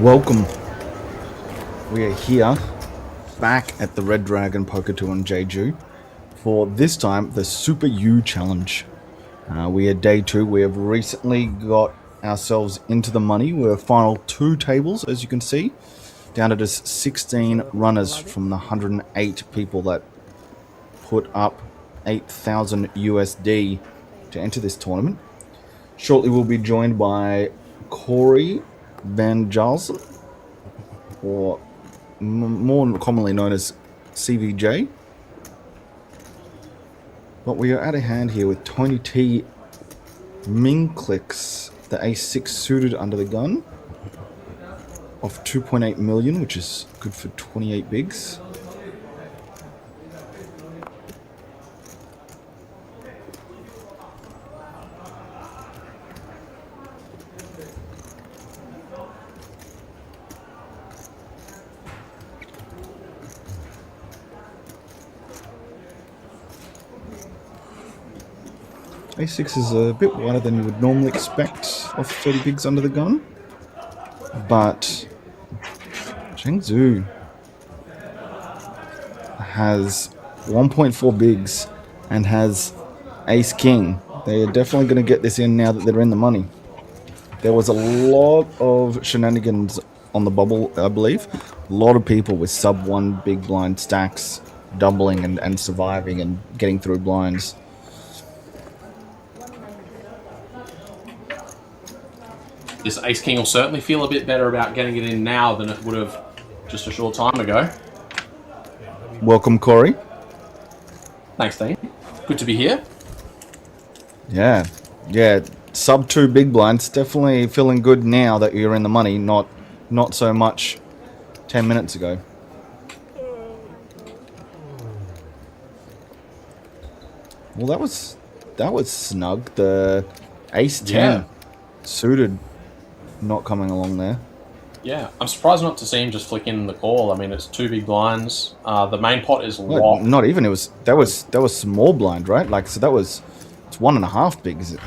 Welcome. We are here back at the Red Dragon Poker Tour in Jeju for this time the Super U Challenge. We are day 2. We have recently got ourselves into the money. We're final 2 tables, as you can see, down to just 16 runners from the 108 people that put up 8,000 USD to enter this tournament. Shortly we'll be joined by Corey Van Jalsen, or more commonly known as CVJ. But we are at a hand here with Tony T. Minclicks, the ace-6 suited under the gun of 2.8 million, which is good for 28 bigs. A6 is a bit wider than you would normally expect of 30 bigs under the gun, but Cheng Zhu has 1.4 bigs and has ace king. They are definitely going to get this in now that they're in the money. There was a lot of shenanigans on the bubble, I believe. A lot of people with sub 1 big blind stacks doubling and surviving and getting through blinds. This ace king will certainly feel a bit better about getting it in now than it would have just a short time ago. Welcome, Corey. Thanks, Dean. Good to be here. Yeah. Sub 2 big blinds, definitely feeling good now that you're in the money, not so much 10 minutes ago. Well, that was snug. The ace 10 suited not coming along there. Yeah, I'm surprised not to see him just flick in the call. I mean, it's 2 big blinds. The main pot is locked. Not even. That was small blind, right? Like, so it's 1.5 big, is it?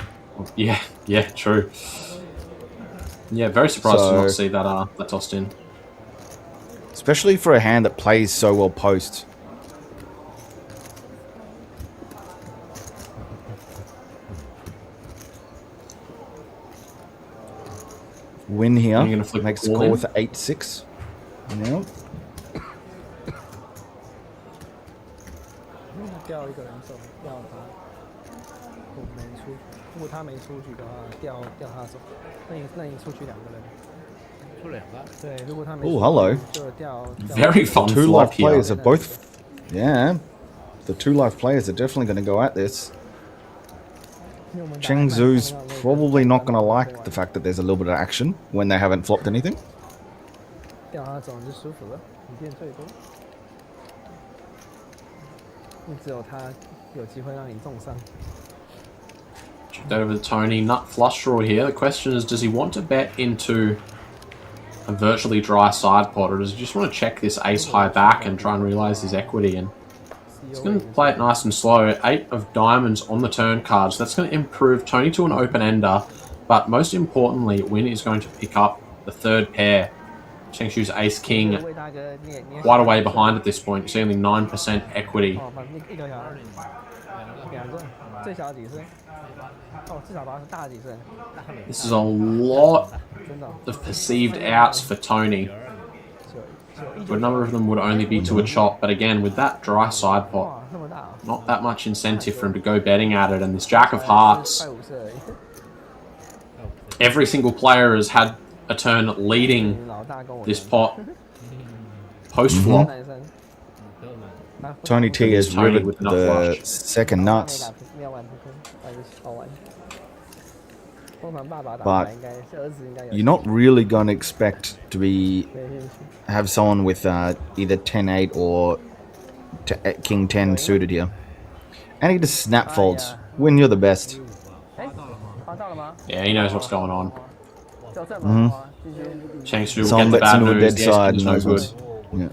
Yeah, true. Yeah, very surprised to not see that tossed in. Especially for a hand that plays so well post. Win here makes the call with the 8-6 now. 掉一个人手，要他我没出，如果他没出局的话，掉他手，那你出局2个人，出2个。对，如果他没出局 hello. 就掉。Very fun 2 flop live here. players are both. Yeah, the 2 live players are definitely going to go at this. Cheng Zhu's probably not going to like the fact that there's a little bit of action when they haven't flopped anything. 掉他走就舒服了，你变最多，只有他有机会让你重伤。 Checked over to Tony. Nut flush draw here. The question is, does he want to bet into a virtually dry side pot, or does he just want to check this ace high back and try and realise his equity? And he's going to play it nice and slow. 8 of diamonds on the turn cards. That's going to improve Tony to an open-ender, but most importantly, Win is going to pick up the 3rd pair. Cheng Zhu's ace-king quite a way behind at this point. You see only 9% equity. This is a lot of perceived outs for Tony. A number of them would only be to a chop, but again, with that dry side pot, not that much incentive for him to go betting at it. And this Jack of Hearts, every single player has had a turn leading this pot post-flop. Tony T has riveted with the second nuts. But you're not really going to expect to have someone with either 10-8 or King 10 suited here. And he just snap folds. Win, you're the best. Yeah, he knows what's going on. Cheng Zhu will Someone get the bets bad into a news. dead The side is and no knows good. what's... Yeah.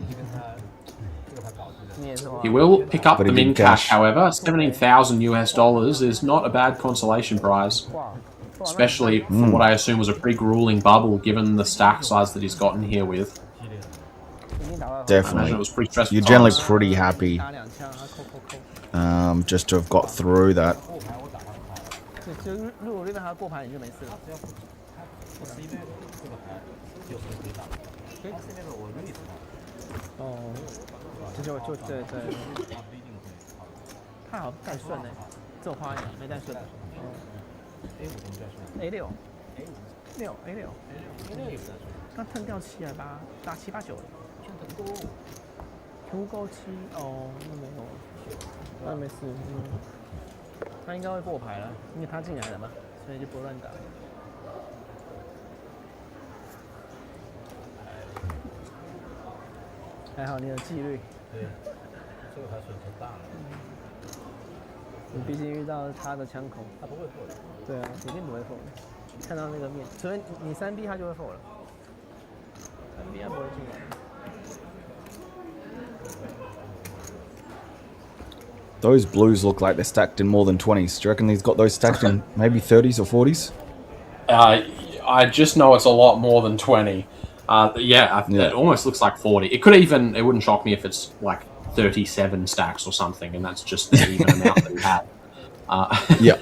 He will pick up But the he min did cash, cash. however. $17,000 US is not a bad consolation prize. especially for what I assume was a pretty grueling bubble, given the stack size that he's gotten here with. I Definitely. imagine it was pretty stressful. You're generally times. pretty happy 打2枪，他扣。 just to have got through that. 就如果让他过牌，你就没事了。哦，就对对。他好像带顺呢，这种花样没带顺。A6，6 A6，刚腾掉7还8，打7、8、9了。全部勾7哦，那没有，那没事，他应该会过牌了，因为他进来了嘛，所以就不乱打。还好你有纪律。对，这个还损失大了。你毕竟遇到他的枪口，他不会破的。对啊，一定不会破的。看到那个面，所以你3B 他就会破了。3B 他不会进来。 Those blues look like they're stacked in more than 20s. Do you reckon he's got those stacked in maybe 30s or 40s? I just know it's a lot more than 20. Yeah, it almost looks like 40. It wouldn't shock me if it's like 37 stacks or something, and that's just the even amount that he had. Yeah.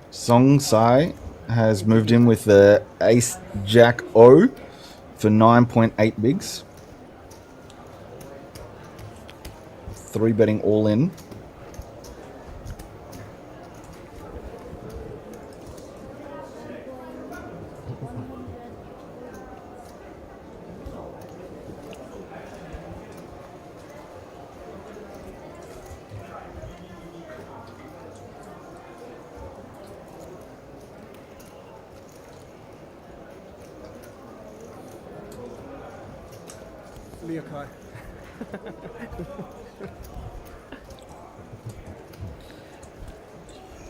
Song Sai has moved in with the Ace Jack O for 9.8 bigs. 3 betting all in.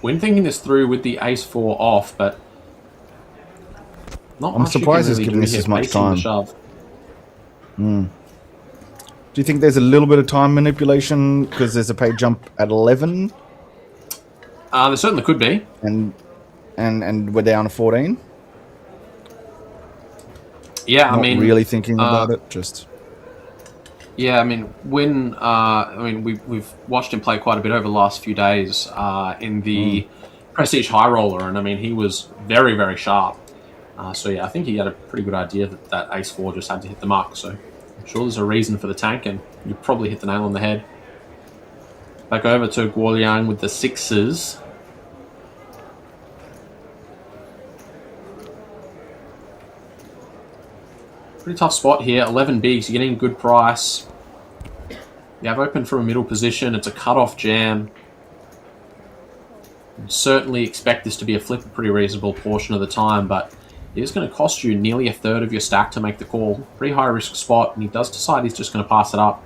When thinking this through with the ace-4 off, but not I'm much surprised you he's can giving really us do as here, much facing the time. shove. Do you think there's a little bit of time manipulation because there's a pay jump at 11 There certainly could be. and we're down to 14? Yeah, Not I mean, really thinking about it, just yeah, I mean, when we've watched him play quite a bit over the last few days in the Prestige High Roller, and I mean, he was very, very sharp. So yeah, I think he had a pretty good idea that that ace-4 just had to hit the mark. So I'm sure there's a reason for the tank, and you probably hit the nail on the head. Back over to Guoliang with the 6s. Pretty tough spot here. 11 bigs. You're getting a good price. You have open from a middle position. It's a cut-off jam. You'd certainly expect this to be a flip a pretty reasonable portion of the time, but it is going to cost you nearly a third of your stack to make the call. Pretty high-risk spot, and he does decide he's just going to pass it up.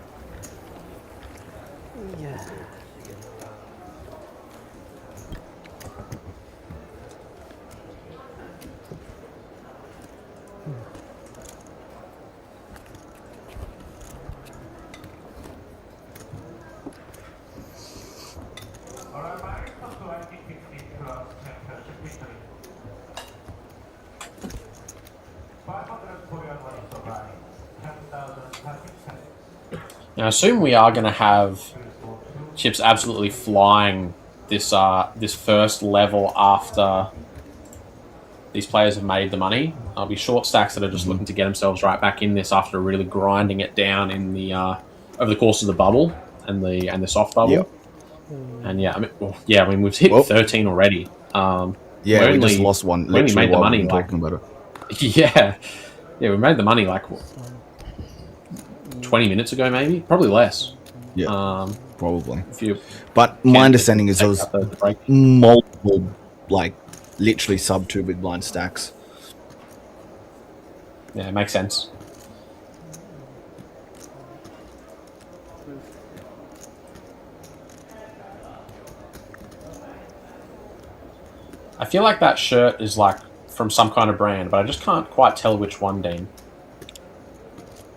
Now, I assume we are going to have chips absolutely flying this this first level after these players have made the money. I'll be short stacks that are just looking to get themselves right back in this after really grinding it down in the over the course of the bubble and the soft bubble. Yep. And yeah, I mean we've hit 13 already. yeah, we just lost one. We only made the money talking about it. Yeah, we made the money like 20 minutes ago, maybe, probably less. Yeah, probably. If but my understanding is there was the break. multiple, like, literally sub 2 big blind stacks. Yeah, it makes sense. I feel like that shirt is like from some kind of brand, but I just can't quite tell which one, Dean.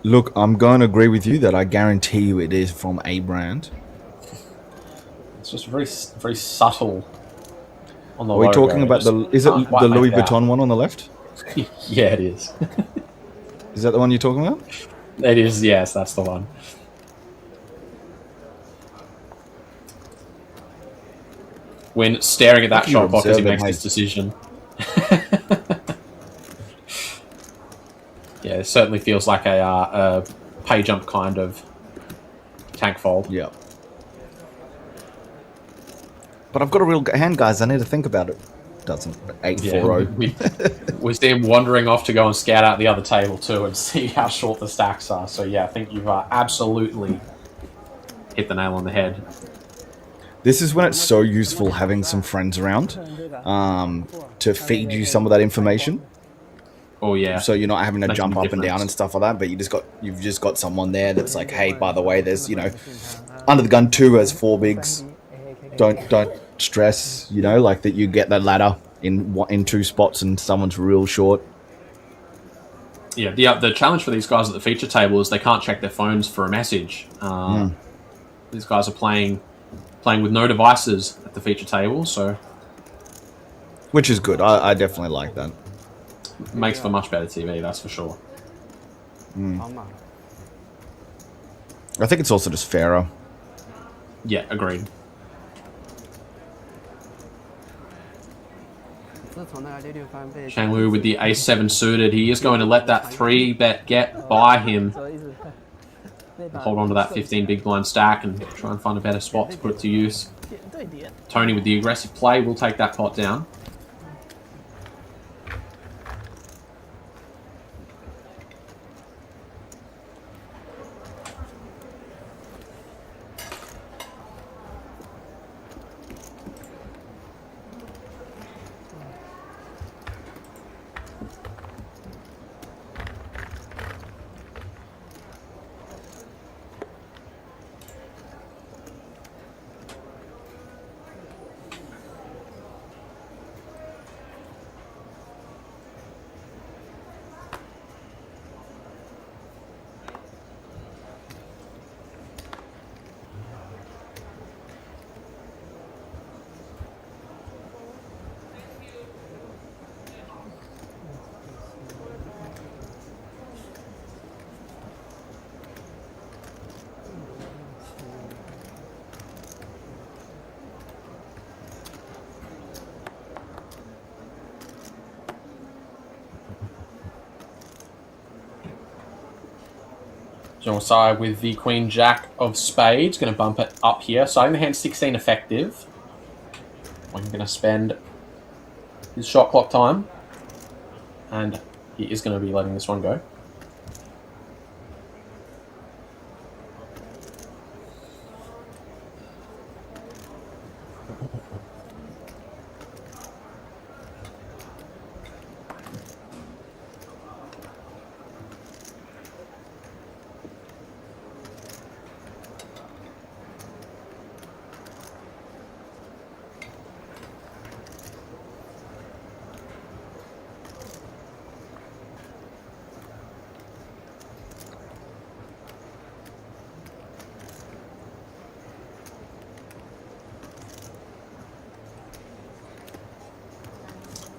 Look, I'm going to agree with you that I guarantee you it is from a brand. It's just very very subtle. On the Are we logo. talking about Just is it can't quite the make Louis it out. Vuitton one on the left? Yeah, it is. Is that the one you're talking about? It is. Yes, that's the one. When staring at that You're shot clock as he observant, makes mate. this decision. Yeah, it certainly feels like a pay jump kind of tank fold. Yeah. But I've got a real hand, guys. I need to think about it. Doesn't 840. Yeah, we see him wandering off to go and scout out the other table too and see how short the stacks are. So yeah, I think you've absolutely hit the nail on the head. This is when it's so useful having some friends around to feed you some of that information. Oh yeah. So you're not having to Making jump a up and down difference. and stuff like that, but you've just got someone there that's like, hey, by the way, there's under the gun 2 has 4 bigs. Don't stress, like that you get that ladder in 2 spots and someone's real short. Yeah, the challenge for these guys at the feature table is they can't check their phones for a message. These guys are playing with no devices at the feature table, so Which is good. I definitely like that. makes for much better TV, that's for sure. I think it's also just fairer. Yeah, agreed. Shang Wu with the ace-7 suited. He is going to let that 3-bet get by him. Hold on to that 15 big blind stack and try and find a better spot to put it to use. Tony with the aggressive play will take that pot down. Jonsai with the Queen Jack of Spades, going to bump it up here. Starting the hand 16 effective. We're going to spend his shot clock time. And he is going to be letting this one go.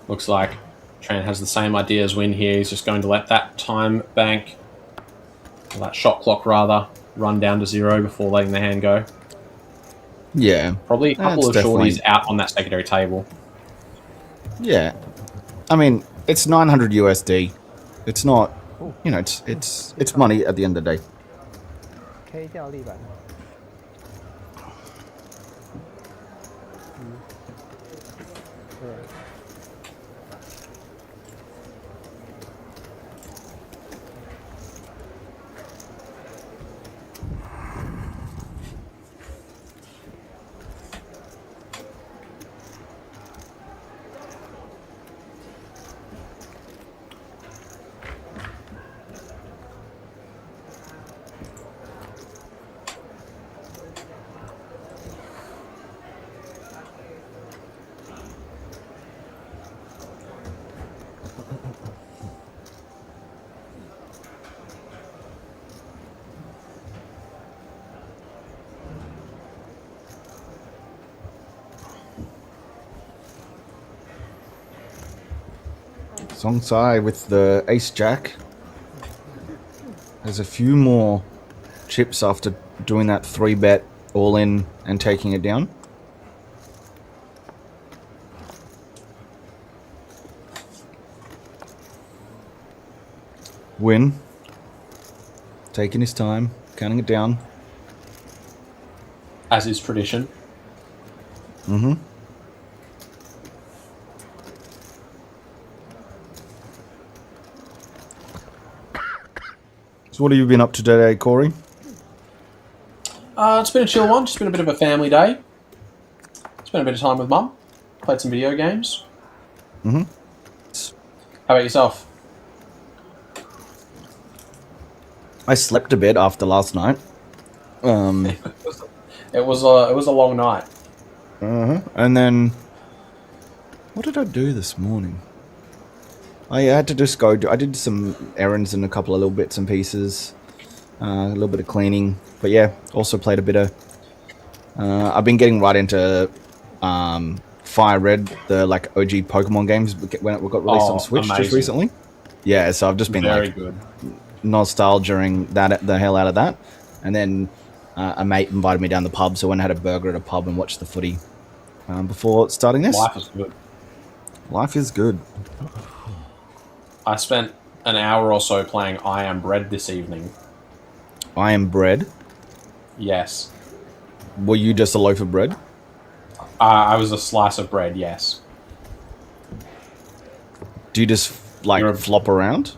Looks like Tran has the same idea as Win here. He's just going to let that time bank, or that shot clock rather, run down to 0 before letting the hand go. Yeah. Probably a couple of That's shorties definitely- out on that secondary table. Yeah. I mean, it's 900 USD. It's not, it's money at the end of the day. ，K 掉地板。对。Song Sai with the ace jack. There's a few more chips after doing that 3-bet all in and taking it down. Win. Taking his time, counting it down. As is tradition. Mm-hmm. So what have you been up to today, Corey? It's been a chill one. Just been a bit of a family day. Spent a bit of time with Mum. Played some video games. Mm-hmm. How about yourself? I slept a bit after last night. It was a long night. And then, what did I do this morning? I had to just go. I did some errands and a couple of little bits and pieces, a little bit of cleaning. But yeah, also played a bit of. I've been getting right into Fire Red, the like OG Pokemon games when it got released on Switch amazing. just recently. Yeah, so I've just been Very like good. nostalgizing the hell out of that, and then a mate invited me down the pub, so I went and had a burger at a pub and watched the footy before starting this. Life is good. Life is good. I spent an hour or so playing I Am Bread this evening. I Am Bread. Yes. Were you just a loaf of bread? I was a slice of bread, yes. Do you just like You're a- flop around?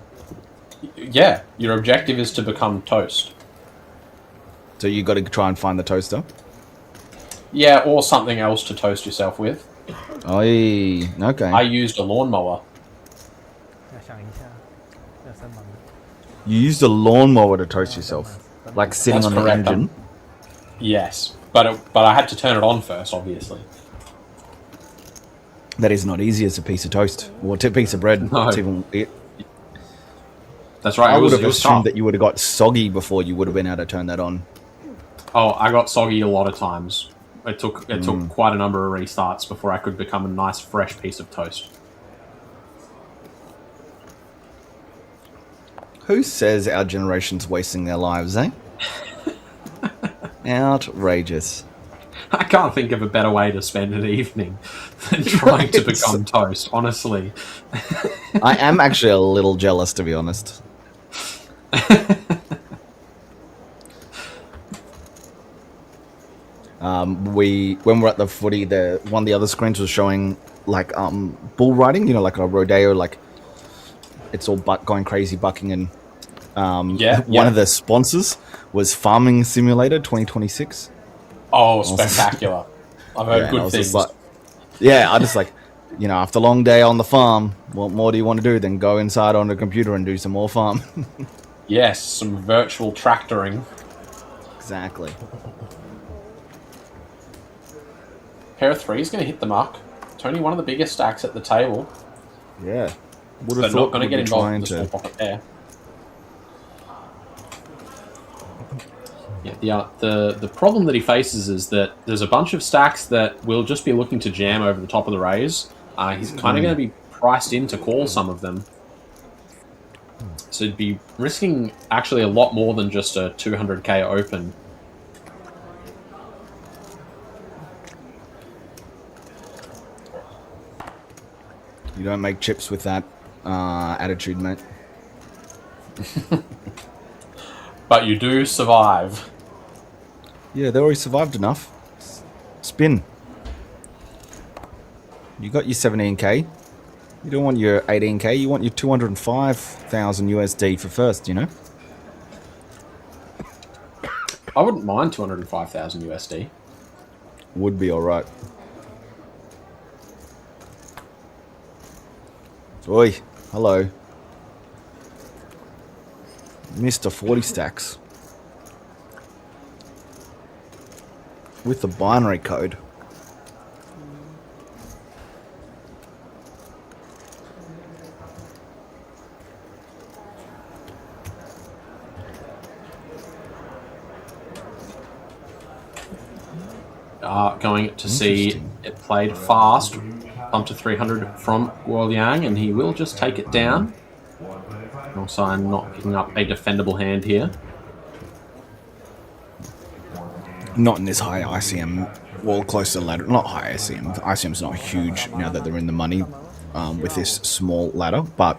Yeah, your objective is to become toast. So you got to try and find the toaster. Yeah, or something else to toast yourself with. Oi, okay. I used a lawnmower. 要想一下，要三毛。 You used a lawnmower to toast yourself, like sitting That's on the correct. engine. Yes, but I had to turn it on first, obviously. That is not easy as a piece of toast or a piece of bread. No. It's even, That's right. I it would was, have it was assumed tough. that you would have got soggy before you would have been able to turn that on. Oh, I got soggy a lot of times. It took quite a number of restarts before I could become a nice fresh piece of toast. Who says our generation's wasting their lives, eh? Outrageous. I can't think of a better way to spend an evening than trying to become toast, honestly. I am actually a little jealous, to be honest. When we're at the footy, one of the other screens was showing like bull riding, like a rodeo, like it's all going crazy, bucking, and one of the sponsors was Farming Simulator 2026. Oh, spectacular. I've heard and I good was things. just like, I just like, after a long day on the farm, what more do you want to do than go inside on the computer and do some more farm? Yes, some virtual tractoring. Exactly. Pair of threes going to hit the mark. Tony, one of the biggest stacks at the table, Yeah. Would but have not thought going to we'd get be involved trying in the small to. pocket pair. Yeah, the problem that he faces is that there's a bunch of stacks that will just be looking to jam over the top of the raise. He's kind of going to be priced in to call some of them. So he'd be risking actually a lot more than just a 200k open. You don't make chips with that attitude, mate. But you do survive. Yeah, they already survived enough. Spin. You got your 17k. You don't want your 18k. You want your 205,000 USD for first, I wouldn't mind 205,000 USD. Would be alright. Oi, hello. Mr. 40 stacks. With the binary code. Going to see Interesting. it played fast. bump to 300 from Guoliang, and he will just take it down. Also, I'm not picking up a defendable hand here. Not in this high ICM. Well, close to the ladder. Not high ICM. ICM's not huge now that they're in the money with this small ladder, but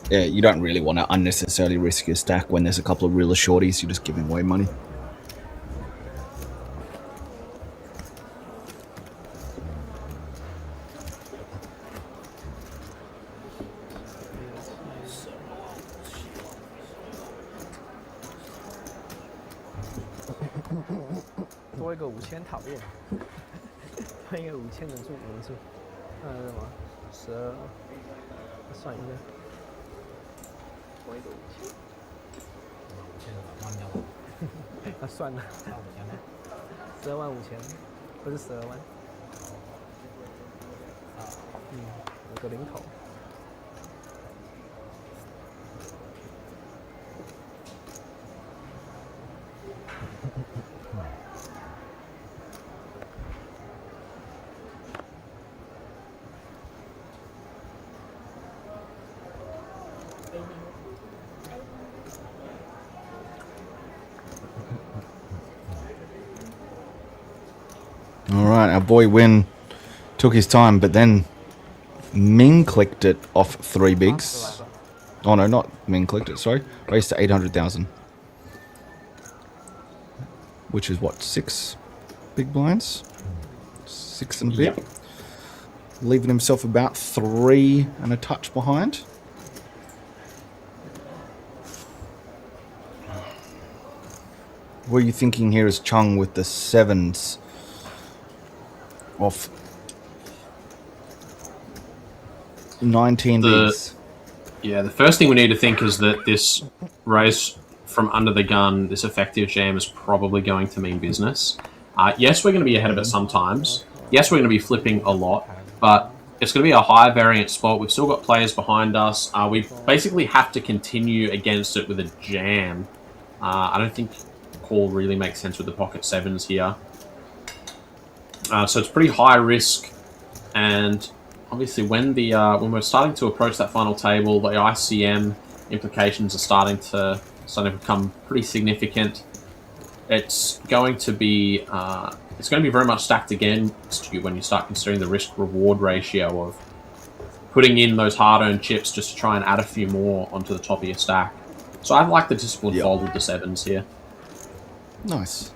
you don't really want to unnecessarily risk your stack when there's a couple of real shorties. You're just giving away money.多一个5000讨厌，多一个5000人数。那什么12，算一下，多一个5000。啊，算了，125000，不是12万。有个零头。Alright, our boy Win took his time, but then Ming clicked it off 3 bigs. Oh no, not Ming clicked it, sorry. Raised to 800,000. Which is what, 6 big blinds? 6 and a bit. Yep. Leaving himself about 3 and a touch behind. What are you thinking here is Chung with the 7s off 19 bigs? Yeah, the first thing we need to think is that this raise from under the gun, this effective jam, is probably going to mean business. Yes, we're going to be ahead of it sometimes. Yes, we're going to be flipping a lot, but it's going to be a high variance spot. We've still got players behind us. We basically have to continue against it with a jam. I don't think call really makes sense with the pocket 7s here. So it's pretty high risk, and obviously when we're starting to approach that final table, the ICM implications are starting to become pretty significant. It's going to be very much stacked against you when you start considering the risk-reward ratio of putting in those hard-earned chips just to try and add a few more onto the top of your stack. So I like the disciplined fold with the 7s here. Nice.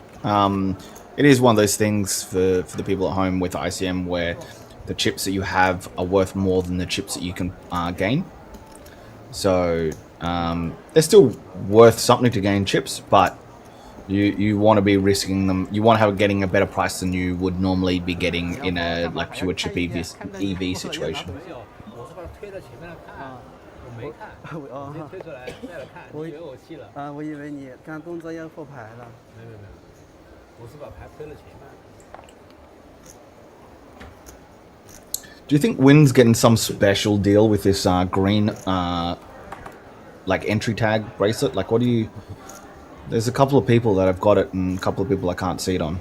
It is one of those things for the people at home with ICM where the chips that you have are worth more than the chips that you can gain. So they're still worth something to gain chips, but you want to be risking them. You want to have getting a better price than you would normally be getting in a like pure chip EV situation. 我以为你刚动作要复牌了。没有，我是把牌推了前面。Do you think Win's getting some special deal with this green like entry tag bracelet? Like, what do you? There's a couple of people that have got it, and a couple of people I can't see it on.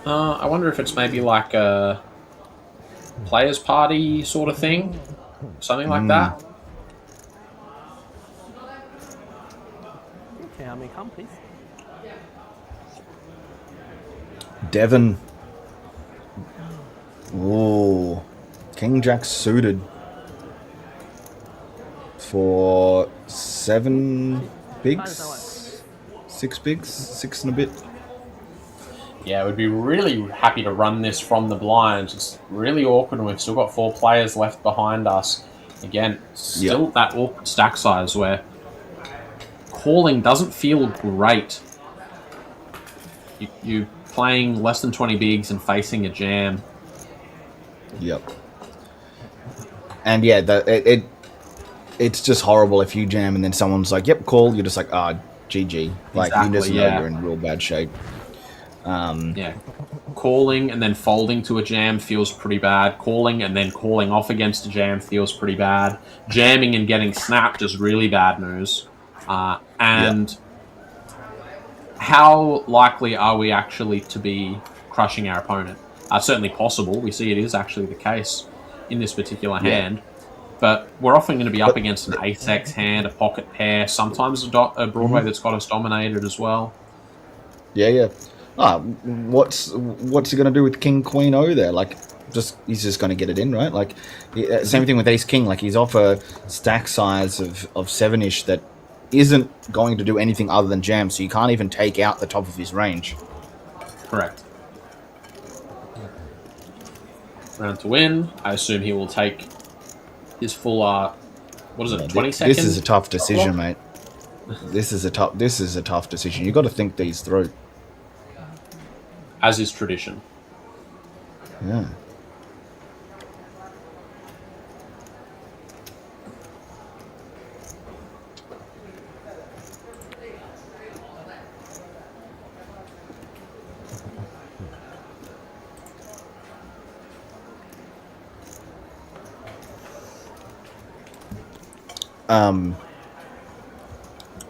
I wonder if it's maybe like a players' party sort of thing, something like that. Okay, how many come, please? Devon. Ooh. King Jack suited. For 7 bigs? 6 bigs? 6 and a bit? Yeah, we'd be really happy to run this from the blinds. It's really awkward, and we've still got 4 players left behind us. Again, still that awkward stack size where calling doesn't feel great. You're playing less than 20 bigs and facing a jam. Yep. And yeah, it's just horrible if you jam and then someone's like, yep, call. You're just like, GG. Like, Exactly, you just know you're in real bad shape. Yeah. Calling and then folding to a jam feels pretty bad. Calling and then calling off against a jam feels pretty bad. Jamming and getting snapped is really bad news. How likely are we actually to be crushing our opponent? Certainly possible. We see it is actually the case in this particular hand. But we're often going to be up against an ace-x hand, a pocket pair, sometimes a Broadway that's got us dominated as well. Yeah. What's he going to do with King Queen O there? Like, he's just going to get it in, right? Like, same thing with Ace King. Like, he's off a stack size of 7-ish that isn't going to do anything other than jam, so you can't even take out the top of his range. Correct. Round to win. I assume he will take his full, 20 seconds? This is a tough decision, mate. This is a tough decision. You got to think these through. As is tradition. Yeah.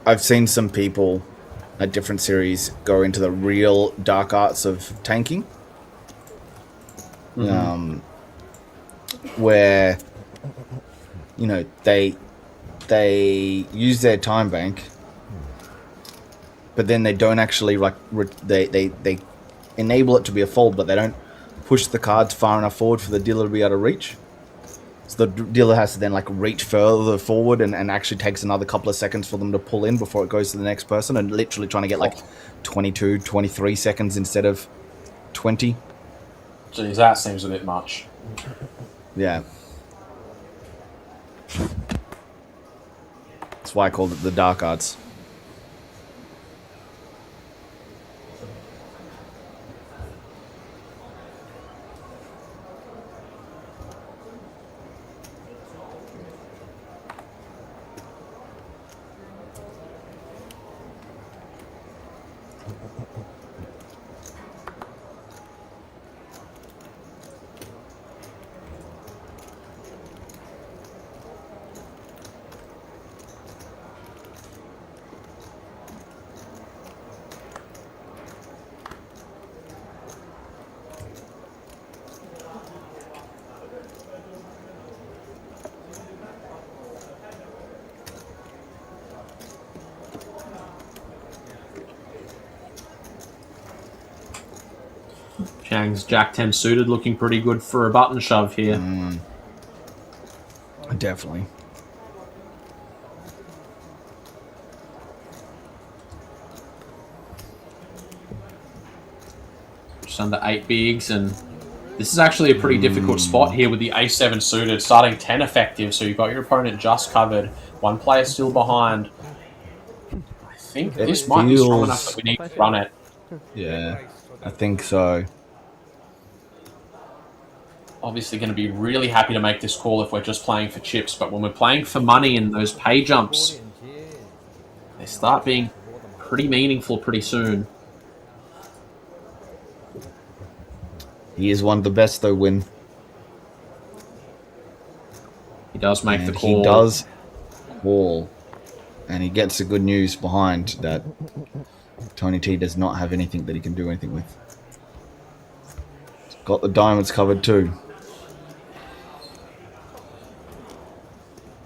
I've seen some people at different series go into the real dark arts of tanking. Where, you know, they use their time bank, but then they don't actually, like, they enable it to be a fold, but they don't push the cards far enough forward for the dealer to be able to reach. So the dealer has to then, like, reach further forward and actually takes another couple of seconds for them to pull in before it goes to the next person, and literally trying to get, like, 22, 23 seconds instead of 20. Geez, that seems a bit much. Yeah. That's why I called it the dark arts. Chang's Jack 10 suited, looking pretty good for a button shove here. Definitely. Just under 8 bigs, and this is actually a pretty difficult spot here with the A7 suited, starting 10 effective, so you've got your opponent just covered. One player still behind. I think this might be strong enough that we need to run it. Yeah, I think so. Obviously going to be really happy to make this call if we're just playing for chips, but when we're playing for money in those pay jumps, they start being pretty meaningful pretty soon. He is one of the best, though, Win. He does make the call. He does call. And he gets the good news behind that Tony T does not have anything that he can do anything with. He's got the diamonds covered, too.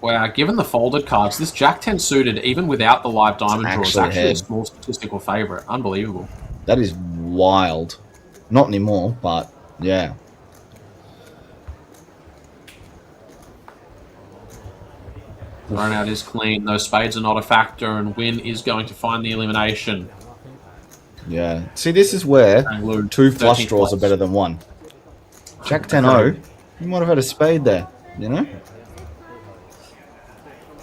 Wow, given the folded cards, this Jack 10 suited, even without the live diamond draw, is actually a small statistical favourite. Unbelievable. That is wild. Not anymore, but yeah. Thrown out is clean. Those spades are not a factor, and Win is going to find the elimination. Yeah. See, this is where 2 flush draws are better than 1. Jack 10-0, you might have had a spade there, you know?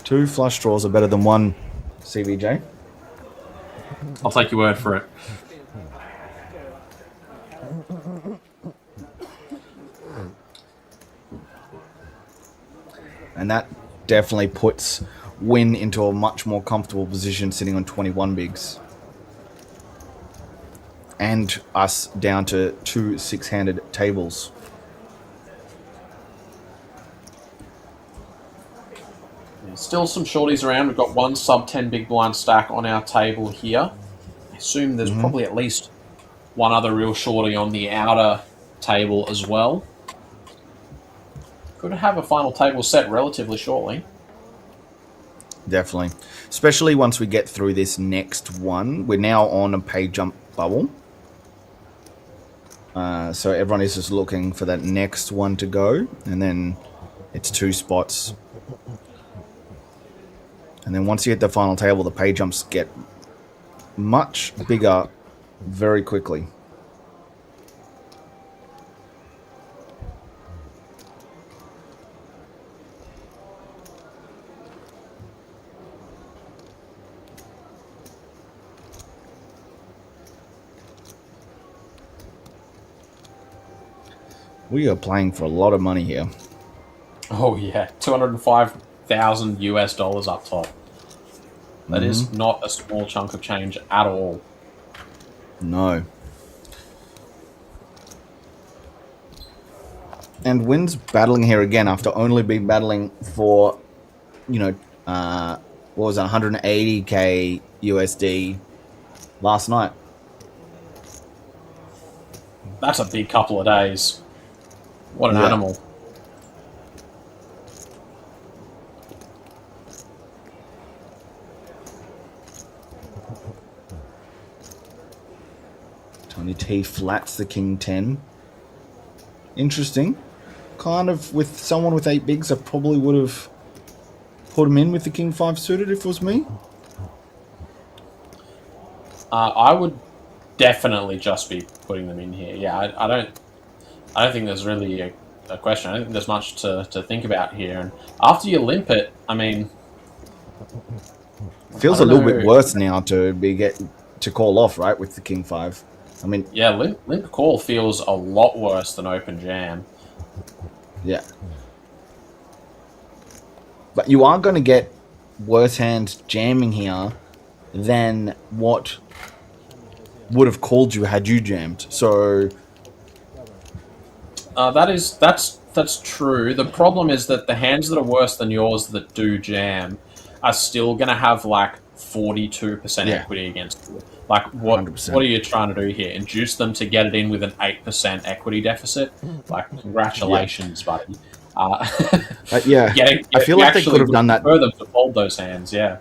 2 flush draws are better than 1, CVJ. I'll take your word for it. And that definitely puts Win into a much more comfortable position sitting on 21 bigs. And us down to 2 6-handed tables. Still some shorties around. We've got 1 sub-10 big blind stack on our table here. I assume there's probably at least 1 other real shorty on the outer table as well. Could have a final table set relatively shortly. Definitely. Especially once we get through this next one. We're now on a pay jump bubble. So everyone is just looking for that next one to go. And then it's 2 spots. And then once you hit the final table, the pay jumps get much bigger very quickly. We are playing for a lot of money here. Oh yeah, $205,000 up top. That is not a small chunk of change at all. No. And Wynn's battling here again after only being battling for, you know, what was it, 180k USD last night. That's a big couple of days. What an animal. Tony T flats the King 10. Interesting. Kind of with someone with 8 bigs, I probably would have put him in with the King 5 suited if it was me. I would definitely just be putting them in here. Yeah, I don't think there's really a question. I don't think there's much to think about here. And after you limp it, I mean, feels a little bit worse now to call off, right, with the King 5. I mean, yeah, limp call feels a lot worse than open jam. Yeah, but you are going to get worse hands jamming here than what would have called you had you jammed. So that's true. The problem is that the hands that are worse than yours that do jam are still going to have like 42% equity against you. Like, what 100%. What are you trying to do here? Induce them to get it in with an 8% equity deficit? Like, congratulations, buddy. Yeah, I feel like they could have done that. For them to fold those hands, yeah.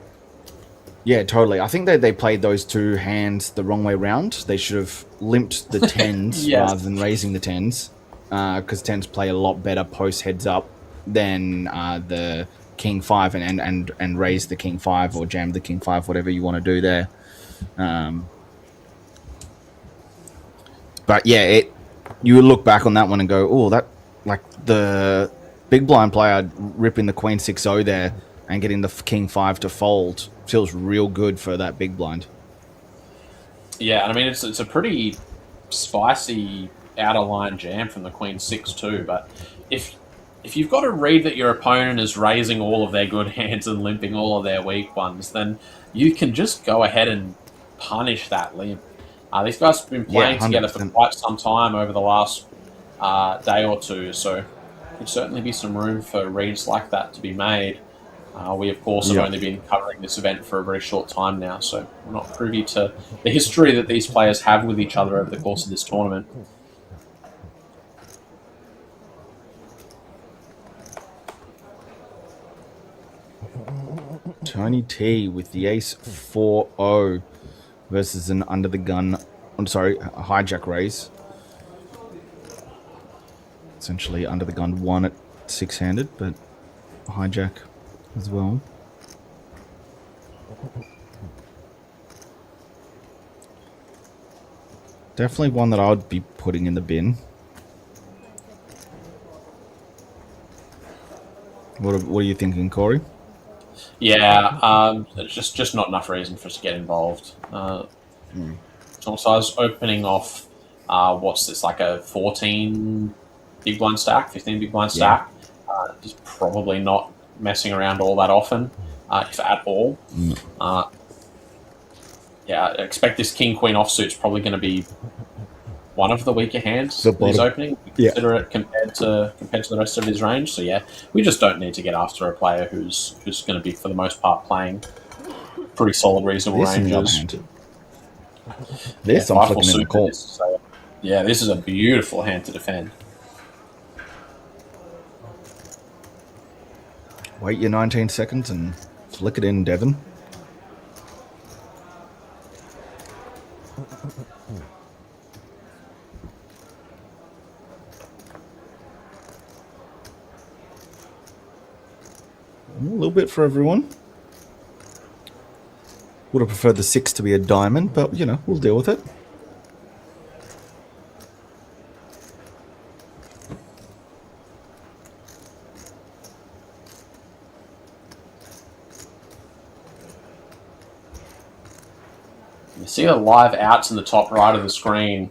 Yeah, totally. I think they played those 2 hands the wrong way round. They should have limped the 10s Yes. rather than raising the 10s. Because 10s play a lot better post heads up than the King 5 and raise the King 5 or jam the King 5, whatever you want to do there. But yeah, you look back on that one and go, oh, that, like, the big blind player ripping the Queen 6-0 there and getting the King 5 to fold feels real good for that big blind. Yeah, I mean, it's a pretty spicy out of line jam from the Queen 6-2, but if you've got to read that your opponent is raising all of their good hands and limping all of their weak ones, then you can just go ahead and punish that limp. These guys have been playing together for quite some time over the last day or two, so could certainly be some room for reads like that to be made. We, of course, have only been covering this event for a very short time now, so we're not privy to the history that these players have with each other over the course of this tournament. Tony T with the ace 4-0 versus an under the gun, a hijack raise. Essentially under the gun 1 at 6-handed, but hijack as well. Definitely one that I would be putting in the bin. What are you thinking, Corey? Yeah, just not enough reason for us to get involved. So I was opening off, what's this, like a 14 big blind stack, 15 big blind stack. Just probably not messing around all that often, if at all. I expect this King-Queen offsuit's probably going to be one of the weaker hands that he's opening. Consider it compared to the rest of his range. So yeah, we just don't need to get after a player who's going to be, for the most part, playing pretty solid, reasonable ranges. This I'm flicking in the call. Yeah, this is a beautiful hand to defend. Wait your 19 seconds and flick it in, Devon. A little bit for everyone. Would have preferred the 6 to be a diamond, but, you know, we'll deal with it. You see the live outs in the top right of the screen.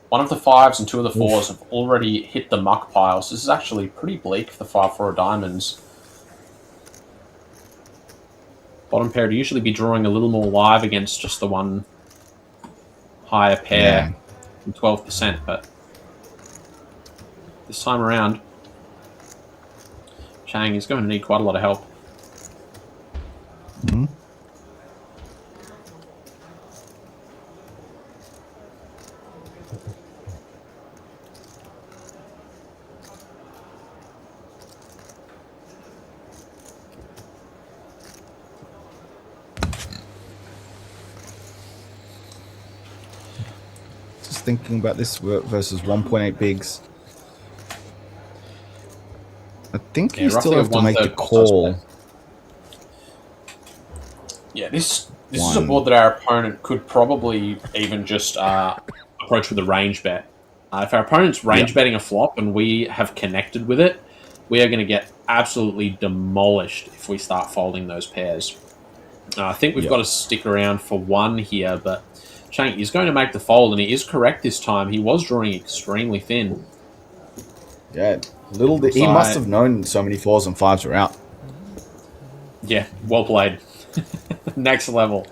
One of the 5s and 2 of the 4s have already hit the muck pile, so this is actually pretty bleak for the 5-4 diamonds. Bottom pair would usually be drawing a little more live against just the one higher pair, and 12%, but this time around, Chang is going to need quite a lot of help. Mm-hmm. Thinking about this versus 1.8 bigs. I think you still have to make the call. Yeah, this is a board that our opponent could probably even just approach with a range bet. If our opponent's range betting a flop and we have connected with it, we are going to get absolutely demolished if we start folding those pairs. I think we've got to stick around for one here, but Chang is going to make the fold, and he is correct this time. He was drawing extremely thin. Yeah, he must have known so many 4s and 5s were out. Yeah, well played. Next level.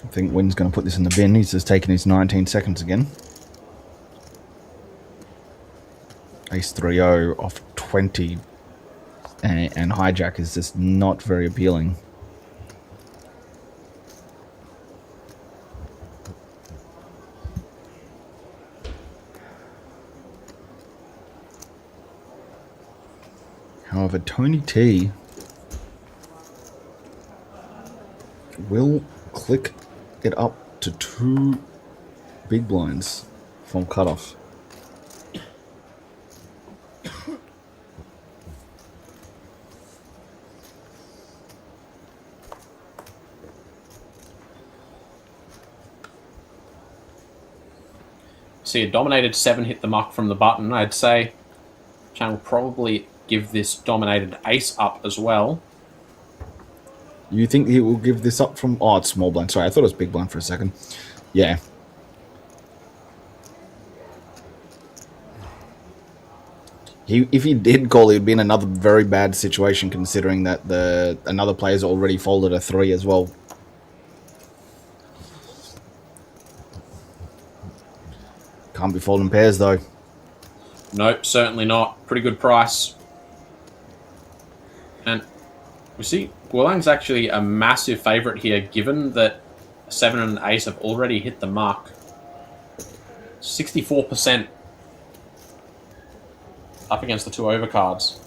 I think Wynn's going to put this in the bin. He's just taking his 19 seconds again. Ace 3-0 off 20 and hijack is just not very appealing. However, Tony T will click it up to 2 big blinds from cutoff. See, a dominated 7 hit the muck from the button. I'd say Chang will probably give this dominated ace up as well. You think he will give this up from... Oh, it's small blind. Sorry, I thought it was big blind for a second. Yeah. If he did call, he would be in another very bad situation, considering that another player's already folded a 3 as well. Can't be folding pairs, though. Nope, certainly not. Pretty good price. And we see Guolang's actually a massive favourite here, given that 7 and an ace have already hit the mark. 64% up against the 2 overcards.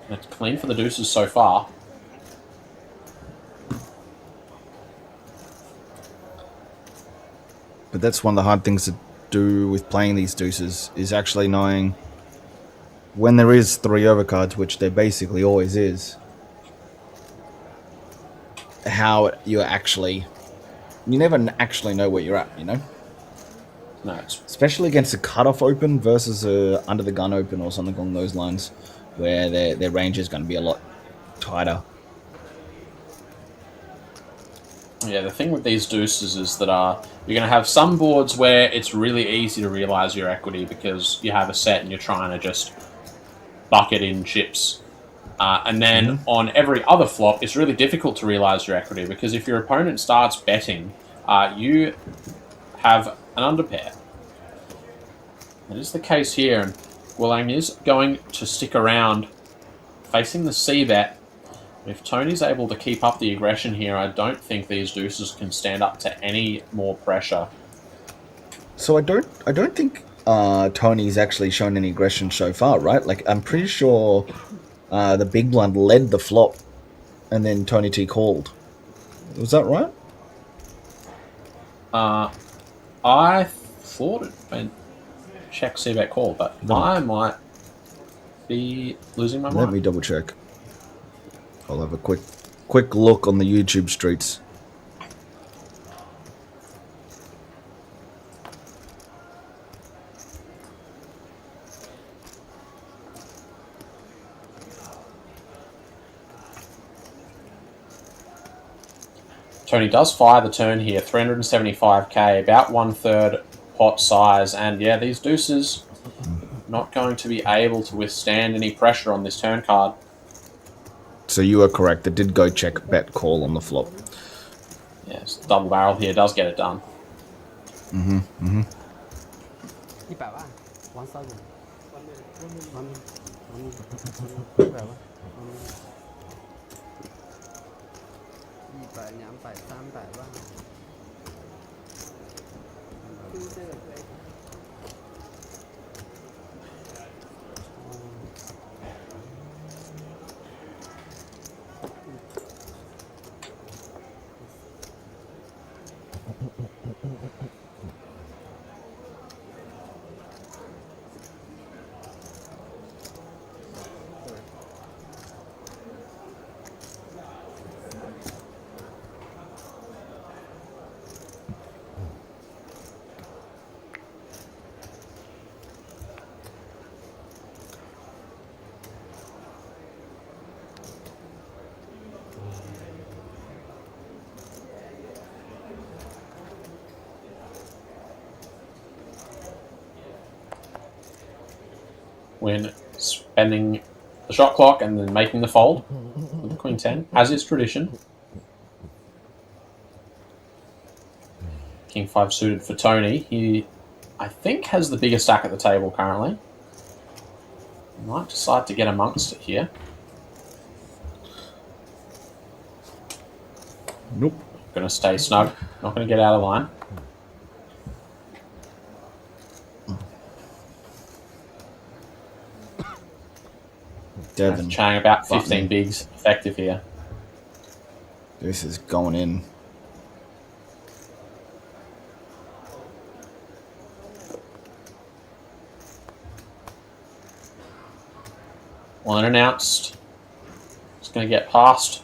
It's clean for the deuces so far. But that's one of the hard things to do with playing these deuces, is actually knowing when there is 3 overcards, which there basically always is, how you're actually... You never actually know where you're at, you know? No, it's Especially against a cutoff open versus a under the gun open or something along those lines, where their range is going to be a lot tighter. Yeah, the thing with these deuces is that you're going to have some boards where it's really easy to realise your equity because you have a set and you're trying to just bucket in chips. And then on every other flop, it's really difficult to realise your equity because if your opponent starts betting, you have an underpair. That is the case here, and Guolang is going to stick around facing the C-bet. If Tony's able to keep up the aggression here, I don't think these deuces can stand up to any more pressure. So I don't think Tony's actually shown any aggression so far, right? Like, I'm pretty sure the big blind led the flop, and then Tony T called. Was that right? I thought it went check C-bet call, but I might be losing my mind. Let me double check. I'll have a quick look on the YouTube streets. Tony does fire the turn here, 375k, about 1/3 pot size, and yeah, these deuces not going to be able to withstand any pressure on this turn card. So you are correct. It did go check bet call on the flop. Yes, double barrel here does get it done. 100万，1000，100万，100、200、300万。When spending the shot clock and then making the fold with the Queen 10, as is tradition. King 5 suited for Tony. He, I think, has the bigger stack at the table currently. He might decide to get amongst it here. Nope. Going to stay snug. Not going to get out of line. Devin. Chang about 15 Button. bigs effective here. This is going in. Well, unannounced. He's going to get past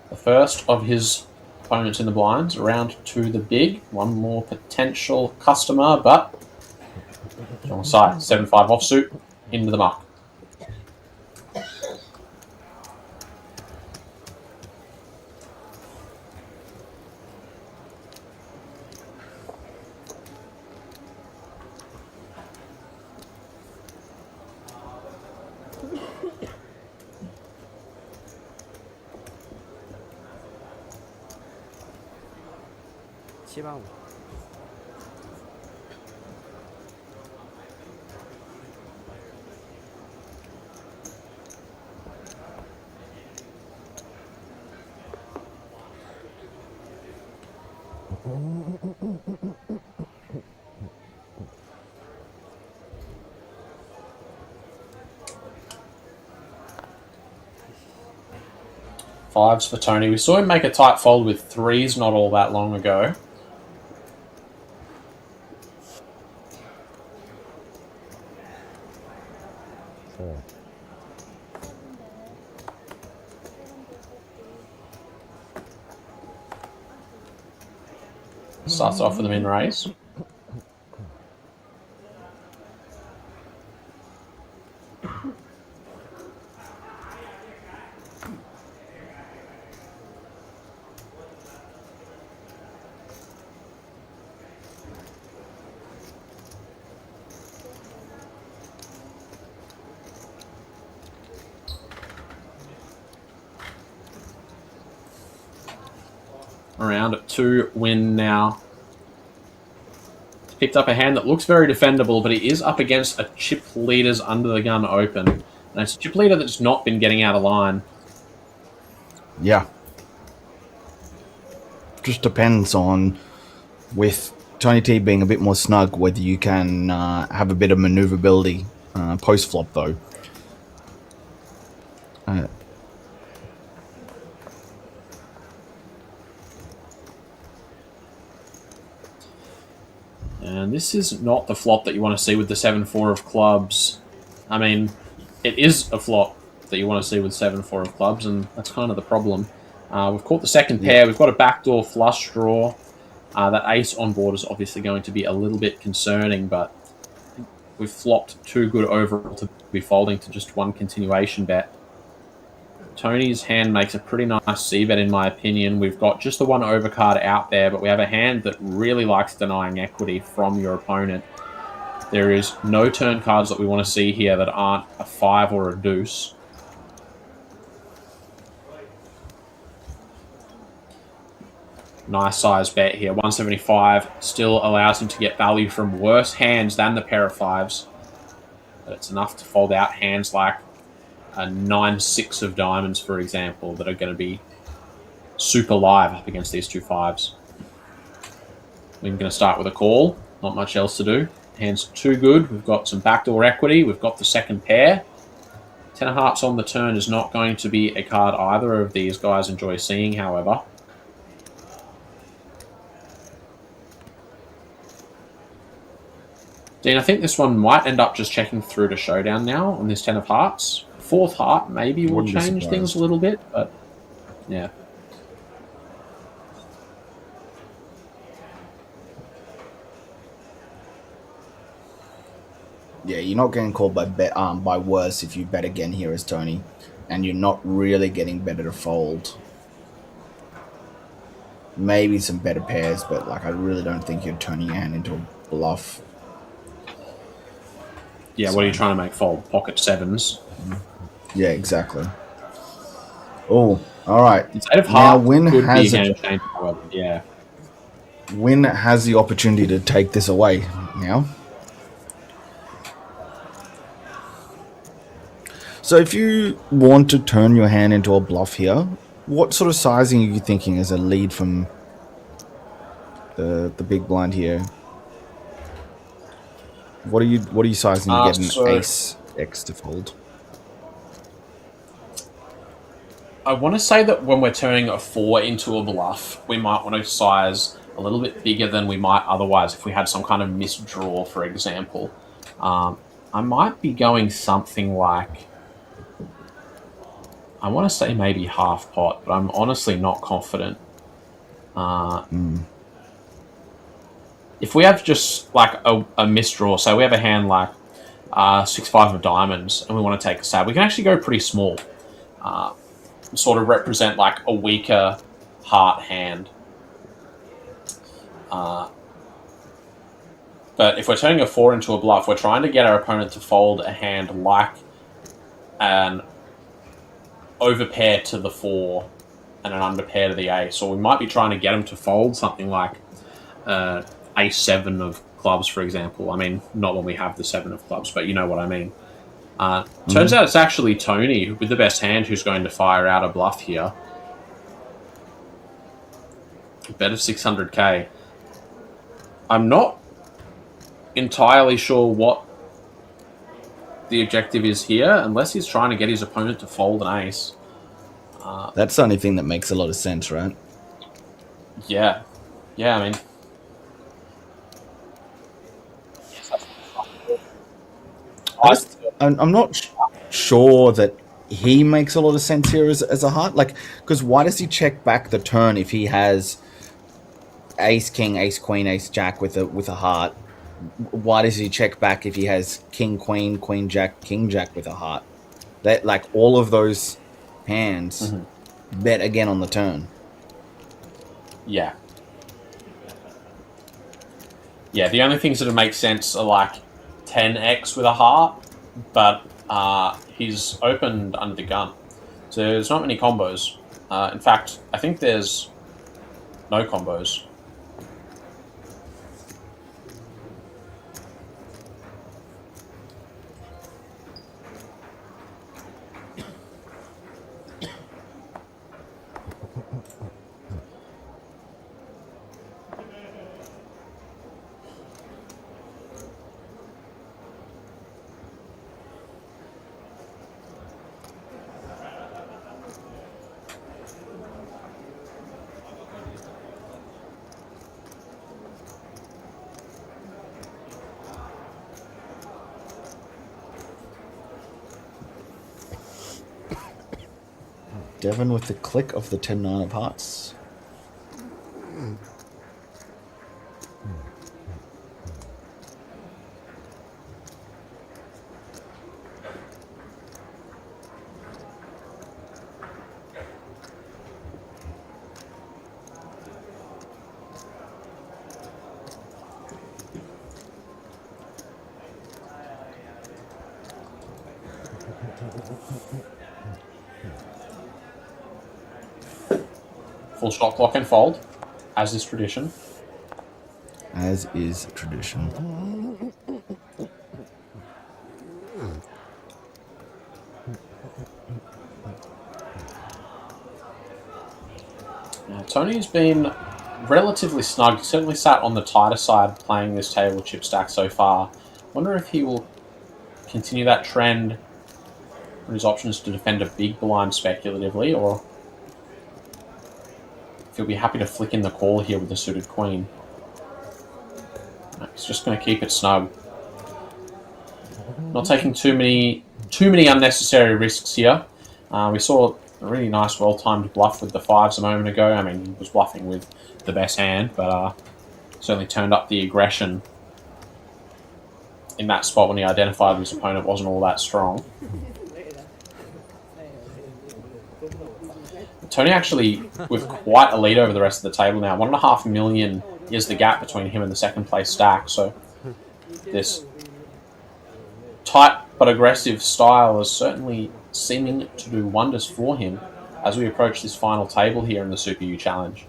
the first of his opponents in the blinds, around to the big. One more potential customer, but wrong side. 7-5 offsuit into the muck.7万5。Fives for Tony. We saw him make a tight fold with threes not all that long ago. Starts off with a min raise. Around at 2 win now. He's picked up a hand that looks very defendable, but he is up against a chip leader's under the gun open. And it's a chip leader that's not been getting out of line. Yeah. Just depends on, with Tony T being a bit more snug, whether you can have a bit of maneuverability post-flop, though. And this is not the flop that you want to see with the 7-4 of clubs. I mean, it is a flop that you want to see with 7-4 of clubs, and that's kind of the problem. We've caught the second pair. We've got a backdoor flush draw. That ace on board is obviously going to be a little bit concerning, but we've flopped too good overall to be folding to just one continuation bet. Tony's hand makes a pretty nice c-bet in my opinion. We've got just the one overcard out there, but we have a hand that really likes denying equity from your opponent. There is no turn cards that we want to see here that aren't a 5 or a deuce. Nice size bet here. 175 still allows him to get value from worse hands than the pair of 5s. But it's enough to fold out hands like a 9-6 of diamonds, for example, that are going to be super live up against these two 5s. We're going to start with a call. Not much else to do. Hand's too good. We've got some backdoor equity. We've got the second pair. 10 of hearts on the turn is not going to be a card either of these guys enjoy seeing, however. Dean, I think this one might end up just checking through to showdown now on this 10 of hearts. Fourth heart maybe will change things a little bit, but yeah. Yeah, you're not getting called by worse if you bet again here as Tony, and you're not really getting better to fold. Maybe some better pairs, but like I really don't think you're turning your hand into a bluff. Yeah, what are you trying to make fold? Pocket 7s. Yeah, exactly. Oh, all right. Instead of now heart, Win could has be hand change, however. Yeah. Win has the opportunity to take this away now. So if you want to turn your hand into a bluff here, what sort of sizing are you thinking as a lead from the big blind here? What are you sizing to get an ace X to fold? I want to say that when we're turning a 4 into a bluff, we might want to size a little bit bigger than we might otherwise if we had some kind of misdraw, for example. I might be going something like, I want to say maybe half pot, but I'm honestly not confident. If we have just like a misdraw, so we have a hand like 6-5 of diamonds and we want to take a stab, we can actually go pretty small. Sort of represent like a weaker heart hand. But if we're turning a 4 into a bluff, we're trying to get our opponent to fold a hand like an overpair to the 4 and an underpair to the ace. So we might be trying to get them to fold something like ace 7 of clubs, for example. I mean, not when we have the 7 of clubs, but you know what I mean. Turns out it's actually Tony with the best hand who's going to fire out a bluff here. Bet of 600k. I'm not entirely sure what the objective is here, unless he's trying to get his opponent to fold an ace. That's the only thing that makes a lot of sense, right? Yeah. Yeah, I mean... I'm not... sure that he makes a lot of sense here as a heart. Like, because why does he check back the turn if he has ace king, ace queen, ace jack with a heart? Why does he check back if he has king queen, queen jack, king jack with a heart? That, like, all of those hands bet again on the turn. Yeah. Yeah, the only things that would make sense are like 10x with a heart, but he's opened under the gun. So there's not many combos. In fact, I think there's no combos. Devon with the click of the 10-9 of hearts. Full shot clock and fold, as is tradition. As is tradition. Now, Tony's been relatively snug. He's certainly sat on the tighter side playing this table chip stack so far. Wonder if he will continue that trend for his options to defend a big blind speculatively, or if he'll be happy to flick in the call here with the suited queen. He's just going to keep it snug. Not taking too many unnecessary risks here. We saw a really nice, well-timed bluff with the fives a moment ago. I mean, he was bluffing with the best hand, but certainly turned up the aggression in that spot when he identified his opponent wasn't all that strong. Tony actually with quite a lead over the rest of the table now. 1.5 million is the gap between him and the second place stack. So this tight but aggressive style is certainly seeming to do wonders for him as we approach this final table here in the Super U Challenge.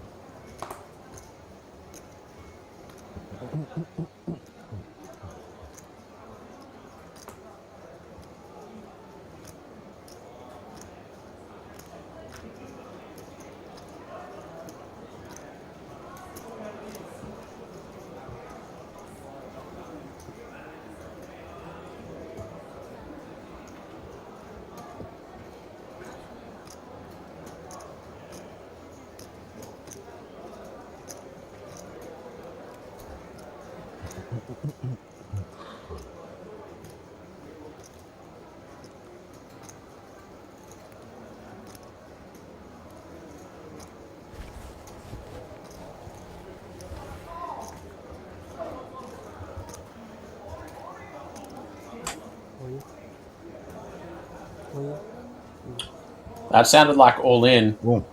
That sounded like all in. Ooh.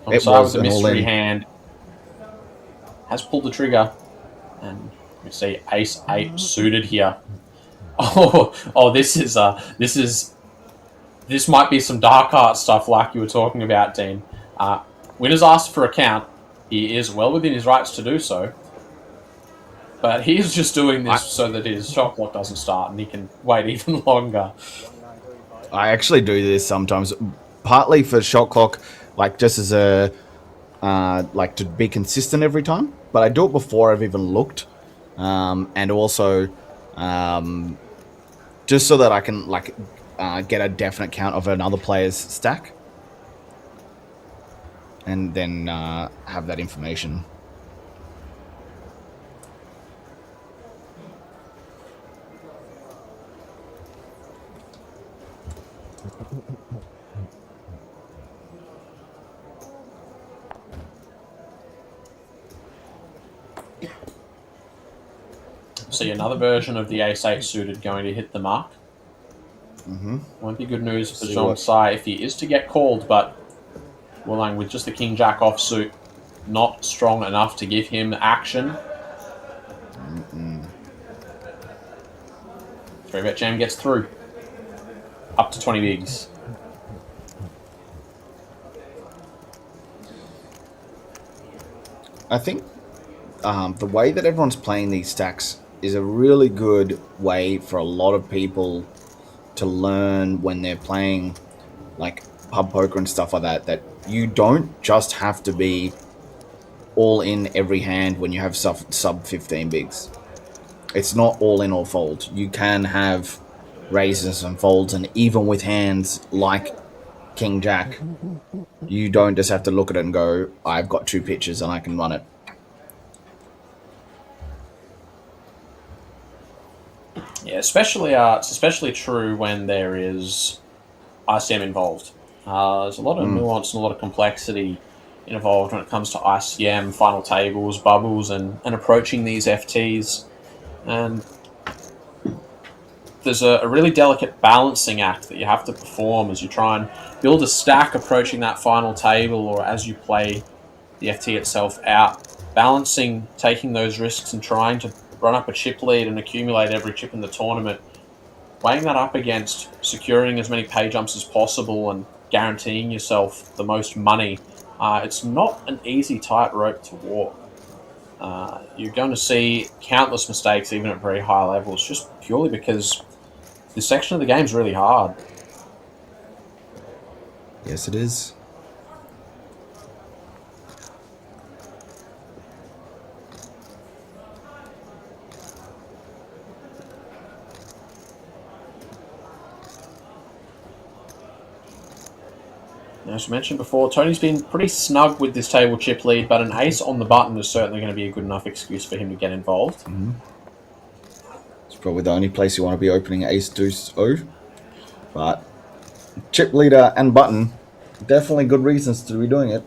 On side with the mystery hand. Has pulled the trigger. And we see ace 8 suited here. Oh, this might be some dark art stuff like you were talking about, Dean. Winner's asked for a count. He is well within his rights to do so. But he is just doing this so that his shot clock doesn't start and he can wait even longer. I actually do this sometimes, partly for shot clock, like just as a, like to be consistent every time. But I do it before I've even looked, and also just so that I can get a definite count of another player's stack, and then have that information. see another version of the ace-8 suited going to hit the mark. Mm-hmm. Won't be good news for See Zhong what- Sai if he is to get called, but Wulang with just the king-jack offsuit, not strong enough to give him action. 3-bet jam gets through. Up to 20 bigs. I think the way that everyone's playing these stacks is a really good way for a lot of people to learn when they're playing like pub poker and stuff like that, that you don't just have to be all in every hand when you have sub 15 bigs. It's not all in or fold. You can have raises and folds, and even with hands like King Jack, you don't just have to look at it and go, I've got 2 pitches and I can run it. Yeah, it's especially true when there is ICM involved. There's a lot of nuance and a lot of complexity involved when it comes to ICM, final tables, bubbles, and approaching these FTs. And there's a really delicate balancing act that you have to perform as you try and build a stack approaching that final table, or as you play the FT itself out, balancing taking those risks and trying to run up a chip lead and accumulate every chip in the tournament, weighing that up against securing as many pay jumps as possible and guaranteeing yourself the most money. It's not an easy tightrope to walk. You're going to see countless mistakes even at very high levels, just purely because this section of the game is really hard. Yes, it is. As mentioned before, Tony's been pretty snug with this table chip lead, but an ace on the button is certainly going to be a good enough excuse for him to get involved. It's probably the only place you want to be opening ace deuce O. But chip leader and button, definitely good reasons to be doing it.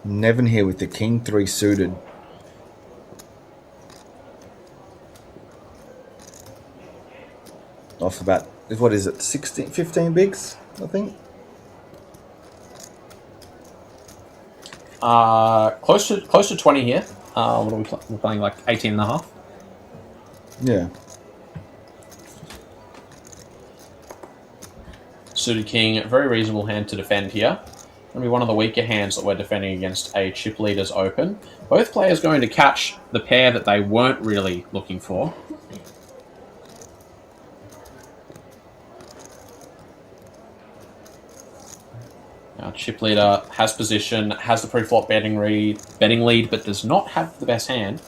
Nevin here with the king 3 suited. Off about, what is it, 16, 15 bigs, I think? Close to 20 here. What are we we're playing like 18 and a half? Yeah. Suited king, a very reasonable hand to defend here. Going to be one of the weaker hands that we're defending against a chip leader's open. Both players going to catch the pair that they weren't really looking for. Now, chip leader has position, has the pre-flop betting lead, but does not have the best hand.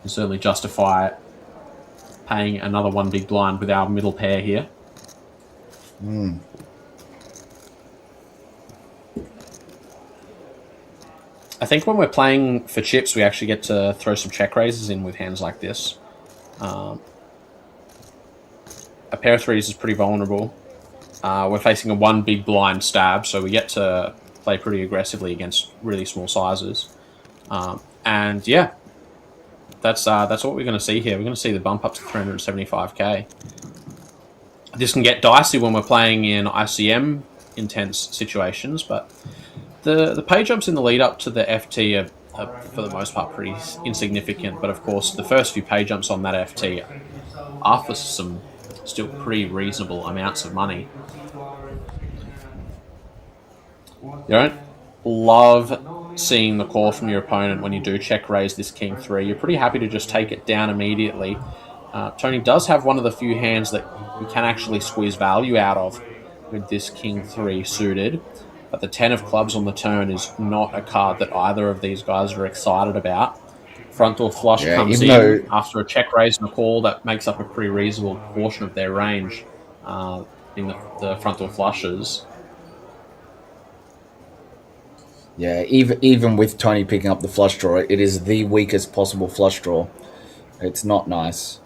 Can certainly justify paying another one big blind with our middle pair here. I think when we're playing for chips, we actually get to throw some check raises in with hands like this. A pair of threes is pretty vulnerable. We're facing a one big blind stab, so we get to play pretty aggressively against really small sizes. And yeah, that's what we're going to see here. We're going to see the bump up to 375k. This can get dicey when we're playing in ICM intense situations, but the pay jumps in the lead up to the FT are for the most part pretty insignificant. But of course, the first few pay jumps on that FT are for some still pretty reasonable amounts of money. You don't love seeing the call from your opponent when you do check raise this king 3. You're pretty happy to just take it down immediately. Tony does have one of the few hands that you can actually squeeze value out of with this King 3 suited. But the 10 of clubs on the turn is not a card that either of these guys are excited about. Frontal flush comes in after a check raise and a call that makes up a pretty reasonable portion of their range in the frontal flushes. Yeah, even with Tony picking up the flush draw, it is the weakest possible flush draw. It's not nice.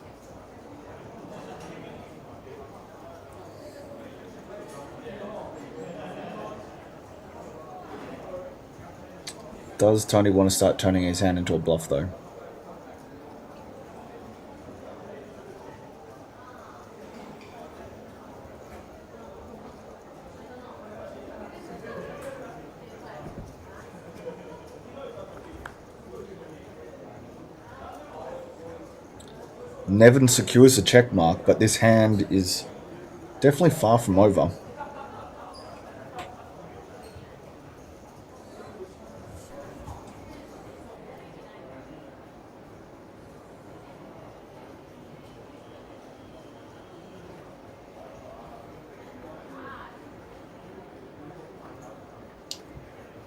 Does Tony want to start turning his hand into a bluff, though? Nevin secures a check mark, but this hand is definitely far from over.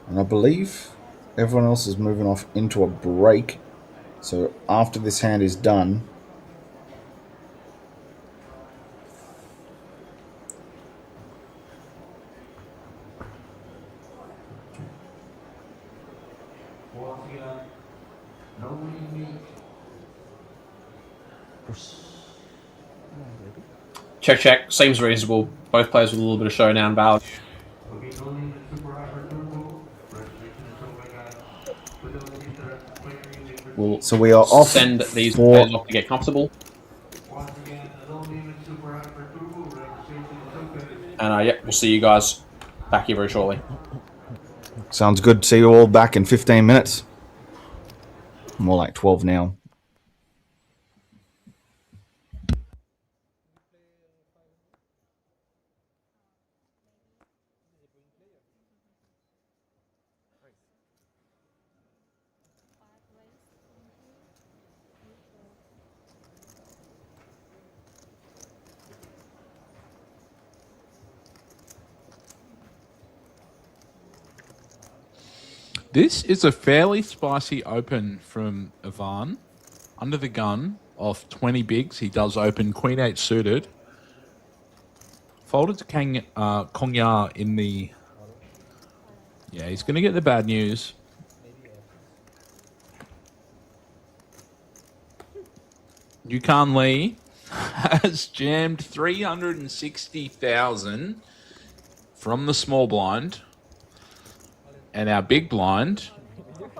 And I believe everyone else is moving off into a break. So after this hand is done, Check. Seems reasonable. Both players with a little bit of showdown value. So we are off. Send these players off to get comfortable. And yeah, we'll see you guys back here very shortly. Sounds good. See you all back in 15 minutes. More like 12 now. This is a fairly spicy open from Ivan. Under the gun of 20 bigs, he does open Queen 8 suited. Folded to Kongya in the... Yeah, he's going to get the bad news. Yukon Lee has jammed 360,000 from the small blind. And our big blind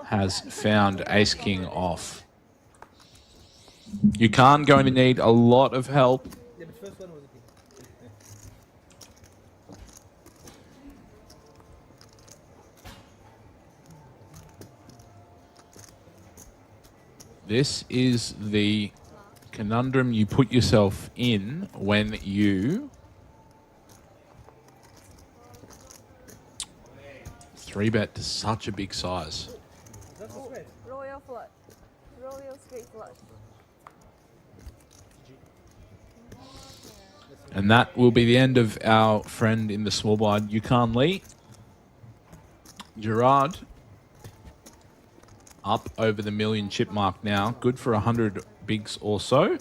has found Ace King off. Yukon going to need a lot of help. This is the conundrum you put yourself in when you 3-bet to such a big size. Royal flush. Royal straight flush. And that will be the end of our friend in the small blind, Yukon Lee. Gerard up over the million chip mark now. Good for 100 bigs or so.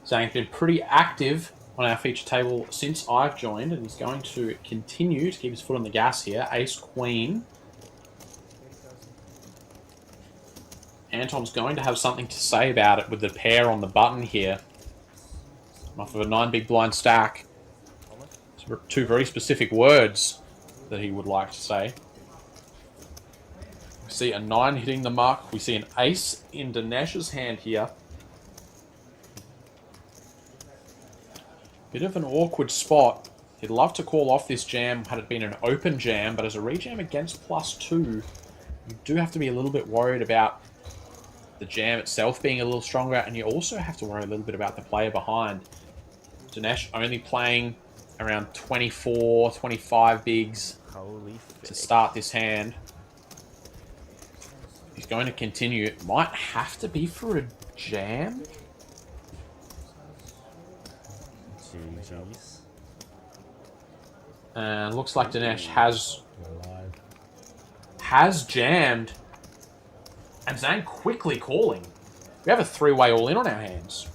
Zhang's been pretty active on our feature table since I've joined, and he's going to continue to keep his foot on the gas here. Ace Queen. Anton's going to have something to say about it with the pair on the button here. Off of a 9 big blind stack. Two very specific words that he would like to say. We see a 9 hitting the mark. We see an ace in Dinesh's hand here. Bit of an awkward spot. He'd love to call off this jam had it been an open jam, but as a rejam against +2, you do have to be a little bit worried about the jam itself being a little stronger, and you also have to worry a little bit about the player behind. Dinesh only playing around 24, 25 bigs to start this hand. He's going to continue. It might have to be for a jam. And looks like Dinesh has jammed. And Zhang quickly calling. We have a three-way all-in on our hands.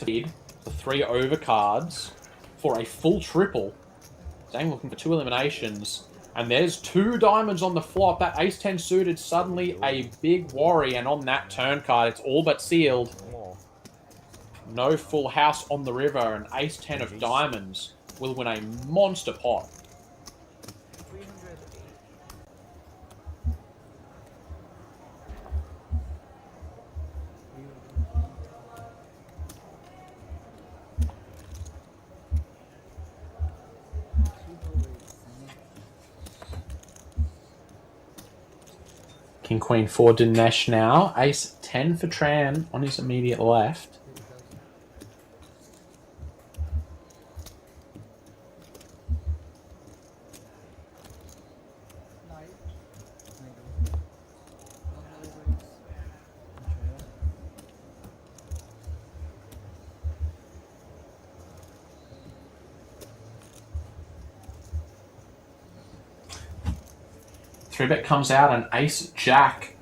The 3 overcards for a full triple. Zhang looking for 2 eliminations. And there's 2 diamonds on the flop. That ace-10 suited suddenly a big worry. And on that turn card, it's all but sealed. No full house on the river. And ace-10 of diamonds will win a monster pot. King Queen for Dinesh now. Ace 10 for Tran on his immediate left. Three-bet comes out and ace-jack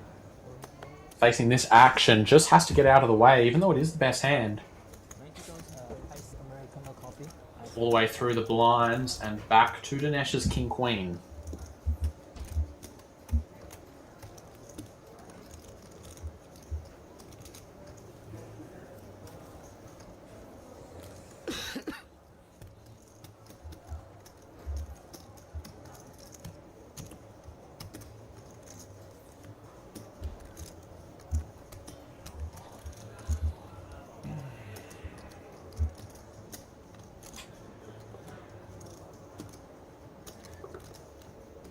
facing this action just has to get out of the way, even though it is the best hand. All the way through the blinds and back to Dinesh's king-queen.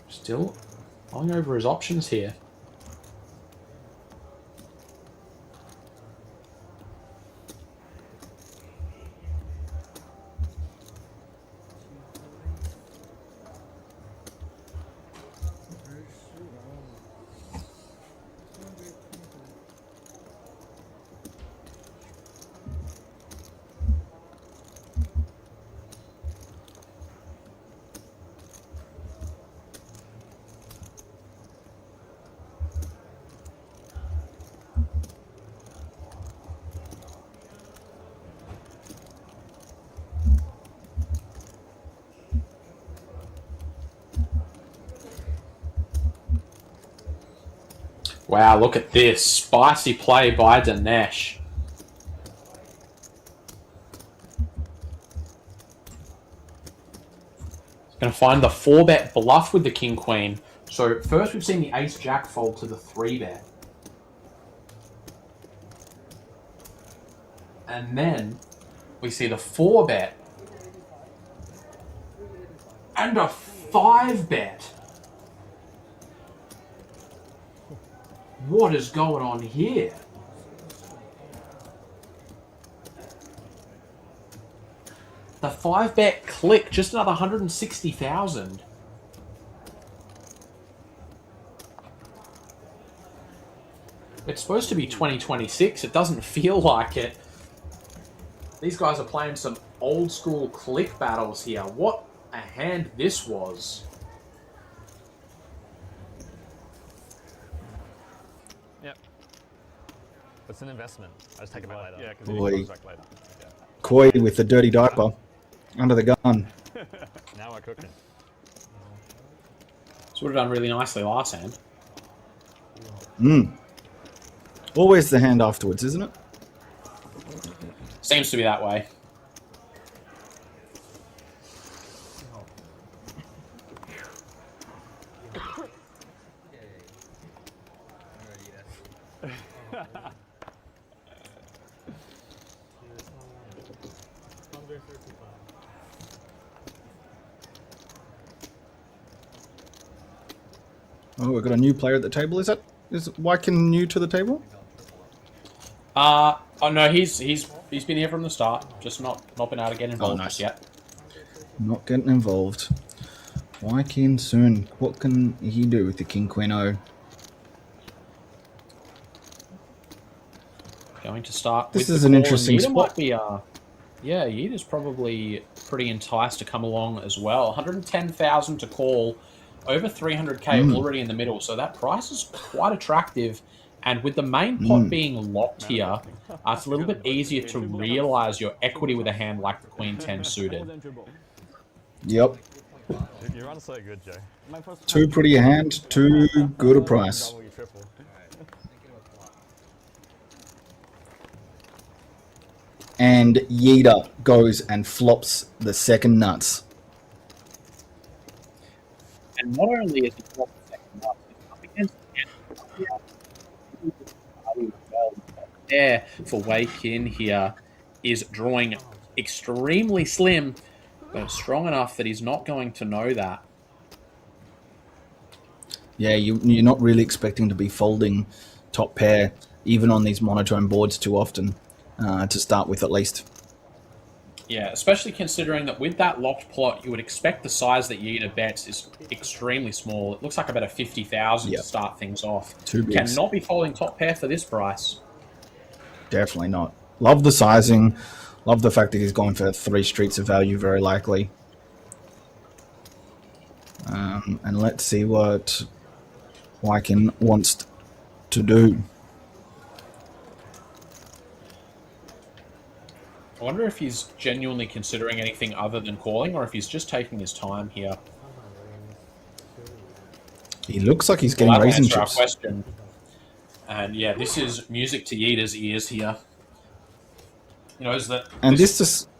Still going over his options here. Wow, look at this. Spicy play by Dinesh. He's going to find the 4-bet bluff with the king-queen. So first we've seen the ace-jack fold to the 3-bet. And then we see the 4-bet. And a 5-bet. What is going on here? The 5-bet click, just another 160,000. It's supposed to be 2026. It doesn't feel like it. These guys are playing some old school click battles here. What a hand this was. It's an investment. I just take it back later. Yeah, because Boy. it comes back later. Yeah. Koi with the dirty diaper under the gun. Now we're cooking. This would have done really nicely last hand. Always the hand afterwards, isn't it? Seems to be that way. Oh, we've got a new player at the table. Is Wykin new to the table? Oh no, he's been here from the start, just not been able to get involved nice. just yet. Not getting involved. Wykin soon. What can he do with the King Queen O? Going to start. This with is the an call, interesting and Yeeta spot. might be, yeah, Yeeta's probably pretty enticed to come along as well. 110,000 to call, over 300k already in the middle, so that price is quite attractive. And with the main pot being locked here, it's a little bit easier to realize your equity with a hand like the Queen 10 suited. Yep. You run so good, Joe. Too pretty a hand, too good a price. Double, you triple. And Yeeta goes and flops the second nuts. And not only is he not the second up, he's up against there for Wei-Kin here is drawing extremely slim, but strong enough that he's not going to know that. Yeah, you're not really expecting to be folding top pair, even on these monotone boards too often, to start with at least. Yeah, especially considering that with that locked plot, you would expect the size that Yeeta bets is extremely small. It looks like about a 50,000 to start things off. Too big. Cannot be folding top pair for this price. Definitely not. Love the sizing. Love the fact that he's going for 3 streets of value, very likely. And let's see what Wykin wants to do. I wonder if he's genuinely considering anything other than calling, or if he's just taking his time here. He looks like he's getting Well, that'll raisin answer our chips. question. And yeah, this is music to Yeeta's ears here. You know, is that And this just...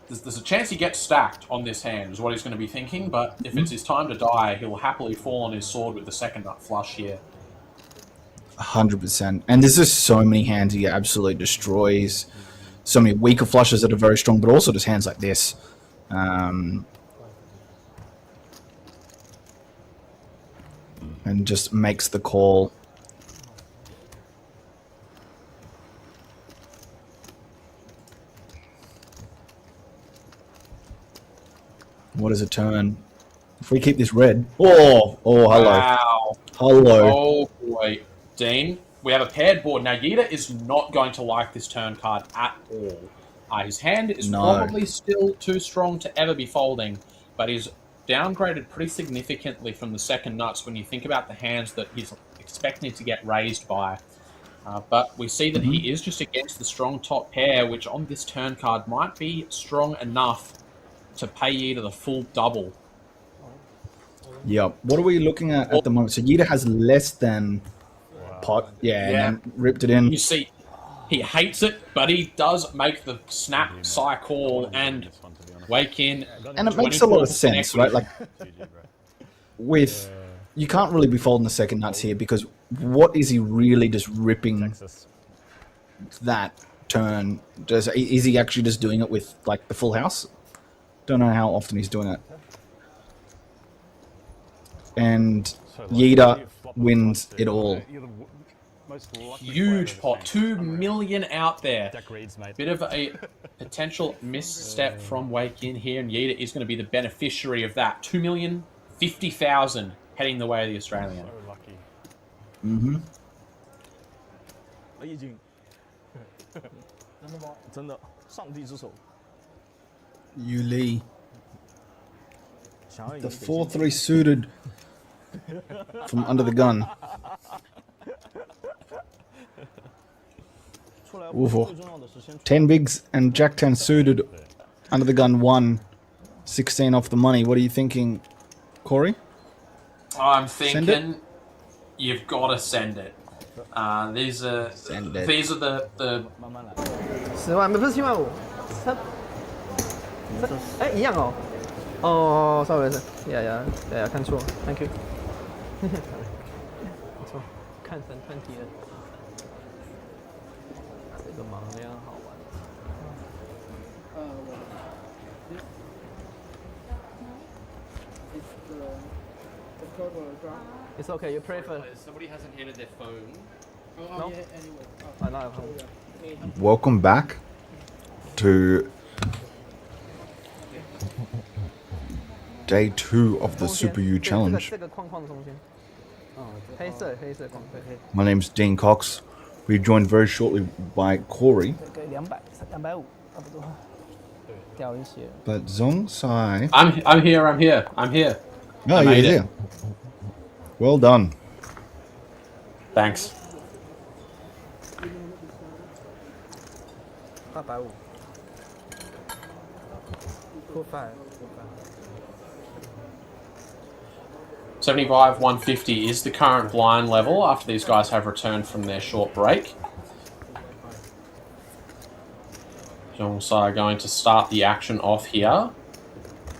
there's a chance he gets stacked on this hand, is what he's going to be thinking, but if it's his time to die, he'll happily fall on his sword with the second nut flush here. 100%. And there's just so many hands he absolutely destroys. So many weaker flushes that are very strong, but also just hands like this. And just makes the call. What is a turn? If we keep this red... Oh, hello. Wow. Hello. Oh boy. Dean, we have a paired board. Now, Yeeta is not going to like this turn card at all. His hand is probably still too strong to ever be folding, but he's downgraded pretty significantly from the second nuts when you think about the hands that he's expecting to get raised by. But we see that he is just against the strong top pair, which on this turn card might be strong enough to pay Yeeta the full double. Yep. What are we looking at the moment? So Yeeta has less than pot. Yeah, and then ripped it in. You see, he hates it, but he does make the snap Psy call and Wei-Kin. And it makes a lot of 24% sense, equity. right? Like, with... You can't really be folding the second nuts here, because what is he really just ripping that turn? Is he actually just doing it with, like, the full house? Don't know how often he's doing it. And Yeeta wins it all. Huge pot, 2 million out there. Deck reads, mate. Bit of a potential misstep from Wei-Kin here, and Yeeta is going to be the beneficiary of that. 2,050,000 heading the way of the Australian. So lucky. Mm-hmm. 已经，真的吗？真的，上帝之手。 Yu Li. 想要赢 The 4-3 suited from under the gun. 出来 Oof. 最重要的是先 10 bigs and Jack 10 suited under the gun 1. 16 off the money. What are you thinking, Corey? I'm Send thinking you've got to send it. These are Send it. these are the 慢慢来。10万不是7万5，哎一样哦。哦，sorry，呀，看错 ，thank you。没错，看成20了。这个盲量好玩。It's okay. You prefer. Somebody hasn't handed their phone. No. I not have home. Welcome back to day 2 of the Super U Challenge. 这个框框的中间。黑色框，对。 My name's Dean Cox. We're joined very shortly by Corey. 给200、250，差不多。掉一些。 But Zong Sai. I'm here. Oh, I you're made it. there. Well done. Thanks. 850。Cool 5。 75, 150 is the current blind level after these guys have returned from their short break. Zhong Sai going to start the action off here.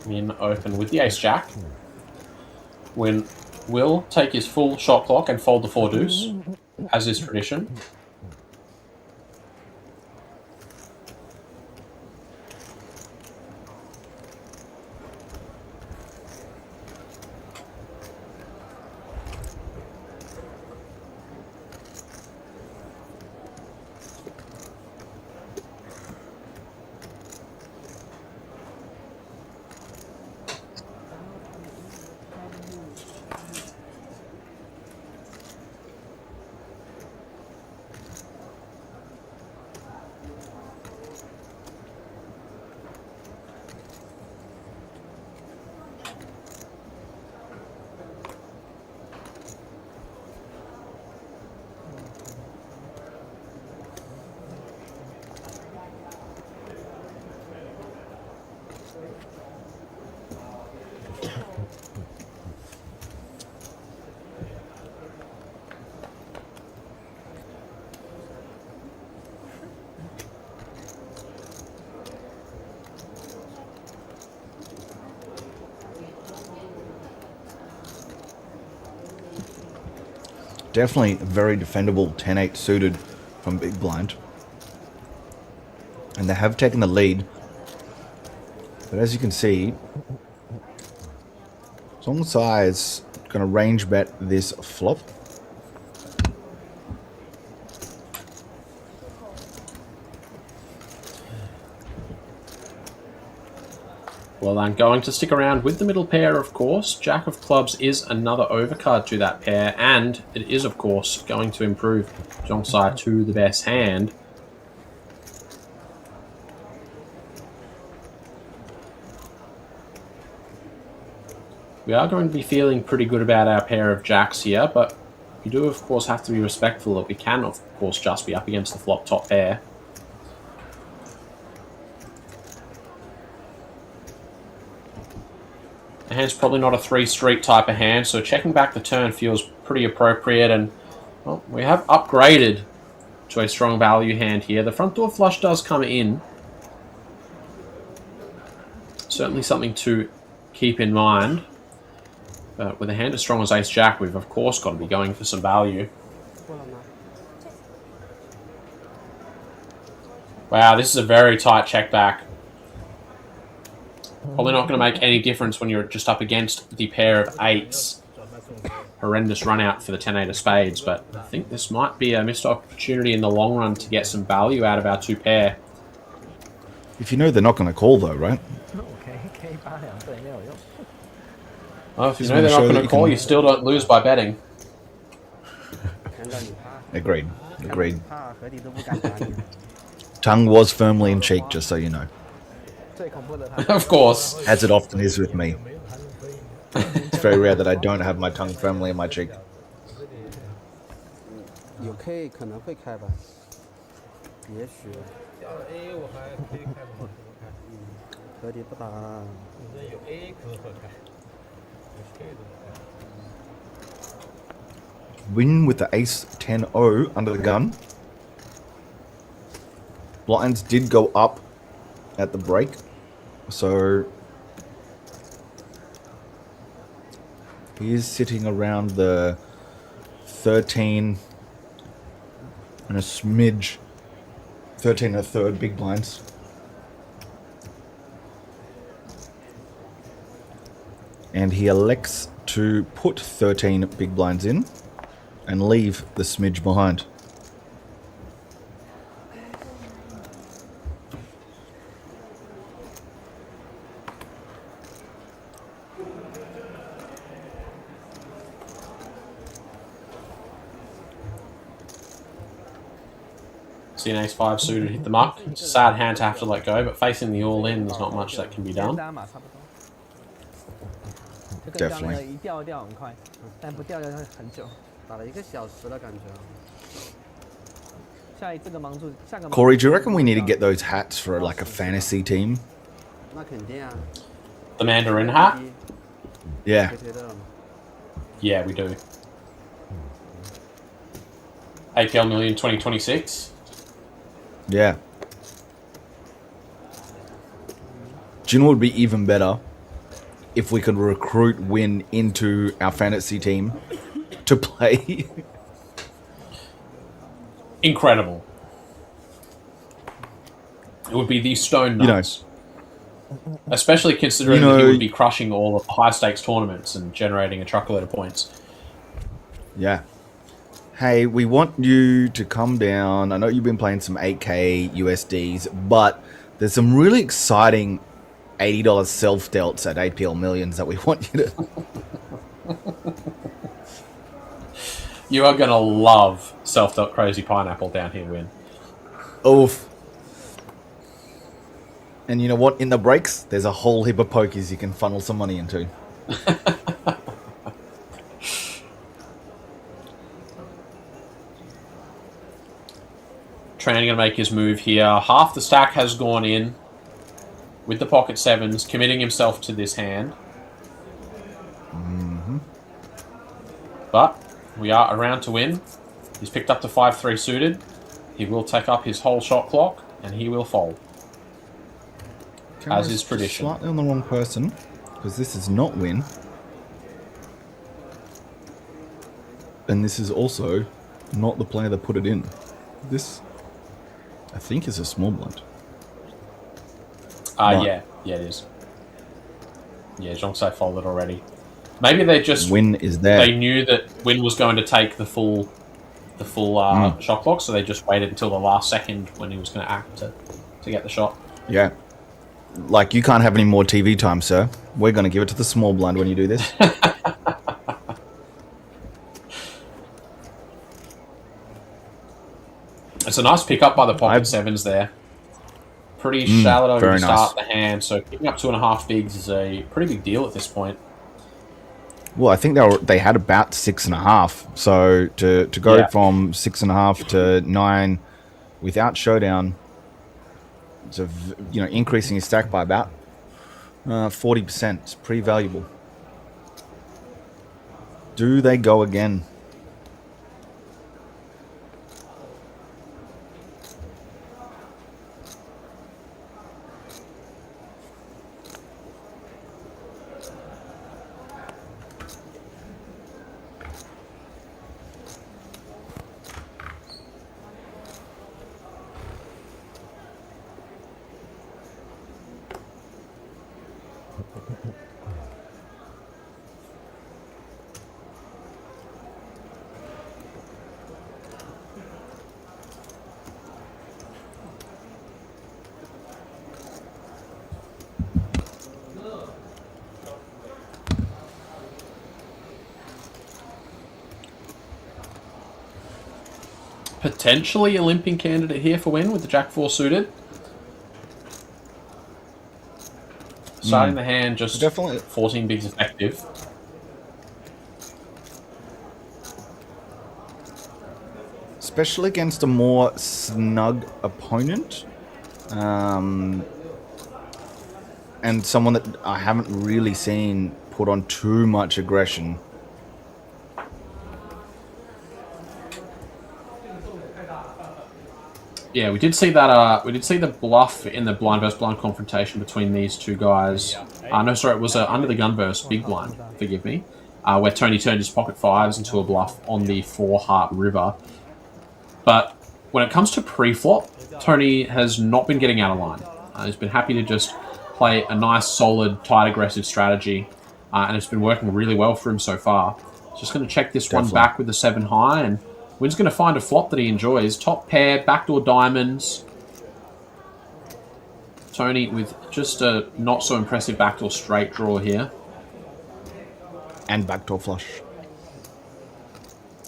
In open with the ace-jack. Win will take his full shot clock and fold the 4 deuce, as is tradition. Definitely a very defendable 10-8 suited from big blind. And they have taken the lead. But as you can see, Zong Sai is going to range bet this flop. Well, I'm going to stick around with the middle pair, of course. Jack of clubs is another overcard to that pair, and it is, of course, going to improve Zhong Sai to the best hand. We are going to be feeling pretty good about our pair of jacks here, but we do, of course, have to be respectful that we can, of course, just be up against the flop top pair. The hand's probably not a 3-street type of hand, so checking back the turn feels pretty appropriate, and well, we have upgraded to a strong value hand here. The front door flush does come in. Certainly something to keep in mind. But with a hand as strong as ace-jack, we've of course got to be going for some value. Wow, this is a very tight check back. Probably not going to make any difference when you're just up against the pair of 8s. Horrendous run out for the 10-8 of spades, but I think this might be a missed opportunity in the long run to get some value out of our 2 pair. If you know they're not going to call though, right? Well, if you know they're not going to call, you still don't lose by betting. Agreed. Tongue was firmly in cheek, just so you know. Of course. As it often is with me. It's very rare that I don't have my tongue firmly in my cheek. 有 K 可能会开吧，也许。A 我还可以开吗？合理不打。有 A 可能会开。 Win with the ace 10-0 under the gun. Blinds did go up at the break, so he is sitting around the 13 and a smidge, 13 and a third big blinds. And he elects to put 13 big blinds in and leave the smidge behind. See an ace-5 suited hit the muck. It's a sad hand to have to let go, but facing the all-in, there's not much that can be 跟 done. 大码差不多。就跟刚那个 Definitely. 一掉掉很快，但不掉掉很久。打了1个小时了，感觉。下一这个盲注，下个盲注 Corey, do you reckon we need to get those hats for like a fantasy team? 那肯定啊。 The Mandarin hat? Yeah. 推推的了吗？ Yeah, we do. APL Million 2026. Yeah. Do you know what would be even better? If we could recruit Win into our fantasy team to play. Incredible. It would be the stone You know. nuts. Especially considering You know- that he would be crushing all of the high-stakes tournaments and generating a truckload of points. Yeah. Hey, we want you to come down. I know you've been playing some 8K USDs, but there's some really exciting $80 self-delts at APL Millions that we want you to... You are going to love self-dealt Crazy Pineapple down here, Win. Oof. And you know what? In the breaks, there's a whole heap of pokies you can funnel some money into. Tran going to make his move here. Half the stack has gone in with the pocket sevens, committing himself to this hand. But we are around to win. He's picked up the 5-3 suited. He will take up his whole shot clock, and he will fold. As is tradition. Slightly on the wrong person, because this is not Win. And this is also not the player that put it in. This, I think, is a small blind. Right. Yeah, it is. Yeah, Zhongsai folded already. Maybe they just Win is there. they knew that Win was going to take the full shot clock, so they just waited until the last second when he was going to act to get the shot. Yeah. Like, you can't have any more TV time, sir. We're going to give it to the small blind when you do this. It's a nice pickup by the pocket sevens there. Pretty shallow to very start nice. the hand, so picking up 2.5 bigs is a pretty big deal at this point. Well, I think they had about 6.5. So to go Yeah. from 6.5 to 9 without showdown, it's increasing his stack by about 40%. It's pretty valuable. Do they go again? Potentially a limping candidate here for Win with the Jack-4 suited. Starting the hand just Definitely. 14 bigs effective. Especially against a more snug opponent. And someone that I haven't really seen put on too much aggression. Yeah, we did see that. We did see the bluff in the blind versus blind confrontation between these two guys. No, sorry, it was under the gun versus big blind. Forgive me, where Tony turned his pocket fives into a bluff on the 4-heart river. But when it comes to pre-flop, Tony has not been getting out of line. He's been happy to just play a nice, solid, tight, aggressive strategy and it's been working really well for him so far. Just going to check this one Definitely. back with the 7 high, and Wynn's going to find a flop that he enjoys. Top pair, backdoor diamonds. Tony with just a not so impressive backdoor straight draw here. And backdoor flush.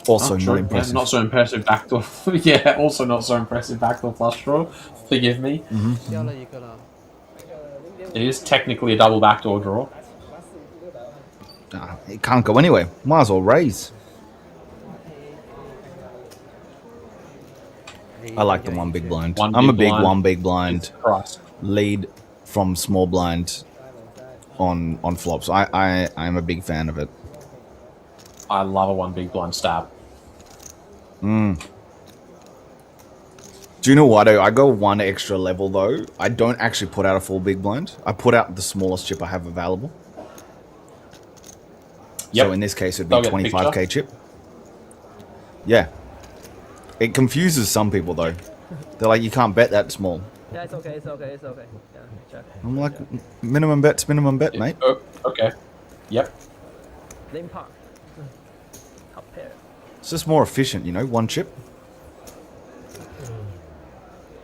Also True. not impressive. Yeah, not so impressive backdoor. Yeah, also not so impressive backdoor flush draw. Forgive me. 掉了一个了， It is technically a double backdoor draw. Nah, it can't go anywhere. Might as well raise. I like the one big blind. One I'm a big big blind. one big blind Christ. lead from small blind on flops. I am a big fan of it. I love a one big blind stab. Do you know what? I go one extra level though. I don't actually put out a full big blind. I put out the smallest chip I have available. Yep. So in this case, it'd They'll be get the 25k chip. Yeah. It confuses some people though. They're like, you can't bet that small. Yeah, it's okay, it's okay, it's okay. Yeah, check. I'm like, minimum bet's minimum bet, mate. Oh, okay. Yep. Lane park. Top pair. It's just more efficient, you know, one chip.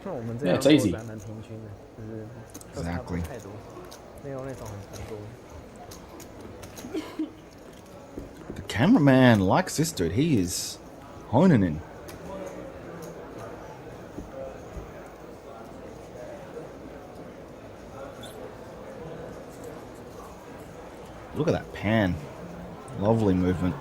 像我们这 Yeah, 样 it's 做 easy. 还蛮平均的，就是都差不多 Exactly. 太多，没有那种很多。 The cameraman likes this dude. He is honing in. Look at that pan. Lovely movement.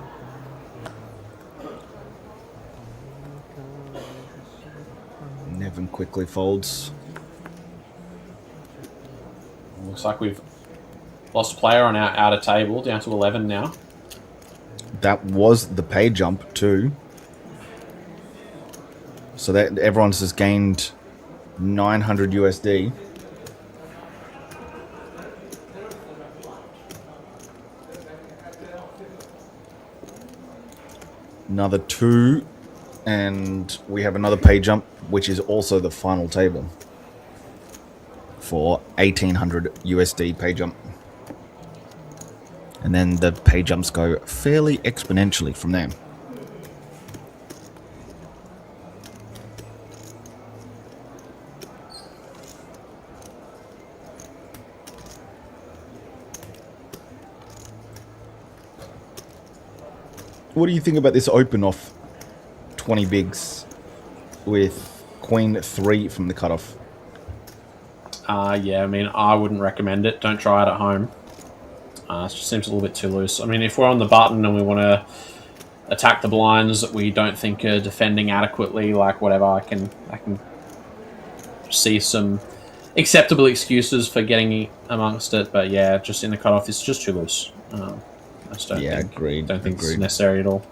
Nevin quickly folds. Looks like we've lost a player on our outer table, down to 11 now. That was the pay jump too. So that everyone's just gained 900 USD. Another 2, and we have another pay jump, which is also the final table for 1800 USD pay jump. And then the pay jumps go fairly exponentially from there. What do you think about this open off 20 bigs with Queen 3 from the cutoff? Yeah, I mean, I wouldn't recommend it. Don't try it at home. It just seems a little bit too loose. I mean, if we're on the button and we want to attack the blinds that we don't think are defending adequately, like whatever, I can see some acceptable excuses for getting amongst it. But yeah, just in the cutoff, it's just too loose. I just don't think, agreed. don't think it's agreed. necessary at all.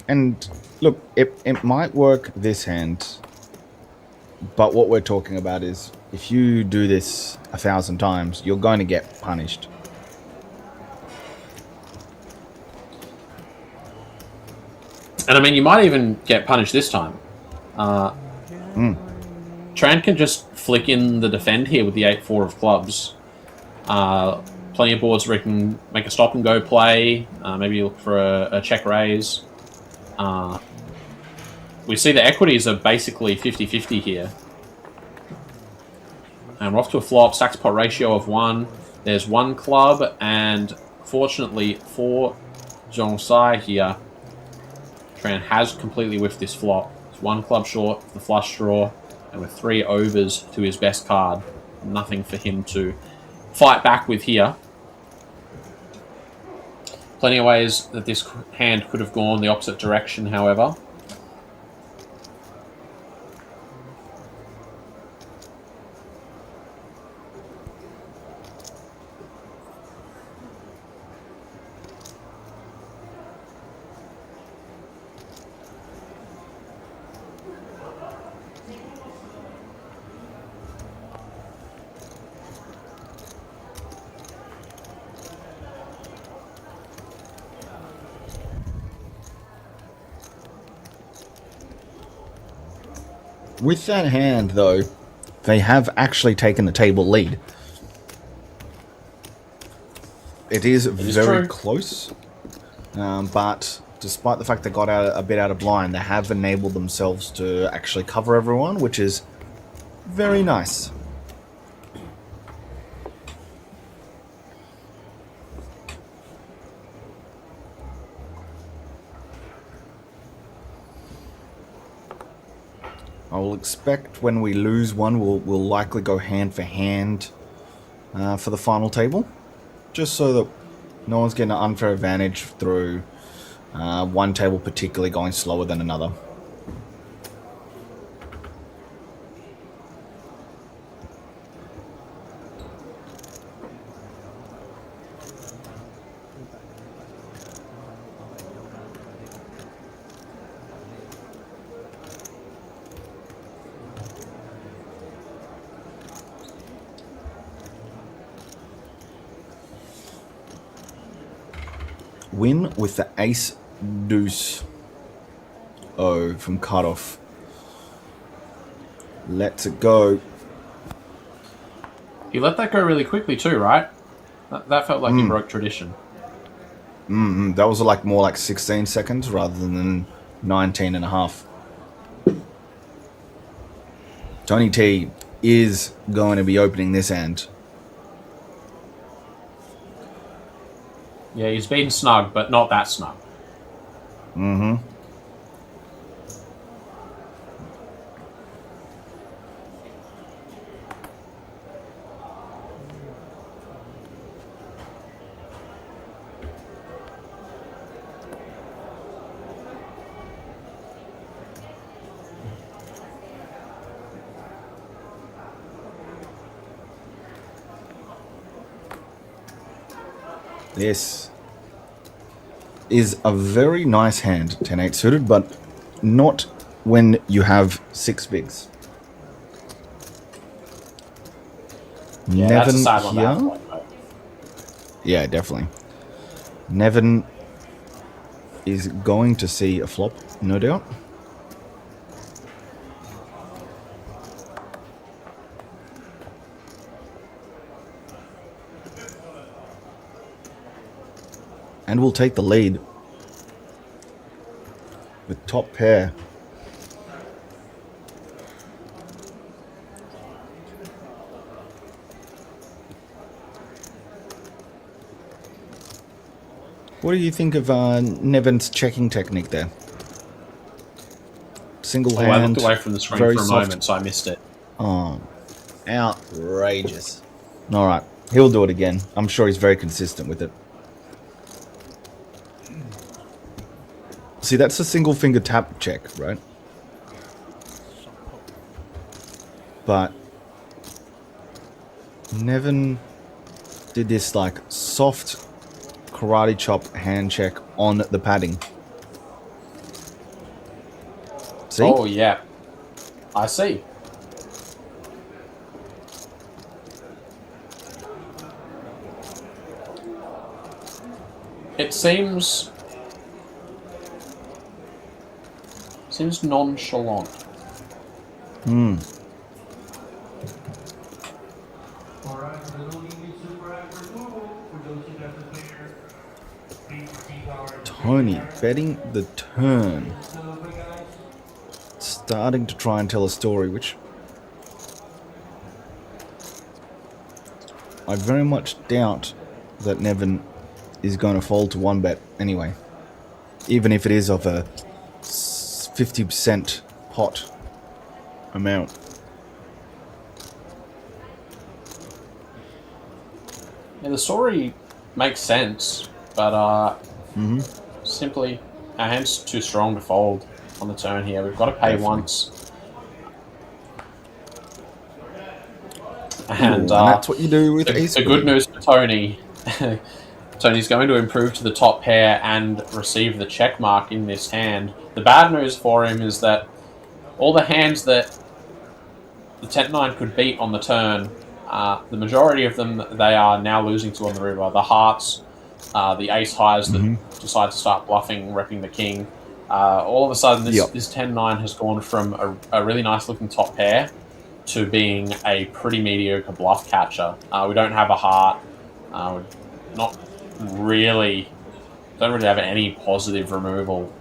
And look, it might work this hand, but what we're talking about is if you do this 1,000 times, you're going to get punished. And I mean, you might even get punished this time. Tran can just flick in the defend here with the 8-4 of clubs. Plenty of boards where he can make a stop and go play. Maybe look for a check raise. We see the equities are basically 50-50 here. And we're off to a flop. Stacks pot ratio of 1. There's 1 club, and fortunately for Zhong Sai here, Tran has completely whiffed this flop. It's 1 club short, the flush draw, and with 3 overs to his best card. Nothing for him to fight back with here. Plenty of ways that this hand could have gone the opposite direction, however. With that hand, though, they have actually taken the table lead. It is is very true. close, but despite the fact they got a bit out of blind, they have enabled themselves to actually cover everyone, which is very nice. I will expect when we lose one, we'll likely go hand for hand for the final table, just so that no one's getting an unfair advantage through one table particularly going slower than another. Win with the ace deuce. Oh, from cutoff. Let's it go. He let that go really quickly too, right? That felt like he broke tradition. That was like more like 16 seconds rather than 19 and a half. Tony T is going to be opening this hand. Yeah, he's been snug, but not that snug. Mm-hmm. This is a very nice hand, 10-8 suited, but not when you have 6 bigs. Yeah, that's a side on that here. point, though. Yeah, definitely. Nevin is going to see a flop, no doubt. And will take the lead with top pair. What do you think of Nevin's checking technique there? Single hand. I looked away from the screen for a moment, so I missed it. Oh, outrageous. All right, he'll do it again. I'm sure he's very consistent with it. See, that's a single finger tap check, right? But Nevin did this like soft karate chop hand check on the padding. See? Oh, yeah. I see. It seems nonchalant. Tony betting the turn. Starting to try and tell a story, which I very much doubt that Nevin is going to fold to one bet anyway. Even if it is of a 50% pot amount. Yeah, the story makes sense, but simply our hand's too strong to fold on the turn here. We've got to pay once. And that's what you do with ace. The good news for Tony, Tony's going to improve to the top pair and receive the check mark in this hand. The bad news for him is that all the hands that the 10-9 could beat on the turn, the majority of them they are now losing to on the river. The hearts, the ace highs that decide to start bluffing, repping the king. All of a sudden, this 10-9 has gone from a really nice looking top pair to being a pretty mediocre bluff catcher. We don't have a heart. We're not really have any positive removal.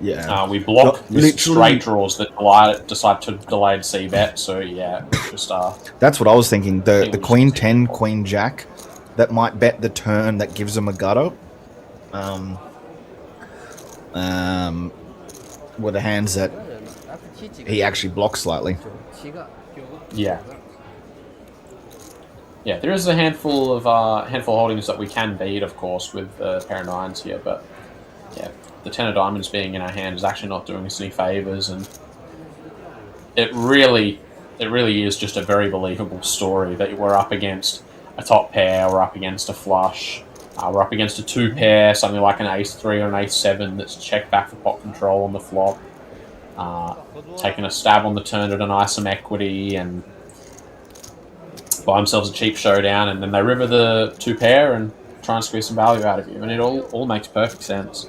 Yeah. We block with Literally- straight draws that decide to delayed c-bet, so yeah, just That's what I was thinking. The was Queen just- 10, Queen Jack, that might bet the turn that gives him a gutter. Were the hands that he actually blocks slightly. 7个 yeah. Yeah, there is a handful of holdings that we can beat, of course, with pair of nines here, but yeah, the 10 of diamonds being in our hand is actually not doing us any favors, and it really is just a very believable story that we're up against a top pair, we're up against a flush, we're up against a 2 pair, something like an ace-3 or an ace-7 that's checked back for pot control on the flop, taking a stab on the turn at an ISOM equity, and buy themselves a cheap showdown, and then they river the 2 pair and try and squeeze some value out of you, and it all makes perfect sense.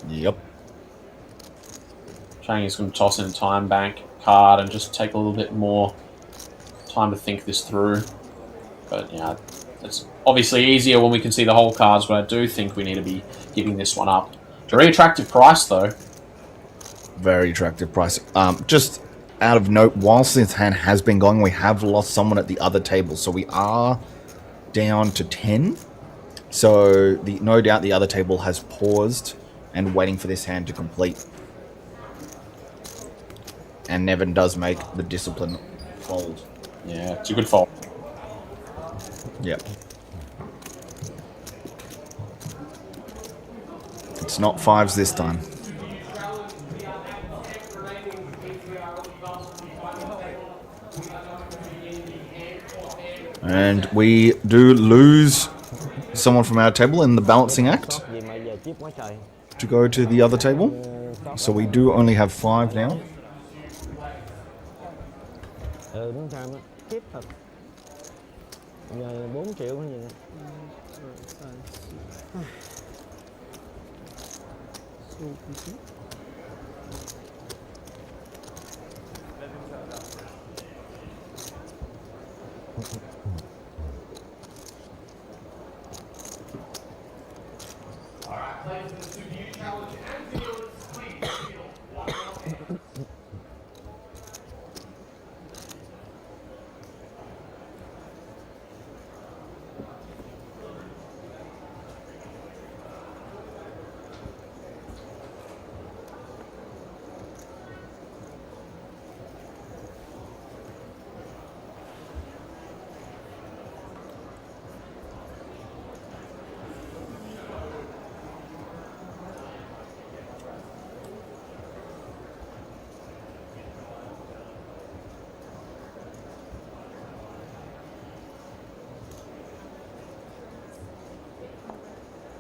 Yep. Chang is going to toss in a time bank card and just take a little bit more time to think this through. But yeah, it's obviously easier when we can see the whole cards, but I do think we need to be giving this one up. Very attractive price, though. Very attractive price. Just out of note, whilst this hand has been going, we have lost someone at the other table, so we are down to 10. So no doubt the other table has paused and waiting for this hand to complete. And Nevin does make the discipline fold. Yeah, it's a good fold. Yep. It's not fives this time. And we do lose someone from our table in the balancing act Gì mà giờ chip quá trời. to go to the other table. So we do only have 5 now. Đúng sao đó. Chip thật. Giờ 4 triệu hay gì nè. 1, 2, 3, 4.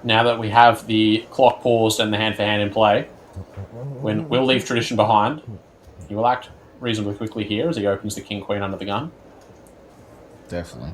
Now that we have the clock paused and the hand for hand in play, we'll leave tradition behind. He will act reasonably quickly here as he opens the king queen under the gun. Definitely.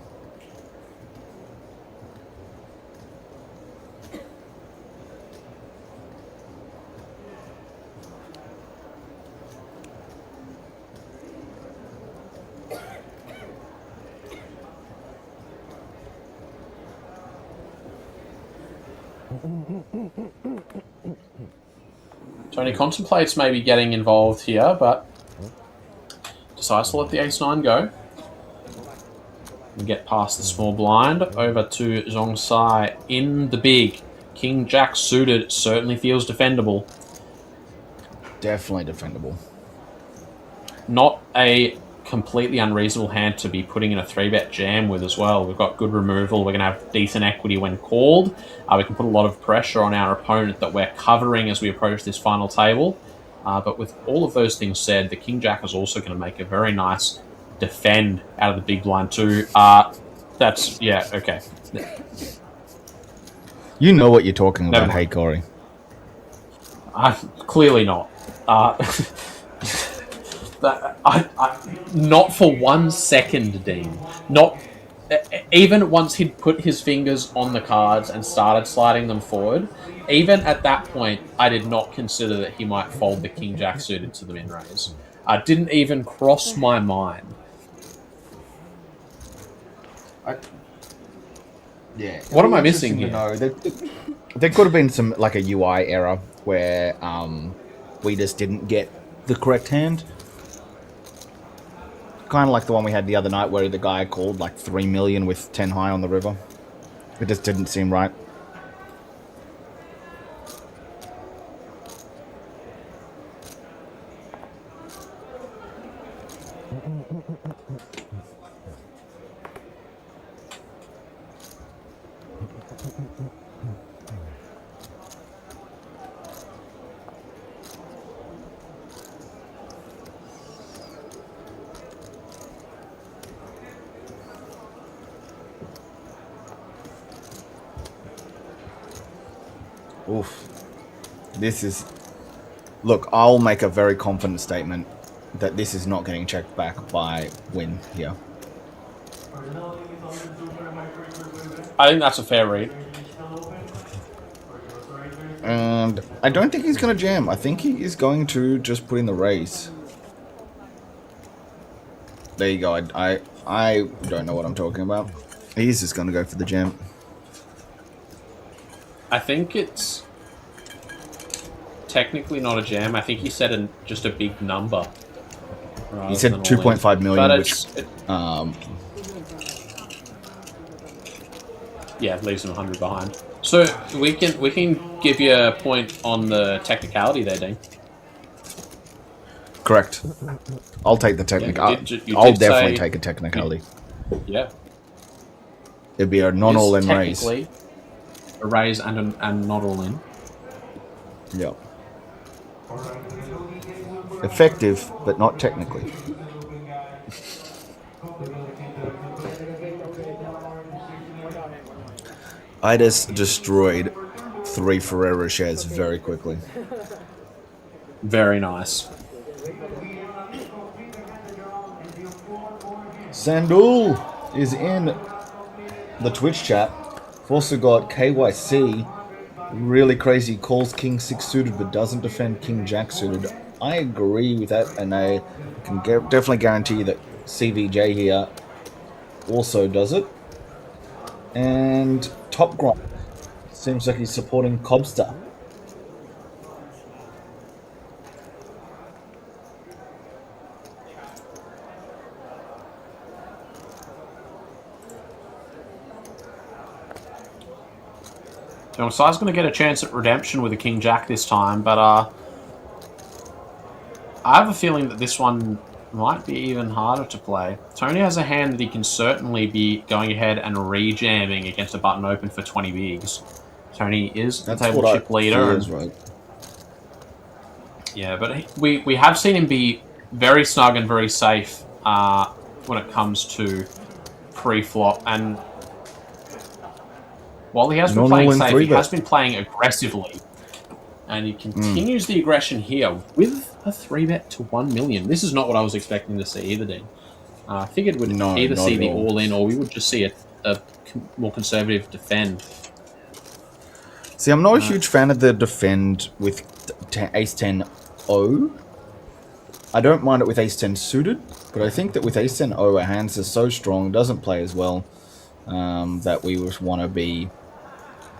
Tony contemplates maybe getting involved here, but decides to let the ace-9 go. We get past the small blind, over to Zhong Sai in the big. King Jack suited certainly feels defendable. Definitely defendable. Not a completely unreasonable hand to be putting in a 3-bet jam with as well. We've got good removal. We're going to have decent equity when called. We can put a lot of pressure on our opponent that we're covering as we approach this final table. But with all of those things said, the King Jack is also going to make a very nice defend out of the big blind too. That's, yeah, okay. You know what you're talking about, Never mind. hey Corey. Clearly not. Not for 1 second, Dean. Not even once he'd put his fingers on the cards and started sliding them forward. Even at that point, I did not consider that he might fold the King Jack suited to the min raise. Didn't even cross my mind. Yeah. What am I Interesting missing to here? know. There could have been some like a UI error where we just didn't get the correct hand. Kind of like the one we had the other night where the guy called like 3 million with 10 high on the river. It just didn't seem right. Oof. This is... Look, I'll make a very confident statement that this is not getting checked back by win here. I think that's a fair read. And I don't think he's going to jam. I think he is going to just put in the raise. There you go. I don't know what I'm talking about. He's just going to go for the jam. I think it's technically not a jam. I think he said just a big number. He said 2.5 million, but which... yeah, leaves him 100 behind. So we can give you a point on the technicality there, Dean. Correct. I'll take the technical. Yeah, you I'll did definitely say- take a technicality. Yeah. It'd be a non-all-in raise. Technically, a raise and not all in. Yep. Effective, but not technically. I just destroyed 3 Ferrero shares very quickly. Very nice. Sandul is in the Twitch chat. We've also got KYC. Really crazy. Calls King 6 suited but doesn't defend King Jack suited. I agree with that, and I can definitely guarantee that CVJ here also does it. And Top Grunt seems like he's supporting Cobster. So Sai's going to get a chance at redemption with a King Jack this time, but I have a feeling that this one might be even harder to play. Tony has a hand that he can certainly be going ahead and rejamming against a button open for 20 bigs. Tony is the table chip leader. Is right. Yeah, but we have seen him be very snug and very safe when it comes to pre-flop. And while he has been playing safe, he has been playing aggressively. And he continues the aggression here with a 3-bet to 1 million. This is not what I was expecting to see either, Dean. I figured we'd either see the all-in or we would just see a more conservative defend. See, I'm not a huge fan of the defend with Ace-10-O. I don't mind it with Ace-10 suited, but I think that with Ace-10-O, our hands are so strong, doesn't play as well, that we just want to be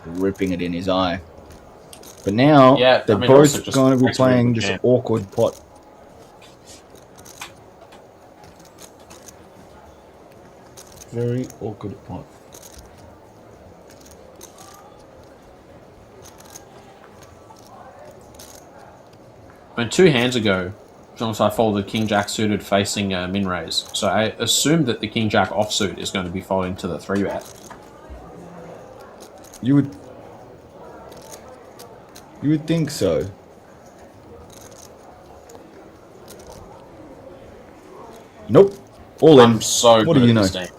ripping it in his eye. But now, they're both going to be playing this awkward pot. Very awkward pot. When 2 hands ago, I folded King Jack suited facing min raise. So I assume that the King Jack offsuit is going to be folding to the 3-bet. You would think so. Nope. All in. I'm so what good do you at know? this game.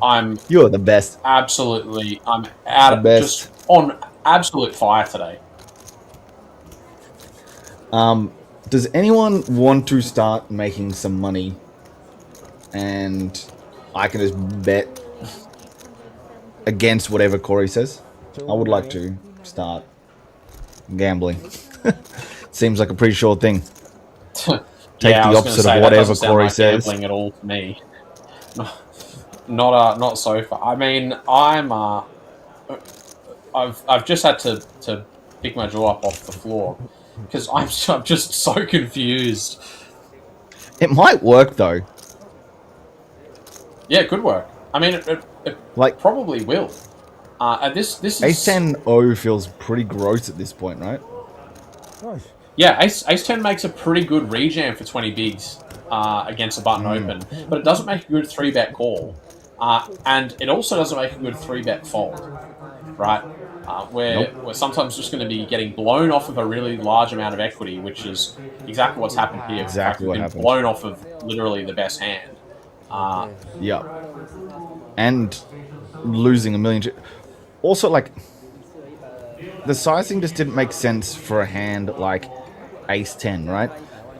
I'm You're the best. absolutely I'm out The of best. just on absolute fire today. Does anyone want to start making some money? And I can just bet against whatever Corey says. I would like to start gambling. Seems like a pretty sure thing. Take Yeah, the opposite of whatever Corey says. Gambling at all to me. Not so far. I mean, I'm I've just had to pick my jaw up off the floor because I'm just so confused. It might work though. Yeah, it could work. I mean, it Like probably will. And this is Ace 10 O feels pretty gross at this point, right? Yeah, Ace 10 makes a pretty good rejam for 20 bigs against a button open, but it doesn't make a good 3-bet call. And it also doesn't make a good 3-bet fold, right? Where we're sometimes just going to be getting blown off of a really large amount of equity, which is exactly what's happened here. Exactly what We've been happened. blown off of literally the best hand. Yeah. And losing a million. Also, like, the sizing just didn't make sense for a hand like Ace 10, right?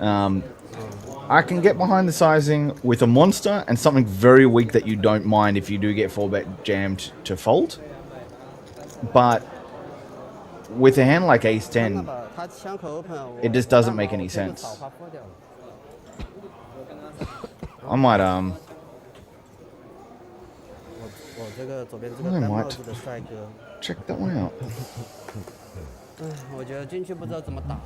I can get behind the sizing with a monster and something very weak that you don't mind if you do get 4-bet jammed to fold. But with a hand like Ace 10, it just doesn't make any sense. I might, I might check that one out. 我觉得进去不知道怎么打。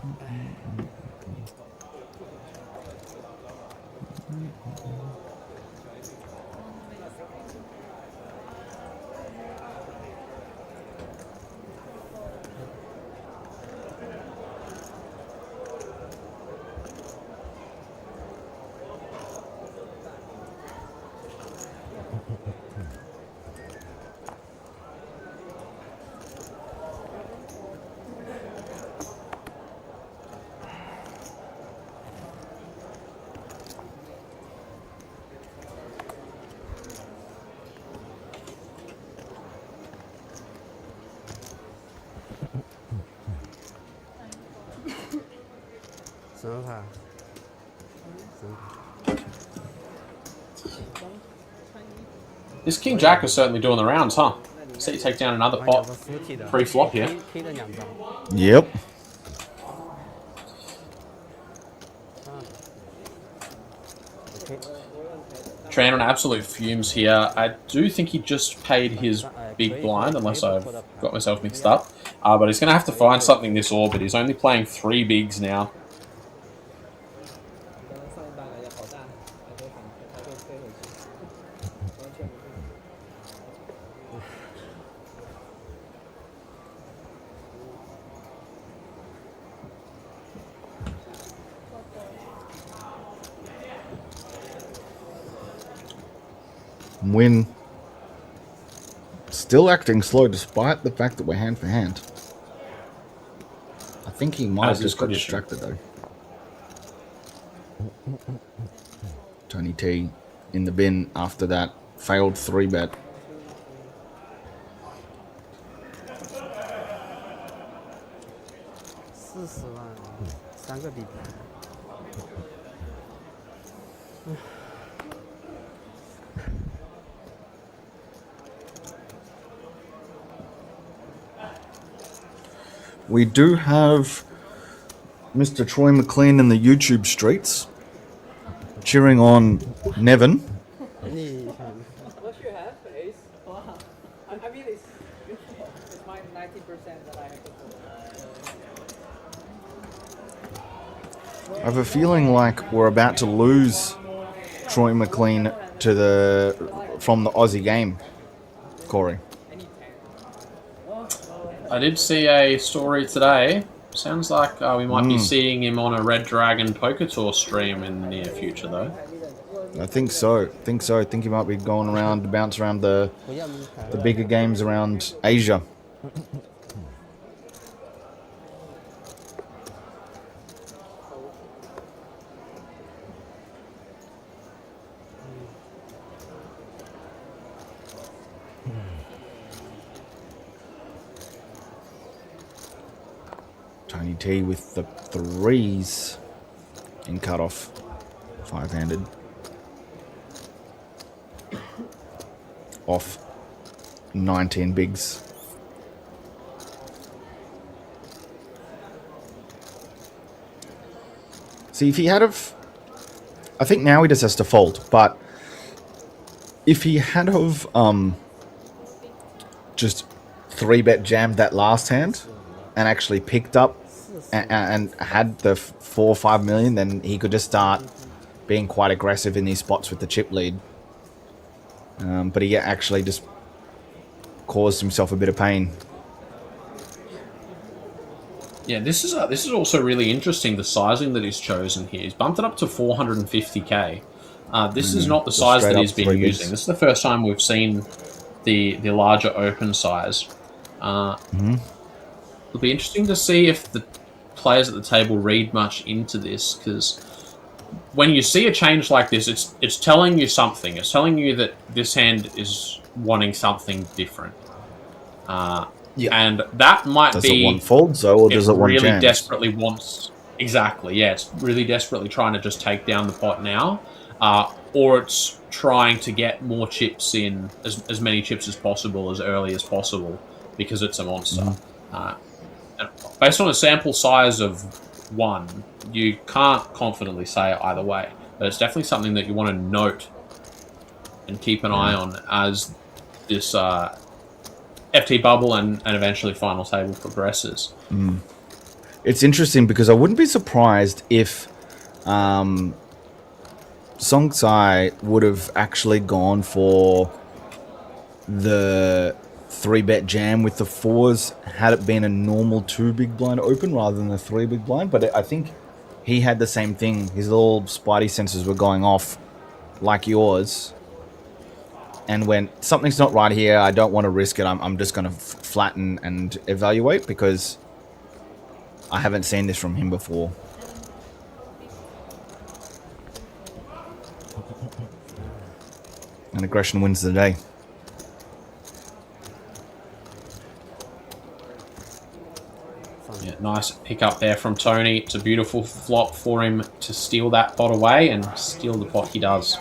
什么牌？ This King Jack is certainly doing the rounds, huh? See you take down another pot. Pre-flop here. Yep. Tran on absolute fumes here. I do think he just paid his big blind, unless I've got myself mixed up. But he's going to have to find something this orbit. He's only playing 3 bigs now. Win. Still acting slow despite the fact that we're hand for hand. I think he might have just got distracted though. Tony T in the bin after that failed 3-bet. We do have Mr. Troy McLean in the YouTube streets cheering on Nevin. What you have, Ace? Wow. I mean, it's my 90% that I have to I have a feeling like we're about to lose Troy McLean to from the Aussie game, Corey. I did see a story today. Sounds like we might be seeing him on a Red Dragon Poker Tour stream in the near future, though. I think so. I think he might be going around to bounce around the bigger games around Asia. Tony T with the 3s in cutoff, 5-handed. Off 19 bigs. See, if he had of... I think now he just has to fold, but if he had of just 3-bet jammed that last hand and actually picked up and had the 4 or 5 million, then he could just start being quite aggressive in these spots with the chip lead. But he actually just caused himself a bit of pain. Yeah, this is also really interesting, the sizing that he's chosen here. He's bumped it up to 450k. This is not the size that he's been using. This is the first time we've seen the larger open size. It'll be interesting to see if the players at the table read much into this, because when you see a change like this, it's telling you something. It's telling you that this hand is wanting something different. And that might does be... it want folds, though, or does it want really jams? desperately wants... Exactly, yeah. It's really desperately trying to just take down the pot now. Or it's trying to get more chips in, as many chips as possible, as early as possible, because it's a monster. Based on a sample size of 1, you can't confidently say either way. But it's definitely something that you want to note and keep an eye on as this FT bubble and eventually final table progresses. It's interesting because I wouldn't be surprised if Song Sai would have actually gone for the 3-bet jam with the 4s had it been a normal 2 big blind open rather than a 3 big blind. But I think he had the same thing. His little spidey sensors were going off like yours. And when something's not right here, I don't want to risk it. I'm just going to flatten and evaluate, because I haven't seen this from him before. And aggression wins the day. Yeah, nice pick up there from Tony. It's a beautiful flop for him to steal that pot away, and steal the pot he does.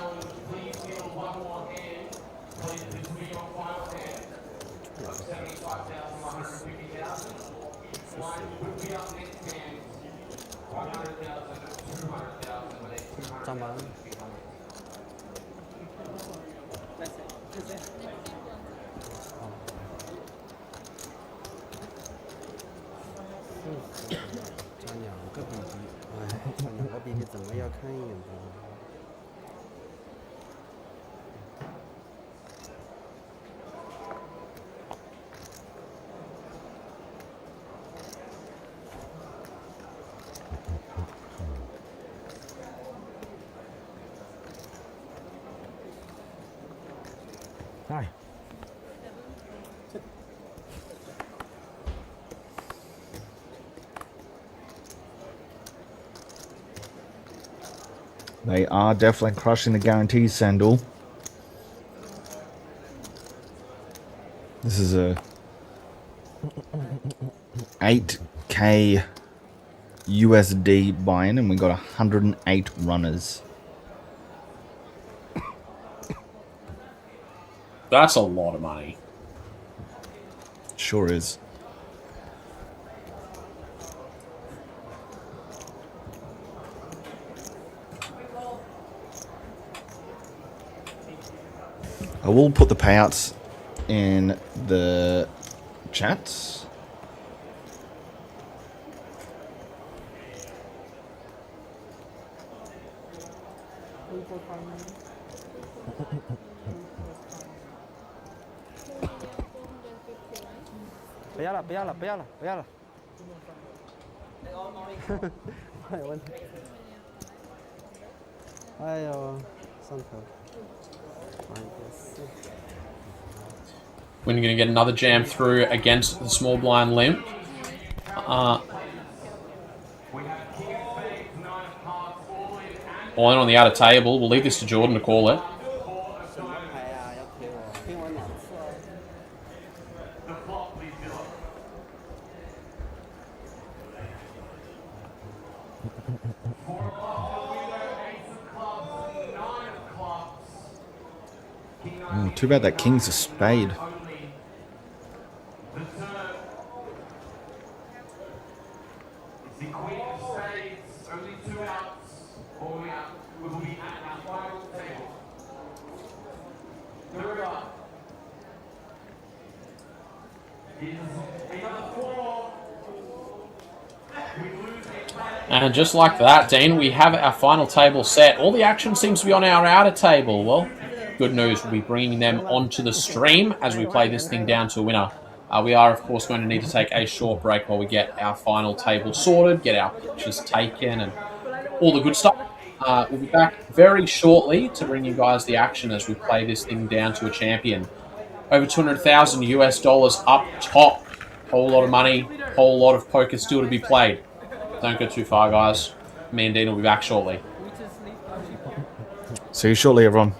Hi. They are definitely crushing the guarantees, Sandal. This is a 8k USD buy-in, and we got 108 runners. That's a lot of money. Sure is. I will put the payouts in the chats.不要了。哎呦，上头。 We're going to get another jam through against the small blind limp. All in on the outer table. We'll leave this to Jordan to call it. Oh, too bad that king's a spade. And just like that, Dean, we have our final table set. All the action seems to be on our outer table. Well, good news, we'll be bringing them onto the stream as we play this thing down to a winner. We are, of course, going to need to take a short break while we get our final table sorted, get our pictures taken, and all the good stuff. We'll be back very shortly to bring you guys the action as we play this thing down to a champion. Over 200,000 US dollars up top. Whole lot of money, whole lot of poker still to be played. Don't go too far, guys. Me and Dean will be back shortly. See you shortly, everyone.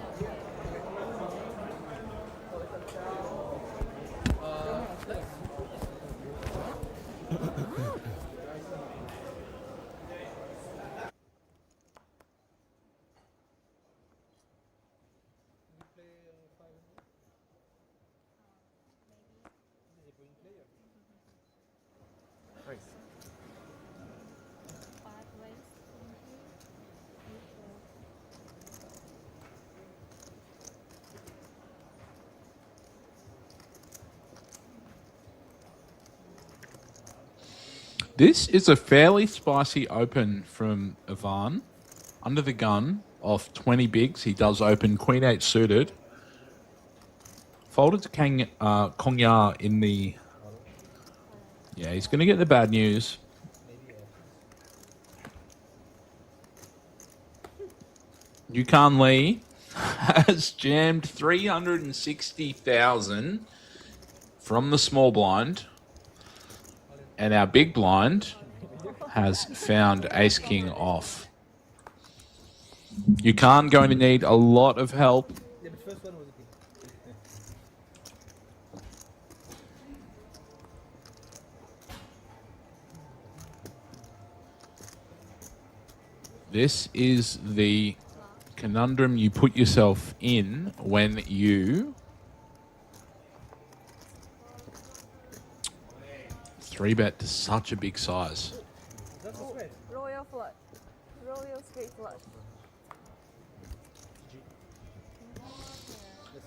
This is a fairly spicy open from Ivan. Under the gun of 20 bigs, he does open Queen 8 suited. Folded to Kongya in the... Yeah, he's going to get the bad news. Yukon Lee has jammed 360,000 from the small blind. And our big blind has found Ace King off. Yukon going to need a lot of help. This is the conundrum you put yourself in when you 3-bet to such a big size. Royal flush. Royal straight flush.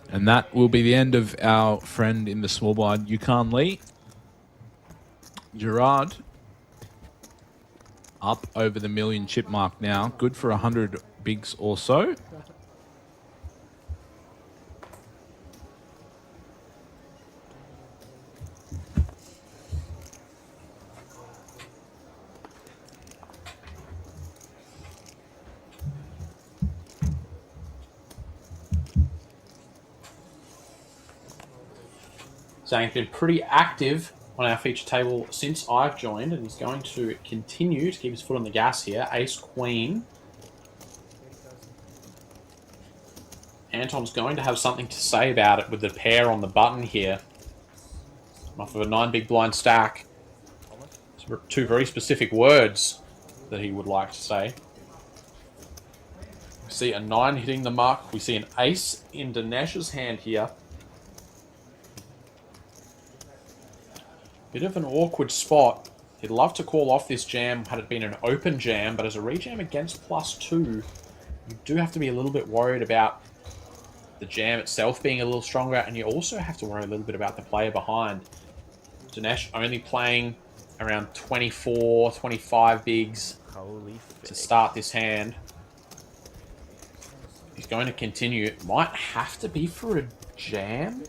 And that will be the end of our friend in the small blind, Yukon Lee. Gerard up over the million chip mark now. Good for 100 bigs or so. Zhang's been pretty active on our feature table since I've joined, and he's going to continue to keep his foot on the gas here. Ace Queen. Anton's going to have something to say about it with the pair on the button here. Off of a 9 big blind stack. Two very specific words that he would like to say. We see a 9 hitting the mark. We see an ace in Dinesh's hand here. Bit of an awkward spot. He'd love to call off this jam had it been an open jam, but as a rejam against +2, you do have to be a little bit worried about the jam itself being a little stronger, and you also have to worry a little bit about the player behind. Dinesh only playing around 24, 25 bigs to start this hand. He's going to continue. It might have to be for a jam.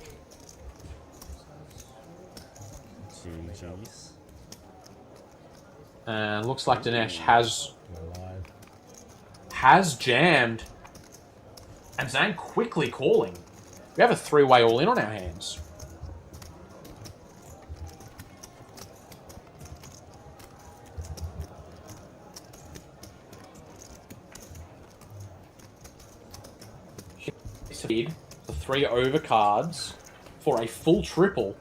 And looks like Dinesh has jammed. And Zhang quickly calling. We have a 3-way all-in on our hands. The 3 overcards for a full triple.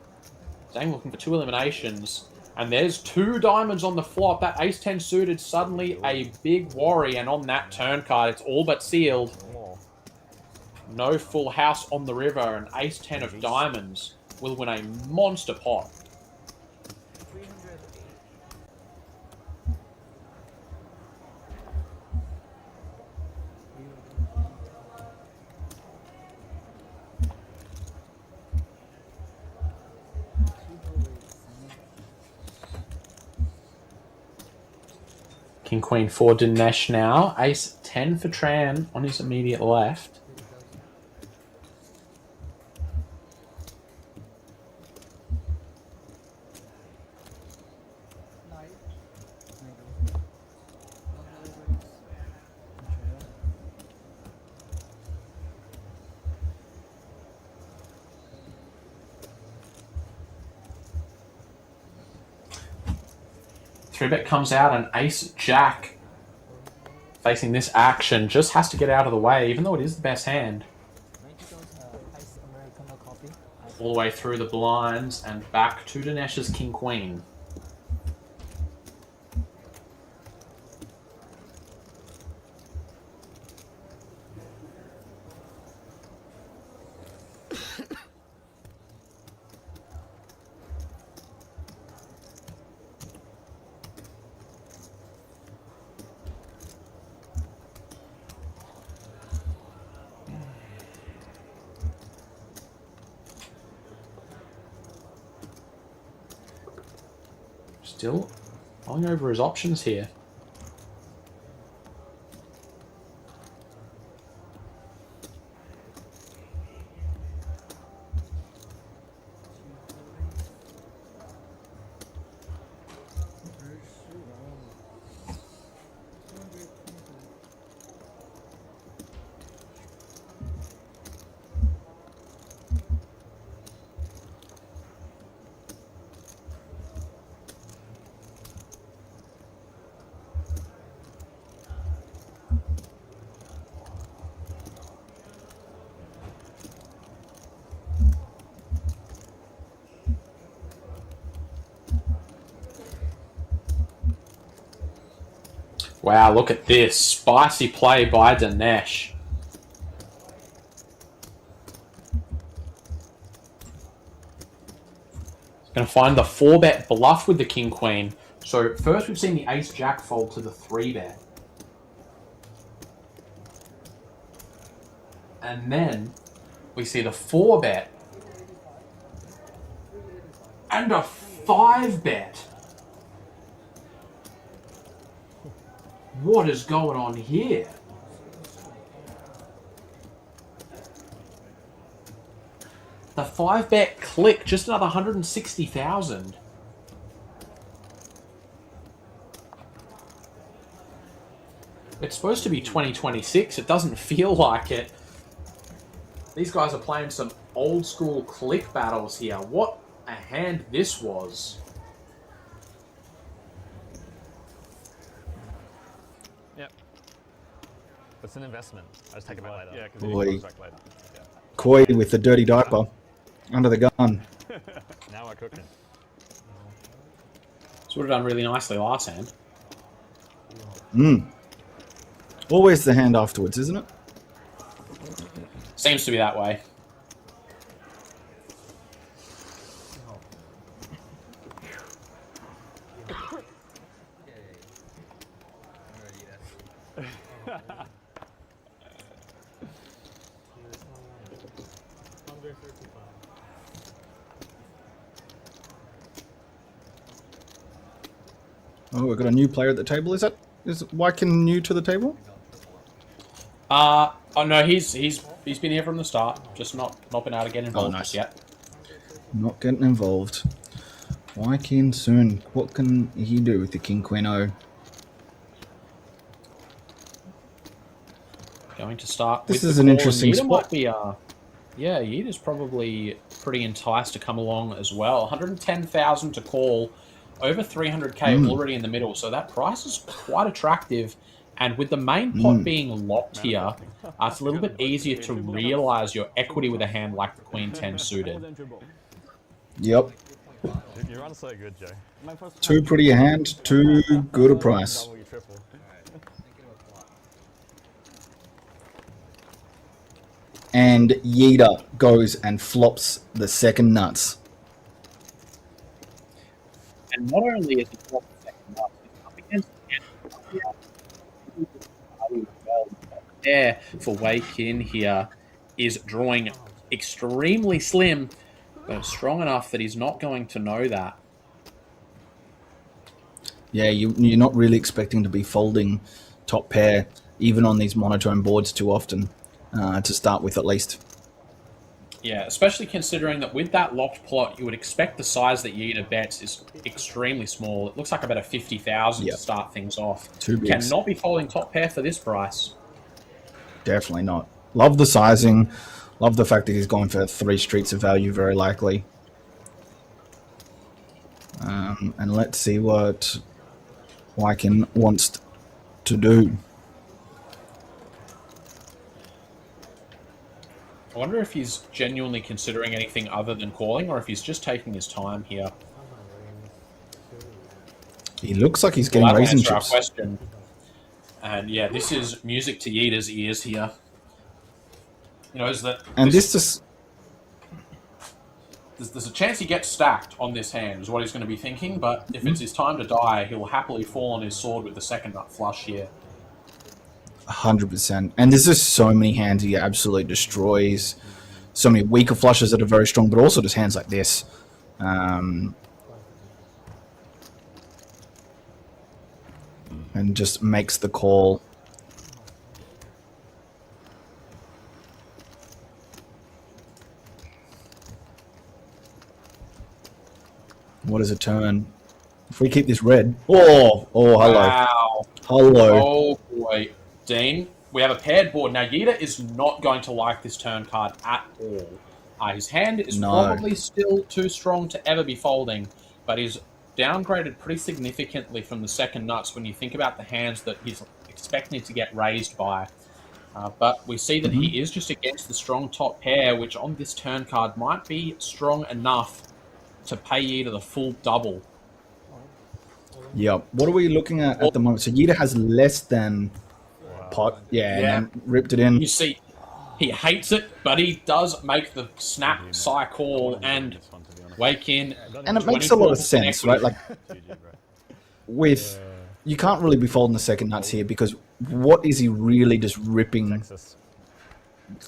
Zhang looking for 2 eliminations. And there's 2 diamonds on the flop. That ace-10 suited, suddenly a big worry. And on that turn card, it's all but sealed. No full house on the river. An ace-10 of diamonds will win a monster pot. King Queen for Dinesh now. Ace 10 for Tran on his immediate left. Three bet comes out and Ace Jack facing this action just has to get out of the way, even though it is the best hand. All the way through the blinds and back to Dinesh's King Queen. Still going over his options here. Wow, look at this. Spicy play by Dinesh. Going to find the 4-bet bluff with the King Queen. So first we've seen the Ace Jack fold to the 3-bet. And then we see the 4-bet. And a 5-bet. What is going on here? The 5-bet click, just another 160,000. It's supposed to be 2026. It doesn't feel like it. These guys are playing some old school click battles here. What a hand this was. Yep. It's an investment. I just take it back later. Yeah, because Boy. it back later. Yeah. Koi with the dirty diaper under the gun. Now we're cooking. This would have done really nicely last hand. Always the hand afterwards, isn't it? Seems to be that way. Oh, we've got a new player at the table. Is Wykin new to the table? Oh no, he's been here from the start, just not been able to get involved nice. just yet. Not getting involved. Wykin soon. What can he do with the King Queen O? Going to start. This with is the an call, interesting and Yeeta spot. might be, yeah, Yeeta's probably pretty enticed to come along as well. 110,000 to call, over 300k already in the middle, so that price is quite attractive. And with the main pot being locked here, it's a little bit easier to realize your equity with a hand like the Queen 10 suited. Yep. You run so good, Joe. Too pretty a hand, too good a price. Double, you triple. And Yeeta goes and flops the second nuts. And not only is it not the second up, it's up against there for Wei Qin here is drawing extremely slim, but strong enough that he's not going to know that. Yeah, you're not really expecting to be folding top pair, even on these monotone boards too often, to start with at least. Yeah, especially considering that with that locked plot, you would expect the size that Yeeta bets is extremely small. It looks like about a 50,000 Yep. to start things off. Too big. Cannot be folding top pair for this price. Definitely not. Love the sizing. Love the fact that he's going for 3 streets of value, very likely. And let's see what Wyken wants to do. I wonder if he's genuinely considering anything other than calling, or if he's just taking his time here. He looks like he's getting Well, that'll raisin answer our chips. question. And yeah, this is music to Yeeta's ears here. You know, is that And this just... there's a chance he gets stacked on this hand, is what he's going to be thinking, but if it's his time to die, he'll happily fall on his sword with the second nut flush here. 100%. And there's just so many hands he absolutely destroys. So many weaker flushes that are very strong, but also just hands like this. And just makes the call. What is a turn? If we keep this red... Oh, hello. Wow. Hello. Oh boy. Dean, we have a paired board. Now, Yeeta is not going to like this turn card at all. His hand is probably still too strong to ever be folding, but he's downgraded pretty significantly from the second nuts when you think about the hands that he's expecting to get raised by. But we see that he is just against the strong top pair, which on this turn card might be strong enough to pay Yeeta the full double. Yeah. What are we looking at the moment? So Yeeta has less than pot. Yeah, Yeah. and then ripped it in. You see, he hates it, but he does make the snap side call and wake in. And it makes a lot of 24% sense, right? Like, with... You can't really be folding the second nuts here, because what is he really just ripping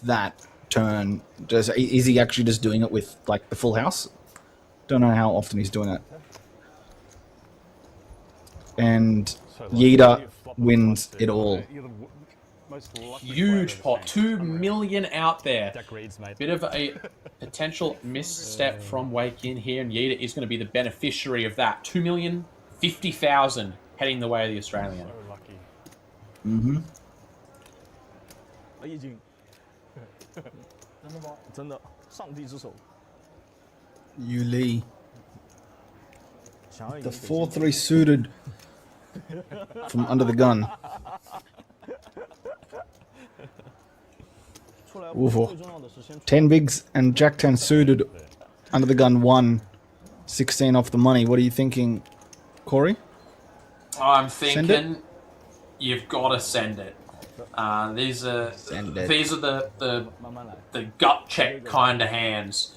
that turn? Is he actually just doing it with, like, the full house? Don't know how often he's doing it. And Yeeta wins it all. Huge pot, 2 million out there. Bit of a potential misstep from Wake In here, and Yeeta is going to be the beneficiary of that. 2,050,000 heading the way of the Australian. Mm-hmm. 已经真的上帝之手 Yu Li. 想要 The 4-3 suited from under the gun. 出来 Oof. 最重要的是先 10 bigs and Jack 10 suited under the gun 1. 16 off the money. What are you thinking, Corey? I'm Send thinking you've got to send it. These are Send it. the gut check kind of hands.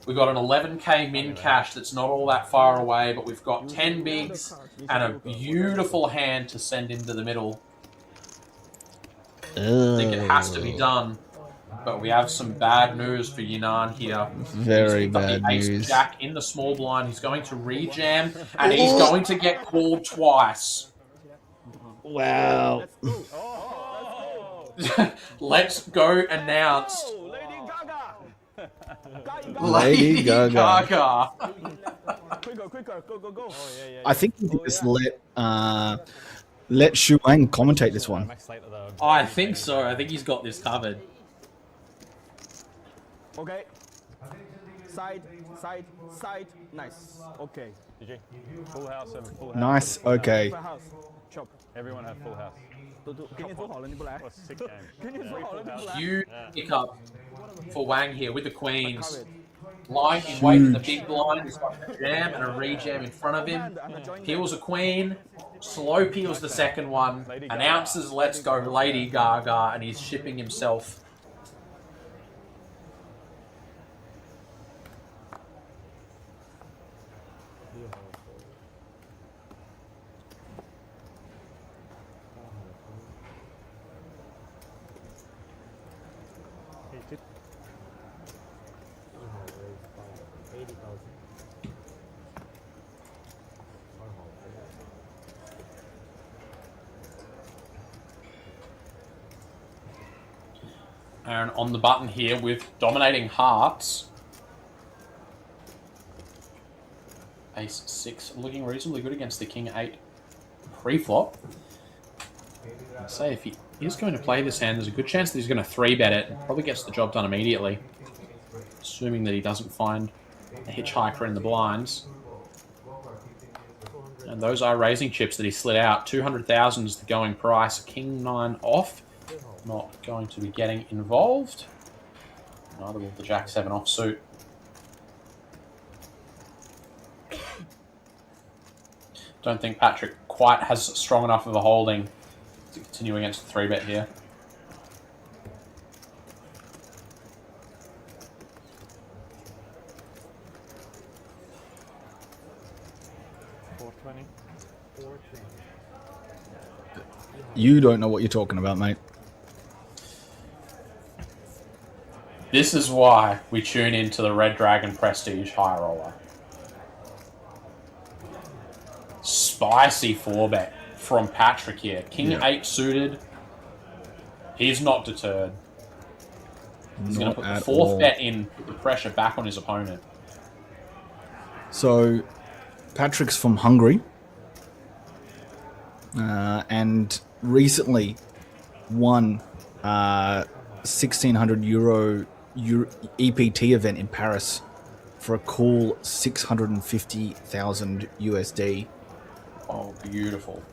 We've got an 11k min cash that's not all that far away, but we've got 10 bigs and a beautiful hand to send into the middle. I think it has to be done. But we have some bad news for Yinan here. Very He's got bad the ace news. jack in the small blind. He's going to rejam, and he's going to get called twice. Wow. Let's go announce. Lady Gaga. Gaga. quicker go go go I think we can just let Shu Wang commentate this one. I think so. I think he's got this covered. OK side nice OK GG. Full house over full house. Nice. Okay. full house chop Everyone had full house. 都给你做好了你不来 What a sick game. 给你做好了你不来 Huge pickup for Wang here with the queens. Lying in wait in the big blind. He's got a jam and a rejam in front of him. Peels a queen. Slow peels the second one. Announces let's go Lady Gaga, and he's shipping himself. Aaron on the button here with dominating hearts. Ace 6 looking reasonably good against the King 8 pre-flop. I say if he is going to play this hand, there's a good chance that he's going to 3-bet it and probably gets the job done immediately. Assuming that he doesn't find a hitchhiker in the blinds. And those are raising chips that he slid out. 200,000 is the going price. King 9 off. Not going to be getting involved. Neither will the Jack 7 offsuit. Don't think Patrick quite has strong enough of a holding to continue against the 3-bet here. You don't know what you're talking about, mate. This is why we tune into the Red Dragon Prestige High Roller. Spicy 4-bet from Patrick here. King 8 suited. He's not deterred. He's going to put the 4th bet in, put the pressure back on his opponent. So, Patrick's from Hungary. And recently won 1,600 euro EPT event in Paris for a cool 650,000 USD. Oh, beautiful.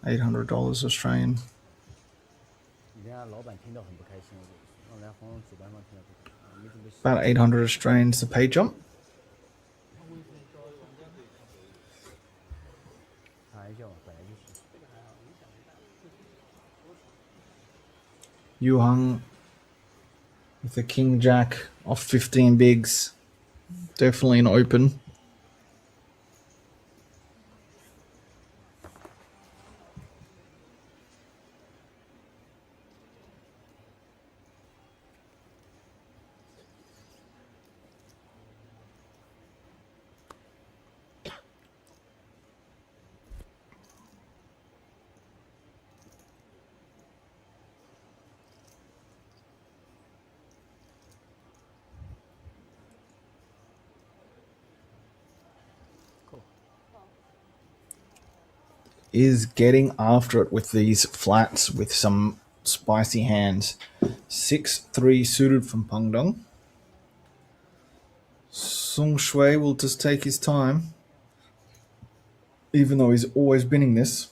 $800 Australian. About 800 Australians to pay jump. Yu Hung with the King Jack off 15 bigs. Definitely an open. Is getting after it with these flats with some spicy hands. 6-3 suited from Pengdong. Song Shui will just take his time, even though he's always binning this.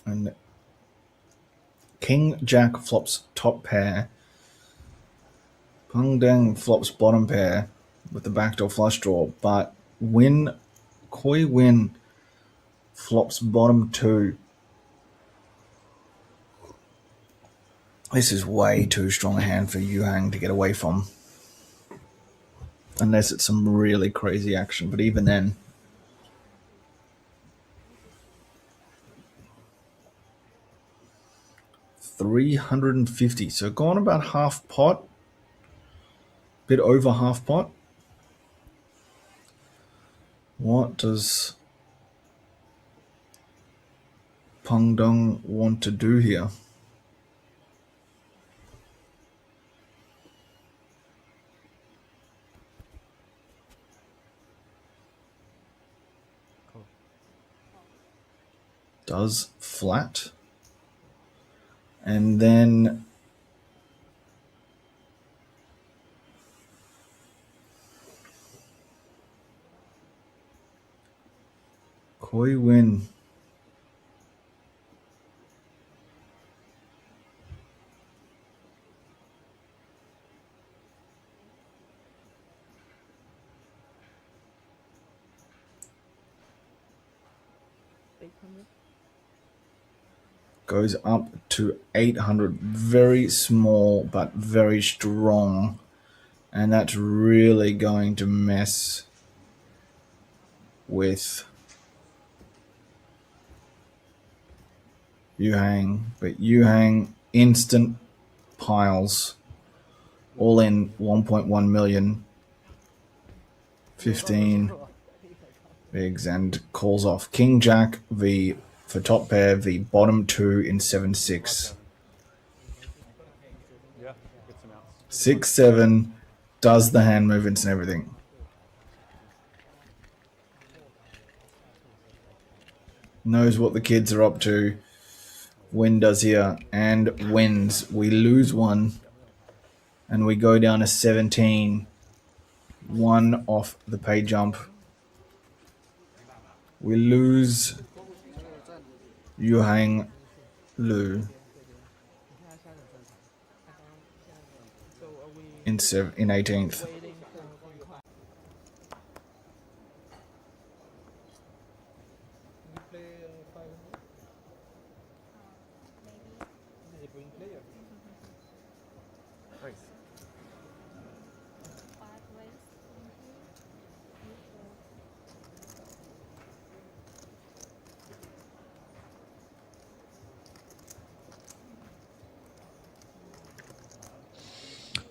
And King Jack flops top pair. Pengdong flops bottom pair with the backdoor flush draw, but Koi Win flops bottom 2. This is way too strong a hand for Yu Hang to get away from. Unless it's some really crazy action, but even then. $350, so gone about half pot, bit over half pot. What does Pengdong want to do here? Does flat. And then Koi Win. goes up to 800. Very small, but very strong. And that's really going to mess with Yuhang. But Yuhang instant piles. All in 1.1 million. 15 bigs and calls off King Jack v for top pair v bottom 2 in 7-6. 6-7 does the hand movements and everything. Knows what the kids are up to. Win does here and wins. We lose one and we go down to 17. 1 off the pay jump. We lose Yuhang Lu in 18th.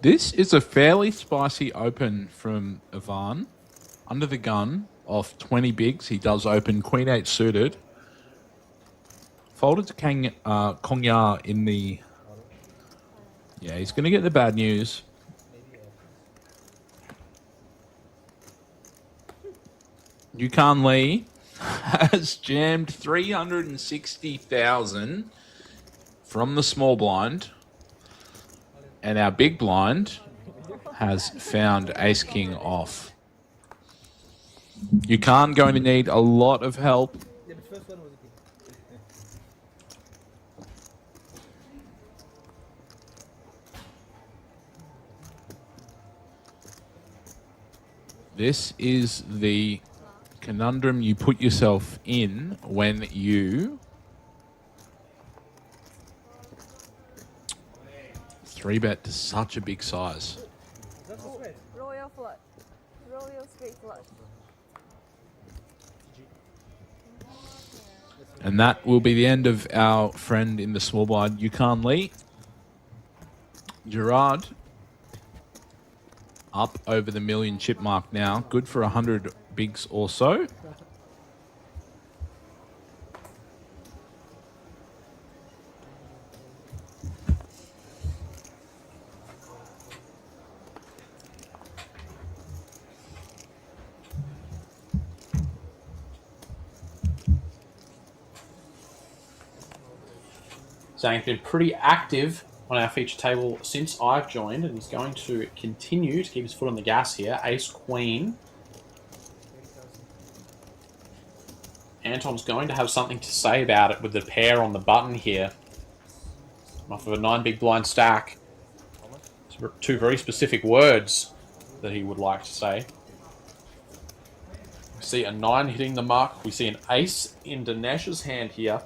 This is a fairly spicy open from Ivan. Under the gun of 20 bigs, he does open Queen 8 suited. Folded to Kongya in the... Yeah, he's going to get the bad news. Yukon Lee has jammed 360,000 from the small blind. And our big blind has found Ace King off. Yukon going to need a lot of help. This is the conundrum you put yourself in when you 3-bet to such a big size. Royal flush. Royal straight flush. And that will be the end of our friend in the small blind, Yukon Lee. Gerard up over the million chip mark now. Good for 100 bigs or so. Zhang's been pretty active on our feature table since I've joined, and he's going to continue to keep his foot on the gas here. Ace Queen. Anton's going to have something to say about it with the pair on the button here. Off of a 9 big blind stack. Two very specific words that he would like to say. We see a 9 hitting the mark. We see an ace in Dinesh's hand here.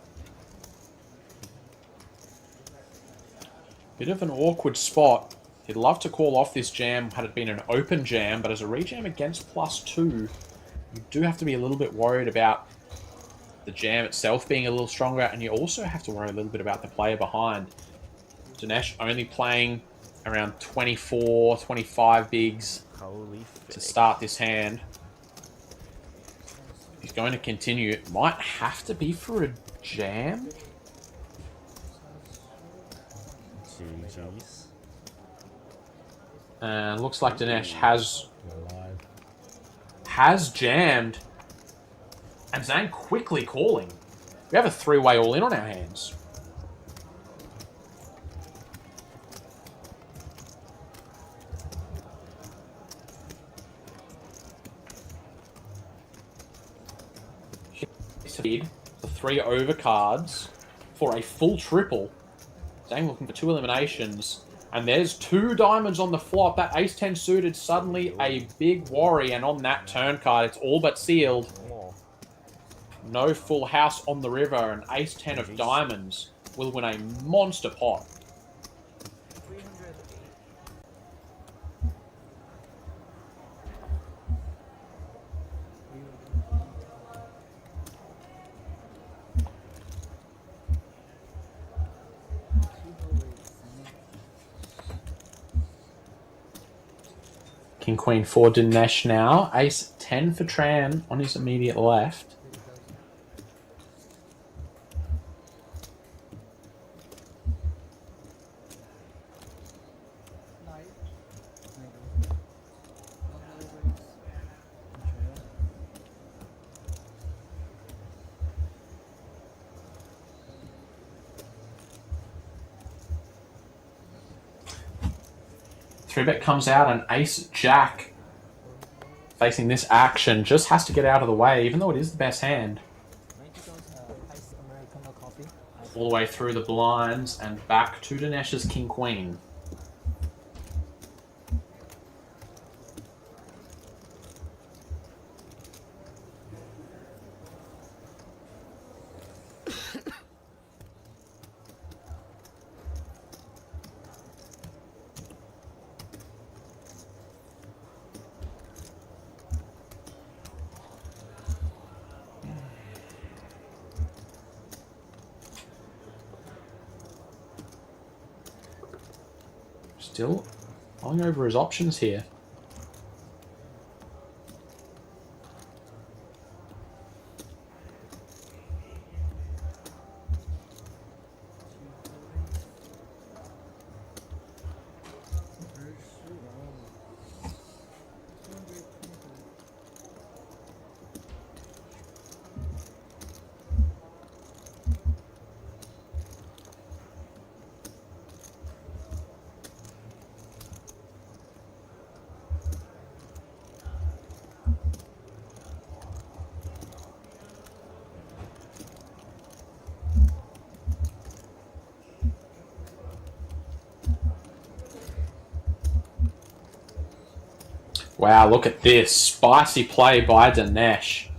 Bit of an awkward spot. He'd love to call off this jam had it been an open jam, but as a rejam against +2, you do have to be a little bit worried about the jam itself being a little stronger, and you also have to worry a little bit about the player behind. Dinesh only playing around 24, 25 bigs to start this hand. He's going to continue. It might have to be for a jam. And looks like Dinesh has jammed. And Zhang quickly calling. We have a 3-way all-in on our hands. The 3 overcards for a full triple. Zhang looking for 2 eliminations. And there's 2 diamonds on the flop. That ace-10 suited, suddenly a big worry. And on that turn card, it's all but sealed. No full house on the river. An ace-10 of diamonds. will win a monster pot. King Queen for Dinesh now. Ace 10 for Tran on his immediate left. Three bet comes out and Ace Jack facing this action just has to get out of the way, even though it is the best hand. All the way through the blinds and back to Dinesh's King Queen. Still going over his options here. Wow, look at this. Spicy play by Dinesh.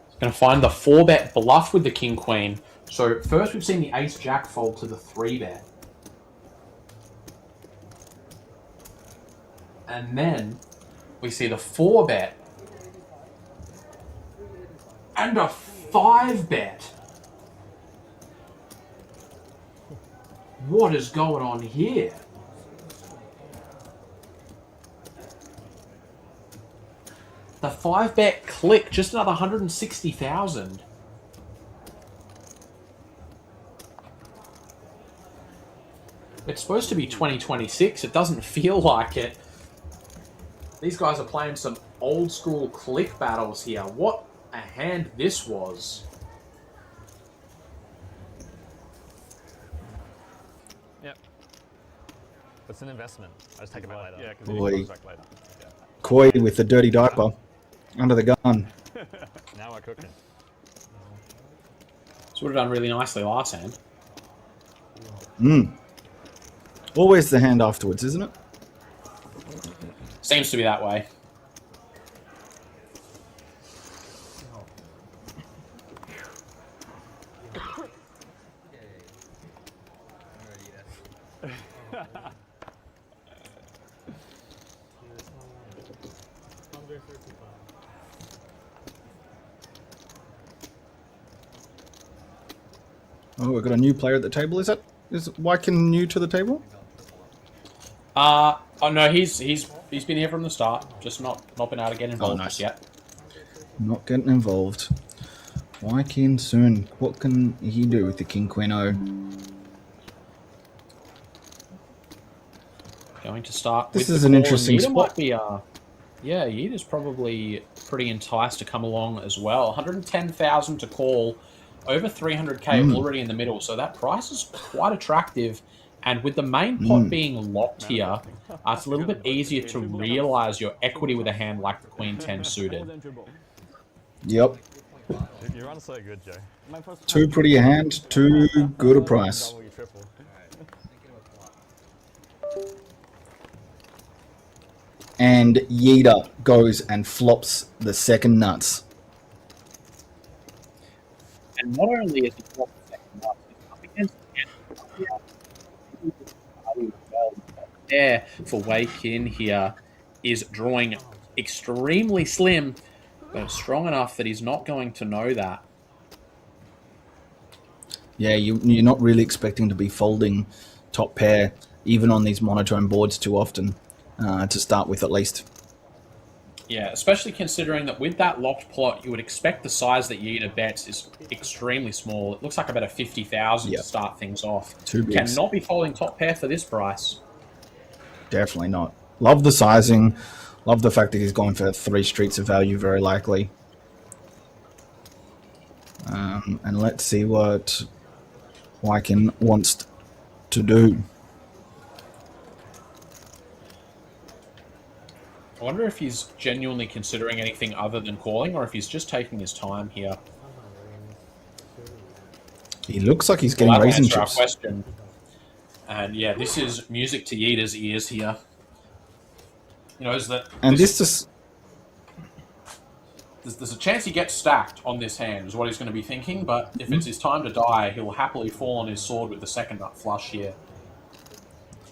He's going to find the 4-bet bluff with the King Queen. So first we've seen the Ace Jack fold to the 3-bet. And then we see the 4-bet. And a 5-bet. What is going on here? The 5-bet click, just another 160,000. It's supposed to be 2026. It doesn't feel like it. These guys are playing some old school click battles here. What a hand this was. Yep. It's an investment. I just take it back later. Yeah, because Boy. it comes back later. Yeah. Koi with the dirty diaper under the gun. Now we're cooking. So would have done really nicely last hand. Always the hand afterwards, isn't it? Seems to be that way. Oh, we've got a new player at the table. Is Wykin new to the table? Oh no, he's been here from the start, just not been able to get involved nice. just yet. Not getting involved. Wykin soon. What can he do with the King Queen O? Going to start. This with is the an call, interesting and Yeeta spot. might be, yeah, Yeeta's probably pretty enticed to come along as well. 110,000 to call, over 300k already in the middle, so that price is quite attractive. And with the main pot being locked here, it's a little bit easier to realize your equity with a hand like the Queen 10 suited. Yep. You run so good, Joe. Too pretty a hand, too good a price. Double, you triple. and Yeater goes and flops the second nuts. And not only is he dropped the second up, he's up against the well. There for Wei Qin here is drawing extremely slim, but strong enough that he's not going to know that. Yeah, you're not really expecting to be folding top pair, even on these monotone boards too often, to start with at least. Yeah, especially considering that with that locked plot, you would expect the size that Yeater bets is extremely small. It looks like about a 50,000 Yep. to start things off. Too big. Cannot be folding top pair for this price. Definitely not. Love the sizing. Love the fact that he's going for 3 streets of value, very likely. And let's see what Wyken wants to do. I wonder if he's genuinely considering anything other than calling, or if he's just taking his time here. He looks like he's getting Well, that'll raisin answer our chips. question. And yeah, this is music to Yeater's ears here. You know, is that And this just... there's a chance he gets stacked on this hand, is what he's going to be thinking, but if it's his time to die, he'll happily fall on his sword with the second nut flush here.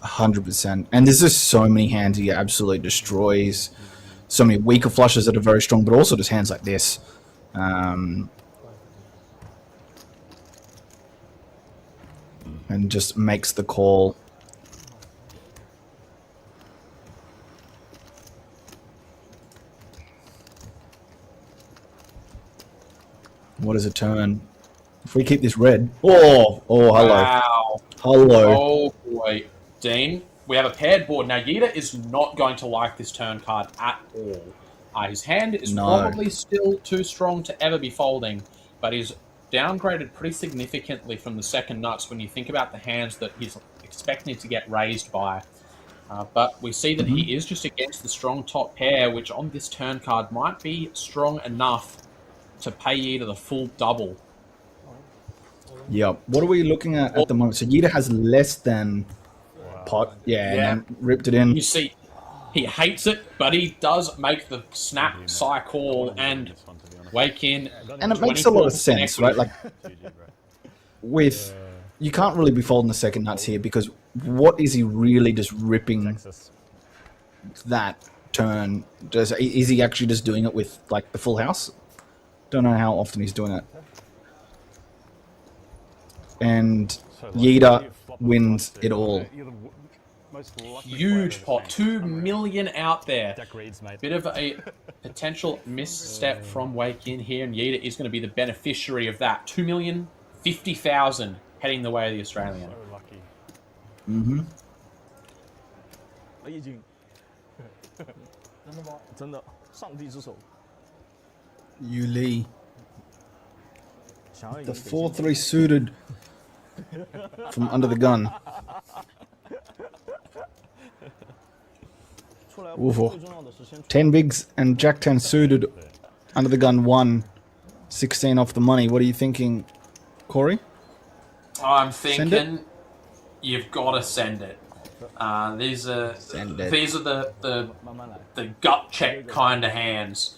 100%. And there's just so many hands he absolutely destroys. So many weaker flushes that are very strong, but also just hands like this. And just makes the call. What is a turn? If we keep this red... Oh, hello. Wow. Hello. Oh boy. Dean, we have a paired board. Now, Yeater is not going to like this turn card at all. His hand is No. probably still too strong to ever be folding, but he's downgraded pretty significantly from the second nuts when you think about the hands that he's expecting to get raised by. But we see that he is just against the strong top pair, which on this turn card might be strong enough to pay Yeater the full double. Yeah. What are we looking at the moment? So Yeater has less than pot. Yeah, Yeah. and then ripped it in. You see, he hates it, but he does make the snap side call and wake in. And it makes a lot of 24% sense, right? Like, with... You can't really be folding the second nuts here, because what is he really just ripping that turn? Is he actually just doing it with, like, the full house? Don't know how often he's doing it. And Yeater wins it all. Huge pot, 2 million out there. Deck reads, mate. Bit of a potential misstep from Wake In here, and Yeater is going to be the beneficiary of that. 2,050,000 heading the way of the Australian. So lucky. Mm-hmm. 已经真的吗？真的，上帝之手。 Yu Li. 想要赢 The 4-3 suited from under the gun. 出来 Oof. 最重要的是先出 10 bigs and Jack 10 suited under the gun 1. 16 off the money. What are you thinking, Corey? I'm Send thinking you've got to send it. These are Send it. these are the 慢慢来。 the gut check kind of hands.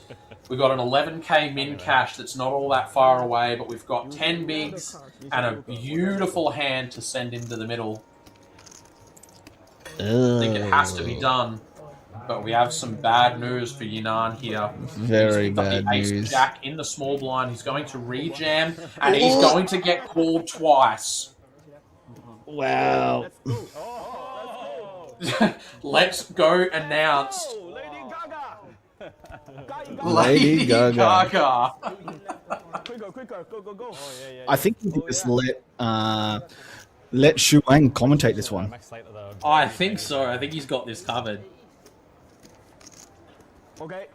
We've got an 11k min cash that's not all that far away, but we've got 10 bigs and a beautiful hand to send into the middle. I think it has to be done. But we have some bad news for Yinan here. Very He's got bad the ace news. jack in the small blind. He's going to rejam, and he's going to get called twice. Wow. Let's go announce Lady Gaga. Gaga. Quicker, quicker, go, go, go. Oh, yeah, yeah. I think we could just let Shu Wang commentate this one. Max Slater, though. I think so. I think he's got this covered. Okay.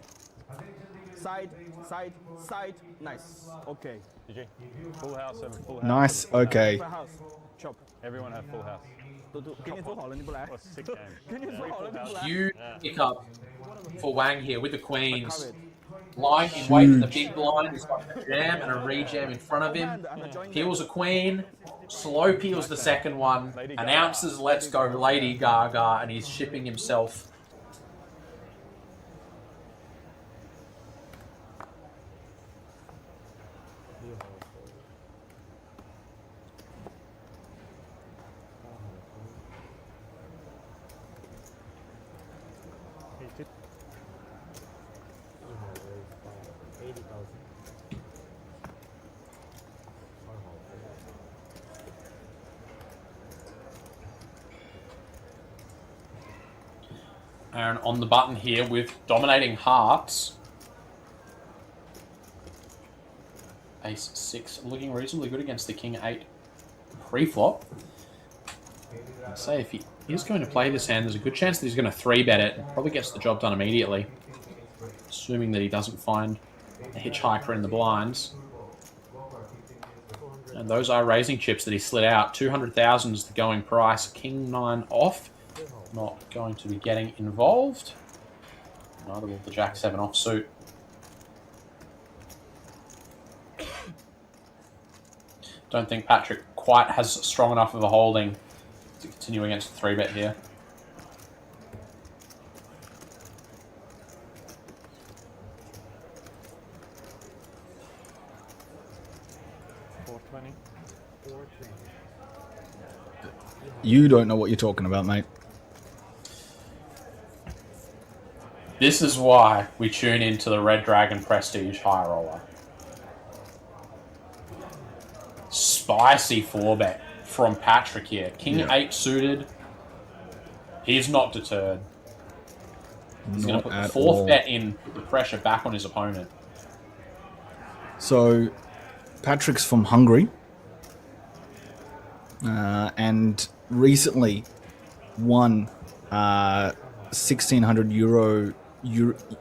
Side, side, side. Nice. Okay. GG. Full house over full house. Nice. Okay. Full house. Chop. Everyone had full house. 都给你做好了，你不来 What a sick game. 给你做好了，你不来 Huge pickup for Wang here with the queens. Lying in wait for the big blind. He's got a jam and a rejam in front of him. Peels a queen. Slow peels the second one. Announces let's go Lady Gaga, and he's shipping himself. Aaron on the button here with dominating hearts. Ace 6 looking reasonably good against the King 8 pre-flop. I'd say if he is going to play this hand, there's a good chance that he's going to 3-bet it. Probably gets the job done immediately. Assuming that he doesn't find a hitchhiker in the blinds. And those are raising chips that he slid out. 200,000 is the going price. King 9 off. Not going to be getting involved. Neither will the Jack 7 offsuit. Don't think Patrick quite has strong enough of a holding to continue against the 3-bet here. You don't know what you're talking about, mate. This is why we tune into the Red Dragon Prestige High Roller. Spicy 4-bet from Patrick here. King 8 suited. He's not deterred. He's going to put the 4th bet in, put the pressure back on his opponent. So, Patrick's from Hungary. And recently won 1,600 euro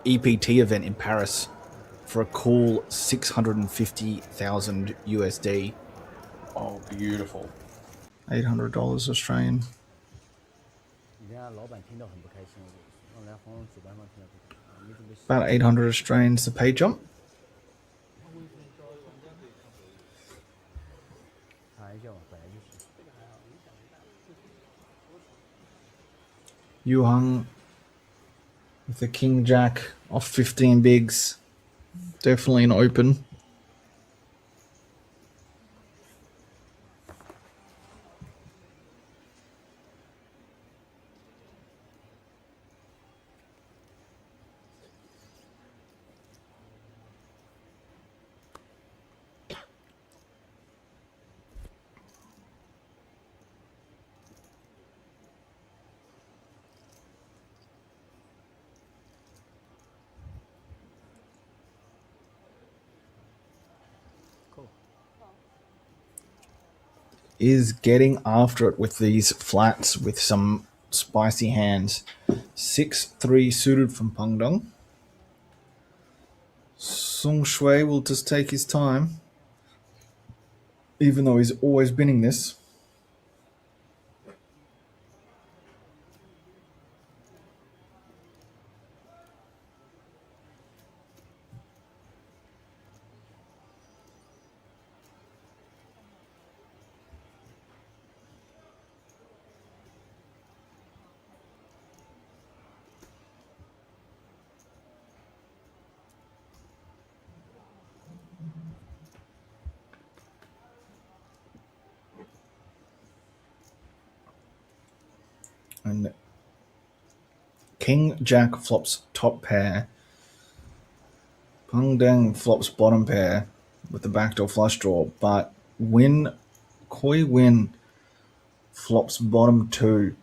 EPT event in Paris for a cool 650,000 USD. Oh, beautiful. $800 Australian. About 800 Australians to pay jump. Yu Hung with the King Jack off 15 bigs. Definitely an open. Is getting after it with these flats with some spicy hands. 6-3 suited from Pengdong. Song Shui will just take his time, even though he's always binning this. And King Jack flops top pair. Pengdong flops bottom pair with the backdoor flush draw, but Koi Win flops bottom 2.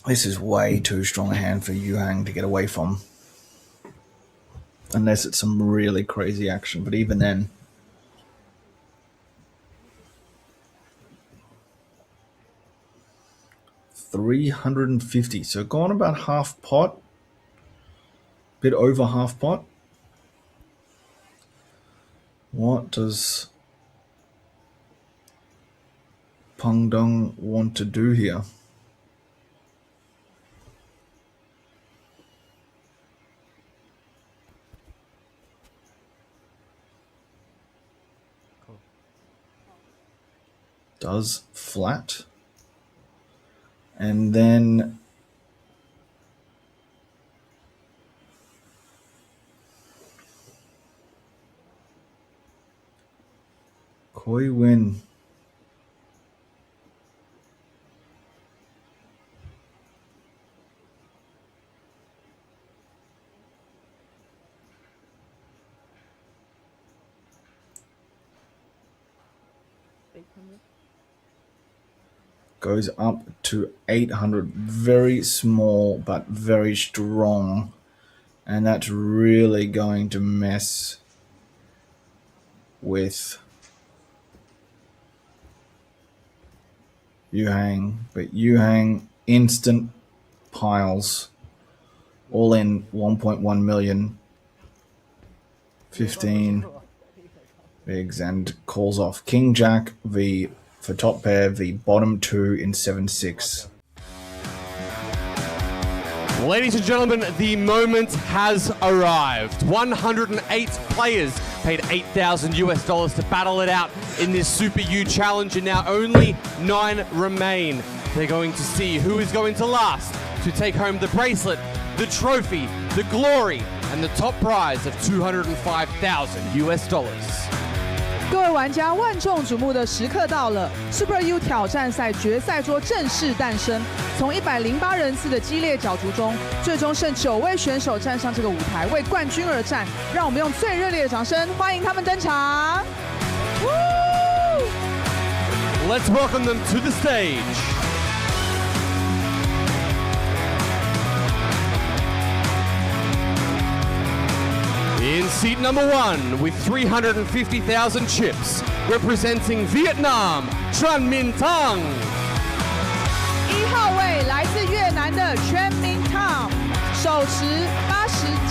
This is way too strong a hand for Yu Hang to get away from. Unless it's some really crazy action, but even then. $350, so gone about half pot, bit over half pot. What does Pengdong want to do here? Does flat. And then Koi Win. goes up to 800. Very small, but very strong. And that's really going to mess with Yuhang. But Yuhang, instant piles. All in 1.1 million. 15 bigs and calls off King Jack v for top pair v bottom 2 in 7-6. Ladies and gentlemen, the moment has arrived. 108 players paid $8,000 to battle it out in this Super U Challenge, and now only 9 remain. They're going to see who is going to last to take home the bracelet, the trophy, the glory, and the top prize of $205,000. 各位玩家，万众瞩目的时刻到了 ！Super U 挑战赛决赛桌正式诞生。从108人次的激烈角逐中，最终剩9位选手站上这个舞台，为冠军而战。让我们用最热烈的掌声欢迎他们登场 Let's welcome them to the stage. In seat number 1, with 350,000 chips, representing Vietnam, Tran Minh Tang. 1号位来自越南的 Tran Minh Tang， 手持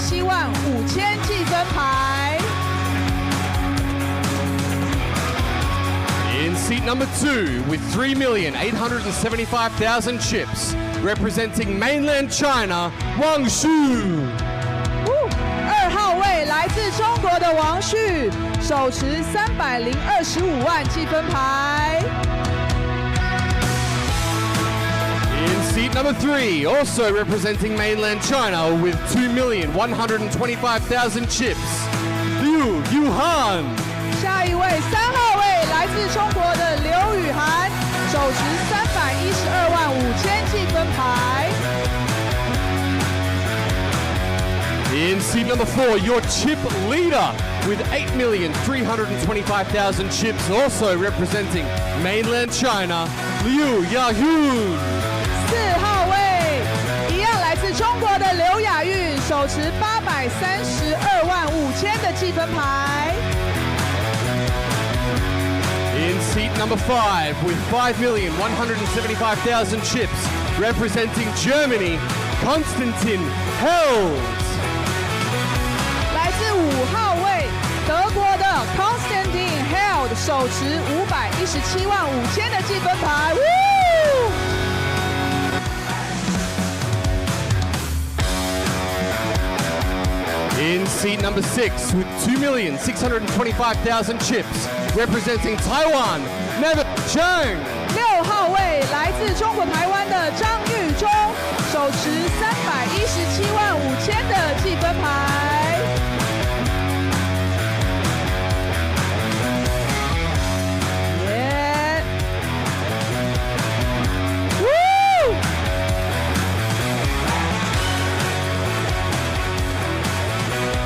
875000计分牌。In seat number 2, with 3,875,000 chips, representing mainland China, Wang Xu. 2号位来自中国的王旭，手持325万计分牌。In seat number 3, also representing mainland China with 2,125,000 chips, Liu Yuhan. 下一位3号位来自中国的刘雨涵，手持312万5000计分牌。In seat number 4, your chip leader with 8,325,000 chips, also representing mainland China, Liu Yahun. 4号位一样来自中国的刘雅韵，手持832万5000的计分牌。In seat number 5, with 5,175,000 chips, representing Germany, Konstantin Held. 来自5号位德国的 Konstantin Held， 手持517万5000的计分牌。In seat number 6, with 2,625,000 chips, representing Taiwan, Never Chang. 6号位来自中国台湾的张玉忠，手持317万5000的计分牌。耶！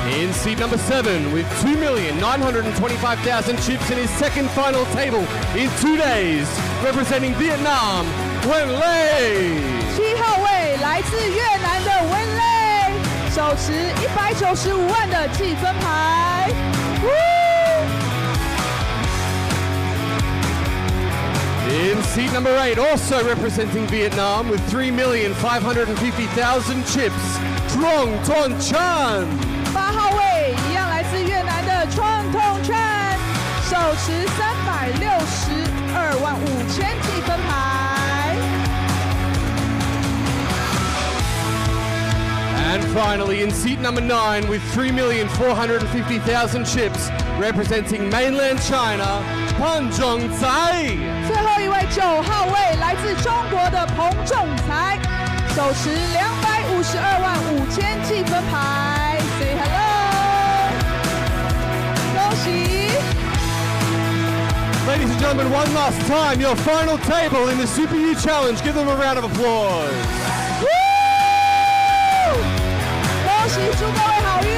In seat number 7, with 2,925,000 chips in his second final table in 2 days, representing Vietnam, Wen Lei. 7号位来自越南的温蕾，手持195万的计分牌。In seat number 8, also representing Vietnam, with 3,550,000 chips, Trong Ton Chan. 8号位一样来自越南的创痛川，手持362万5000计分牌。And finally, in seat number 9, with 3,450,000 chips, representing mainland China, Pan Zhongzai. 最后一位9号位来自中国的彭仲才，手持252万5000计分牌。Say hello， 恭喜！ Ladies and gentlemen, one last time, your final table in the Super U Challenge. Give them a round of applause. 恭喜，祝各位好运！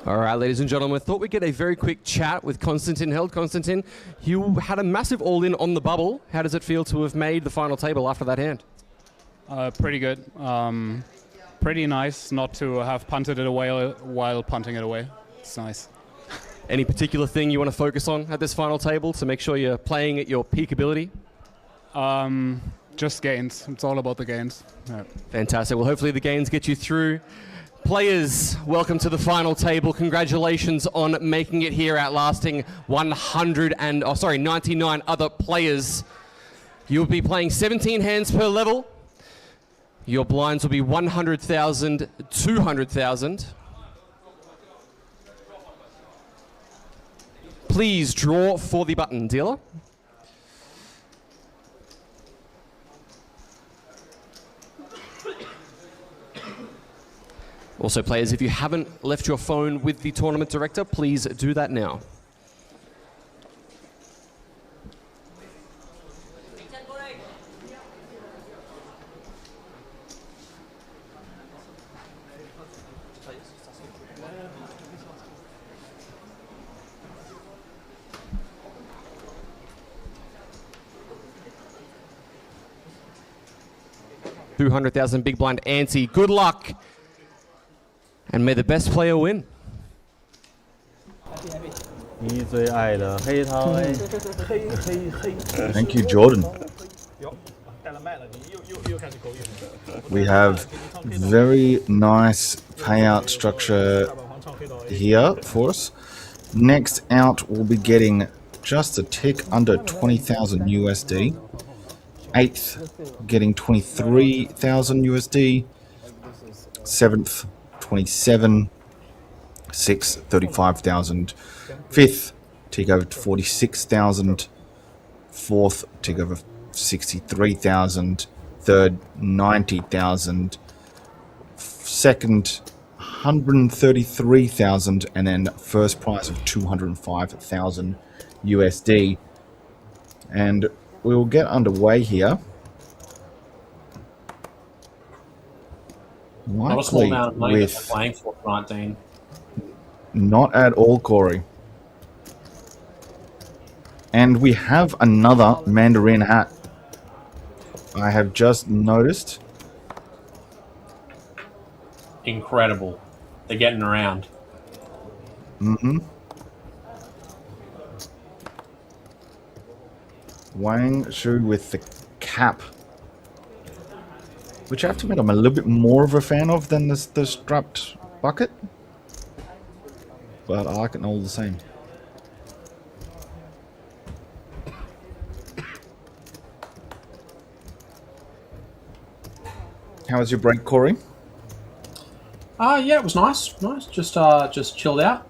All right, ladies and gentlemen, I thought we'd get a very quick chat with Konstantin Held. Konstantin, you had a massive all-in on the bubble. How does it feel to have made the final table after that hand? Pretty good. Pretty nice not to have punted it away while punting it away. It's nice. Any particular thing you want to focus on at this final table to make sure you're playing at your peak ability? Just gains. It's all about the gains. Yeah. Fantastic. Well, hopefully the gains get you through. Players, welcome to the final table. Congratulations on making it here, outlasting 99 other players. You'll be playing 17 hands per level. Your blinds will be 100,000, 200,000. Please draw for the button, dealer. Also, players, if you haven't left your phone with the tournament director, please do that now. $200,000 big blind ante. Good luck. And may the best player win. 你最爱的黑桃 A。 Thank you, Jordan. We have very nice payout structure here for us. Next out, we'll be getting just a tick under 20,000 USD. 8th, getting 23,000 USD. 7th, 27. 6th, 35,000. 5th, tick over 46,000. 4th, tick over 63,000. 3rd, 90,000. 2nd, 133,000, and then first prize of 205,000 USD. And we'll get underway here. Not a small Likely amount of money that with they're playing for tonight, Dean. not at all, Corey. And we have another Mandarin hat. I have just noticed. Incredible. They're getting around. Mm-hmm. Wang Shu with the cap. Which I have to admit I'm a little bit more of a fan of than the strapped bucket. But I like it all the same. How was your break, Corey? Yeah, it was nice. Nice. Just chilled out.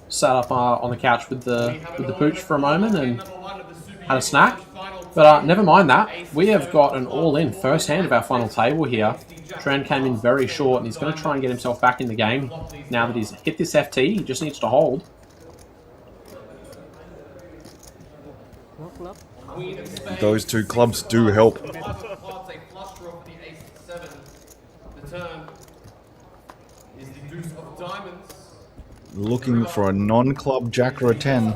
Sat up on the couch with the pooch for a moment and had a snack. But never mind that. We have got an all-in first hand of our final table here. Tran came in very short and he's going to try and get himself back in the game. Now that he's hit this FT, he just needs to hold. Those two clubs do help. Looking for a non-club jack or a 10.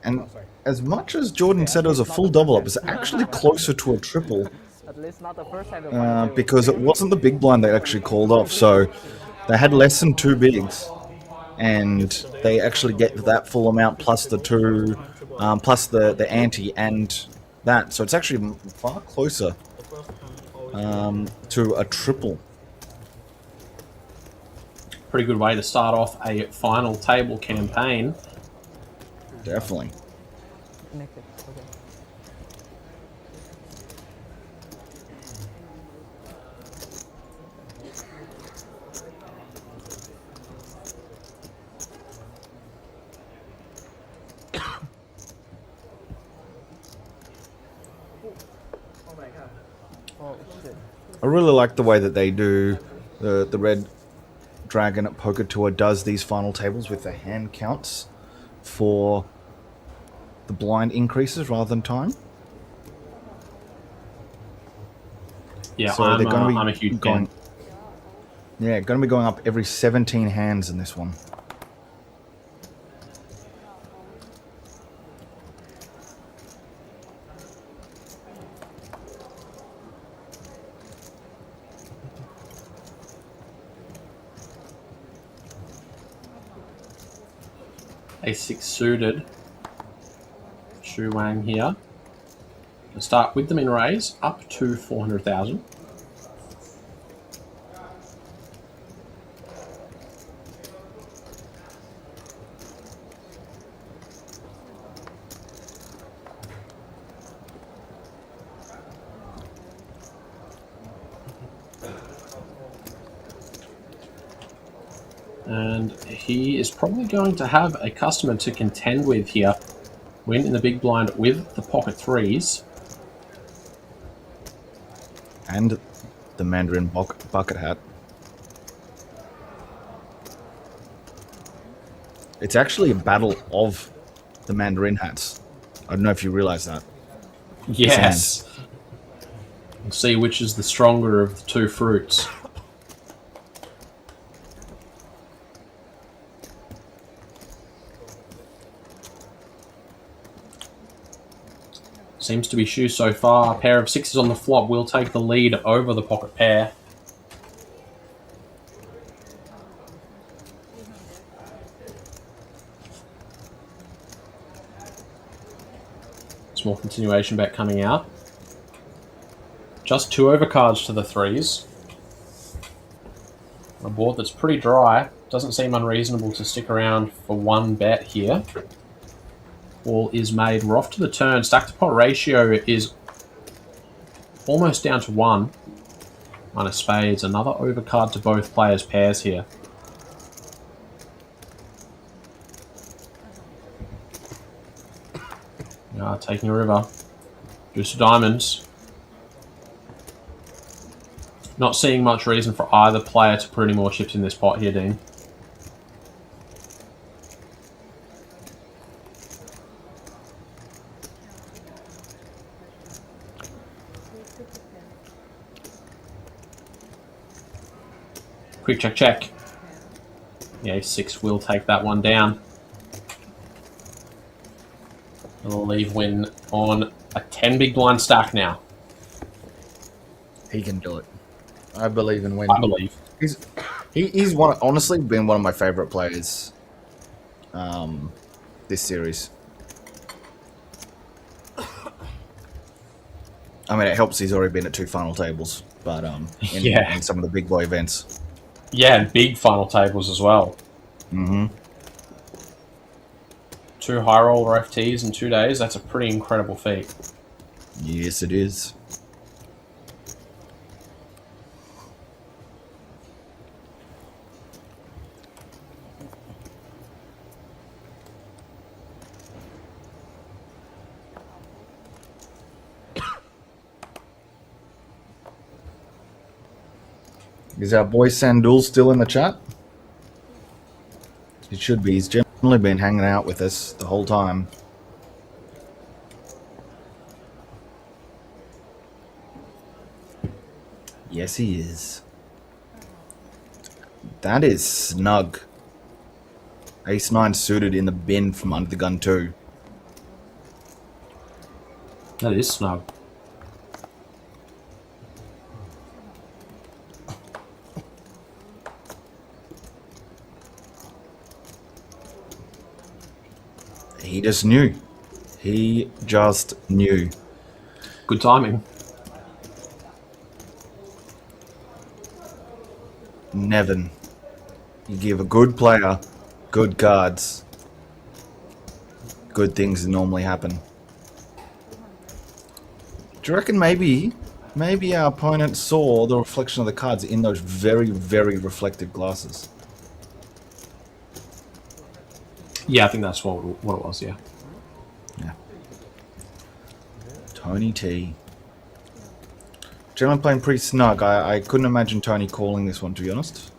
And as much as Jordan said it was a full double up, it's actually closer to a triple. At least not the first time. Because it wasn't the big blind they actually called off, so they had less than two bigs. And they actually get that full amount plus the two, plus the ante and that. So it's actually far closer to a triple. Pretty good way to start off a final table campaign. Definitely. Connected. Okay. I really like the way that they do the Red Dragon at Poker Tour does these final tables with the hand counts for the blind increases rather than time. Yeah, So I'm, they're going to be I'm a huge going. fan. Yeah, going to be going up every 17 hands in this one. A6 suited. Shu Wang here. We'll start with them in raise up to 400,000. And he is probably going to have a customer to contend with here. Win in the big blind with the pocket threes. And the Mandarin bucket hat. It's actually a battle of the Mandarin hats. I don't know if you realize that. Yes. We'll see which is the stronger of the two fruits. Seems to be Shu so far. A pair of sixes on the flop will take the lead over the pocket pair. Small continuation bet coming out. Just 2 overcards to the threes. On a board that's pretty dry. Doesn't seem unreasonable to stick around for one bet here. All is made. We're off to the turn. Stack to pot ratio is almost down to 1. Minus spades. Another overcard to both players' pairs here. Taking a river. Deuce of diamonds. Not seeing much reason for either player to put any more chips in this pot here, Dean. Quick check, check. The A6 will take that one down. We'll leave Win on a 10 big blind stack now. He can do it. I believe in Win. I believe. He's honestly been one of my favorite players this series. I mean, it helps he's already been at 2 final tables, but in some of the big boy events. Yeah, and big final tables as well. Mm-hmm. 2 high roller FTs in 2 days. That's a pretty incredible feat. Yes, it is. Is our boy Sandul still in the chat? It should be. He's generally been hanging out with us the whole time. Yes, he is. That is snug. Ace-9 suited in the bin from under the gun too. That is snug. He just knew. He just knew. Good timing. Nevin. You give a good player good cards. Good things normally happen. Do you reckon maybe our opponent saw the reflection of the cards in those very, very reflective glasses? Yeah, I think that's what it was, yeah. Yeah. Tony T. Generally playing pretty snug. I couldn't imagine Tony calling this one, to be honest.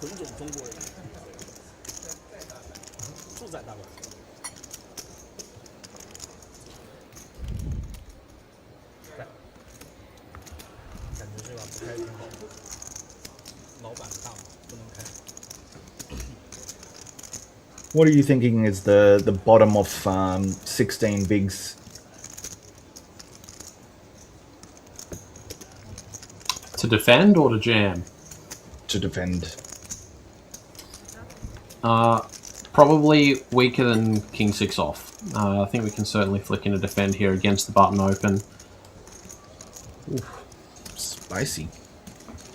纯种中国人，住在大陆。感觉这把不开挺好，老板大嘛，不能开。 What are you thinking is the bottom of 16 bigs? To defend or to jam? To defend. Probably weaker than King 6 off. I think we can certainly flick in a defend here against the button open. Oof. Spicy.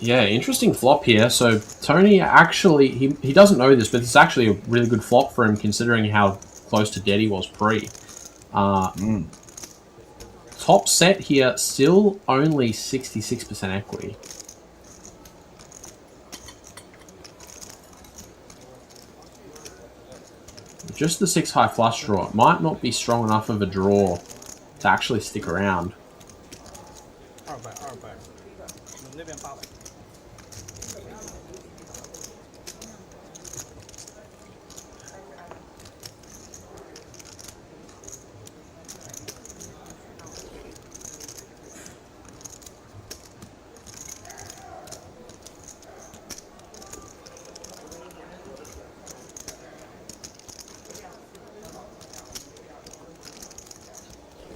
Yeah, interesting flop here. So Tony actually, he doesn't know this, but it's actually a really good flop for him considering how close to dead he was pre. Top set here, still only 66% equity. Just the 6 high flush draw. It might not be strong enough of a draw to actually stick around. 200，你们那边800。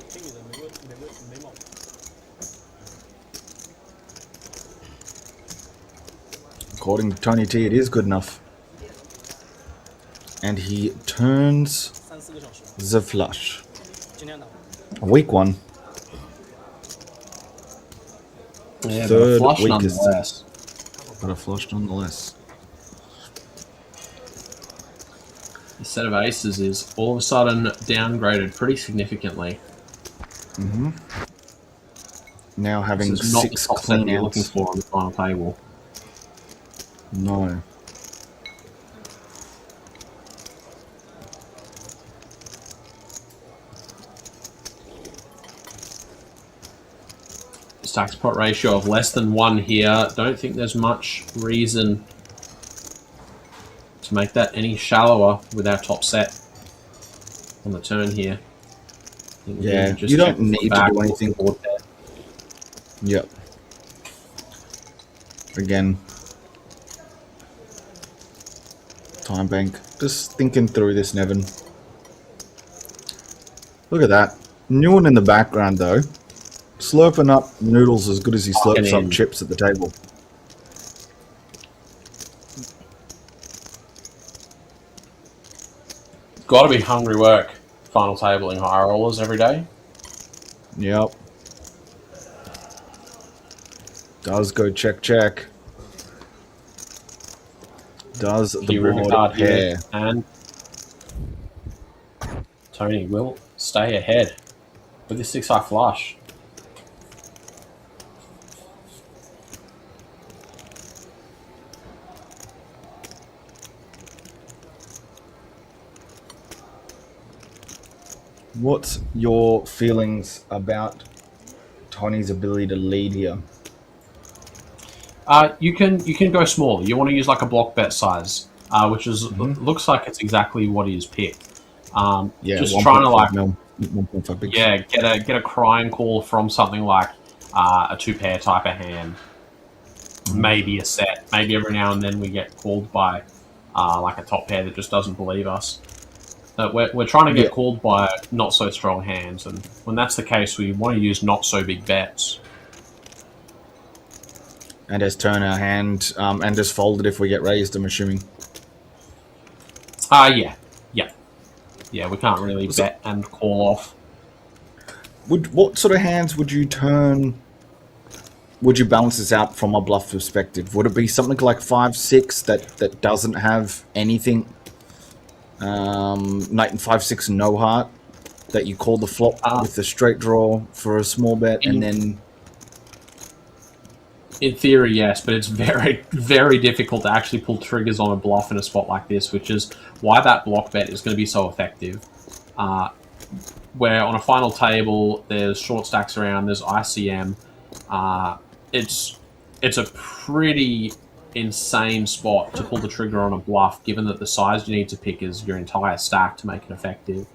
这女的没毛病。 According to Tony T, it is good enough. And he turns the flush. A weak one. Yeah, Third but a flush weakest. nonetheless. But a flush nonetheless. The set of aces is all of a sudden downgraded pretty significantly. Now having This is not 6 the top set clean you're looking outs. for on the final table. No. Stacks pot ratio of less than 1 here. Don't think there's much reason to make that any shallower with our top set on the turn here. Yeah, you don't need to do anything. Yep. Again. Time bank. Just thinking through this, Nevin. Look at that. Nguyen in the background, though. Slurping up noodles as good as he slurps up chips at the table. Got to be hungry work. Final tabling high rollers every day. Yep. Does go check check. Does the board pair. And Tony will stay ahead with this 6 high flush. What's your feelings about Tony's ability to lead here? You can go smaller. You want to use like a block bet size, which is looks like it's exactly what he has picked. Yeah, just trying to like 1.5 big. yeah get a crying call from something like a 2-pair type of hand, maybe a set. Maybe every now and then we get called by like a top pair that just doesn't believe us. We're trying to get called by not so strong hands, and when that's the case, we want to use not so big bets. And as turn our hand and as folded if we get raised, I'm assuming. Yeah. We can't really bet and call off. What sort of hands would you turn? Would you balance this out from a bluff perspective? Would it be something like 5-6 that doesn't have anything? Knight and 5-6 no heart that you call the flop with the straight draw for a small bet, and then. In theory, yes, but it's very, very difficult to actually pull triggers on a bluff in a spot like this, which is why that block bet is going to be so effective. Where on a final table, there's short stacks around, there's ICM. It's a pretty insane spot to pull the trigger on a bluff, given that the size you need to pick is your entire stack to make it effective.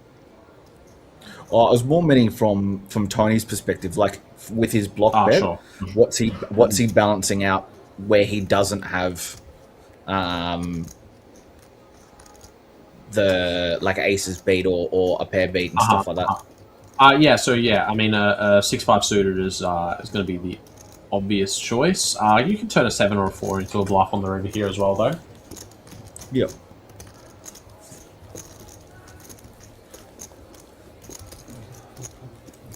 Oh, I was more meaning from Tony's perspective, like with his block bet. Sure. What's he balancing out where he doesn't have the like aces beat or a pair beat and stuff like that. Yeah. So yeah, I mean, a 6-5 suited is going to be the obvious choice. You can turn a 7 or a 4 into a bluff on the river here as well, though. Yep.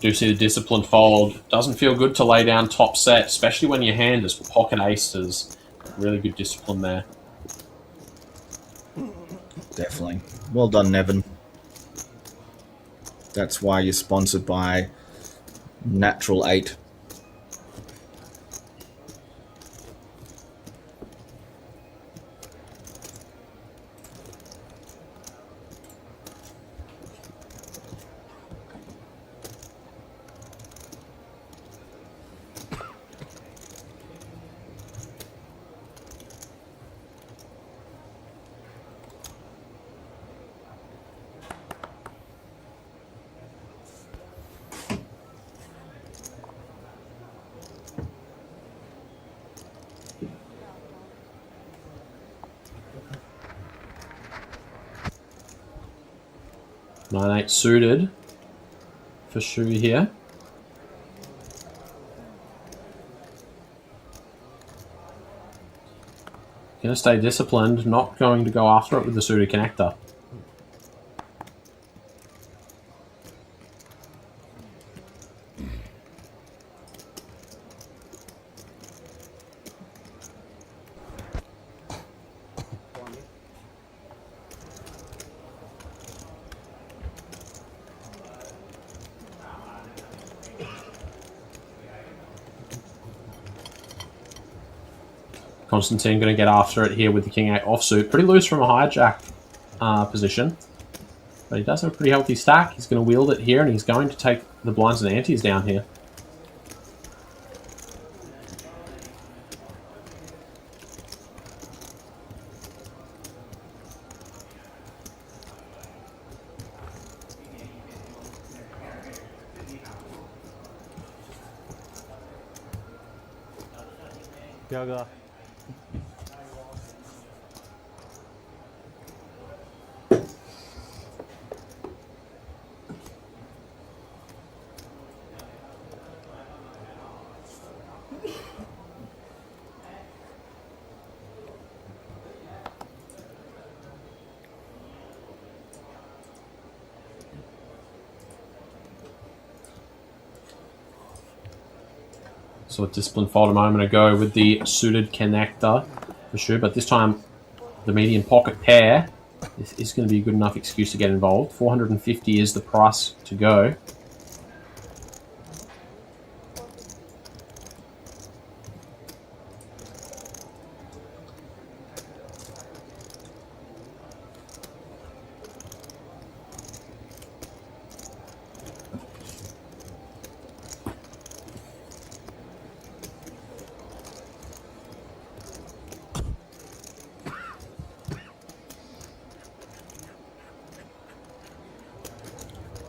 Do see the disciplined fold. Doesn't feel good to lay down top set, especially when your hand is pocket aces. Really good discipline there. Definitely. Well done, Nevin. That's why you're sponsored by Natural 8. Nine 8 suited for Shu here. Going to stay disciplined, not going to go after it with the suited connector. Constantine going to get after it here with the King 8 offsuit. Pretty loose from a hijack position. But he does have a pretty healthy stack. He's going to wield it here, and he's going to take the blinds and antes down here. Yoga. So a disciplined fold a moment ago with the suited connector for sure, but this time the median pocket pair is going to be a good enough excuse to get involved. 450 is the price to go.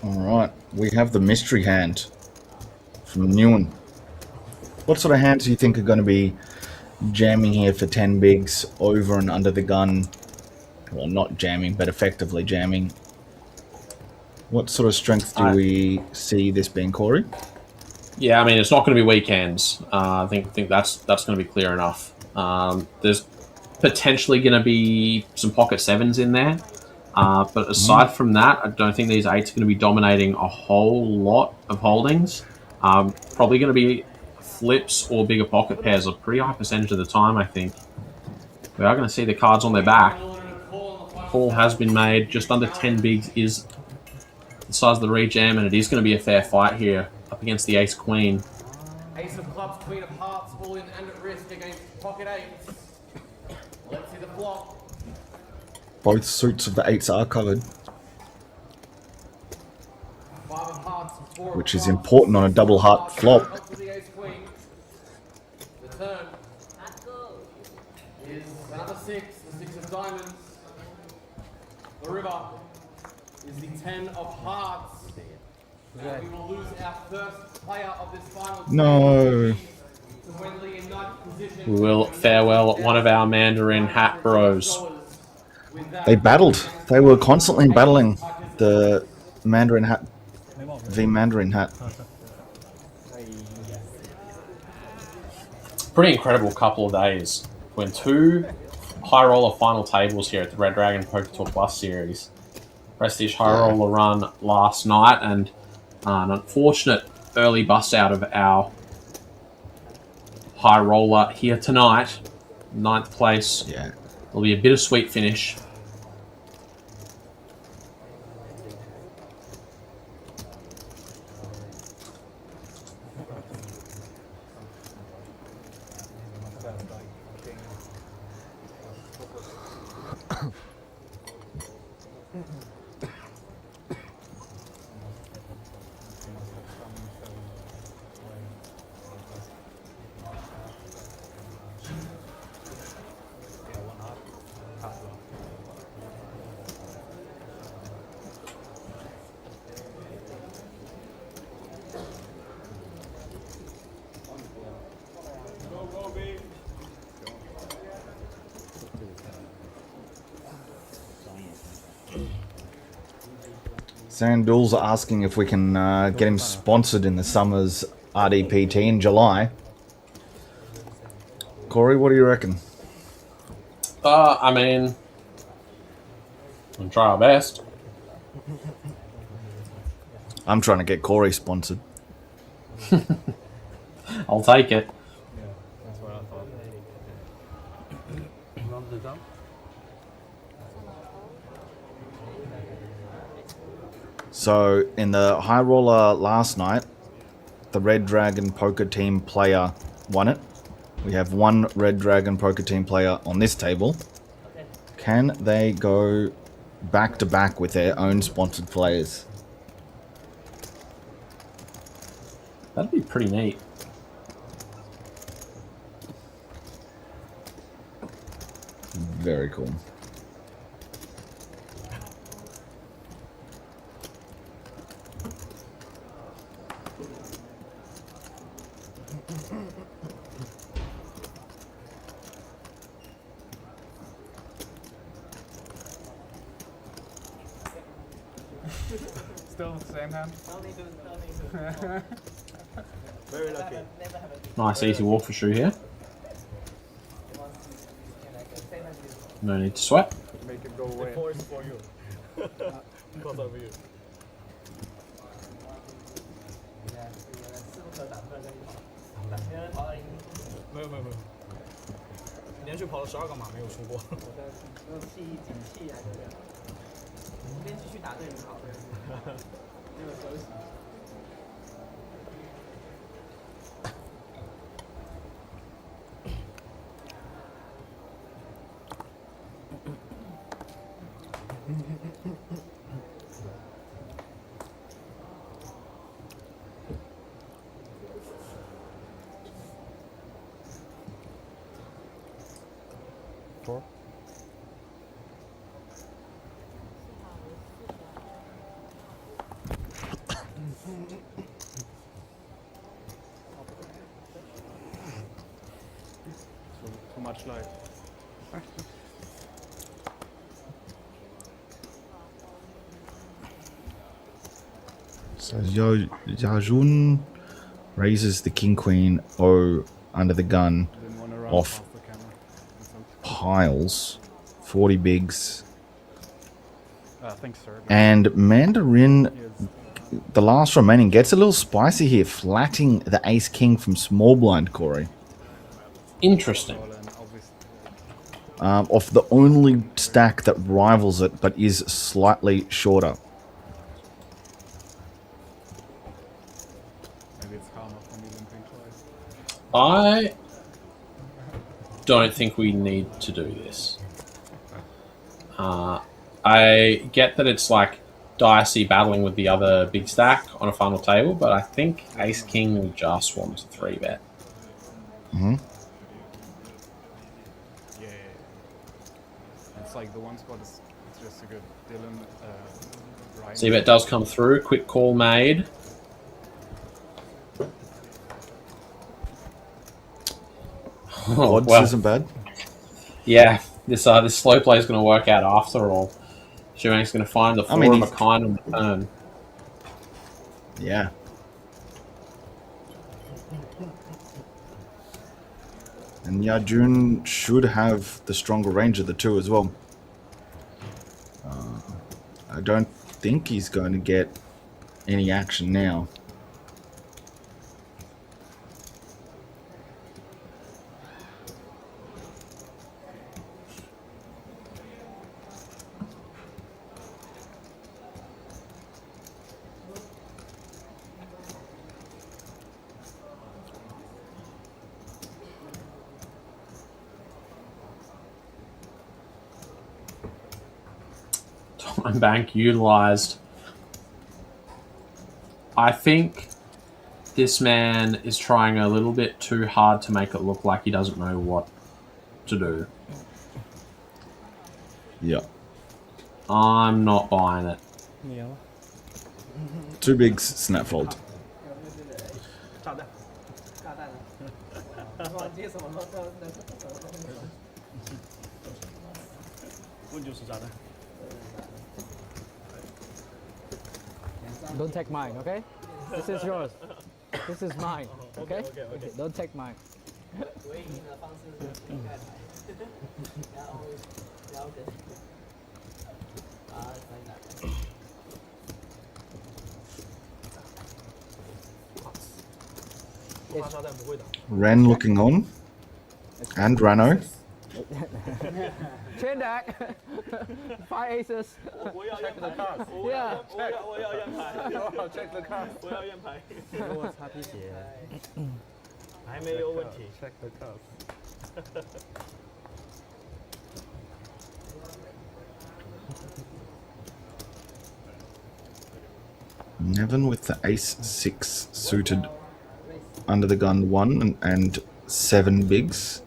Alright, we have the mystery hand from Newen. What sort of hands do you think are going to be jamming here for 10 bigs over and under the gun? Well, not jamming, but effectively jamming. What sort of strength do we see this being, Corey? Yeah, I mean, it's not going to be weekends. I think that's going to be clear enough. There's potentially going to be some pocket 7s in there. But aside from that, I don't think these 8s are going to be dominating a whole lot of holdings. Probably going to be flips or bigger pocket pairs a pretty high percentage of the time, I think. We are going to see the cards on their back. Call has been made. Just under 10 bigs is the size of the rejam, and it is going to be a fair fight here up against the ace-queen. Ace of clubs, queen of hearts, all in and at risk against pocket 8s. Let's see the flop. Both suits of the 8s are covered, which is important on a double heart flop. diamonds. The river is the 10 of hearts. And we will lose our first player of this final. No. We will farewell one of our Mandarin Hat bros. They battled. They were constantly battling the Mandarin Hat v Mandarin Hat. Pretty incredible couple of days when two high roller final tables here at the Red Dragon Poker Tour Plus series. Prestige high roller run last night, and an unfortunate early bust out of our high roller here tonight. 9th place. Yeah. It'll be a bittersweet finish. Sandul's asking if we can get him sponsored in the Summers RDPT in July. Corey, what do you reckon? I mean, we'll try our best. I'm trying to get Corey sponsored. I'll take it. That's what I thought. So, in the high roller last night, the Red Dragon Poker Team player won it. We have one Red Dragon Poker Team player on this table. Can they go back to back with their own sponsored players? That'd be pretty neat. Very cool. Still the same hand? Very lucky. Nice easy walk for Shu here. No need to sweat. Make it go away. The 4 is for you. Because of you. 没有，连续跑了12个码没有出过。用气景气来的，这边继续打对很好，没有休息。Too much light. So Yajun raises the King Queen O under the gun off piles, 40 bigs. Thanks, sir. And Mandarin, the last remaining, gets a little spicy here, flatting the Ace King from small blind, Corey. Interesting. Off the only stack that rivals it, but is slightly shorter. Maybe it's karma for me limping twice. I don't think we need to do this. I get that it's like dicey battling with the other big stack on a final table, but I think Ace King will just want to 3-bet. Mm-hmm. Yeah. That's looks like the one spot is just a good Dylan. Ryan. C-bet does come through. Quick call made. Oh, Odds well, isn't bad. yeah, this slow play is going to work out after all. Shuang's going to find the four of a kind on the turn. Yeah. And Yajun should have the stronger range of the two as well. I don't think he's going to get any action now. Time bank utilized. I think this man is trying a little bit too hard to make it look like he doesn't know what to do. Yeah. I'm not buying it. Yeah. Two bigs, snap fold. 问就是炸弹。 Don't take mine, okay? This is yours. This is mine, okay? Don't take mine. Ren looking on. And Rano. Chain deck. 5 aces. Check the cards. Yeah. 我要验牌。 Check the card. 我要验牌。给我擦皮鞋。还没有问题。 Check the cards. Nevin with the ace-6 suited under the gun 1 and 7 bigs.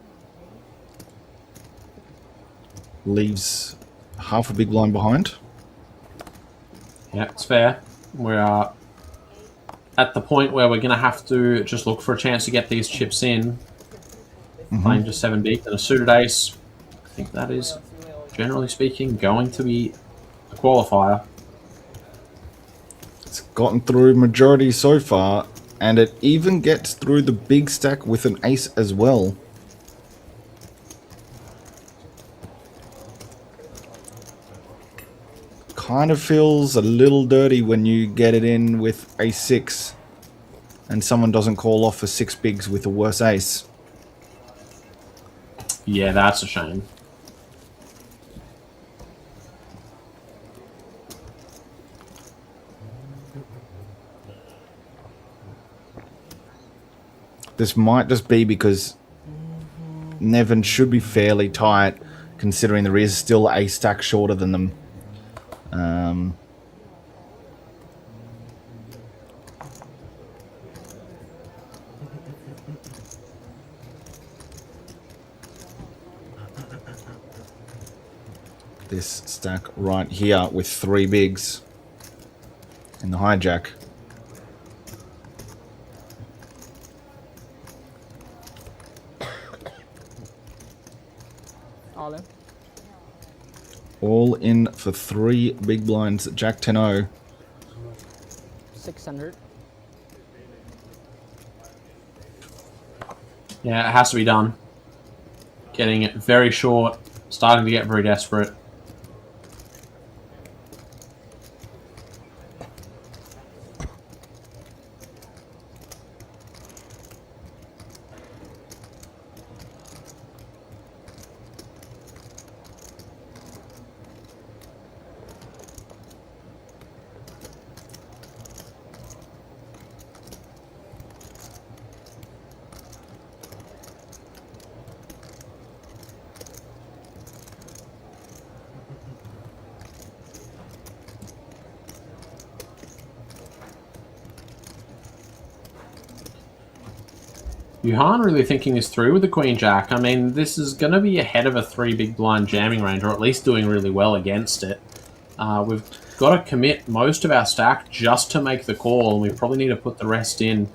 Leaves half a big line behind. Yeah, it's fair. We are at the point where we're going to have to just look for a chance to get these chips in. Playing just 7 bigs and a suited ace. I think that is, generally speaking, going to be a qualifier. It's gotten through majority so far, and it even gets through the big stack with an ace as well. Kind of feels a little dirty when you get it in with ace-6 and someone doesn't call off for 6 bigs with a worse ace. Yeah, that's a shame. This might just be because Nevin should be fairly tight, considering there is still a stack shorter than them. This stack right here with 3 bigs in the hijack. All in. All in for 3 big blinds. Jack 10-0. 600. Yeah, it has to be done. Getting it very short. Starting to get very desperate. Yuhan really thinking this through with the Queen Jack. I mean, this is going to be ahead of a 3 big blind jamming range, or at least doing really well against it. We've got to commit most of our stack just to make the call, and we probably need to put the rest in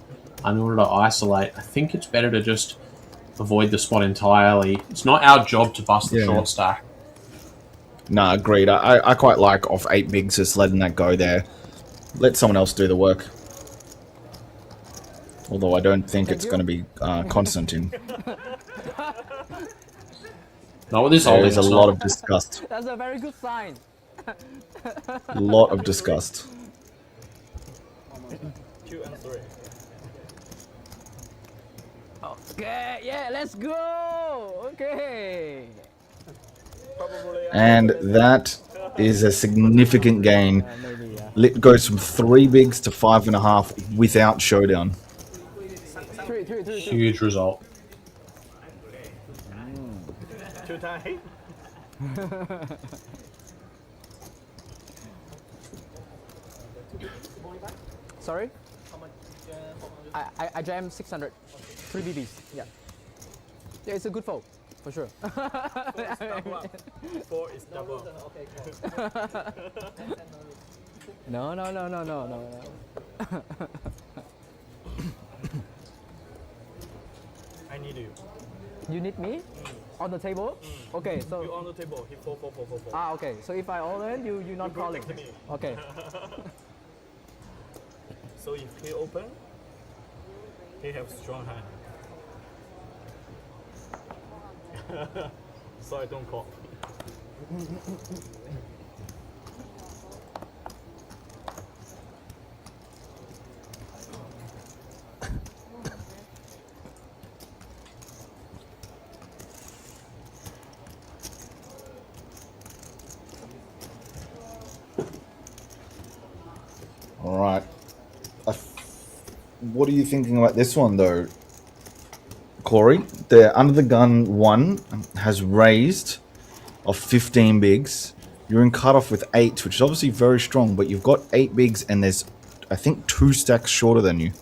order to isolate. I think it's better to just avoid the spot entirely. It's not our job to bust the short stack. Nah, agreed. I quite like off 8 bigs, just letting that go there. Let someone else do the work. Although I don't think it's going to be Constantine. Not with this There is a lot of disgust. That's a very good sign. A lot of disgust. 2 and 3. Okay, yeah, let's go. Okay. And that is a significant gain. It goes from 3 bigs to 5.5 without showdown. Huge result. 2 times. Sorry? I jammed 600. 3 BBs. Yeah. Yeah, it's a good fold, for sure. 4 is double. No. I need you. You need me? On the table? Okay, so... You on the table, hit 4, 4, 4, 4, 4. Ah, okay. So if I all in, you not calling. protect me. Okay. So if he open, he have strong hand. So I don't call. All right. What are you thinking about this one, though, Corey? The under the gun one has raised of 15 bigs. You're in cutoff with 8, which is obviously very strong, but you've got 8 bigs, and there's, I think, 2 stacks shorter than you.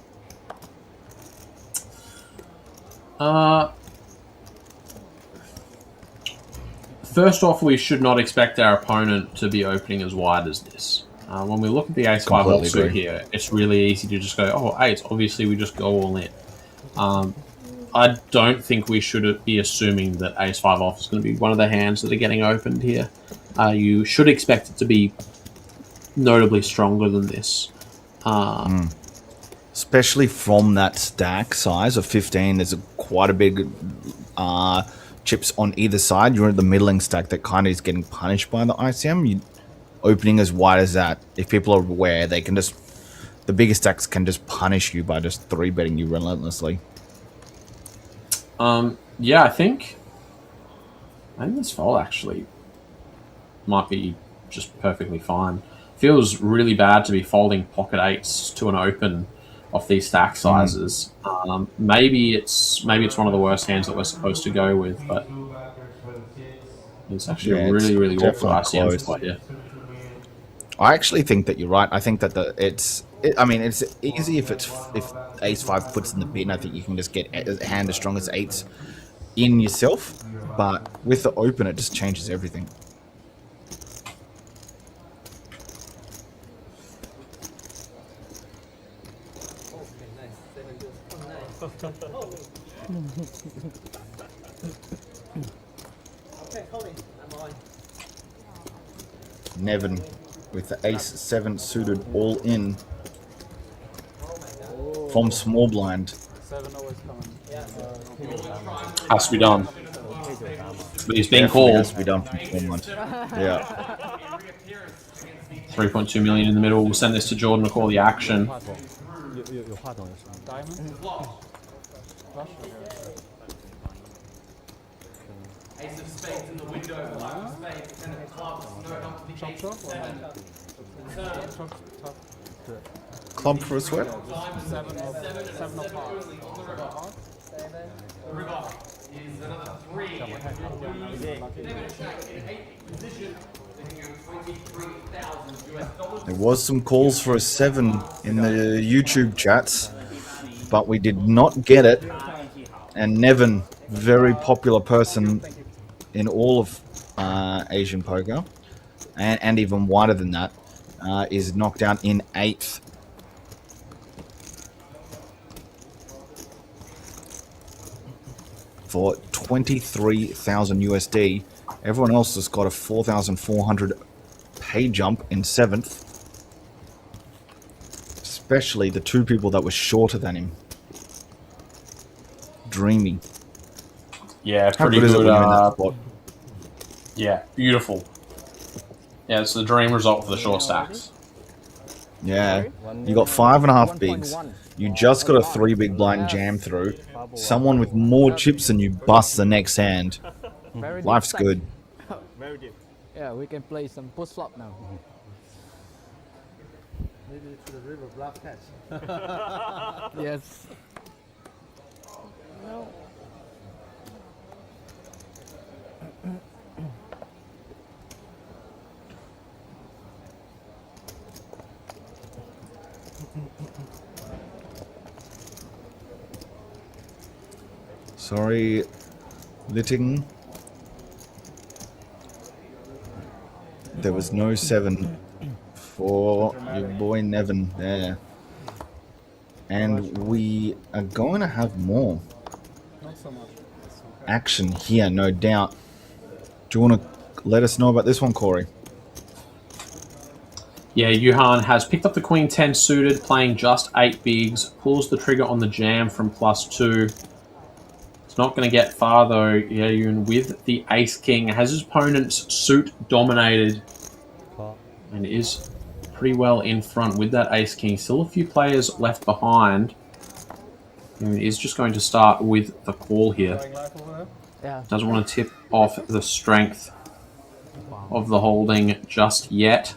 First off, we should not expect our opponent to be opening as wide as this. When we look at the ace-5 offsuit here, it's really easy to just go, oh, ace, obviously we just go all in. I don't think we should be assuming that ace-5 off is going to be one of the hands that are getting opened here. You should expect it to be notably stronger than this. Especially from that stack size of 15, there's quite a big chips on either side. You're in the middling stack that kind of is getting punished by the ICM. Opening as wide as that, if people are aware, they can just, the bigger stacks can just punish you by just 3-betting you relentlessly. Yeah, I think this fold actually might be just perfectly fine. Feels really bad to be folding pocket 8s to an open off these stack sizes. Maybe it's one of the worst hands that we're supposed to go with, but it's actually a really awkward ICM spot here. I actually think that you're right. I think that it's easy if ace-5 puts in the bin. I think you can just get a hand as strong as 8s in yourself, but with the open, it just changes everything. Nevin with the ace-7 suited all in from small blind. Has to be done. But he's being called. Has to be done from small blind. Yeah. 3.2 million in the middle. We'll send this to Jordan to call the action. Ace of spades in the window, black of spades, 10 of clubs, no help to the ace of 7. Club for a sweat. River is another 3. There was some calls for a 7 in the YouTube chats, but we did not get it. And Nevin, very popular person in all of Asian poker, and even wider than that, is knocked out in 8th. For 23,000 USD. Everyone else has got a 4,400 pay jump in 7th. Especially the 2 people that were shorter than him. Dreamy. Yeah, How pretty good is it good. when you're in that spot? Yeah, beautiful. Yeah, it's the dream result for the short stacks. Yeah, you got 5.5 bigs. You just got a 3 big blind jam through. Someone with more chips than you bust the next hand. Life's good. Very deep. Yeah, we can play some post flop now. Maybe to the river bluff catch. Yes. No. Sorry, Litting. There was no 7 for your boy Nevin there. And we are going to have more action here, no doubt. Do you want to let us know about this one, Corey? Yeah, Yuhan has picked up the Queen 10 suited, playing just 8 bigs, pulls the trigger on the jam from +2. It's not going to get far though. Yeyun with the Ace King has his opponent's suit dominated and is pretty well in front with that Ace King. Still a few players left behind. And is just going to start with the call here. Doesn't want to tip off the strength of the holding just yet.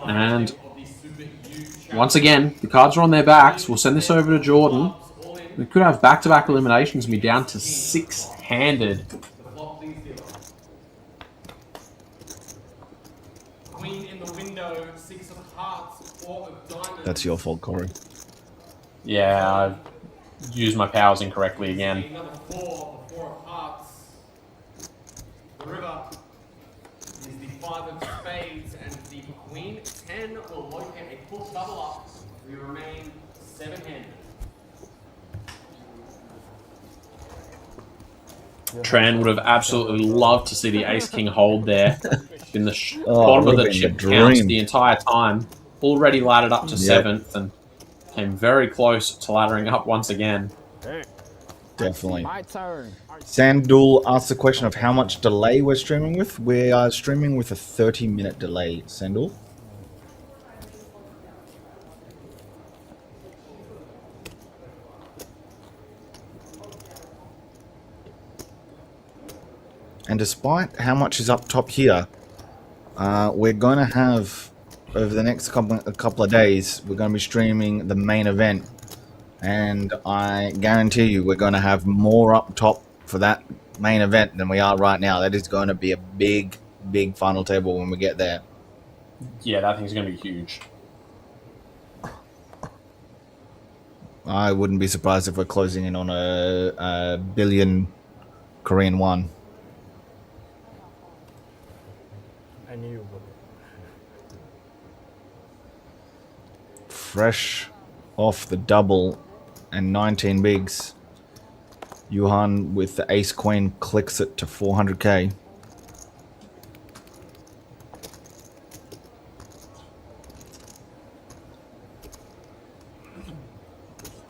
And once again, the cards are on their backs. We'll send this over to Jordan. We could have back-to-back eliminations and be down to 6-handed. Queen in the window, 6 of hearts, 4 of diamonds. That's your fault, Corey. Yeah, I used my powers incorrectly again. Another 4 of hearts. The river is the 5 of spades, and the Queen 10 will locate a full double up. We remain 7-handed. Tran would have absolutely loved to see the Ace King hold there. In the Oh, bottom of would've the been chip the counts dream. the entire time. Already laddered up to Yep. 7th and came very close to laddering up once again. Definitely. My turn. Sandul asked the question of how much delay we're streaming with. We are streaming with a 30-minute delay, Sandul. And despite how much is up top here, we're going to have, over the next couple of days, we're going to be streaming the main event. And I guarantee you we're going to have more up top for that main event than we are right now. That is going to be a big, big final table when we get there. Yeah, that thing's going to be huge. I wouldn't be surprised if we're closing in on a billion Korean won. I knew you would. Fresh off the double and 19 bigs. Yuhan with the ace queen clicks it to 400k.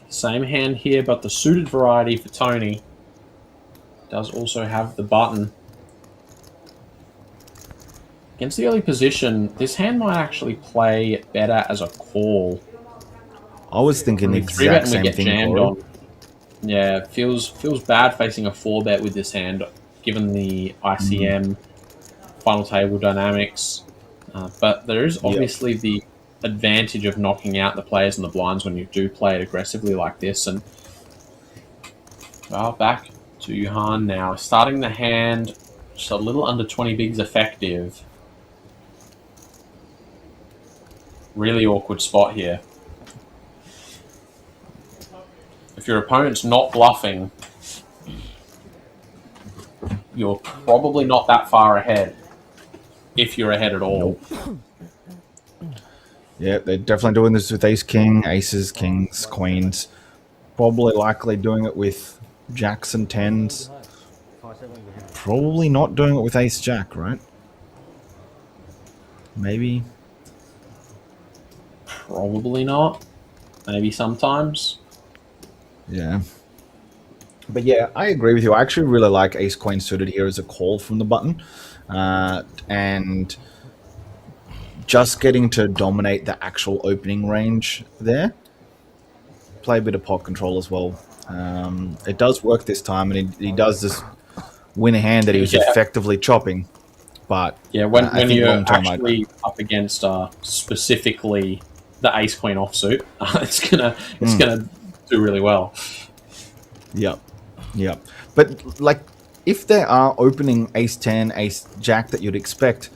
Same hand here, but the suited variety for Tony does also have the button. Against the early position, this hand might actually play better as a call. I was thinking the exact same thing, Corey. Yeah, it feels bad facing a 4-bet with this hand, given the ICM final table dynamics. But there is obviously the advantage of knocking out the players in the blinds when you do play it aggressively like this. And well, back to Yuhan now. Starting the hand just a little under 20 bigs effective. Really awkward spot here. If your opponent's not bluffing, you're probably not that far ahead, if you're ahead at all. Yeah, they're definitely doing this with ace king, aces, kings, queens. Probably likely doing it with jacks and tens. Probably not doing it with ace jack, right? Maybe. Probably not. Maybe sometimes. Yeah. But yeah, I agree with you. I actually really like ace queen suited here as a call from the button. And just getting to dominate the actual opening range there. Play a bit of pot control as well. It does work this time, and he does just win a hand that he was effectively chopping. But yeah, when you're actually up against specifically the ace queen offsuit, it's gonna do really well. Yep. But like, if there are opening ace 10, ace jack that you'd expect,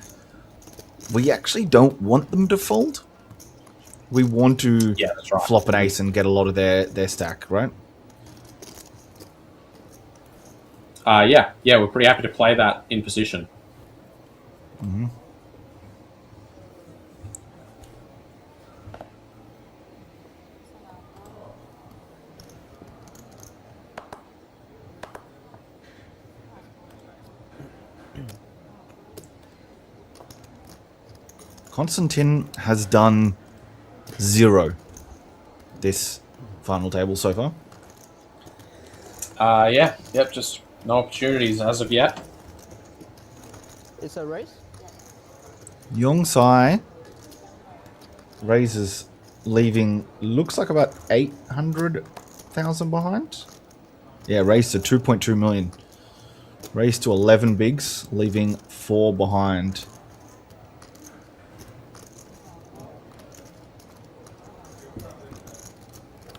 we actually don't want them to fold. We want to flop an ace and get a lot of their stack, right? Yeah, we're pretty happy to play that in position. Mm-hmm. Konstantin has done 0 this final table so far. Yep, just no opportunities as of yet. It's a race? Yong Sai raises, leaving, looks like about 800,000 behind. Yeah, raised to 2.2 million. Raised to 11 bigs, leaving 4 behind.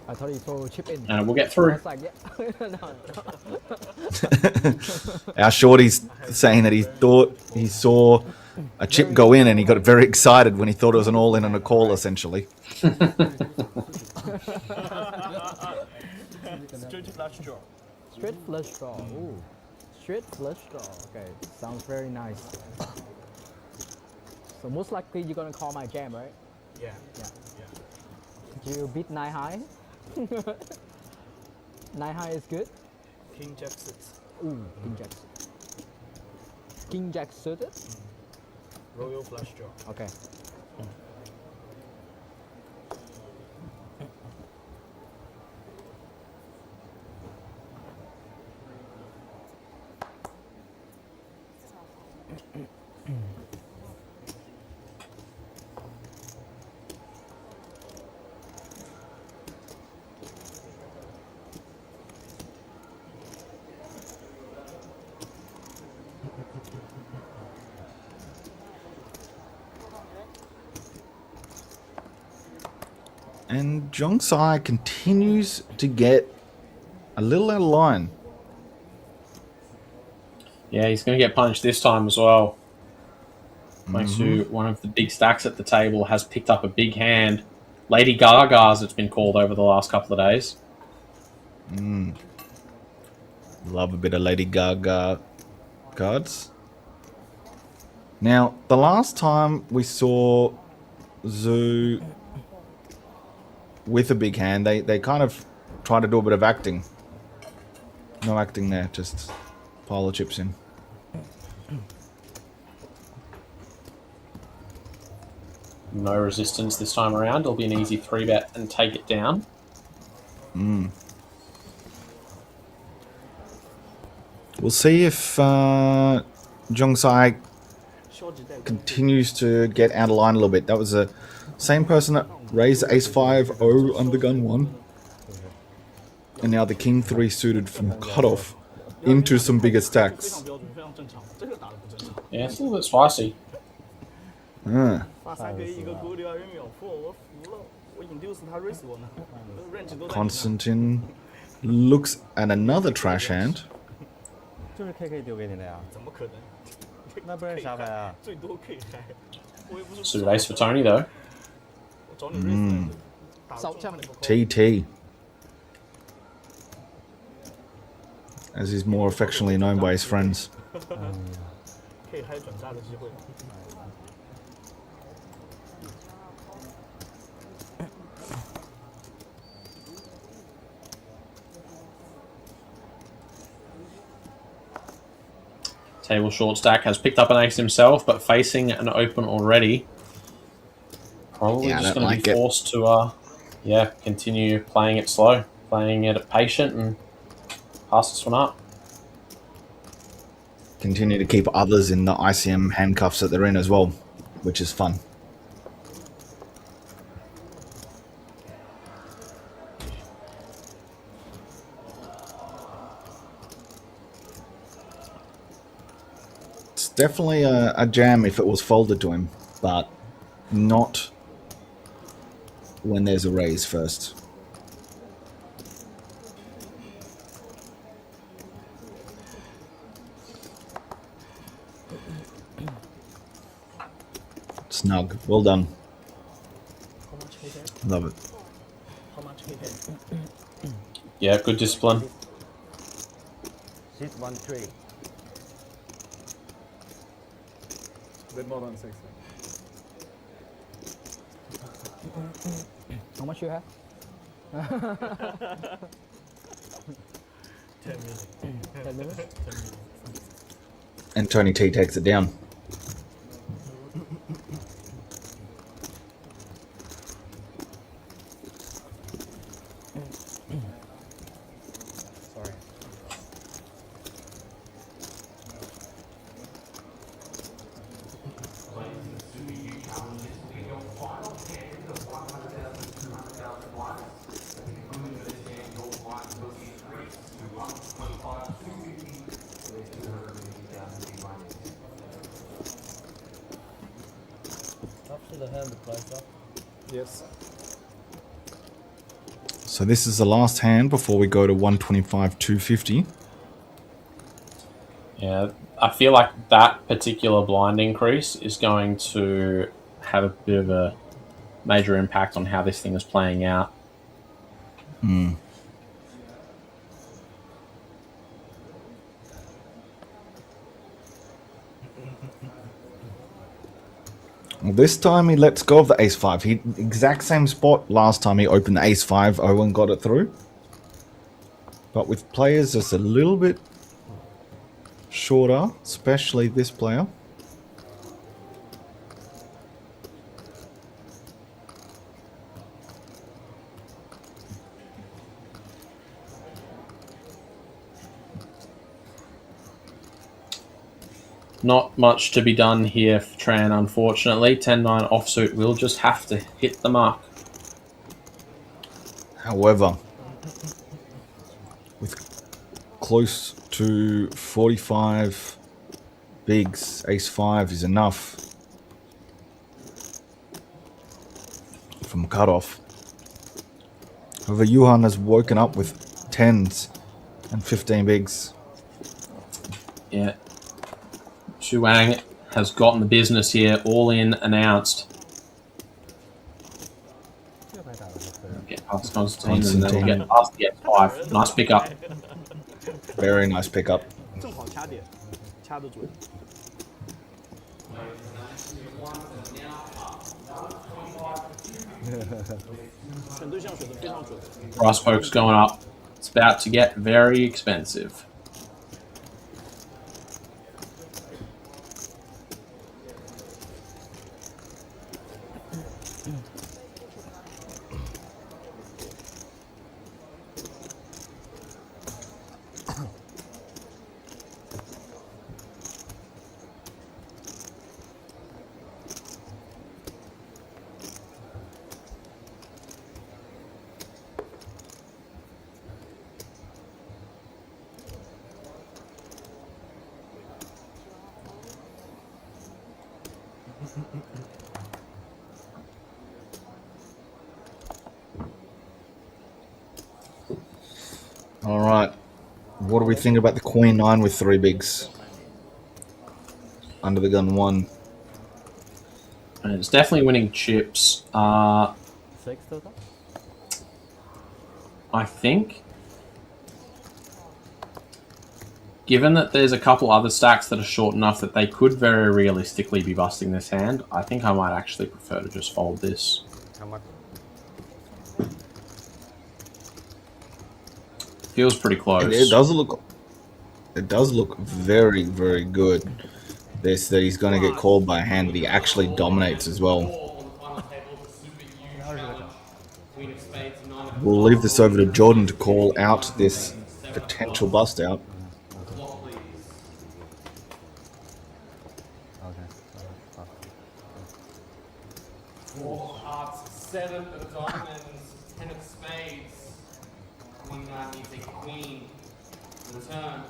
I thought he threw chip in. We'll get through. I was like, yeah. Our shorty's saying that he thought he saw a chip go in and he got very excited when he thought it was an all-in and a call, essentially. Straight flush draw. Straight flush draw. Ooh. Straight flush draw. Okay, sounds very nice. So most likely you're gonna call my jam, right? Yeah. Did you beat 9 high? 9 high is good. King Jack 6. Ooh, King Jack. King Jack suited. Royal flush draw. Okay. And Jong Sai continues to get a little out of line. Yeah, he's going to get punished this time as well. Thanks to one of the big stacks at the table has picked up a big hand. Lady Gaga's, it's been called over the last couple of days. Love a bit of Lady Gaga cards. Now, the last time we saw Zoo with a big hand, they kind of tried to do a bit of acting. No acting there, just pile the chips in. No resistance this time around. It'll be an easy 3-bet and take it down. We'll see if Jong Sai continues to get out of line a little bit. That was the same person that raised ace 5-0 under gun 1. And now the king 3 suited from cutoff into some bigger stacks. Yeah, it's a little bit spicy. Konstantin looks at another trash hand. 就是 KK 丢给你的呀？怎么可能？那不然啥牌啊？最多可以开。我也不是。 Suited ace for Tony though. 我找你 raise 来的。 TT. as he's more affectionately known by his friends. 可以还有转炸的机会。 Table short stack has picked up an ace himself, but facing an open already. Probably Yeah, I just don't going to like be it. forced to, continue playing it slow, playing it patient, and pass this one up. Continue to keep others in the ICM handcuffs that they're in as well, which is fun. It's definitely a jam if it was folded to him, but not when there's a raise first. Snug. Well done. How much hit? Love it. How much hit? Yeah, good discipline. 613. A bit more than 6. How much you have? 10 minutes. 10 minutes? And Tony T takes it down. Sorry. After the hand, the price up. Yes. So this is the last hand before we go to 125, 250. Yeah, I feel like that particular blind increase is going to have a bit of a major impact on how this thing is playing out. Hmm. Well, this time he lets go of the ace-5. He exact same spot last time he opened the ace-5. Owen got it through. But with players just a little bit shorter, especially this player. Not much to be done here for Tran, unfortunately. 10-9 offsuit will just have to hit the mark. However, with close to 45 bigs, ace-5 is enough from cutoff. However, Yuhan has woken up with 10s and 15 bigs. Yeah. Xu Wang has gotten the business here, all in, announced. Get past Constantine and then we'll get past the F5. Nice pickup. Very nice pickup. 正好掐点，掐得准。 选对象选得非常准。 Price poke's going up. It's about to get very expensive. All right. What do we think about the Queen 9 with 3 bigs? Under the gun 1. And it's definitely winning chips. 6 total? I think Given that there's a couple other stacks that are short enough that they could very realistically be busting this hand, I think I might actually prefer to just fold this. Feels pretty close. It does look very, very good. This that he's going to get called by a hand that he actually dominates as well. We'll leave this over to Jordan to call out this potential bust out. Four hearts, 7 of diamonds, 10 of spades. Queen nine needs a queen. The turn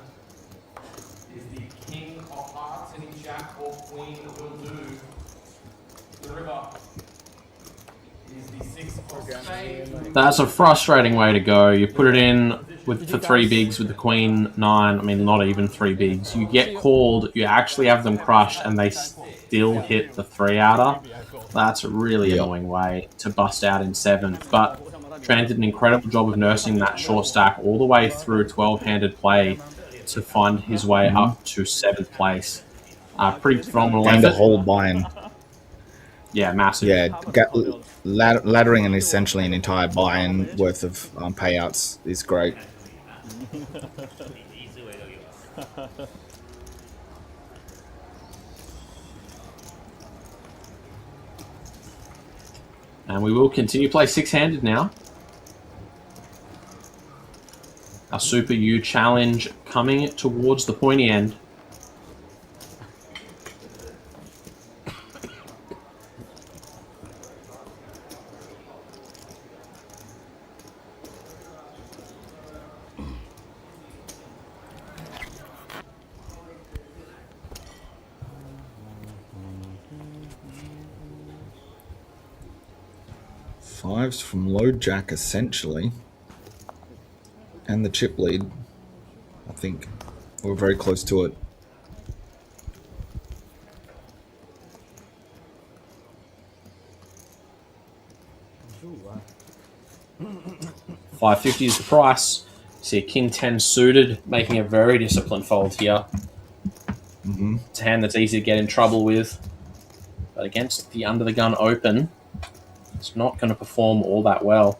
is the king of hearts. Any jack or queen will do. The river is the 6 of spades. That's a frustrating way to go. You put it in for 3 bigs with the queen 9. I mean, not even 3 bigs. You get called, you actually have them crushed, and they still hit the 3-outer. That's a really annoying way to bust out in 7th. But Tran did an incredible job of nursing that short stack all the way through 12-handed play to find his way up to 7th place. Pretty phenomenal And effort. a whole buy-in. Yeah, massive. Yeah, laddering and essentially an entire buy-in worth of payouts is great. And we will continue to play 6-handed now. Our Super U challenge coming towards the pointy end. Fives from low jack essentially. And the chip lead. I think we're very close to it. $5.50 is the price. See a King 10 suited, making a very disciplined fold here. It's a hand that's easy to get in trouble with. But against the under the gun open, it's not going to perform all that well.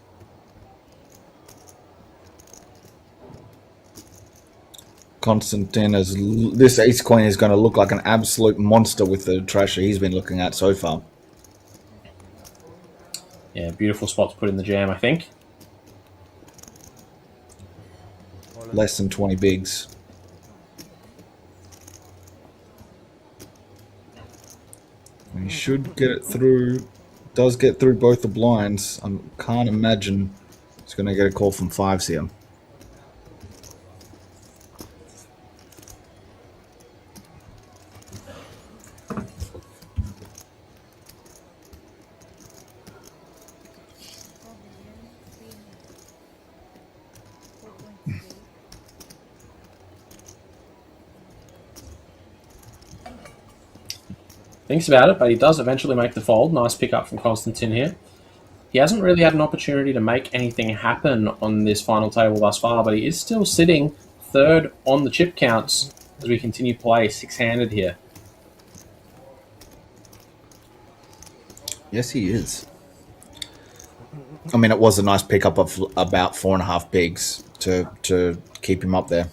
Constantine, this ace queen is going to look like an absolute monster with the trasher he's been looking at so far. Yeah, beautiful spot to put in the jam, I think. Less than 20 bigs. And he should get it through. Does get through both the blinds. I can't imagine he's going to get a call from 5s here. Thinks about it, but he does eventually make the fold. Nice pickup from Constantine here. He hasn't really had an opportunity to make anything happen on this final table thus far, but he is still sitting third on the chip counts as we continue to play 6-handed here. Yes, he is. I mean, it was a nice pickup of about 4.5 bigs to keep him up there.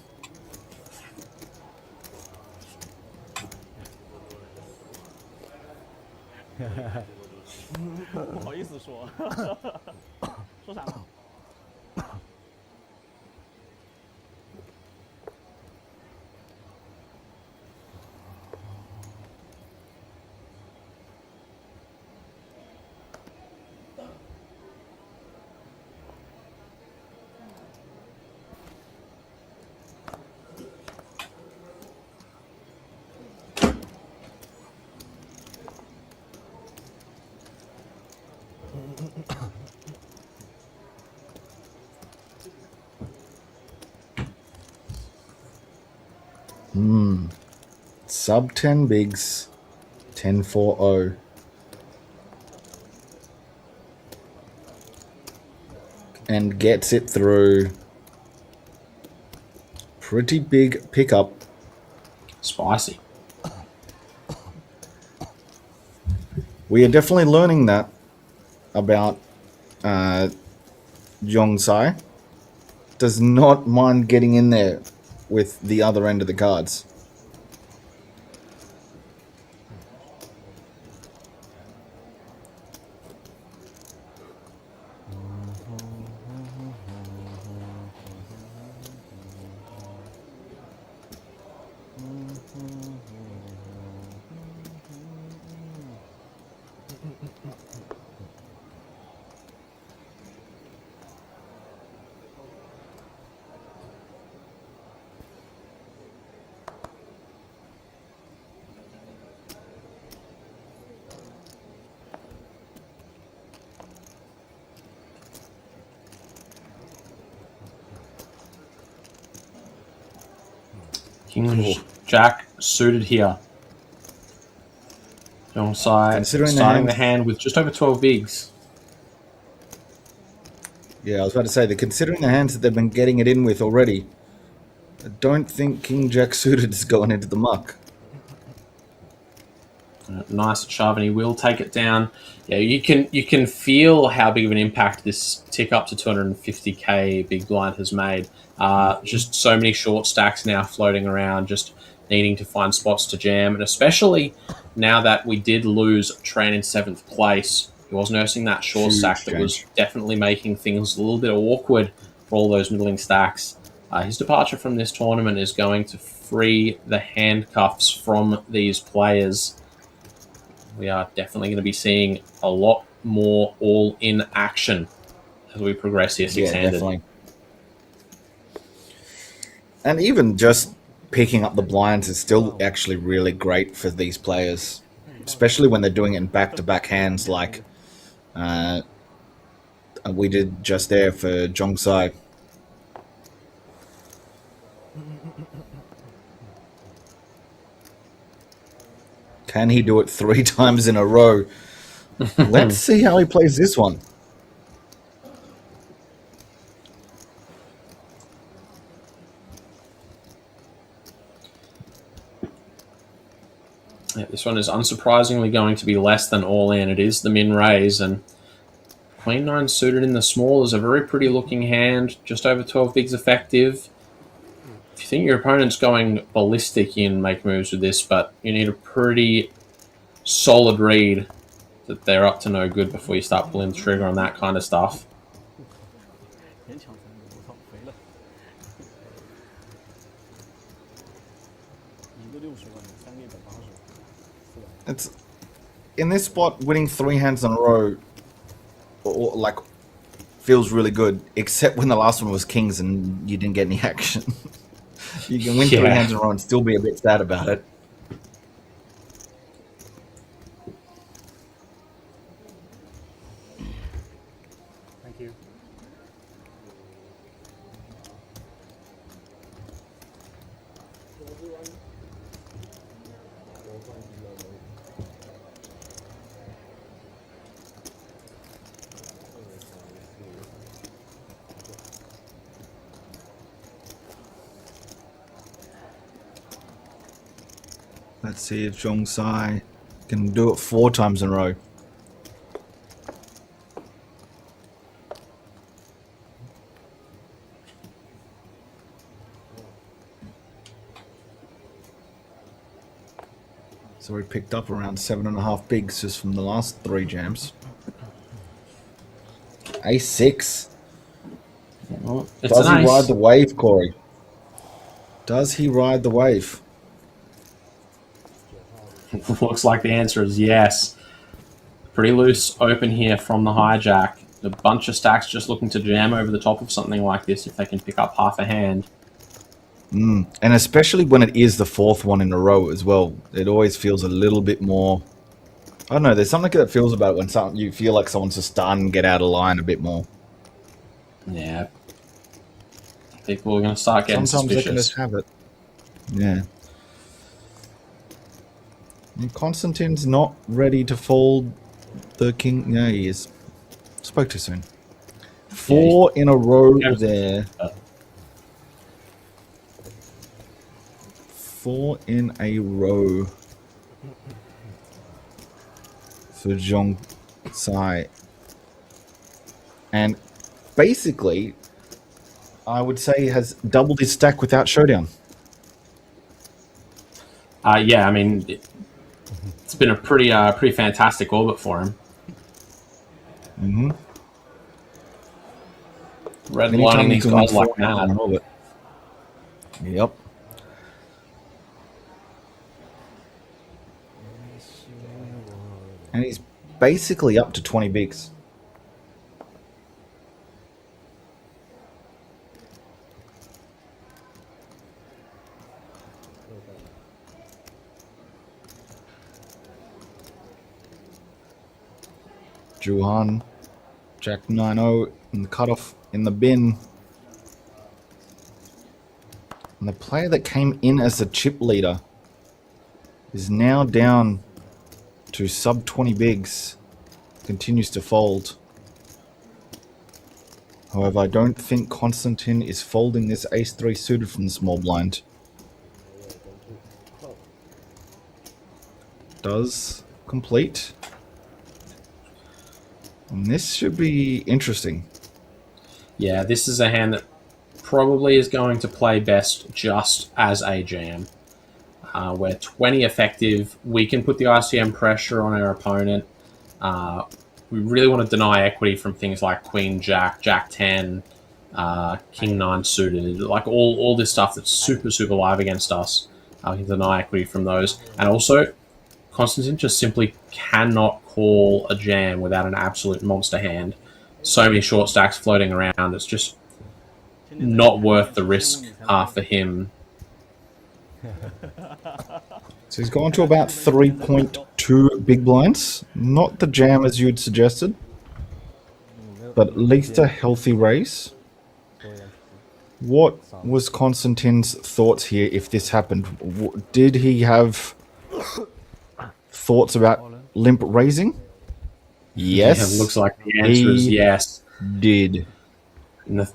Sub 10 bigs, 10-4-0. And gets it through Pretty big pickup. Spicy. We are definitely learning that about Zhong-Sai. Does not mind getting in there with the other end of the cards. King Jack suited here. Zhong-Sai Considering starting the hand with just over 12 bigs. Yeah, I was about to say, considering the hands that they've been getting it in with already, I don't think King Jack suited is going into the muck. Nice shove, and he will take it down. Yeah, you can feel how big of an impact this tick up to 250k big blind has made. Just so many short stacks now floating around, just needing to find spots to jam, and especially now that we did lose Tran in 7th place, he was nursing that short stack that was definitely making things a little bit awkward for all those middling stacks. His departure from this tournament is going to free the handcuffs from these players. We are definitely going to be seeing a lot more all-in action as we progress here six-handed. Yeah, definitely. And even just picking up the blinds is still actually really great for these players, especially when they're doing it in back-to-back hands like we did just there for Zhong-Sai. Can he do it 3 times in a row? Let's see how he plays this one. Yeah, this one is unsurprisingly going to be less than all in. It is the min raise, and Queen 9 suited in the small is a very pretty looking hand, just over 12 bigs effective. If you think your opponent's going ballistic, you can make moves with this, but you need a pretty solid read that they're up to no good before you start pulling the trigger on that kind of stuff. It's in this spot, winning 3 hands in a row, like, feels really good. Except when the last one was kings and you didn't get any action. You can win 3 hands in a row and still be a bit sad about it. Thank you. Let's see if Zhong-Sai can do it 4 times in a row. So we picked up around 7.5 bigs just from the last 3 jams. A6. Well, does he ride the wave, Corey? Does he ride the wave? Looks like the answer is yes. Pretty loose open here from the hijack. A bunch of stacks just looking to jam over the top of something like this if they can pick up half a hand. And especially when it is the 4th one in a row as well. It always feels a little bit more... I don't know, there's something that feels about it when you feel like someone's just starting to get out of line a bit more. Yeah. People are going to start getting Sometimes suspicious. they can just have it. Yeah. And Constantine's not ready to fold the king. No, he is. Spoke too soon. 4 in a row there. 4 in a row for Zhong Sai. And basically, I would say has doubled his stack without showdown. Yeah, I mean, it's been a pretty fantastic orbit for him. Mm-hmm. Redlining these guys like mad. Yep. And he's basically up to 20 bigs. Juhan, Jack 9-0 in the cutoff in the bin. And the player that came in as the chip leader is now down to sub 20 bigs. Continues to fold. However, I don't think Konstantin is folding this ace-3 suited from the small blind. Does complete. And this should be interesting. Yeah, this is a hand that probably is going to play best just as a jam. We're 20 effective. We can put the ICM pressure on our opponent. We really want to deny equity from things like Queen Jack, Jack 10, King 9 suited, like all this stuff that's super, super live against us. We can deny equity from those. And also, Konstantin just simply cannot call a jam without an absolute monster hand. So many short stacks floating around. It's just not worth the risk for him. So he's gone to about 3.2 big blinds. Not the jam as you'd suggested, but at least a healthy raise. What was Konstantin's thoughts here if this happened? Did he have thoughts about limp raising? Yes. Yeah, it looks like the answer is yes. Did. And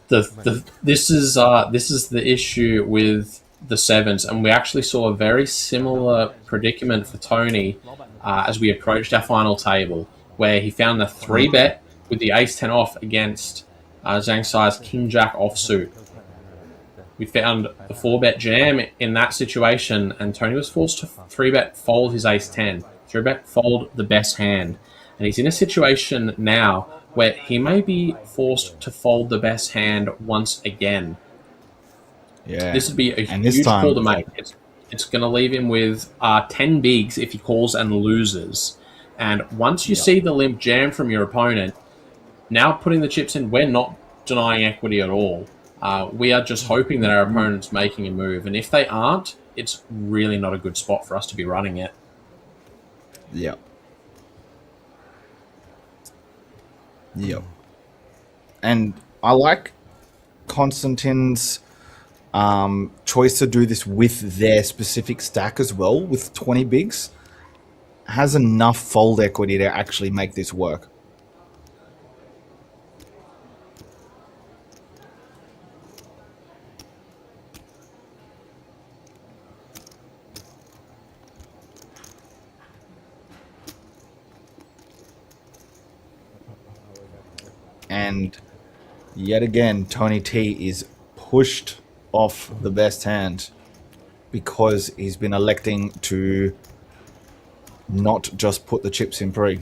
this is the issue with the sevens, and we actually saw a very similar predicament for Tony as we approached our final table, where he found the 3-bet with the ace-10 off against Zhang Sai's king-jack offsuit. We found the 4-bet jam in that situation, and Tony was forced to 3-bet fold his ace-10, 3-bet fold the best hand. And he's in a situation now where he may be forced to fold the best hand once again. Yeah. This would be a huge call to make. It's going to leave him with 10 bigs if he calls and loses. And once you see the limp jam from your opponent, now putting the chips in, we're not denying equity at all. We are just hoping that our opponent's making a move. And if they aren't, it's really not a good spot for us to be running it. Yep. Yep. And I like Konstantin's choice to do this with their specific stack as well, with 20 bigs. Has enough fold equity to actually make this work. And yet again, Tony T is pushed off the best hand because he's been electing to not just put the chips in pre.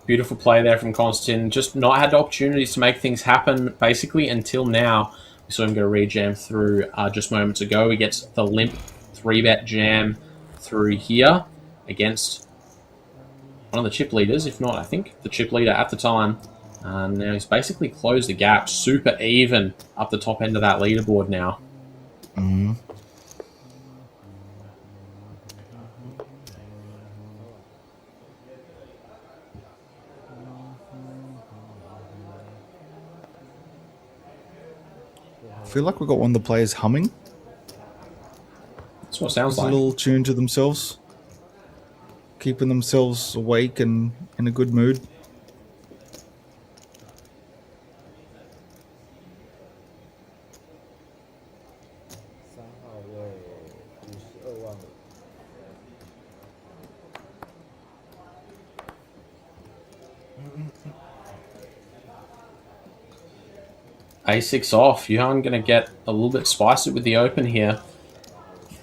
Beautiful play there from Konstantin. Just not had opportunities to make things happen, basically, until now. We saw him get a rejam through just moments ago. He gets the limp 3-bet jam through here against one of the chip leaders, if not, I think, the chip leader at the time. Now he's basically closed the gap, super even up the top end of that leaderboard now. Mm-hmm. I feel like we've got one of the players humming. That's what it sounds Just like. a little tune to themselves. Keeping themselves awake and in a good mood. A6 off. Yuan going to get a little bit spicy with the open here.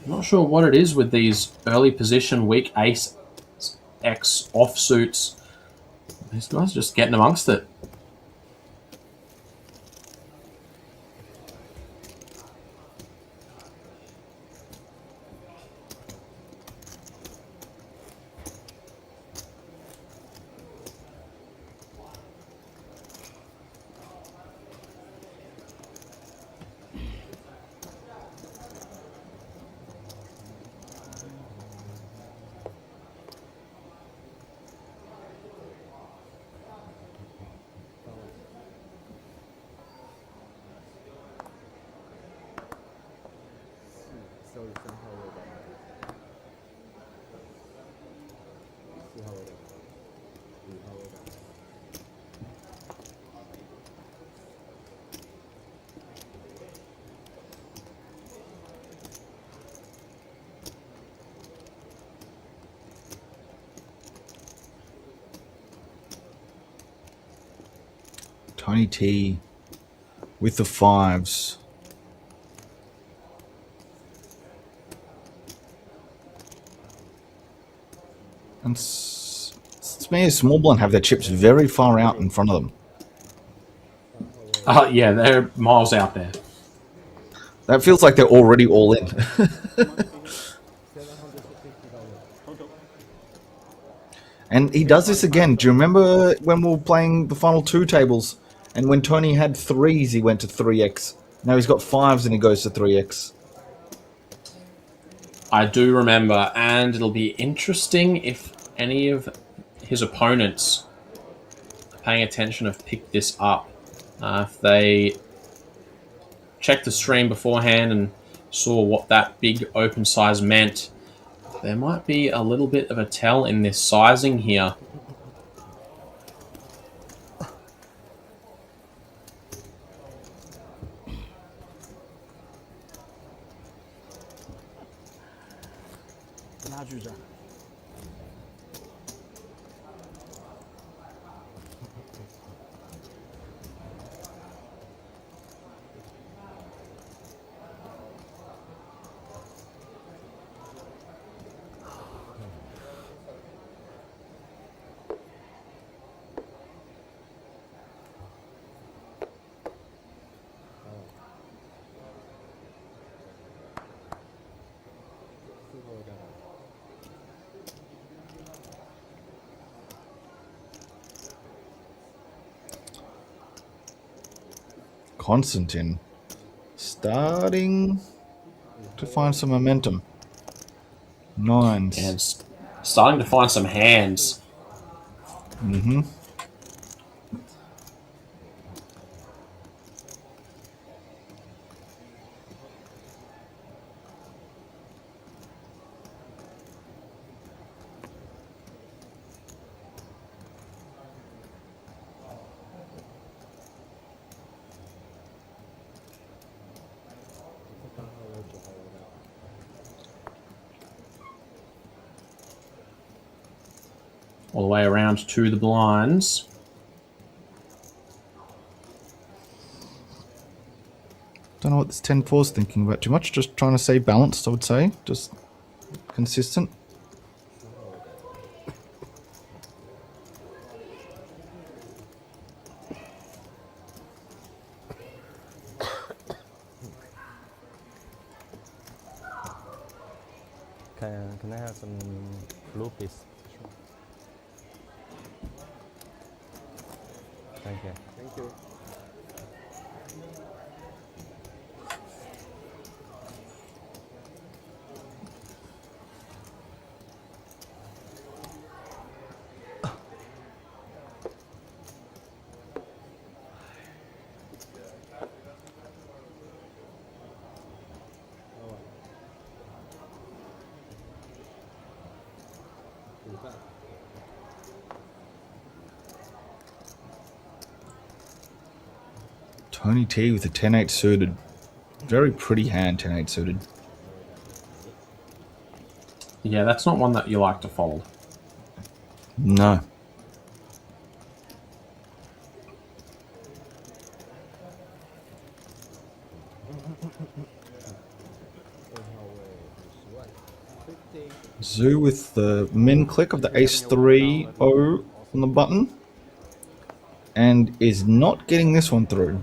I'm not sure what it is with these early position weak Ace X offsuits. These guys are just getting amongst it. Tony T with the 5s. And Smear Small Blind have their chips very far out in front of them. Yeah, they're miles out there. That feels like they're already all in. And he does this again. Do you remember when we were playing the final 2 tables? And when Tony had 3s, he went to 3x. Now he's got 5s and he goes to 3x. I do remember, and it'll be interesting if any of his opponents paying attention have picked this up. If they checked the stream beforehand and saw what that big open size meant, there might be a little bit of a tell in this sizing here. Constantine starting to find some momentum. 9s. And starting to find some hands. Mm-hmm. All the way around to the blinds. Don't know what this 10-4 is thinking about too much. Just trying to stay balanced, I would say. Just consistent. Can I have some blue, please? Thank you. Thank you. Tony T with a 10-8 suited. Very pretty hand, 10-8 suited. Yeah, that's not one that you like to fold. No. Zoo with the min click of the ace 3-0 on the button. And is not getting this one through.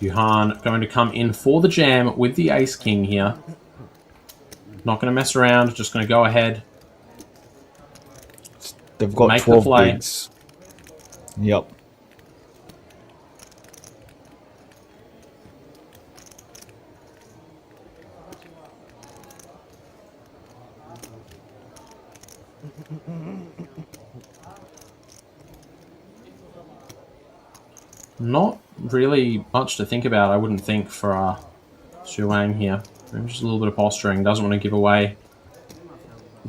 Yuhan going to come in for the jam with the ace king here. Not going to mess around, just going to go ahead. They've got Make 12 the play. bigs. Yep. Not really much to think about, I wouldn't think, for Xu Wang here. Just a little bit of posturing. Doesn't want to give away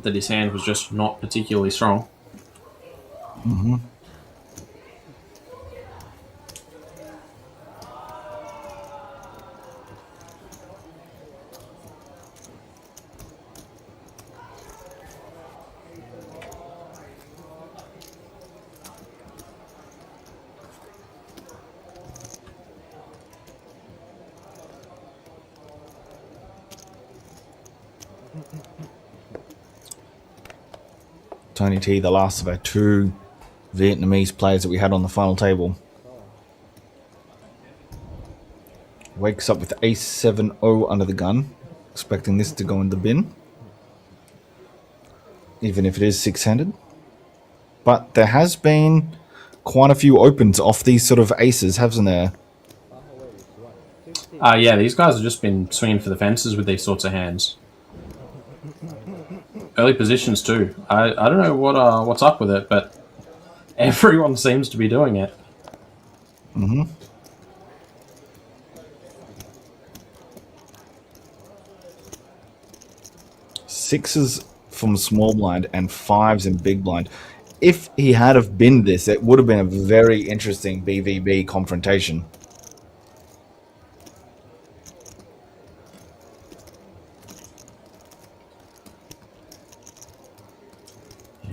that his hand was just not particularly strong. Mm-hmm. Tony T, the last of our two Vietnamese players that we had on the final table. Wakes up with ace 7-0 under the gun, expecting this to go in the bin, even if it is six-handed. But there has been quite a few opens off these sort of aces, hasn't there? Yeah, these guys have just been swinging for the fences with these sorts of hands. Early positions too. I don't know what's up with it, but everyone seems to be doing it. Mm-hmm. Sixes from small blind and fives in big blind. If he had have been this, it would have been a very interesting BVB confrontation.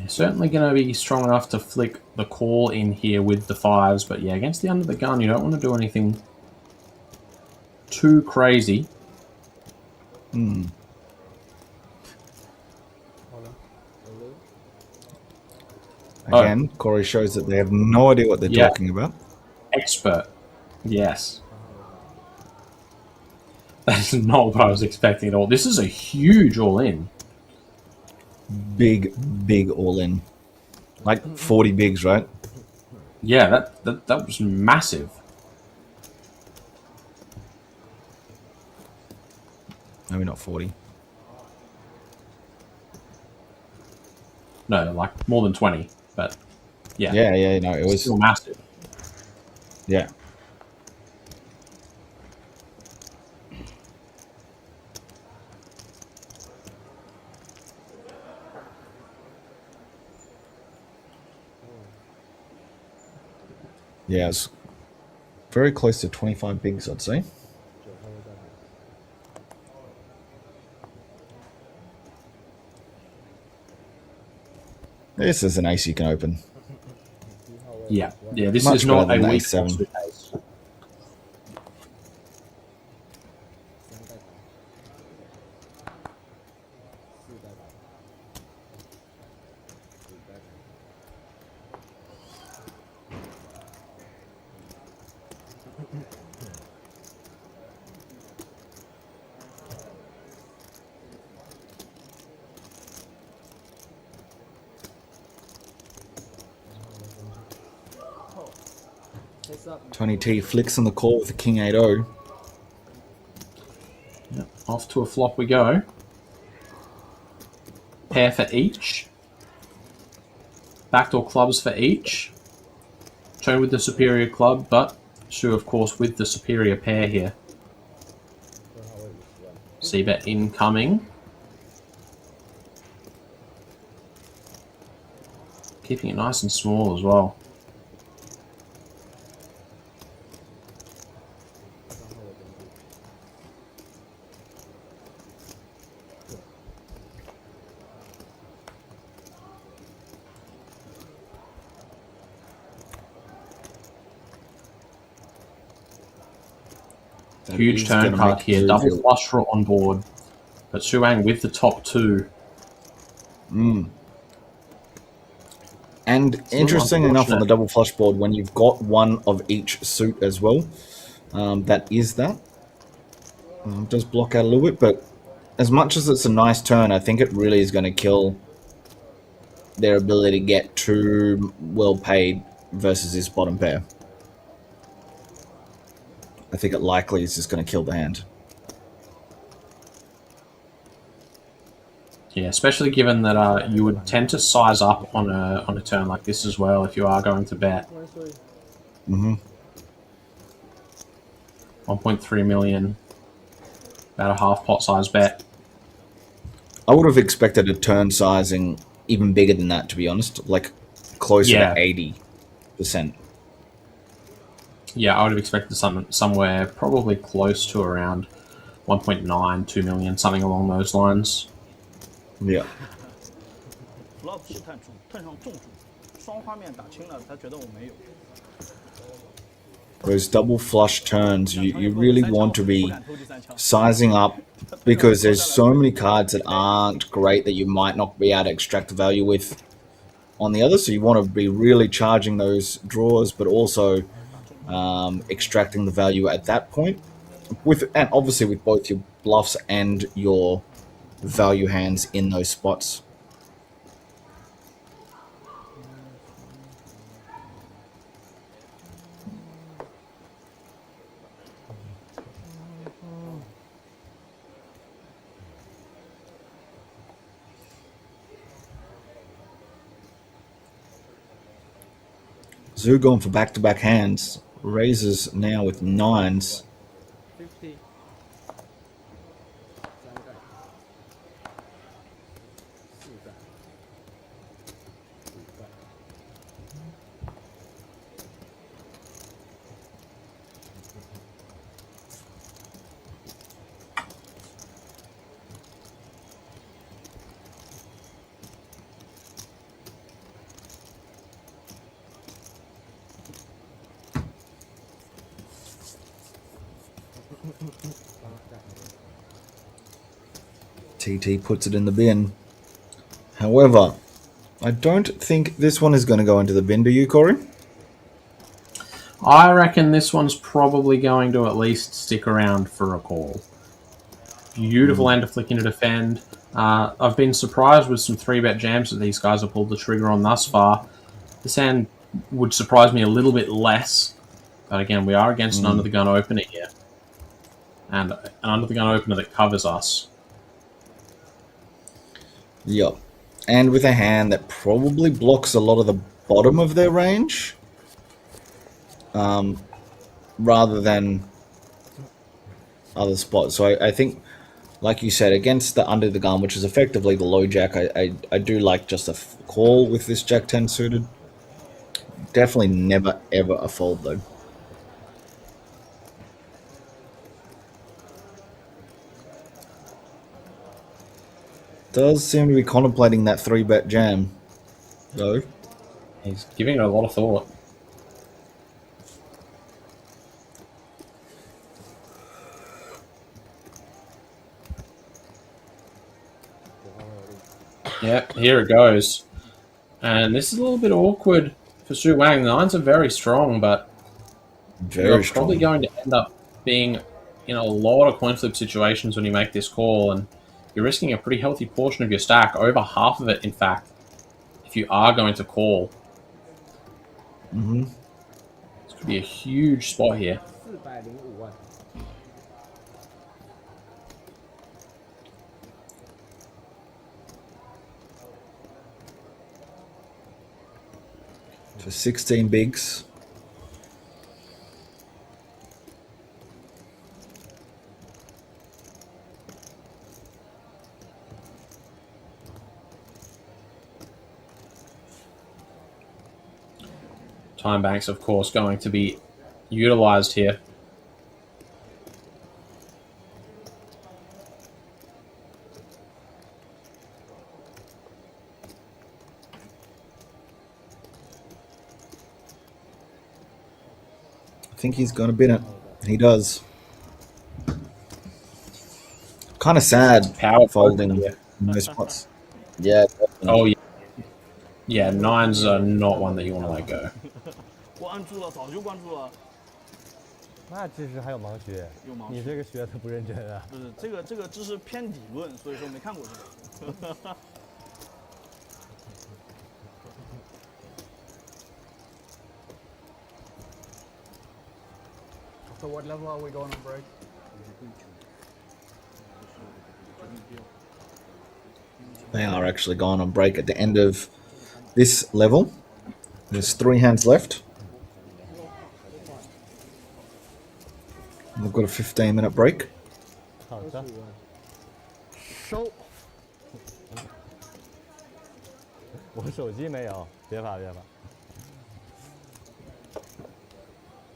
Certainly going to be strong enough to flick the call in here with the fives, but yeah, against the under the gun, you don't want to do anything too crazy. Hmm. Again, Corey shows that they have no idea what they're talking about. Expert. Yes. That is not what I was expecting at all. This is a huge all-in. Big all-in. Like 40 bigs, right? Yeah, that was massive. Maybe not 40. No, like more than 20, but yeah. Yeah, no, it was still massive. Yeah. Yeah, it's very close to 25 bigs, I'd say. This is an ace you can open. Yeah, this Much is not better a than weak ace 7. ace. Tony T flicks on the call with the king 8-0. Yep, off to a flop we go. Pair for each. Backdoor clubs for each. Tone with the superior club, but Xu, of course, with the superior pair here. C-bet incoming. Keeping it nice and small as well. Huge is turn gonna card make here. it Double very- flush draw on board. But Shu Wang with the top two. And interesting enough, on the unfortunate. double flush board, when you've got one of each suit as well, that is that. Does block out a little bit, but as much as it's a nice turn, I think it really is going to kill their ability to get too well paid versus this bottom pair. I think it likely is just going to kill the hand. Yeah, especially given that you would tend to size up on a turn like this as well if you are going to bet. 1.3 million. About a half pot size bet. I would have expected a turn sizing even bigger than that, to be honest. Like closer Yeah. to 80%. Yeah, I would have expected somewhere probably close to around 1.9, 2 million, something along those lines. Yeah. flop 试探主碰上重主，双花面打清了，他觉得我没有。 Those double flush turns, you really want to be sizing up because there's so many cards that aren't great that you might not be able to extract the value with on the other. So you want to be really charging those draws, but also extracting the value at that point. And obviously with both your bluffs and your value hands in those spots. Zhu going for back-to-back hands. Raises now with nines. 50. TT puts it in the bin. However, I don't think this one is going to go into the bin, do you, Corey? I reckon this one's probably going to at least stick around for a call. Beautiful hand to flick into defend. I've been surprised with some 3-bet jams that these guys have pulled the trigger on thus far. This hand would surprise me a little bit less. But again, we are against an under-the-gun opener here. And an under-the-gun opener that covers us. Yep. And with a hand that probably blocks a lot of the bottom of their range. Rather than other spots. So I think, like you said, against the under the gun, which is effectively the low jack, I do like just a call with this jack 10 suited. Definitely never ever a fold though. Does seem to be contemplating that 3-bet jam, though. He's giving it a lot of thought. Yep, here it goes. And this is a little bit awkward for Shu Wang. The nines are very strong, but you're probably going to end up being in a lot of coin flip situations when you make this call, and you're risking a pretty healthy portion of your stack, over half of it, in fact, if you are going to call. Mm-hmm. This could be a huge spot here. 405万。 For 16 bigs. Time banks, of course, going to be utilized here. I think he's going to bin it. He does. Kind of sad Power folding yeah. in those spots. Yeah. Oh yeah. Yeah, nines are not one that you want to let go. 关注了，早就关注了。那知识还有盲学？有盲学你这个学的不认真啊！不是这个知识偏理论，所以说没看过这个。So what level are we going on break? They are actually gone on break at the end of this level. There's 3 hands left. They've got a 15-minute break. 好的。收。我手机没有，别发别发。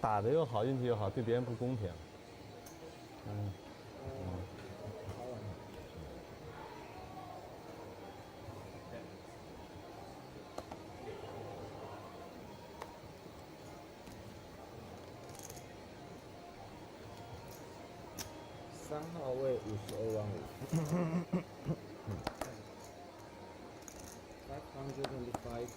打的又好，运气又好，对别人不公平。3号位52万5。525.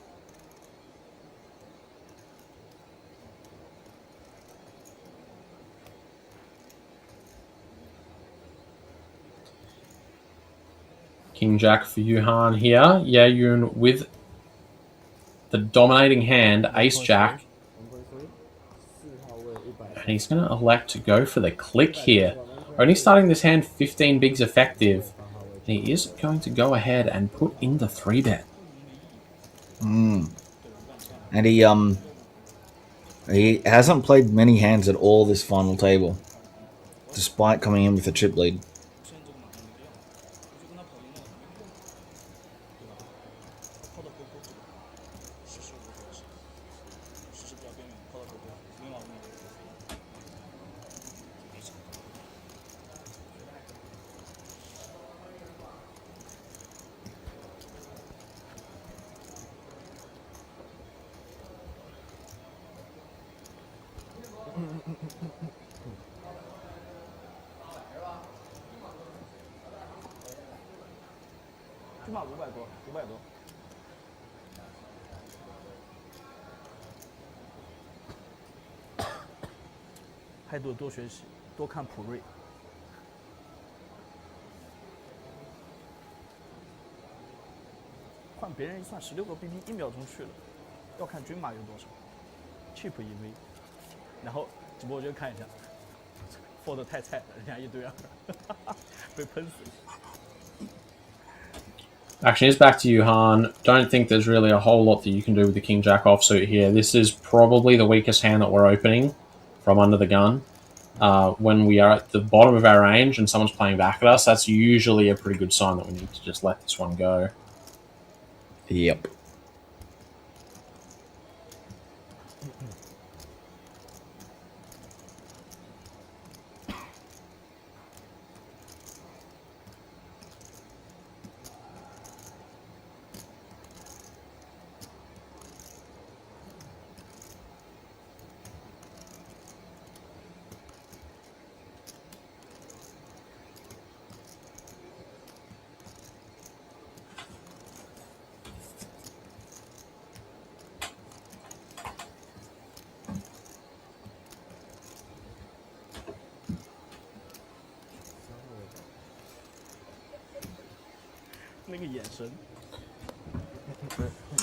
King Jack for Yuhan here. Yayun with the dominating hand, Ace Jack. And he's going to elect to go for the click here. Only starting this hand 15 bigs effective. And he is going to go ahead and put in the 3-bet. And he hasn't played many hands at all this final table, despite coming in with a chip lead.态度多学习，多看普瑞。换别人一算16个 BP 1秒钟去了，要看均码有多少，cheap EV，然后直播间看一下 ，fold 太菜了，人家一堆2，被喷死了。 Action is back to Yuhan. Don't think there's really a whole lot that you can do with the King Jack offsuit here. This is probably the weakest hand that we're opening from under the gun. When we are at the bottom of our range and someone's playing back at us, that's usually a pretty good sign that we need to just let this one go. Yep.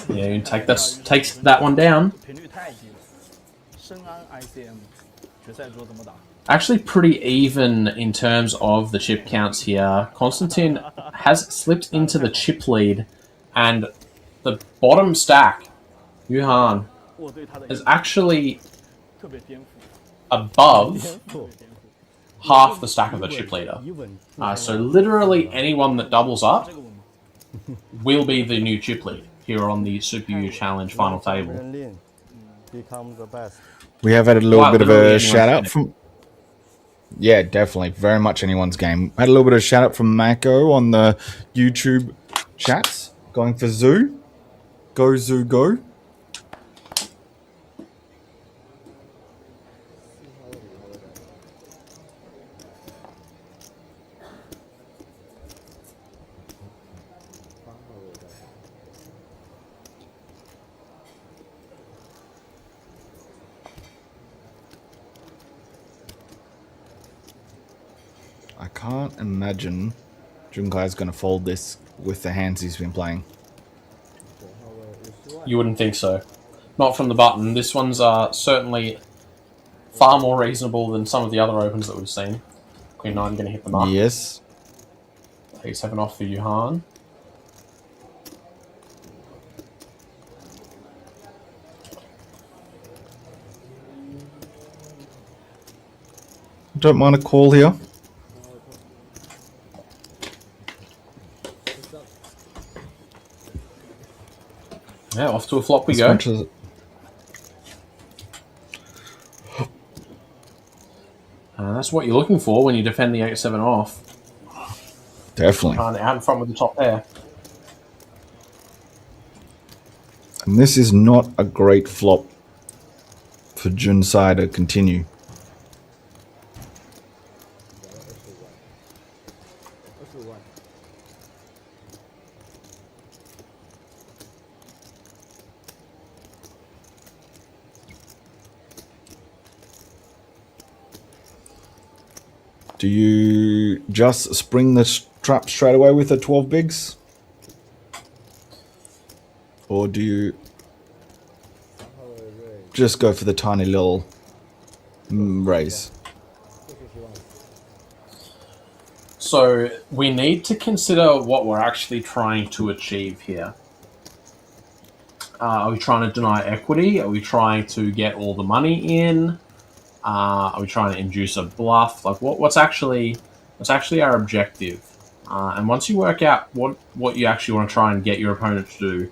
Yeah, you take this, takes that one down. Actually pretty even in terms of the chip counts here. Konstantin has slipped into the chip lead, and the bottom stack, Yuhan, is actually above half the stack of the chip leader. So literally anyone that doubles up will be the new chip lead here on the Super U Challenge final table. We have had a little bit of a shout out from... Yeah, definitely. Very much anyone's game. Had a little bit of shout out from Mako on the YouTube chats. Going for Zoo. Go, Zoo, go. can't imagine Junkai's going to fold this with the hands he's been playing. You wouldn't think so. Not from the button. This one's certainly far more reasonable than some of the other opens that we've seen. Queen 9 going to hit the mark. Yes. A7 off for Yuhan. Don't mind a call here. Yeah, off to a flop we As go. much as- That's what you're looking for when you defend the 8-7 off. Definitely. Out in front with the top pair. And this is not a great flop for Junsai to continue. Do you just spring the trap straight away with the 12 bigs? Or do you just go for the tiny little raise? So we need to consider what we're actually trying to achieve here. Are we trying to deny equity? Are we trying to get all the money in? Are we trying to induce a bluff? Like, what's actually our objective? And once you work out what you actually want to try and get your opponent to do,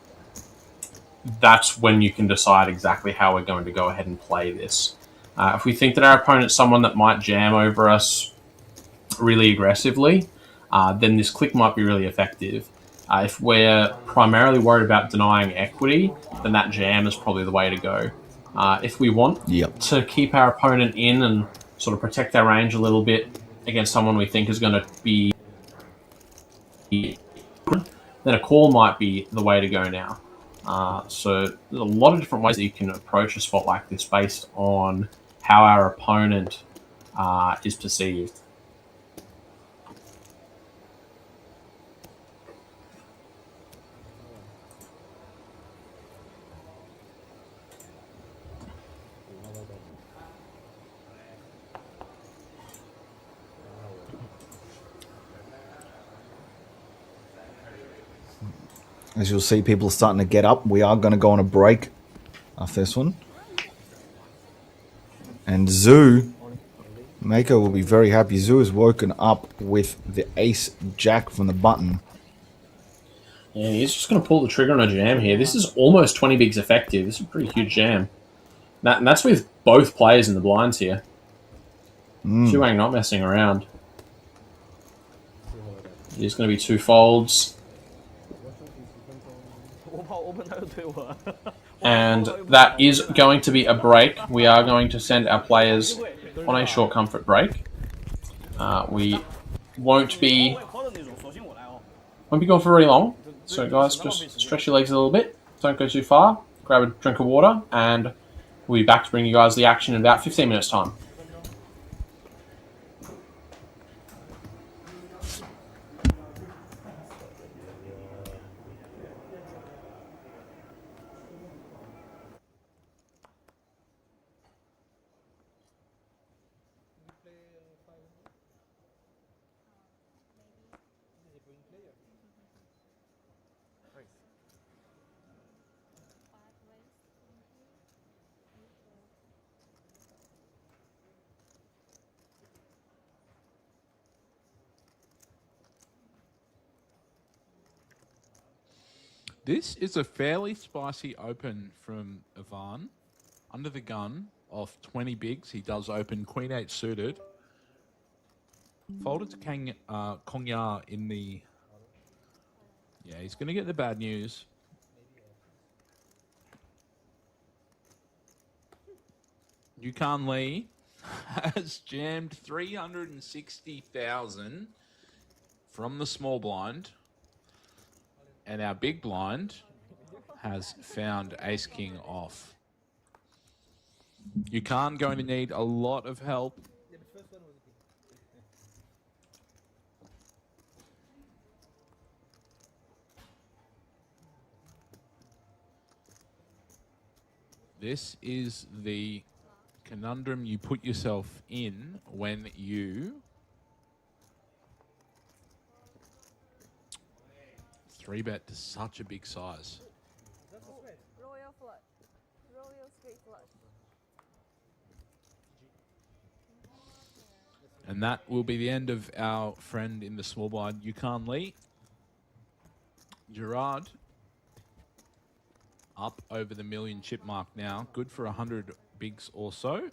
that's when you can decide exactly how we're going to go ahead and play this. If we think that our opponent's someone that might jam over us really aggressively, then this click might be really effective. If we're primarily worried about denying equity, then that jam is probably the way to go. If we want to keep our opponent in and sort of protect our range a little bit against someone we think is going to be, then a call might be the way to go now. So there's a lot of different ways that you can approach a spot like this based on how our opponent is perceived. As you'll see, people are starting to get up. We are going to go on a break after this one. And Zoo, Mako will be very happy. Zoo is woken up with the ace-jack from the button. Yeah, he's just going to pull the trigger on a jam here. This is almost 20 bigs effective. This is a pretty huge jam. And that's with both players in the blinds here. Shuang not messing around. He's going to be 2 folds. And that is going to be a break. We are going to send our players on a short comfort break. We won't be gone for very long. So guys, just stretch your legs a little bit. Don't go too far. Grab a drink of water, and we'll be back to bring you guys the action in about 15 minutes time. This is a fairly spicy open from Ivan. Under the gun of 20 bigs, he does open Queen 8 suited. Folded to Kongya in the... Yeah, he's going to get the bad news. Yukon Lee has jammed 360,000 from the small blind. And our big blind has found Ace King off. Yukon going to need a lot of help. This is the conundrum you put yourself in when you 3-bet to such a big size. Royal flush. Royal straight flush. And that will be the end of our friend in the small blind, Yukon Lee. Gerard up over the million chip mark now. Good for 100 bigs or so.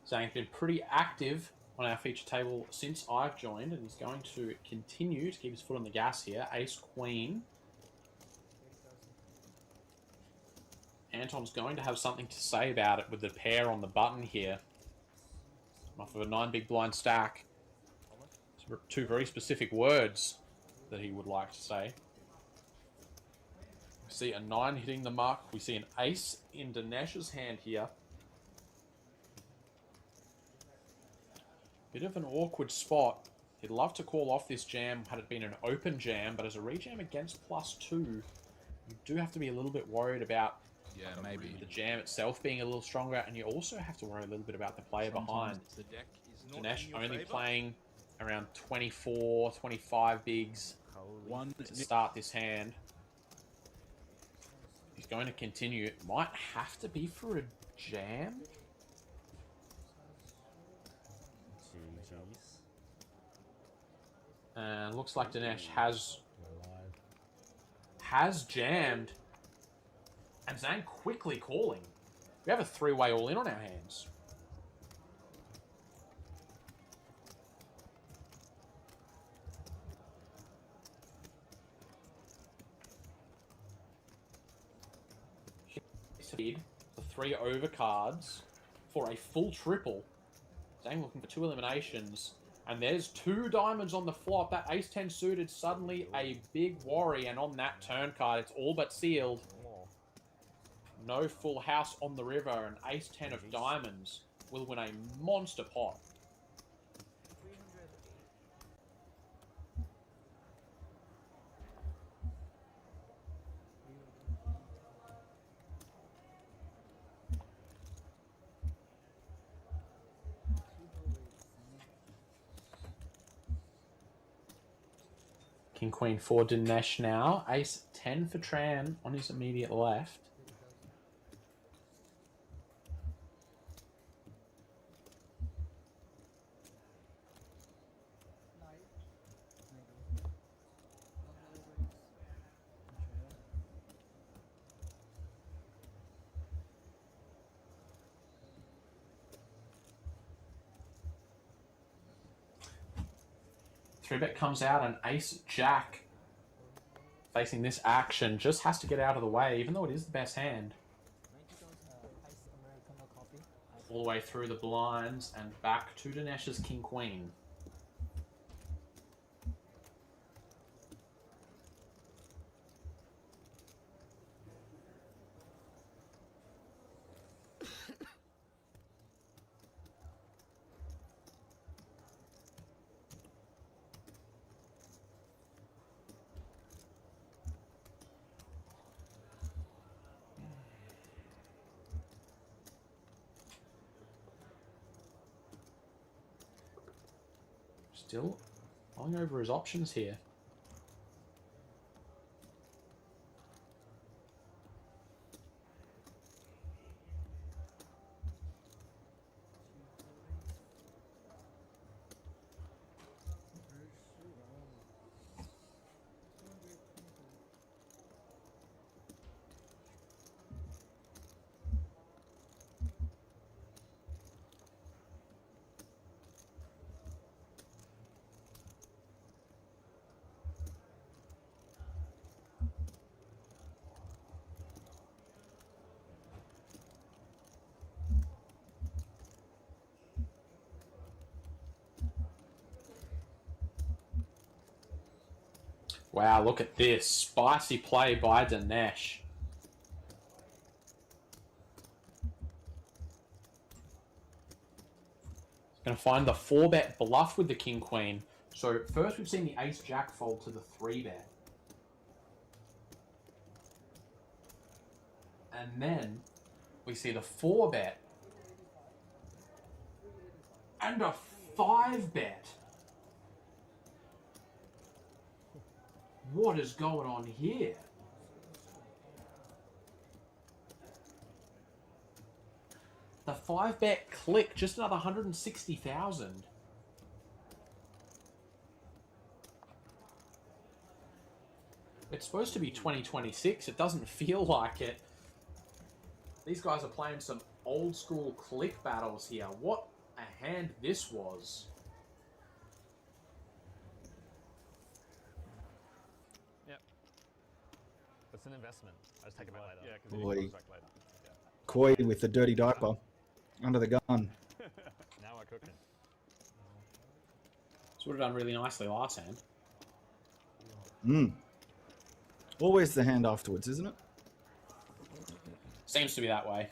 Zhang's been pretty active on our feature table since I've joined, and he's going to continue to keep his foot on the gas here. Ace Queen. Anton's going to have something to say about it with the pair on the button here. Off of a 9 big blind stack. Two very specific words that he would like to say. We see a 9 hitting the mark. We see an ace in Dinesh's hand here. Bit of an awkward spot. He'd love to call off this jam had it been an open jam, but as a rejam against +2, you do have to be a little bit worried about the jam itself being a little stronger, and you also have to worry a little bit about the player behind. Dinesh only playing around 24, 25 bigs to start this hand. He's going to continue. It might have to be for a jam. And looks like Dinesh has jammed. And Zhang quickly calling. We have a 3-way all in on our hands. The 3 overcards for a full triple. Zhang looking for 2 eliminations. And there's 2 diamonds on the flop. That ace-10 suited, suddenly a big worry. And on that turn card, it's all but sealed. No full house on the river. An ace-10 of diamonds will win a monster pot. King Queen for Dinesh now. Ace 10 for Tran on his immediate left. Three-bet comes out, and Ace-Jack facing this action just has to get out of the way, even though it is the best hand. All the way through the blinds and back to Dinesh's King-Queen. Still going over his options here. Wow, look at this. Spicy play by Dinesh. Going to find the 4-bet bluff with the king-queen. So first we've seen the ace-jack fold to the 3-bet. And then we see the 4-bet. And a 5-bet. What is going on here? The 5-bet click, just another 160,000. It's supposed to be 2026. It doesn't feel like it. These guys are playing some old school click battles here. What a hand this was. Yep. It's an investment. I just take it back later. Yeah, because Boy. it comes back later. Koi with the dirty diaper under the gun. Now we're cooking. This would have done really nicely last hand. Always the hand afterwards, isn't it? Seems to be that way.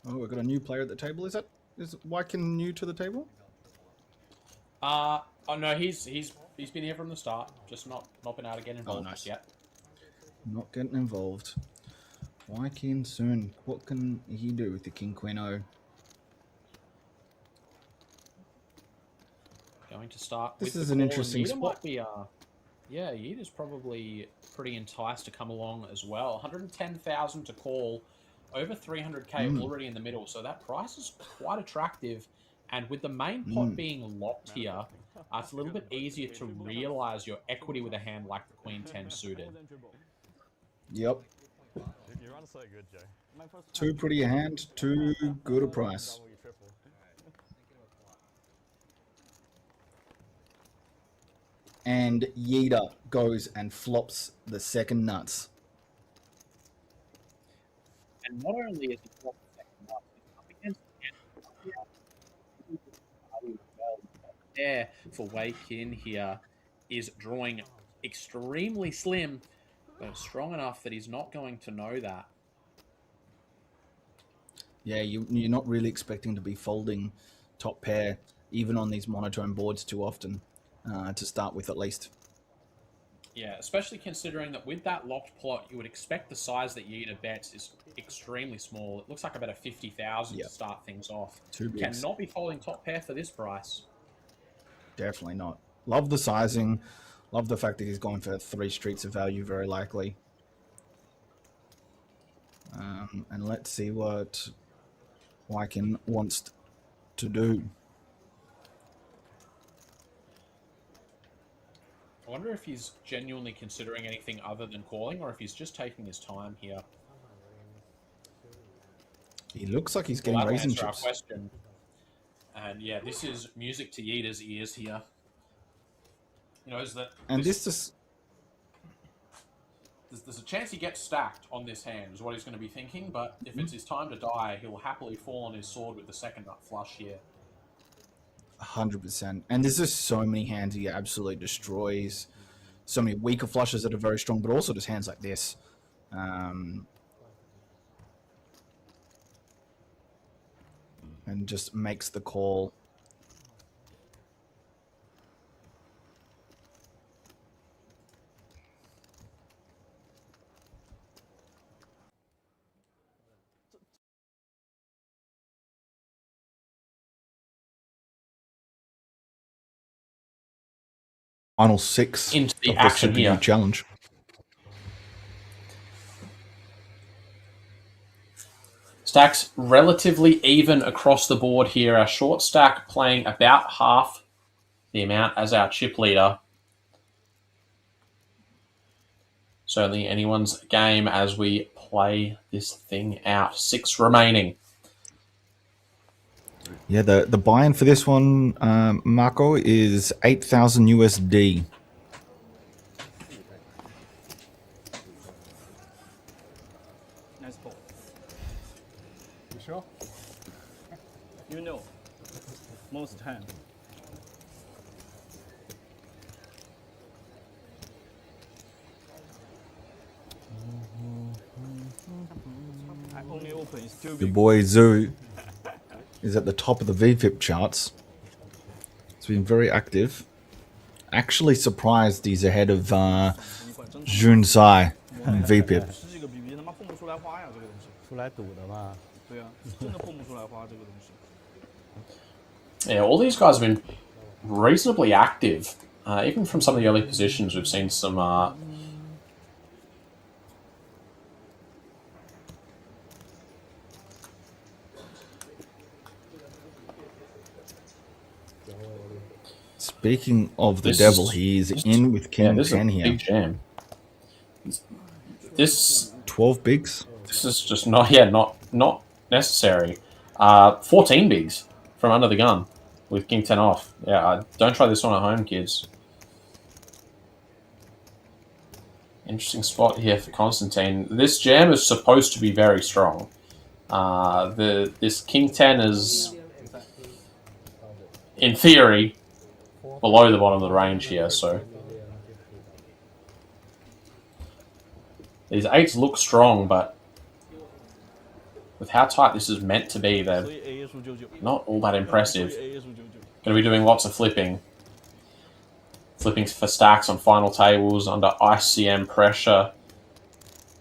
Oh, we've got a new player at the table. Is Wykin new to the table? Oh no, he's been here from the start, just not been able to get involved nice. yet. Not getting involved. Wykin soon. What can he do with the King Queen O? Going to start. This with is the an call, interesting Yeeta spot. Might be, yeah, Yeeta's probably pretty enticed to come along as well. 110,000 to call, over 300k already in the middle, so that price is quite attractive. And with the main pot being locked here, it's a little bit easier to realize your equity with a hand like the Queen 10 suited. Yep. You run so good, Joe. Too pretty a hand, too good a price. And Yeeta goes and flops the second nuts. And not only is it not the second up, it's up against there for Wei Qin here is drawing extremely slim, but strong enough that he's not going to know that. Yeah, you're not really expecting to be folding top pair, even on these monotone boards too often, to start with at least. Yeah, especially considering that with that locked plot, you would expect the size that Yeeta bets is extremely small. It looks like about a 50,000 to start things off. Too big. Cannot be folding top pair for this price. Definitely not. Love the sizing. Love the fact that he's going for 3 streets of value, very likely. And let's see what Wykin wants to do. I wonder if he's genuinely considering anything other than calling, or if he's just taking his time here. He looks like he's getting Well, that'll raisin answer our chips. question. And yeah, this is music to Yeeta's ears here. You know, is that And this just... There's a chance he gets stacked on this hand, is what he's going to be thinking, but if it's his time to die, he'll happily fall on his sword with the second nut flush here. 100%. And there's just so many hands he absolutely destroys. So many weaker flushes that are very strong, but also just hands like this. And just makes the call. Final 6 Into the of the action Super here. U challenge. Stacks relatively even across the board here. Our short stack playing about half the amount as our chip leader. Certainly anyone's game as we play this thing out. 6 remaining. Yeah, the buy-in for this one, Marco, is 8,000 USD. Nice ball. You sure? You know, most time. I only open is too Your big. boy Zoo is at the top of the VPIP charts. It's been very active. Actually surprised he's ahead of Jun Sai in VPIP. 十几个 BB 他妈碰不出来花呀，这个东西。出来赌的吧？对啊，真的碰不出来花这个东西。 Yeah, all these guys have been reasonably active. Even from some of the early positions, we've seen some Speaking of the This devil, is- he is this- in with King this is a 10 here. big jam. This 12 bigs. This is just not necessary. 14 bigs from under the gun with King 10 off. Yeah, don't try this one at home, kids. Interesting spot here for Constantine. This jam is supposed to be very strong. This King 10 is, in theory, below the bottom of the range here, so these 8s look strong, but with how tight this is meant to be, they're not all that impressive. Going to be doing lots of flipping. Flipping for stacks on final tables under ICM pressure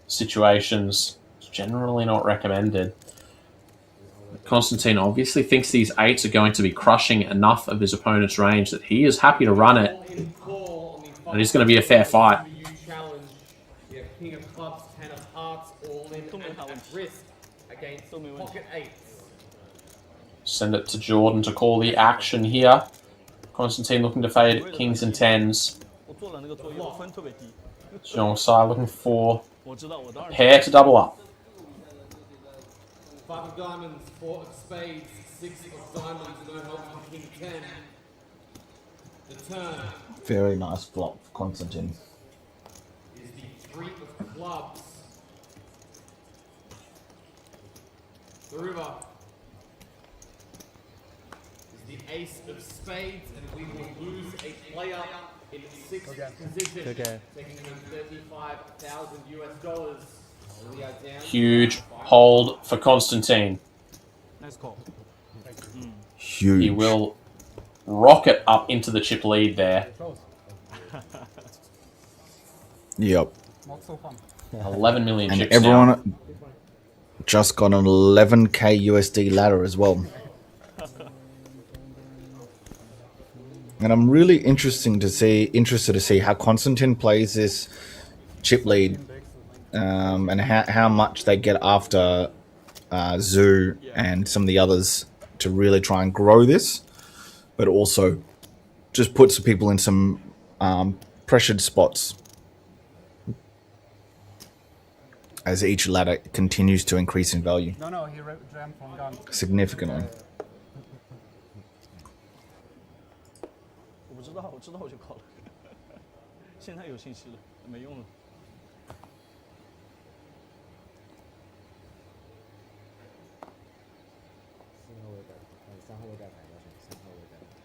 situations. It's generally not recommended. Constantine obviously thinks these 8s are going to be crushing enough of his opponent's range that he is happy to run it. And it's going to be a fair fight. King of clubs, 10 of hearts, all in and at risk against pocket 8s. Send it to Jordan to call the action here. Constantine looking to fade kings and 10s. 我做了那个作业，我分特别低。 Zhong Sai looking for 我知道，我当然。 pair to double up. 5 of diamonds, 4 of spades, 6 of diamonds, no help from king 10. The turn Very nice flop for Constantine. is the 3 of clubs. The river is the ace of spades, and we will lose a player in 6th position, Okay. taking home $35,000 US. We are down. Huge hold for Constantine. Nice call. Huge. He will rocket up into the chip lead there. Yep. Not so fun. 11 million And chips everyone now. just got an 11k USD ladder as well. And I'm really interested to see how Constantine plays this chip lead, and how much they get after Zoo and some of the others to really try and grow this, but also just put some people in some pressured spots as each ladder continues to increase in value No, he jammed from gun. significantly. 我知道，我知道我就考了。现在有信息了，没用了。3号位盖牌要选3号位盖牌。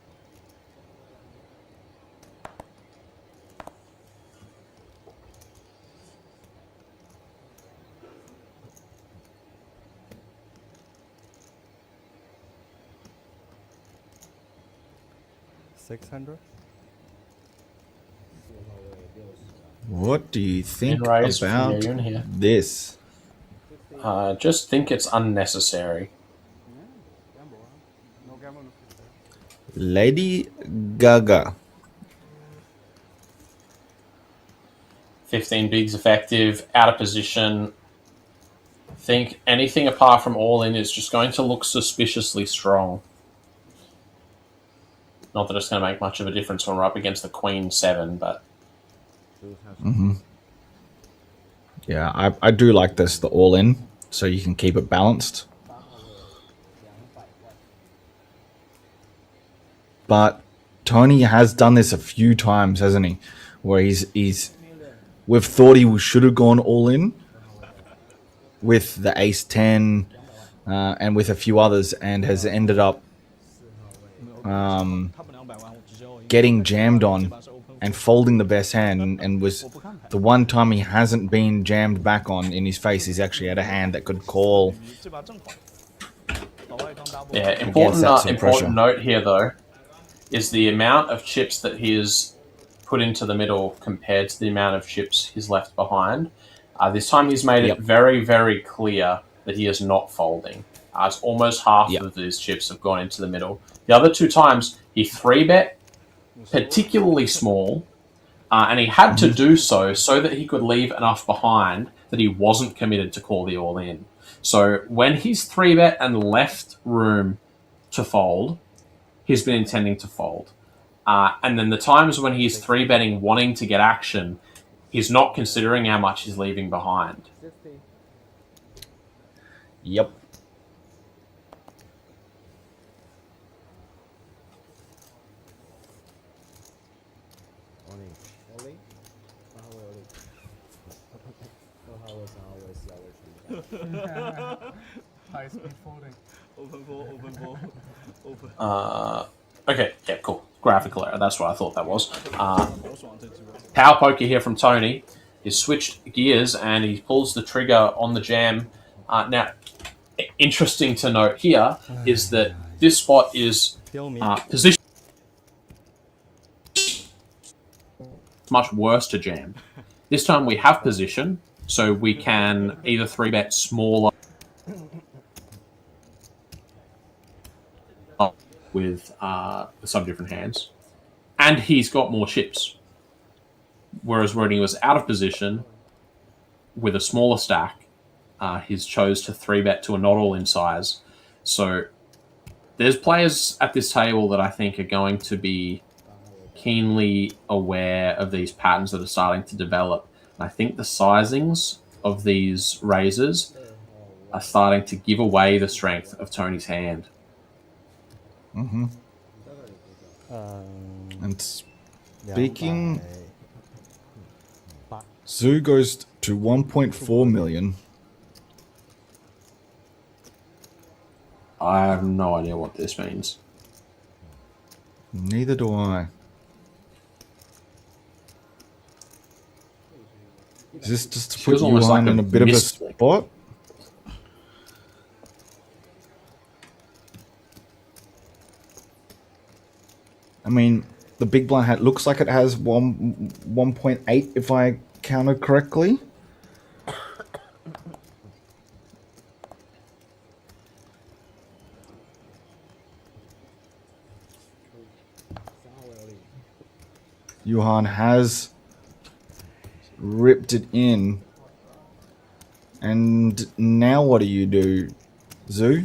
600. What do you think Mid-raise from about Yayun here. this? Just think it's unnecessary. Lady Gaga. 15 bigs effective, out of position. Think anything apart from all in is just going to look suspiciously strong. Not that it's going to make much of a difference when we're up against the Queen 7, but Yeah, I do like this, the all-in, so you can keep it balanced. but Tony has done this a few times, hasn't he? Where we've thought he should have gone all in with the ace 10 and with a few others, and has ended up getting jammed on and folding the best hand, and was the one time he hasn't been jammed back on in his face. He's actually had a hand that could call. Yeah, important note here though is the amount of chips that he has put into the middle compared to the amount of chips he's left behind. This time he's made it very, very clear that he is not folding. It's almost half of these chips have gone into the middle. The other two times he 3-bet particularly small, and he had to do so that he could leave enough behind that he wasn't committed to call the all-in. So when he's 3-bet and left room to fold, he's been intending to fold. And then the times when he's 3-betting wanting to get action, he's not considering how much he's leaving behind. Yep. High speed folding. Open ball, open ball, open. Okay, yeah, cool. Graphical error, that's what I thought that was. Power poker here from Tony. He's switched gears and he pulls the trigger on the jam. Now, interesting to note here is that this spot is positioned much worse to jam. This time we have position, so we can either 3-bet smaller with some different hands, and he's got more chips. Whereas when he was out of position with a smaller stack, he's chose to 3-bet to a not all in size. So there's players at this table that I think are going to be keenly aware of these patterns that are starting to develop. And I think the sizings of these raises are starting to give away the strength of Tony's hand. Mm-hmm. And speaking, Zoo goes to 1.4 million. I have no idea what this means. Neither do I. Is this just to put Johan in a bit of a spot? I mean, the big blind hat looks like it has 1.8 if I counted correctly. Johan has ripped it in. And now what do you do, Zoo?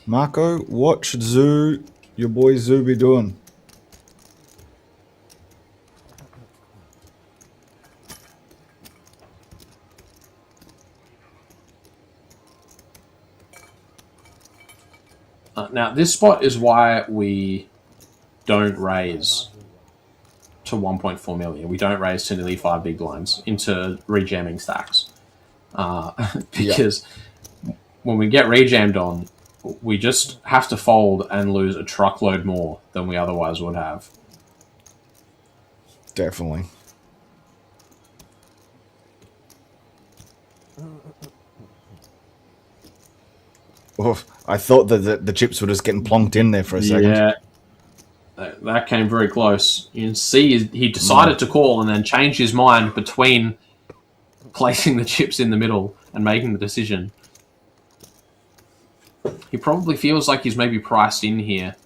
Marco, what should Zoo, your boy Zoo, be doing? Now, this spot is why we don't raise to 1.4 million. We don't raise to nearly 5 big blinds into rejamming stacks. Because when we get rejammed on, we just have to fold and lose a truckload more than we otherwise would have. Definitely. Oh, I thought that the chips were just getting plonked in there for a second. Yeah. That came very close. You can see he decided to call and then changed his mind between placing the chips in the middle and making the decision. He probably feels like he's maybe priced in here.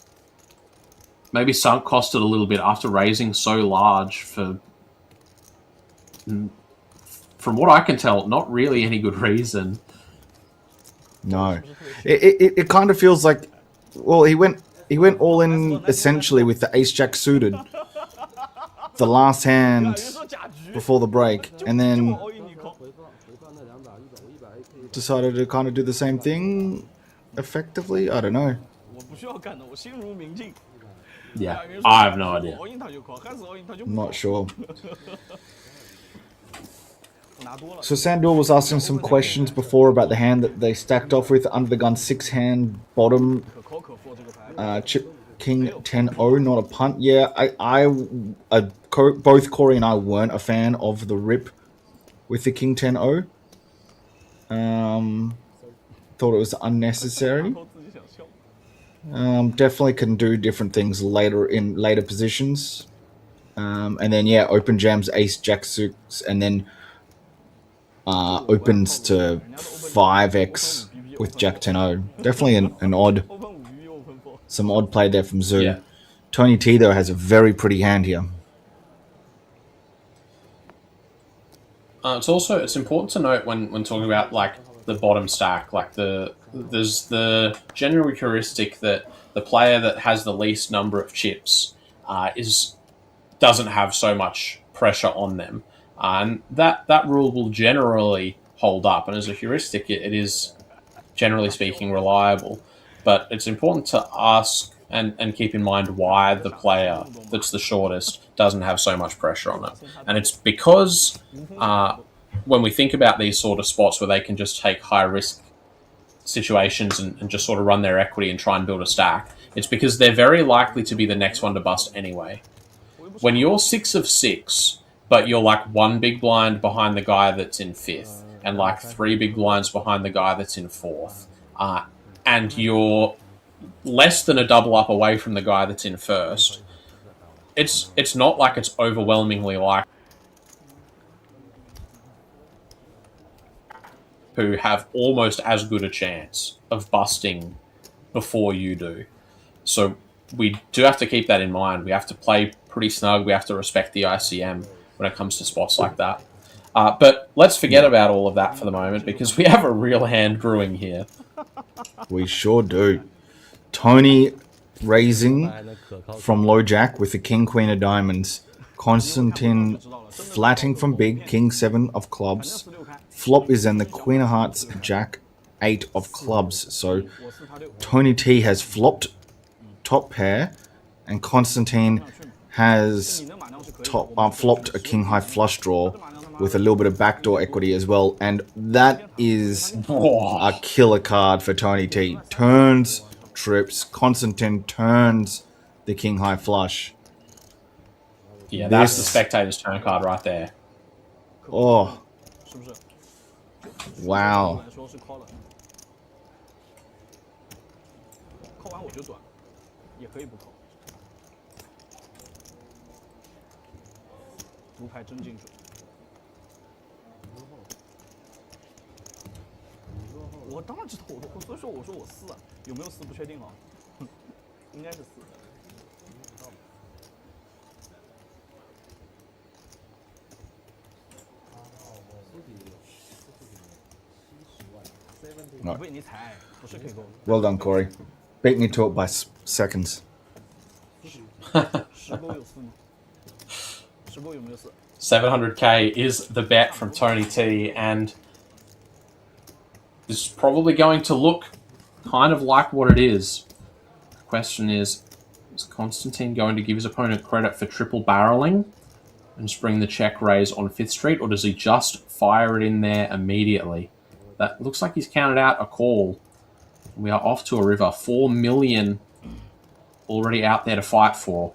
Maybe sunk costed a little bit after raising so large for, from what I can tell, not really any good reason. No. It kind of feels like, well, he went all in essentially with the ace-jack suited, the last hand before the break, and then decided to kind of do the same thing effectively. I don't know. 我不需要干的，我心如明镜。 Yeah, I have no idea. I'm not sure. So Sandor was asking some questions before about the hand that they stacked off with under the gun 6-hand bottom chip king 10-0, not a punt. Yeah, both Corey and I weren't a fan of the rip with the king 10-0. Thought it was unnecessary. Definitely can do different things later in later positions. And then yeah, open jams ace jack six and then opens to 5x with jack 10-0. Definitely an odd, some odd play there from Zoo. Yeah. Tony T though has a very pretty hand here. It's important to note when talking about like the bottom stack, like there's the general heuristic that the player that has the least number of chips doesn't have so much pressure on them, and that rule will generally hold up. And as a heuristic, it is generally speaking reliable. But it's important to ask and keep in mind why the player that's the shortest doesn't have so much pressure on it, and it's because when we think about these sort of spots where they can just take high risk situations and just sort of run their equity and try and build a stack, it's because they're very likely to be the next one to bust anyway. When you're 6 of 6, but you're like 1 big blind behind the guy that's in 5th, and like 3 big blinds behind the guy that's in 4th, and you're less than a double up away from the guy that's in 1st, it's not like it's overwhelmingly likely who have almost as good a chance of busting before you do. So we do have to keep that in mind. We have to play pretty snug. We have to respect the ICM when it comes to spots like that. But let's forget about all of that for the moment, because we have a real hand brewing here. We sure do. Tony raising from low jack with the king queen of diamonds. Constantine flatting from big, king 7 of clubs. Flop is in the queen of hearts, jack 8 of clubs. So Tony T has flopped top pair, and Constantine has flopped a king high flush draw with a little bit of backdoor equity as well, and that is a killer card for Tony T. Turns, trips, Constantine turns the king high flush. Yeah, that's the spectator's turn card right there. Oh. Wow. No. Well done, Corey. Beat me to it by seconds. 700k is the bet from Tony T, and this is probably going to look kind of like what it is. The question is Constantine going to give his opponent credit for triple barreling and just bring the check raise on 5th Street, or does he just fire it in there immediately? That looks like he's counted out a call. We are off to a river. 4 million already out there to fight for.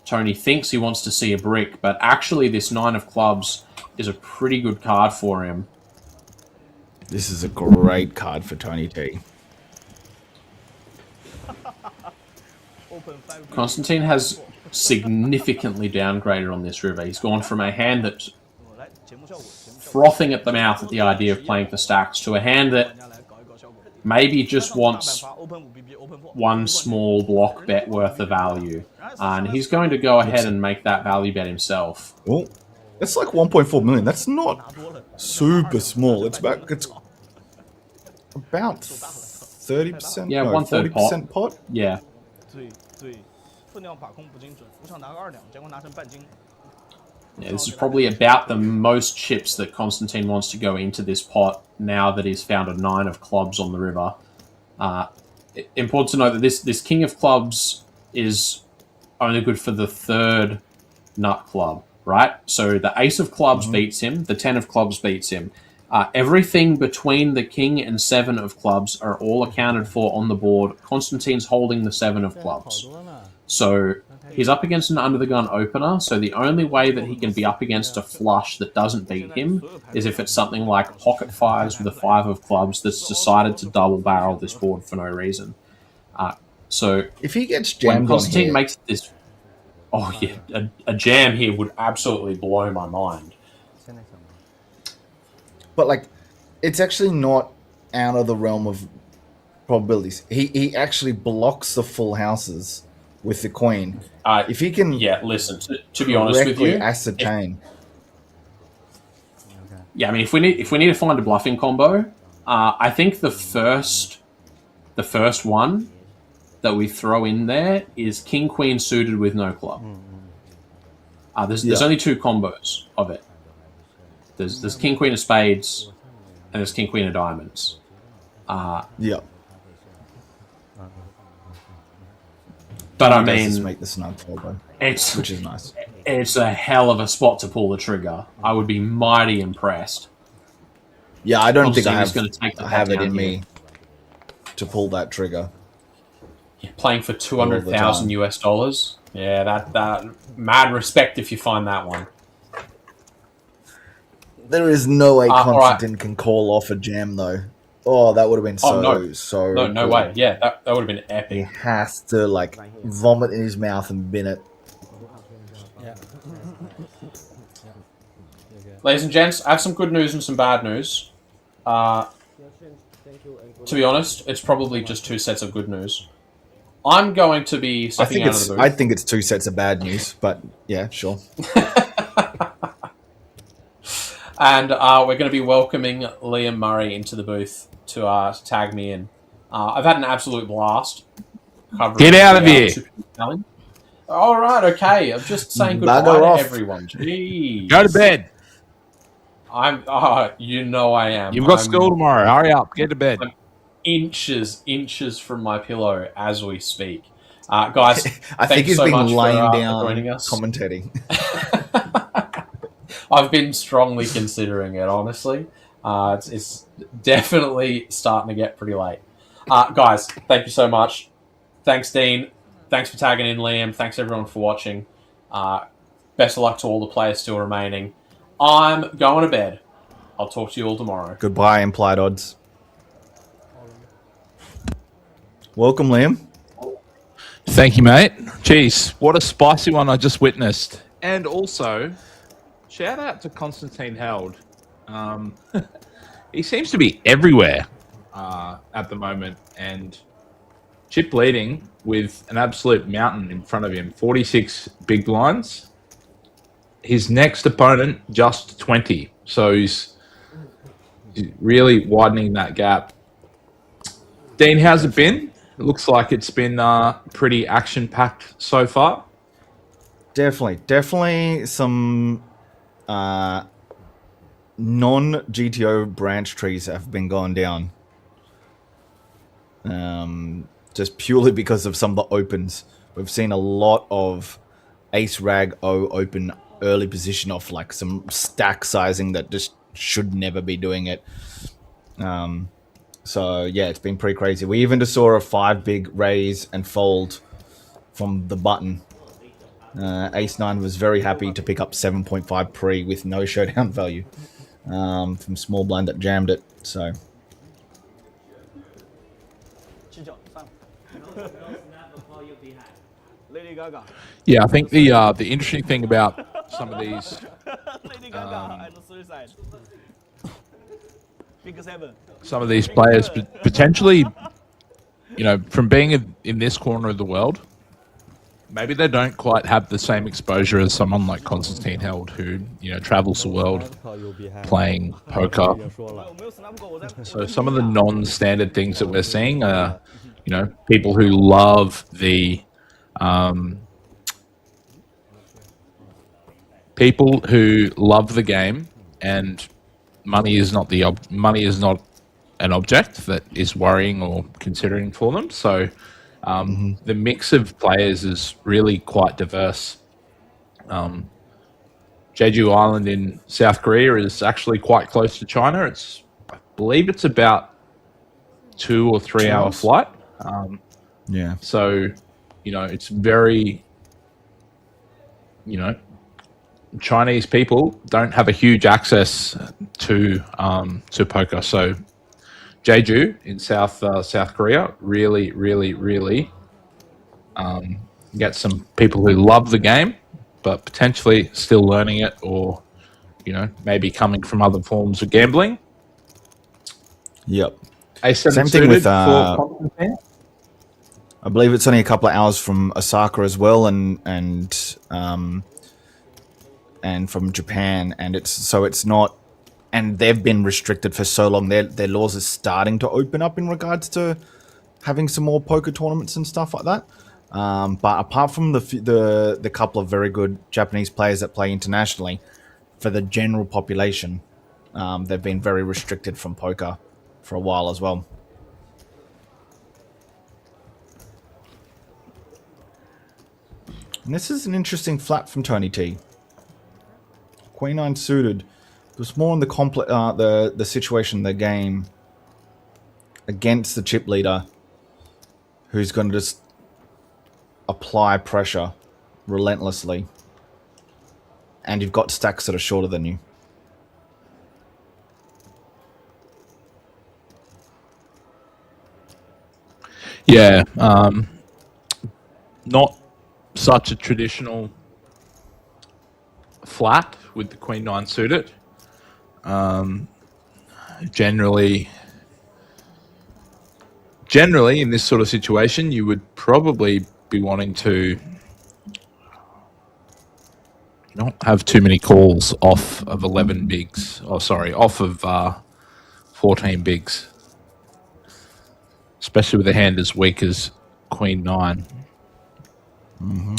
Tony thinks he wants to see a brick, but actually this 9 of clubs is a pretty good card for him. This is a great card for Tony T. Constantine has significantly downgraded on this river. He's gone from a hand that's frothing at the mouth at the idea of playing for stacks to a hand that maybe just wants one small block bet worth of value. And he's going to go ahead and make that value bet himself. Well, that's like 1.4 million. That's not super small. It's about 30%. Yeah, no, 1/3 40% pot. Yeah. 对，分量把控不精准，浮场拿个2两，结果拿成半斤。Yeah, this is probably about the most chips that Constantine wants to go into this pot now that he's found a 9 of clubs on the river. Important to note that this king of clubs is only good for the 3rd nut club, right? So the ace of clubs beats him, the 10 of clubs beats him. Everything between the king and 7 of clubs are all accounted for on the board. Constantine's holding the 7 of clubs. So he's up against an under-the-gun opener, so the only way that he can be up against a flush that doesn't beat him is if it's something like pocket 5s with a 5 of clubs that's decided to double-barrel this board for no reason. So if he gets when jammed Constantine on here, makes this... Oh, yeah, a jam here would absolutely blow my mind. but like, it's actually not out of the realm of probabilities. He actually blocks the full houses with the queen. If he can, listen. To be honest with you, ascertain. Yeah, I mean, if we need to find a bluffing combo, I think the first one that we throw in there is king queen suited with no club. There's only 2 combos of it. There's king queen of spades, and there's king queen of diamonds. But I mean, make the snug fold, which is nice. It's a hell of a spot to pull the trigger. I would be mighty impressed. Yeah, I don't think I Constantine's have, gonna take I have it down in here. me to pull that trigger. Playing for $200,000 US. Yeah, that mad respect if you find that one. There is no way all right. Constantine can call off a jam though. Oh, that would have been so no cool. way. Yeah, that would have been epic. He has to like vomit in his mouth and bin it. Ladies and gents, I have some good news and some bad news. To be honest, it's probably just 2 sets of good news. I'm going to be stepping out of the booth. I think it's 2 sets of bad news, but yeah, sure. And we're going to be welcoming Liam Murray into the booth to tag me in. I've had an absolute blast. Get out of here! All right, okay. I'm just saying goodbye to everyone. Jeez. Go to bed. You know I am. You've got school tomorrow. Hurry up. Get to bed. I'm inches from my pillow as we speak. Guys, I think he's so been much lying for down joining us. commentating. I've been strongly considering it, honestly. It's definitely starting to get pretty late. Guys, thank you so much. Thanks, Dean. Thanks for tagging in, Liam. Thanks, everyone, for watching. Best of luck to all the players still remaining. I'm going to bed. I'll talk to you all tomorrow. Goodbye, implied odds. Welcome, Liam. Thank you, mate. Jeez, what a spicy one I just witnessed. And also, shout out to Constantine Held. He seems to be everywhere at the moment, and chip leading with an absolute mountain in front of him. 46 big blinds. His next opponent, just 20. So he's really widening that gap. Dean, how's it been? It looks like it's been pretty action-packed so far. Definitely some non-GTO branch trees have been going down. Just purely because of some of the opens. We've seen a lot of Ace Rag O open early position off like some stack sizing that just should never be doing it. So yeah, it's been pretty crazy. We even just saw a 5 big raise and fold from the button. Ace 9 was very happy to pick up 7.5 pre with no showdown value from small blind that jammed it. So Lady Gaga. Yeah, I think the interesting thing about some of these Lady Gaga and the suicide. Big 7. some of these players potentially, you know, from being in this corner of the world, maybe they don't quite have the same exposure as someone like Constantine Held, who, you know, travels the world playing poker. So some of the non-standard things that we're seeing are, you know, people who people who love the game, and money is not an object that is worrying or considering for them. So the mix of players is really quite diverse. Jeju Island in South Korea is actually quite close to China. I believe it's about 2 or 3 hour flight. Yeah. So, it's very, Chinese people don't have a huge access to poker. So, Jeju in South Korea really, really, really get some people who love the game, but potentially still learning it, or maybe coming from other forms of gambling. Yep. Same thing with I believe it's only a couple of hours from Osaka as well, and from Japan, and it's not, and they've been restricted for so long. Their laws are starting to open up in regards to having some more poker tournaments and stuff like that. But apart from the couple of very good Japanese players that play internationally, for the general population, they've been very restricted from poker for a while as well. And this is an interesting flat from Tony T. Queen 9 suited. It was more on the situation in the game against the chip leader, who's going to just apply pressure relentlessly. And you've got stacks that are shorter than you. Yeah, not such a traditional flat with the Queen 9 suited. Generally in this sort of situation, you would probably be wanting to not have too many calls off of 11 bigs. Off of 14 bigs. Especially with a hand as weak as Queen 9. Mm-hmm.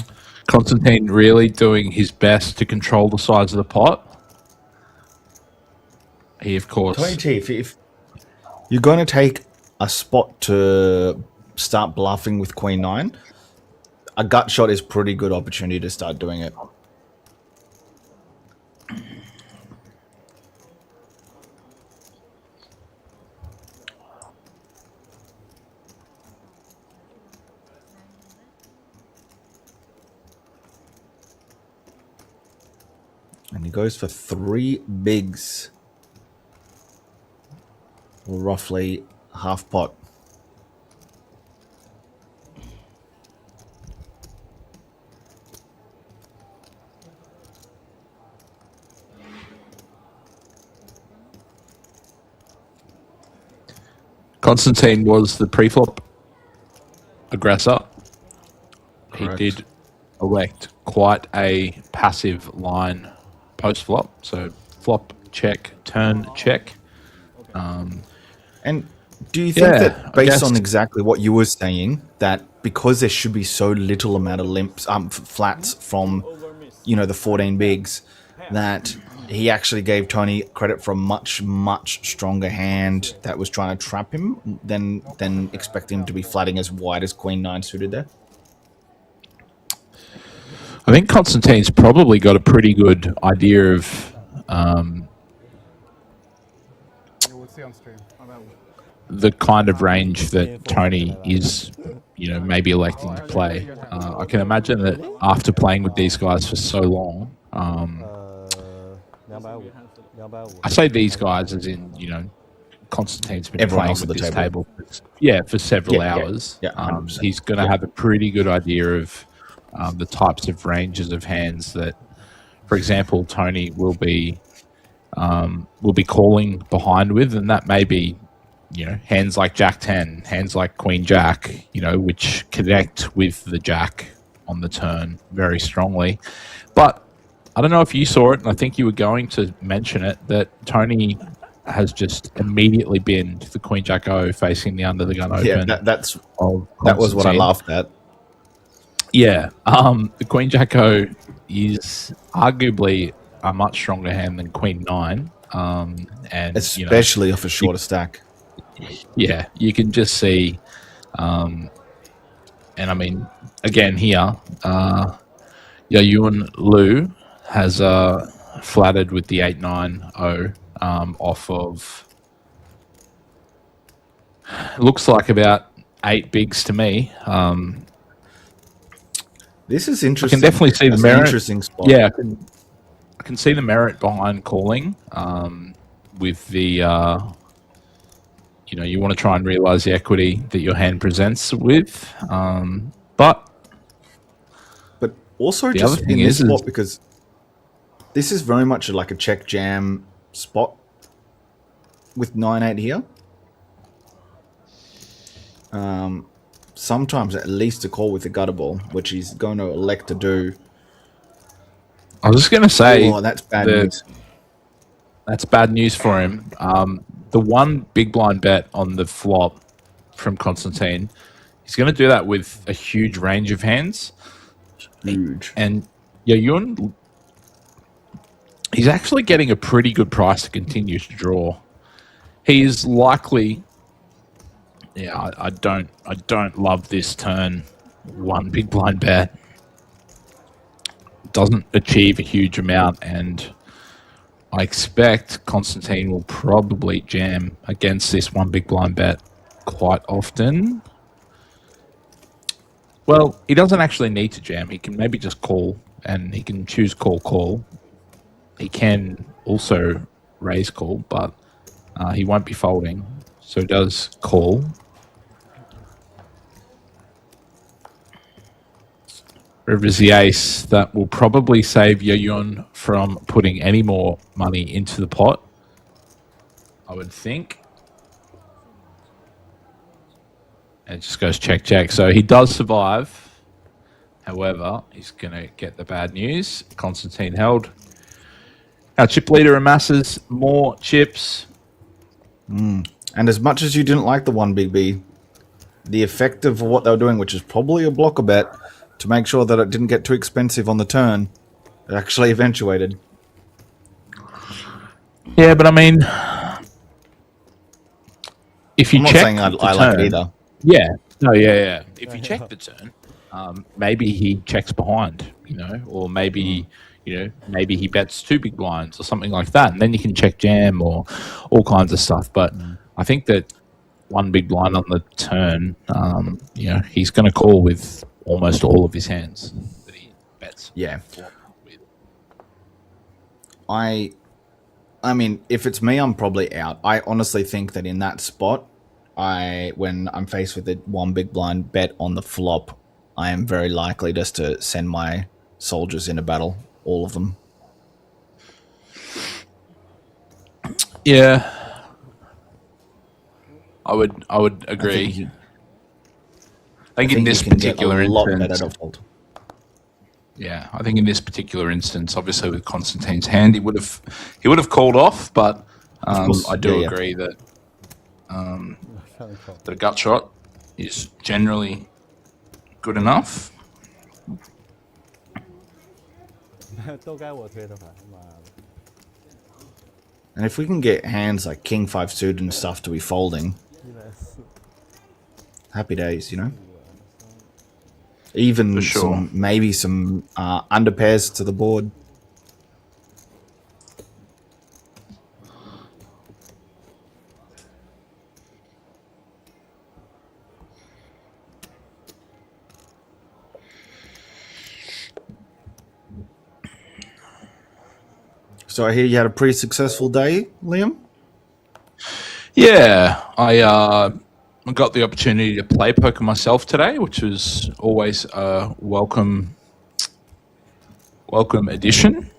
Constantine really doing his best to control the size of the pot. He, of course... Tony T, if you're going to take a spot to start bluffing with Queen 9, a gut shot is pretty good opportunity to start doing it. And he goes for 3 bigs. Or roughly half pot. Constantine was the pre-flop aggressor. Correct. He did elect quite a passive line post-flop. So flop, check, turn, check. And do you think that, based on exactly what you were saying, that because there should be so little amount of limps, flats from, the 14 bigs, that he actually gave Tony credit for a much, much stronger hand that was trying to trap him than expecting him to be flatting as wide as Queen 9 suited there? I think Constantine's probably got a pretty good idea of the kind of range that Tony is, maybe electing to play. I can imagine that after playing with these guys for so long, I say these guys as in, Constantine's been everyone playing else with at the this table. for several hours. He's going to have a pretty good idea of the types of ranges of hands that, for example, Tony will be calling behind with, and that may be, hands like Jack 10, hands like Queen Jack, which connect with the Jack on the turn very strongly. But I don't know if you saw it, and I think you were going to mention it, that Tony has just immediately been to the Queen Jack O facing the under the gun open. Yeah, that was what I laughed at. Yeah, the Queen Jack O, is arguably a much stronger hand than Queen 9. And especially off a shorter stack. Yeah, you can just see, and I mean, again here, Yayun Lu has flattered with the 8-9-0 off of, looks like about 8 bigs to me. This is interesting. I can definitely see the That's an merit. interesting spot. Yeah, I can see the merit behind calling with the, you want to try and realize the equity that your hand presents with. But also the just other thing in this is spot, because this is very much like a check jam spot with 9-8 here. Sometimes at least a call with the gutter ball, which he's going to elect to do. I was just going to say, that's bad news. That's bad news for him. The one big blind bet on the flop from Constantine, he's going to do that with a huge range of hands. Huge. And Yayun, he's actually getting a pretty good price to continue to draw. He is likely... Yeah, I don't love this turn. One big blind bet doesn't achieve a huge amount, and I expect Constantine will probably jam against this one big blind bet quite often. Well, he doesn't actually need to jam. He can maybe just call, and he can choose call. He can also raise call, but he won't be folding, so he does call. River's the ace. That will probably save Yayun from putting any more money into the pot, I would think. And it just goes check. So he does survive. However, he's going to get the bad news. Constantine held. Our chip leader amasses more chips. And as much as you didn't like the one big B, the effect of what they were doing, which is probably a blocker bet, to make sure that it didn't get too expensive on the turn, it actually eventuated. Yeah, but I mean, if you I'm not check saying I the like it turn- either. Yeah. No, yeah. If you check the turn, maybe he checks behind, or maybe, maybe he bets 2 big blinds or something like that, and then you can check jam or all kinds of stuff. But I think that one big blind on the turn, he's going to call with almost all of his hands that he bets. Yeah. I mean, if it's me, I'm probably out. I honestly think that in that spot, when I'm faced with a one big blind bet on the flop, I am very likely just to send my soldiers in a battle, all of them. Yeah, I would agree. I think in this particular instance, yeah, I think in this particular instance, obviously with Constantine's hand, he would have called off, but I do agree that the gut shot is generally good enough. 都该我推的牌，妈的！ And if we can get hands like King 5 suited and stuff to be folding, happy days, Even For sure. maybe some under pairs to the board. So I hear you had a pretty successful day, Liam? Yeah, I got the opportunity to play poker myself today, which was always a welcome addition.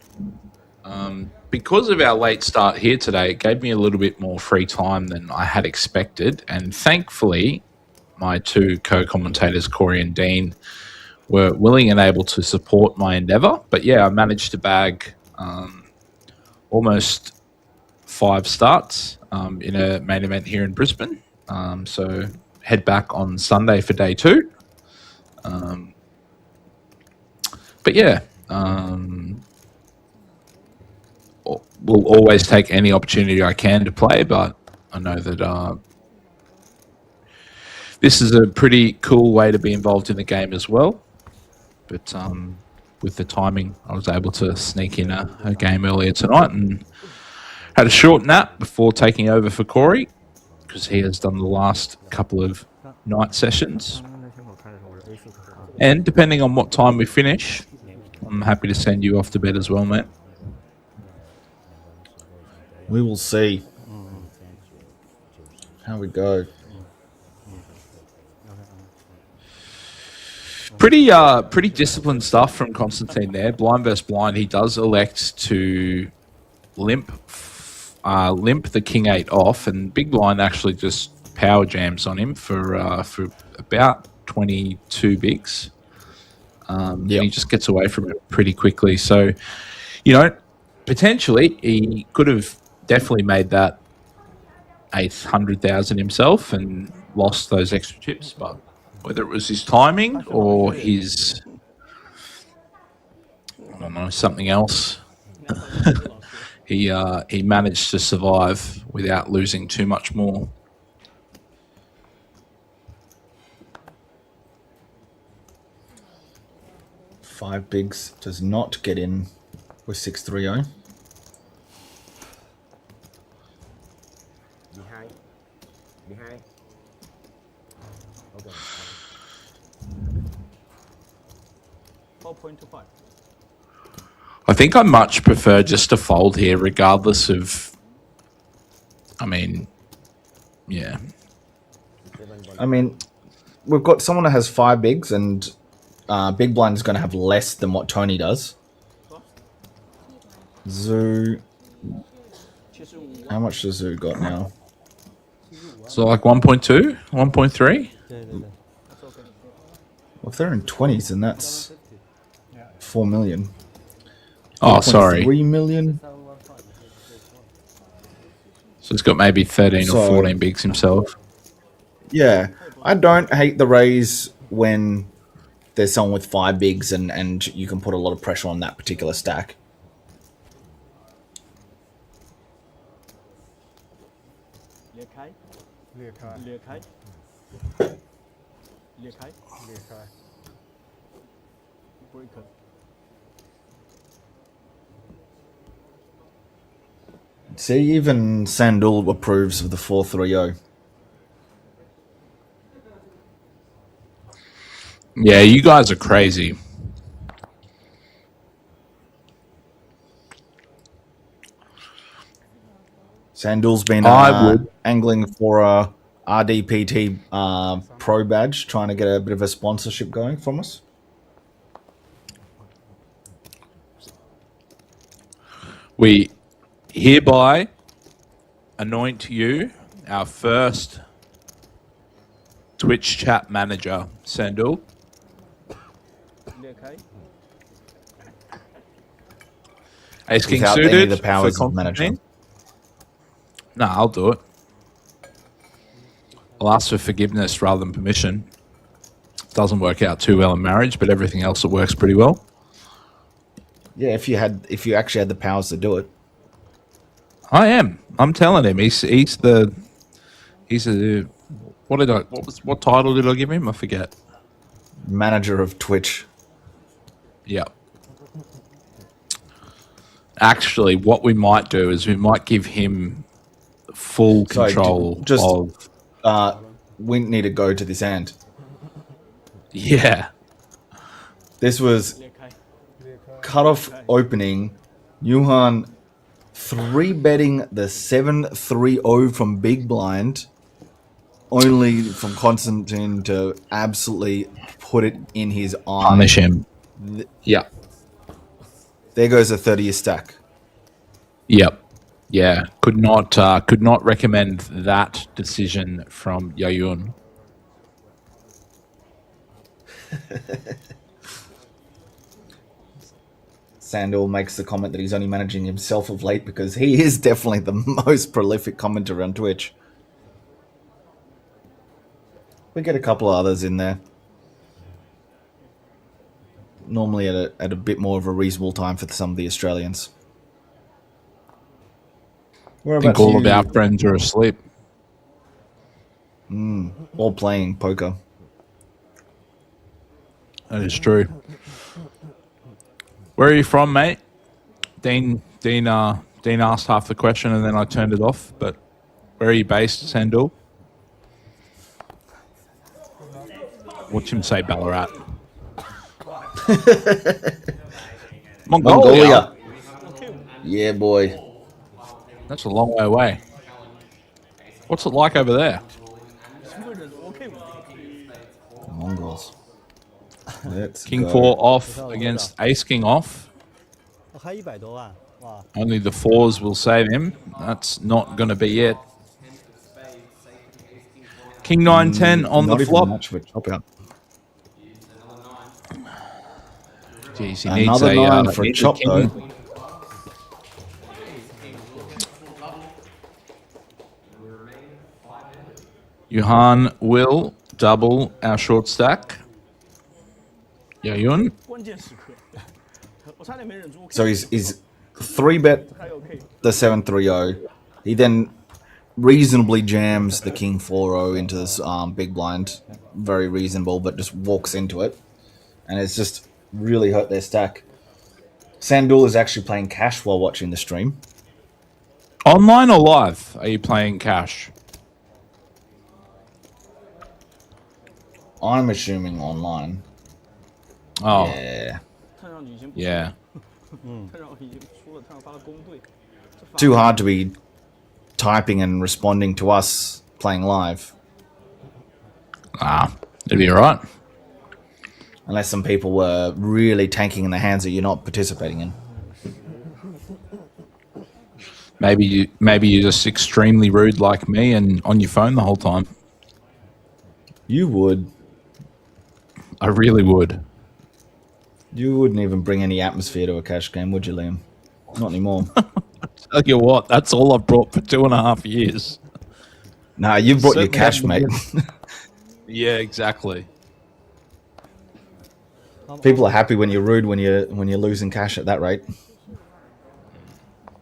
Because of our late start here today, it gave me a little bit more free time than I had expected, and thankfully, my 2 co-commentators, Corey and Dean, were willing and able to support my endeavour. But yeah, I managed to bag almost 5 starts in a main event here in Brisbane. So head back on Sunday for day 2. But yeah, Will always take any opportunity I can to play, but I know that this is a pretty cool way to be involved in the game as well. But with the timing, I was able to sneak in a game earlier tonight and had a short nap before taking over for Corey, because he has done the last couple of night sessions. And depending on what time we finish, I'm happy to send you off to bed as well, mate. We will see how we go. Pretty disciplined stuff from Constantine there. Blind versus blind, he does elect to limp the king 8 off, and big blind actually just power jams on him for about 22 bigs. And he just gets away from it pretty quickly. So, potentially he could have definitely made that 800,000 himself and lost those extra chips, but whether it was his timing or his, I don't know, something else, he managed to survive without losing too much more. Five bigs does not get in with 630. Behind. Okay. 4.25. I think I much prefer just to fold here, regardless of. I mean, yeah. I mean, we've got someone that has 5 bigs, and big blind is going to have less than what Tony does. Zoo. How much does Zoo got now? So like 1.2, 1.3. Well, if they're in 20s, then that's 4 million. Oh, sorry. 3 million. So he's got maybe 13 or 14 bigs himself. Yeah, I don't hate the raise when there's someone with 5 bigs and you can put a lot of pressure on that particular stack. See, even Sandul approves of the 430. Yeah, you guys are crazy. Sandul's been angling for a RDPT Pro badge, trying to get a bit of a sponsorship going from us. We hereby anoint you our first Twitch chat manager, Sandul. Ace King Without suited. any of the powers for of manager. No, I'll do it. I'll ask for forgiveness rather than permission. Doesn't work out too well in marriage, but everything else it works pretty well. Yeah, if you actually had the powers to do it. I am. I'm telling him he's a what title did I give him? I forget. Manager of Twitch. Yeah. Actually, what we might do is we might give him full control of. We need to go to this end. Yeah. This was cut-off opening. Yuhan 3-betting the 7-3-0 from Big Blind, only from Constantine to absolutely put it in his eye. Punish him. Yeah. There goes a 30-year stack. Yep. Yeah. Could not recommend that decision from Yayun. Sandal makes the comment that he's only managing himself of late because he is definitely the most prolific commenter on Twitch. We get a couple of others in there. normally at a bit more of a reasonable time for some of the Australians. I think all of our friends are asleep. Or playing poker. That is true. Where are you from, mate? Dean asked half the question and then I turned it off. But where are you based, Sandul? Watch him say Ballarat. Mongolia. Yeah, boy. That's a long way away. What's it like over there? Mongols. Let's King go. 4 off against Ace King off. 我开100多万，哇！ Only the 4s will save him. That's not going to be it. King 9-10 on Not the even flop. much of a chop out. Jeez, he Another needs nine for a needs chop, king. though. Johan will double our short stack. Yayun. 关键时刻，我差点没忍住。 So he's 3-bet the 7-3-0. He then reasonably jams the King 4-0 into this big blind. Very reasonable, but just walks into it. And it's just really hurt their stack. Sandul is actually playing cash while watching the stream. Online or live? Are you playing cash? I'm assuming online. Oh. Yeah. 看上去已经不 Yeah. 看上去已经输了，看上发了公队。 Too hard to be typing and responding to us playing live. It'd be alright. Unless some people were really tanking in the hands that you're not participating in. Maybe you're just extremely rude like me and on your phone the whole time. You would. I really would. You wouldn't even bring any atmosphere to a cash game, would you, Liam? Not anymore. Tell you what, that's all I've brought for 2.5 years. Nah, you brought your Certainly cash, haven't mate. Yeah, exactly. People are happy when you're rude when you're losing cash at that rate.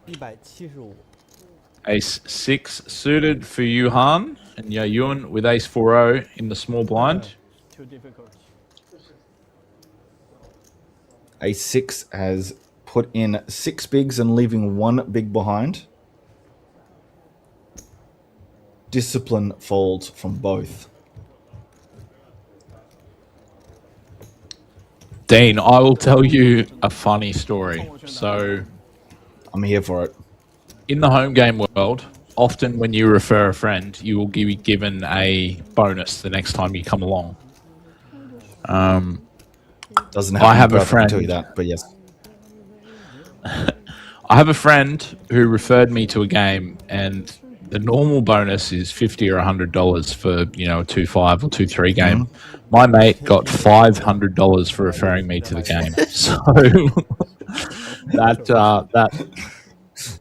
175。 Ace 6 suited for Yuhan and Yayun with Ace 4-0 in the small blind. Too difficult. A6 has put in 6 bigs and leaving 1 big behind. Discipline folds from both. Dean, I will tell you a funny story. So, I'm here for it. In the home game world, often when you refer a friend, you will be given a bonus the next time you come along. Doesn't happen. I have a I can friend. tell you that, but yes. I have a friend who referred me to a game, and the normal bonus is $50 or $100 for a 2-5 or 2-3 game. My mate got $500 for referring me to the game. So that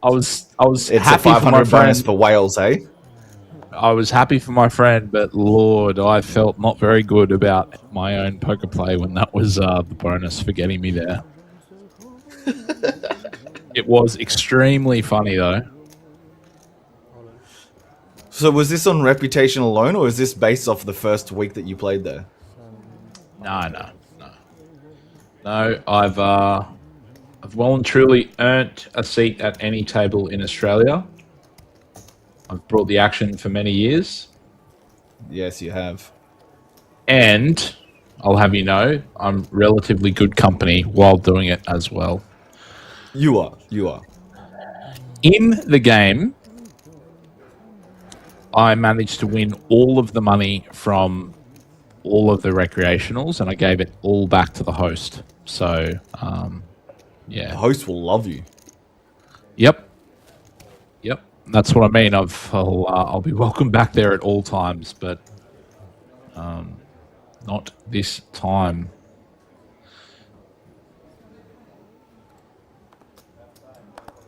I was It's happy a 500 for my bonus friend. for Wales, eh? I was happy for my friend, but Lord, I felt not very good about my own poker play when that was the bonus for getting me there. It was extremely funny though. So was this on reputation alone, or is this based off the first week that you played there? No, I've well and truly earned a seat at any table in Australia. I've brought the action for many years. Yes, you have. And I'll have you know, I'm relatively good company while doing it as well. You are. In the game, I managed to win all of the money from all of the recreationals, and I gave it all back to the host. So, yeah. The host will love you. Yep. That's what I mean. I'll be welcome back there at all times, but not this time.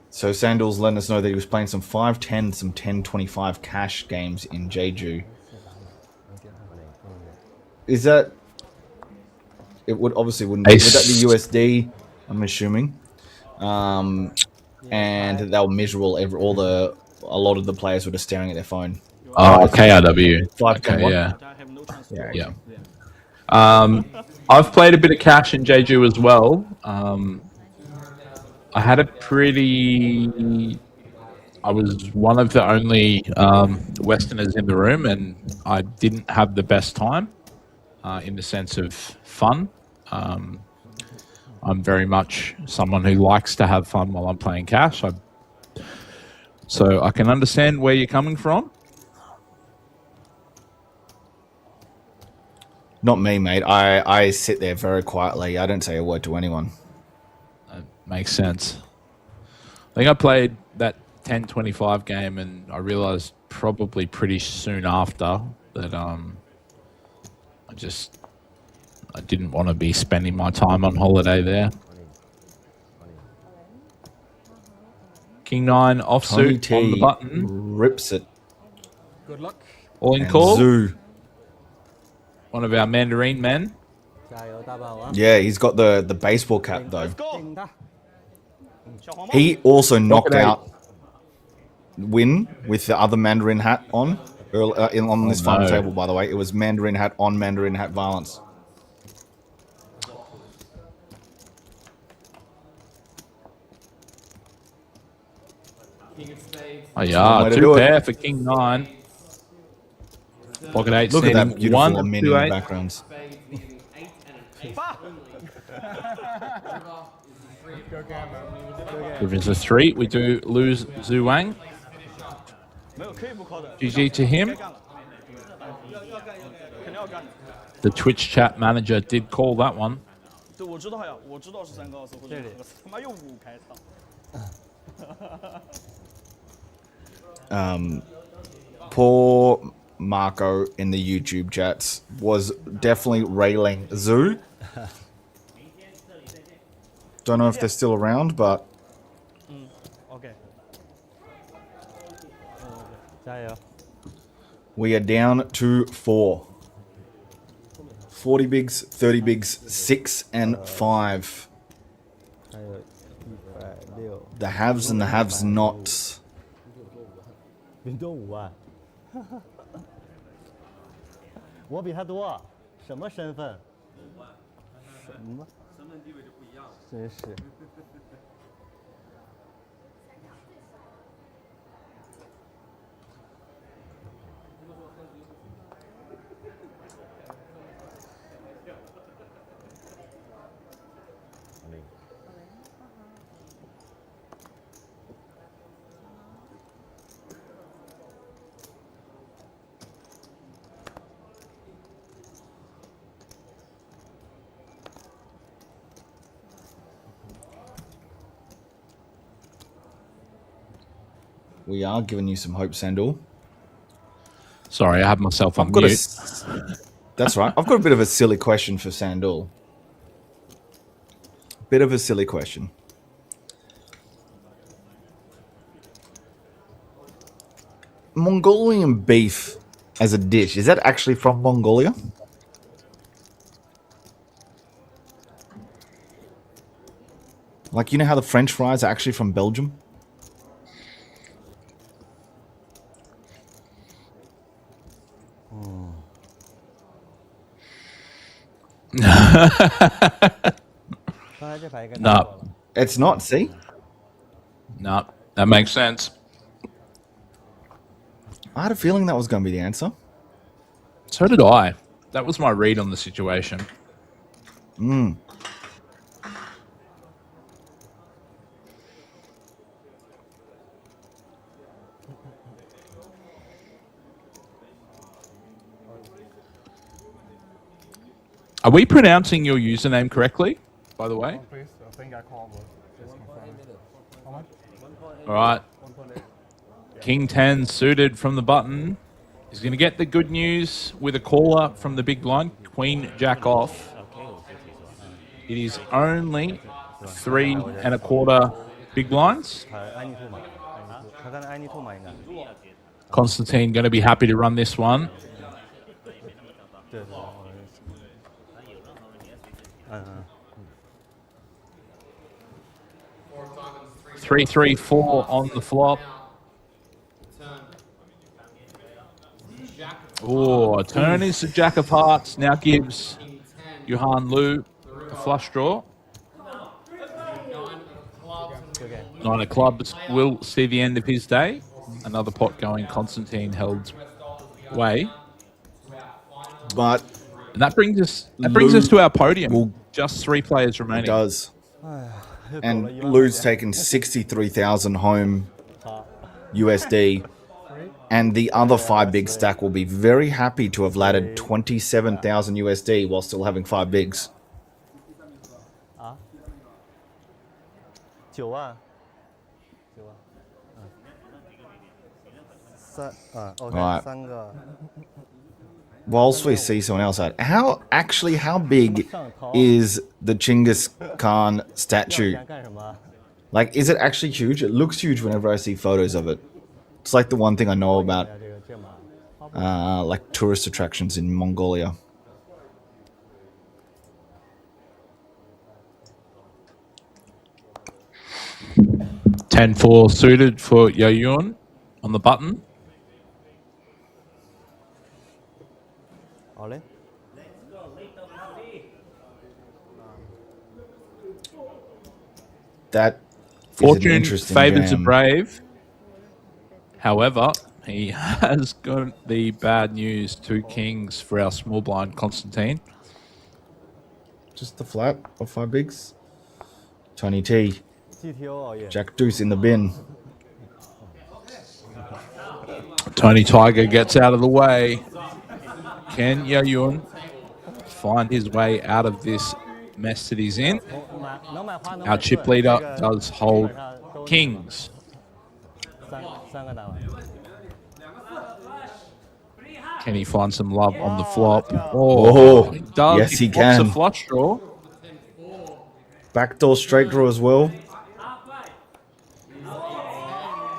So Sandals letting us know that he was playing some 5-10, some 10-25 cash games in Jeju. Is that it would obviously wouldn't be. Would Ace. that be USD? I'm assuming. And they'll measure a lot of the players were just staring at their phone. Oh, KRW. 5.1. Okay, yeah. I've played a bit of cash in Jeju as well. I had a pretty. I was one of the only Westerners in the room, and I didn't have the best time in the sense of fun. I'm very much someone who likes to have fun while I'm playing cash. So I can understand where you're coming from. Not me, mate. I sit there very quietly. I don't say a word to anyone. That makes sense. I think I played that 10-25 game, and I realized probably pretty soon after that I didn't want to be spending my time on holiday there. King 9 offsuit on the button. Rips it. Good luck. All in And call. Zoo. One of our Mandarin men. Yeah, he's got the baseball cap though. He also knocked out Win with the other Mandarin hat on on this final table. By the way, it was Mandarin hat on Mandarin hat violence. Oh yeah, Way to two do it. pair for King 9. Pocket 8 Look at that standing beautiful 1 of mini 2 8. backgrounds. If it's a 3, we do lose Zhu Wang. GG to him. The Twitch chat manager did call that one. 对，我知道呀，我知道是3个24，或者他妈又5开操。Poor Marco in the YouTube chats was definitely railing Zoo. Don't know if they're still around, but OK。加油！ we are down to 4. 40 bigs, 30 bigs, 6 and 5. The haves and the haves nots. 云多5万，我比他多，什么身份？什么？身份地位就不一样了。真是。We are giving you some hope, Sandal. Sorry, I have myself on I've got mute. That's right. I've got a bit of a silly question for Sandal. Bit of a silly question. Mongolian beef as a dish, is that actually from Mongolia? Like, you know how the French fries are actually from Belgium? No. It's not, see? No, that makes sense. I had a feeling that was going to be the answer. So did I. That was my read on the situation. Are we pronouncing your username correctly, by the way? Please, I think I called. Just confirm. How much? All right. King 10 suited from the button. He's going to get the good news with a caller from the big blind. Queen Jack off. It is only 3 1/4 big blinds. 安妮兔嘛，他刚才安妮兔嘛应该。 Constantine going to be happy to run this one. 对对。Three, three, four on the flop. Oh, a turn is the Jack of Hearts. Now gives Johan Lu a flush draw. Nine of Clubs will see the end of his day. Another pot going. Constantine held way. But and that brings us to our podium. Just 3 players remaining. It does. And Lou's taken 63,000 home USD. And the other 5 big stack will be very happy to have laddered 27,000 USD while still having 5 bigs. 9万Right. 3个 Whilst we see someone else out, how big is the Chinggis Khan statue? Like, is it actually huge? It looks huge whenever I see photos of it. It's like the one thing I know about, like tourist attractions in Mongolia. (10-4) suited for Yayun on the button. That Fortune favours the brave. However, he has got the bad news. 2 kings for our small blind Constantine. Just the flat of 5 bigs. Tony T. Jack Deuce in the bin. Tony Tiger gets out of the way. Can Yayun find his way out of this mess that he's in? Our chip leader does hold kings. Can he find some love on the flop? Oh, he does. Yes, he flops can. A flush draw. Backdoor straight draw as well.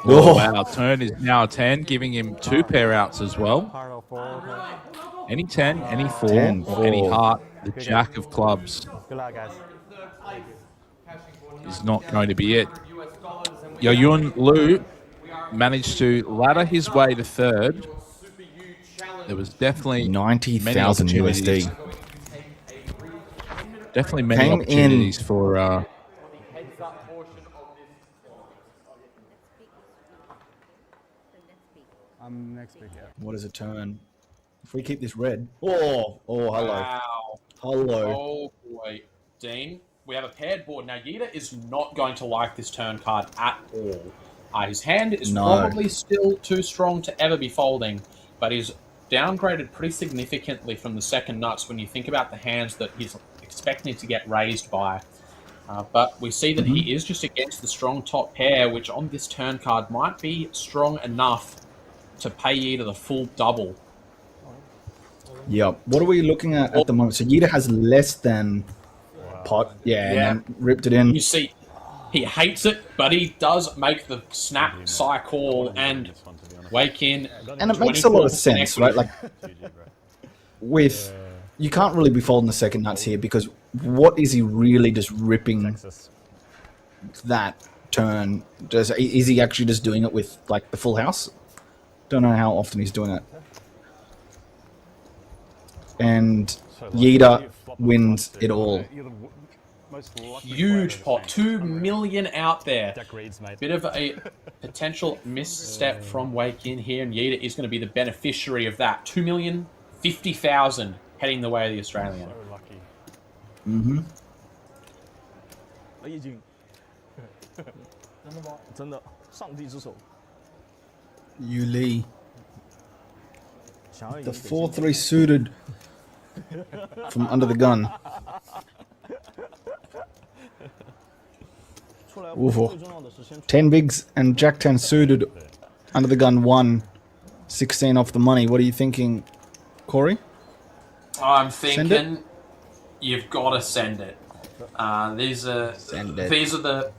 Oh, wow. Turn is now a 10, giving him 2 pair outs as well. Any 10, any 4, 10, or any 4. heart. The Jack of Clubs is not going to be it. Yayun Lu managed to ladder his way to 3rd. There was definitely 90,000 USD. Definitely many Came opportunities for next big, yeah. What is a turn? If we keep this red. Oh, hello. Wow. Hello. Oh, boy. Dean, we have a paired board. Now, Yida is not going to like this turn card at all. His hand is probably still too strong to ever be folding, but he's downgraded pretty significantly from the second nuts when you think about the hands that he's expecting to get raised by. But we see that he is just against the strong top pair, which on this turn card might be strong enough to pay Yida the full double. Yep. What are we looking at the moment? So Yida has less than pot. Yeah, and then ripped it in. You see, he hates it, but he does make the snap side call and wake in. And it makes a lot of sense, right? Like, you can't really be folding the second nuts here because what is he really just ripping that turn? Is he actually just doing it with like the full house? Don't know how often he's doing it. And Yida wins it all. Huge pot, 2 million out there. Bit of a potential misstep from Wake In here, and Yida is going to be the beneficiary of that. 2,050,000 heading the way of the Australian. Mm-hmm. 已经真的上帝之手 Yu Li. The 4-3 suited from under the gun. Oof. 10 bigs and Jack 10 suited under the gun 1. 16 off the money. What are you thinking, Corey? I'm thinking you've got to send it. These are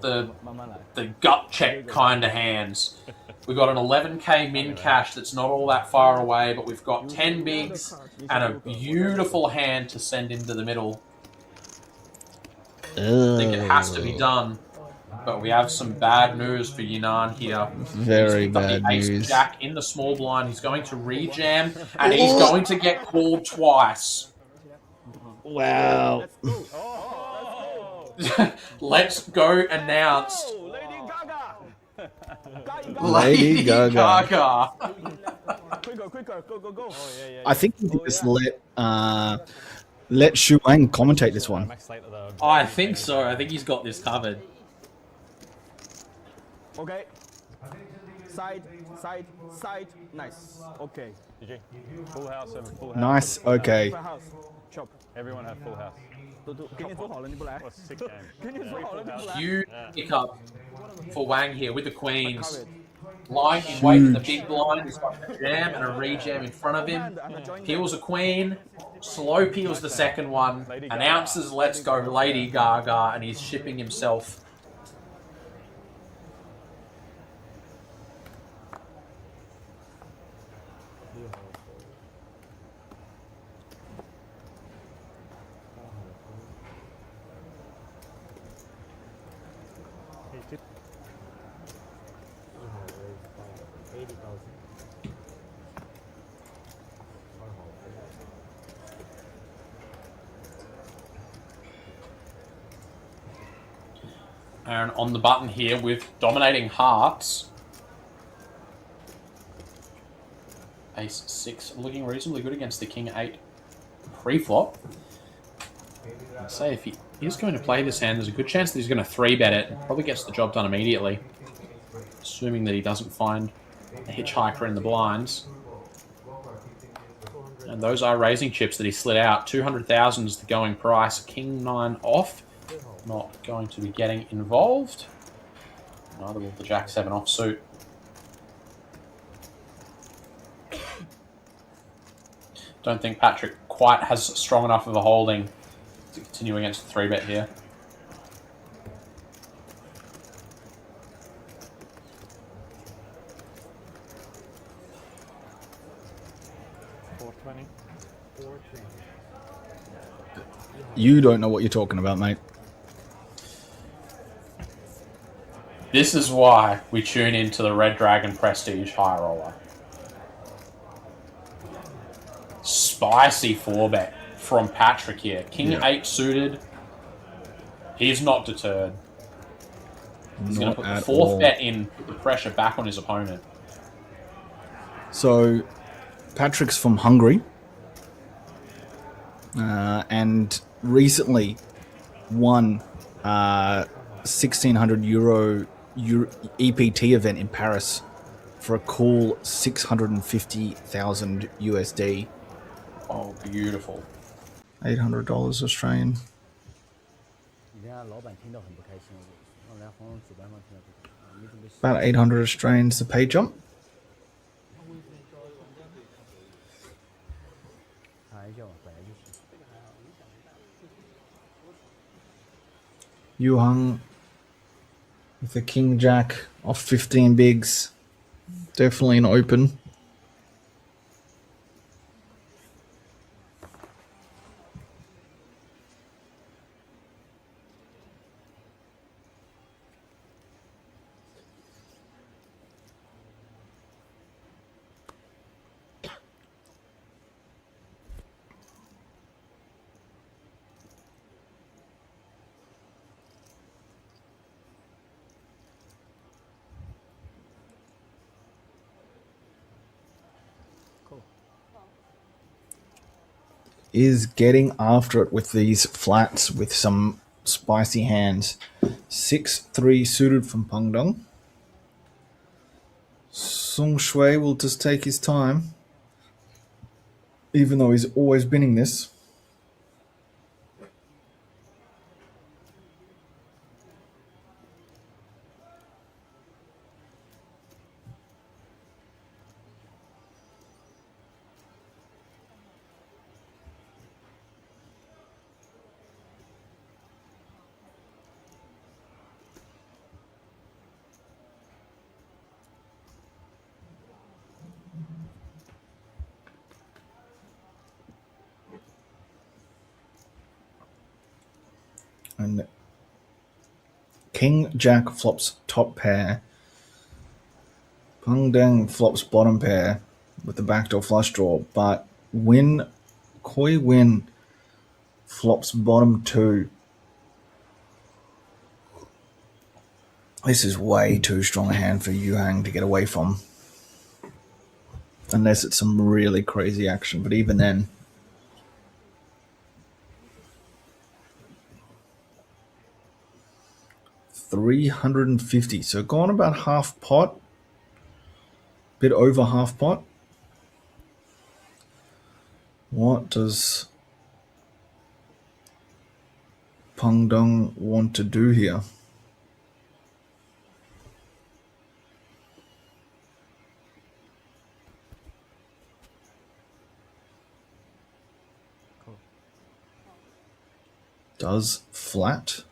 the gut check kind of hands. We've got an 11k min cash that's not all that far away, but we've got 10 bigs and a beautiful hand to send into the middle. I think it has to be done, but we have some bad news for Yinan here. Very He's got bad the ace news. jack in the small blind. He's going to rejam, and he's going to get called twice. Wow. Let's go announced. Lady Gaga. Quicker, go. I think we can just let Shu Wang commentate this one. I think so. I think he's got this covered. Okay. Side. Nice. Okay. GG. Full house over full house. Nice. Okay. Full house. Chop. Everyone have full house. 给你做好了，你不来。 Sick game. 给你做好了，你不来。 Huge pickup for Wang here with the queens. Lying in wait in the big blind. He's got a jam and a rejam in front of him. Peels a queen. Slow peels the second one. Announces let's go Lady Gaga, and he's shipping himself. And on the button here with dominating hearts. Ace 6 looking reasonably good against the King 8 pre-flop. I'd say if he is going to play this hand, there's a good chance that he's going to 3-bet it and probably gets the job done immediately. Assuming that he doesn't find a hitchhiker in the blinds. And those are raising chips that he slid out. 200,000 is the going price. King 9 off. Not going to be getting involved. Neither will the Jack 7 offsuit. Don't think Patrick quite has strong enough of a holding to continue against the 3-bet here. You don't know what you're talking about, mate. This is why we tune into the Red Dragon Prestige High Roller. Spicy 4-bet from Patrick here. King 8 suited. He's not deterred. He's going to put the 4th bet in, put the pressure back on his opponent. So, Patrick's from Hungary. And recently won 1,600 euro EPT event in Paris for a cool 650,000 USD. Oh, beautiful. $800 Australian. About 800 Australians the pay jump. Yu Hung with the King Jack off 15 bigs. Definitely an open. Is getting after it with these flats with some spicy hands. 6-3 suited from Pengdong. Song Shui will just take his time, even though he's always binning this. And King Jack flops top pair. Peng Deng flops bottom pair with the backdoor flush draw, but Koi Win flops bottom 2. This is way too strong a hand for Yu Hang to get away from. Unless it's some really crazy action, but even then. $350, so gone about half pot. Bit over half pot. What does Peng Deng want to do here? Does flat.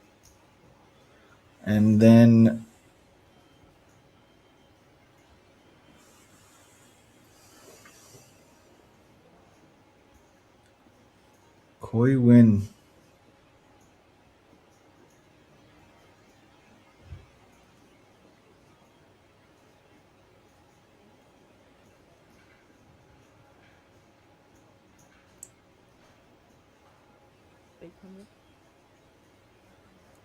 And then Koi Win.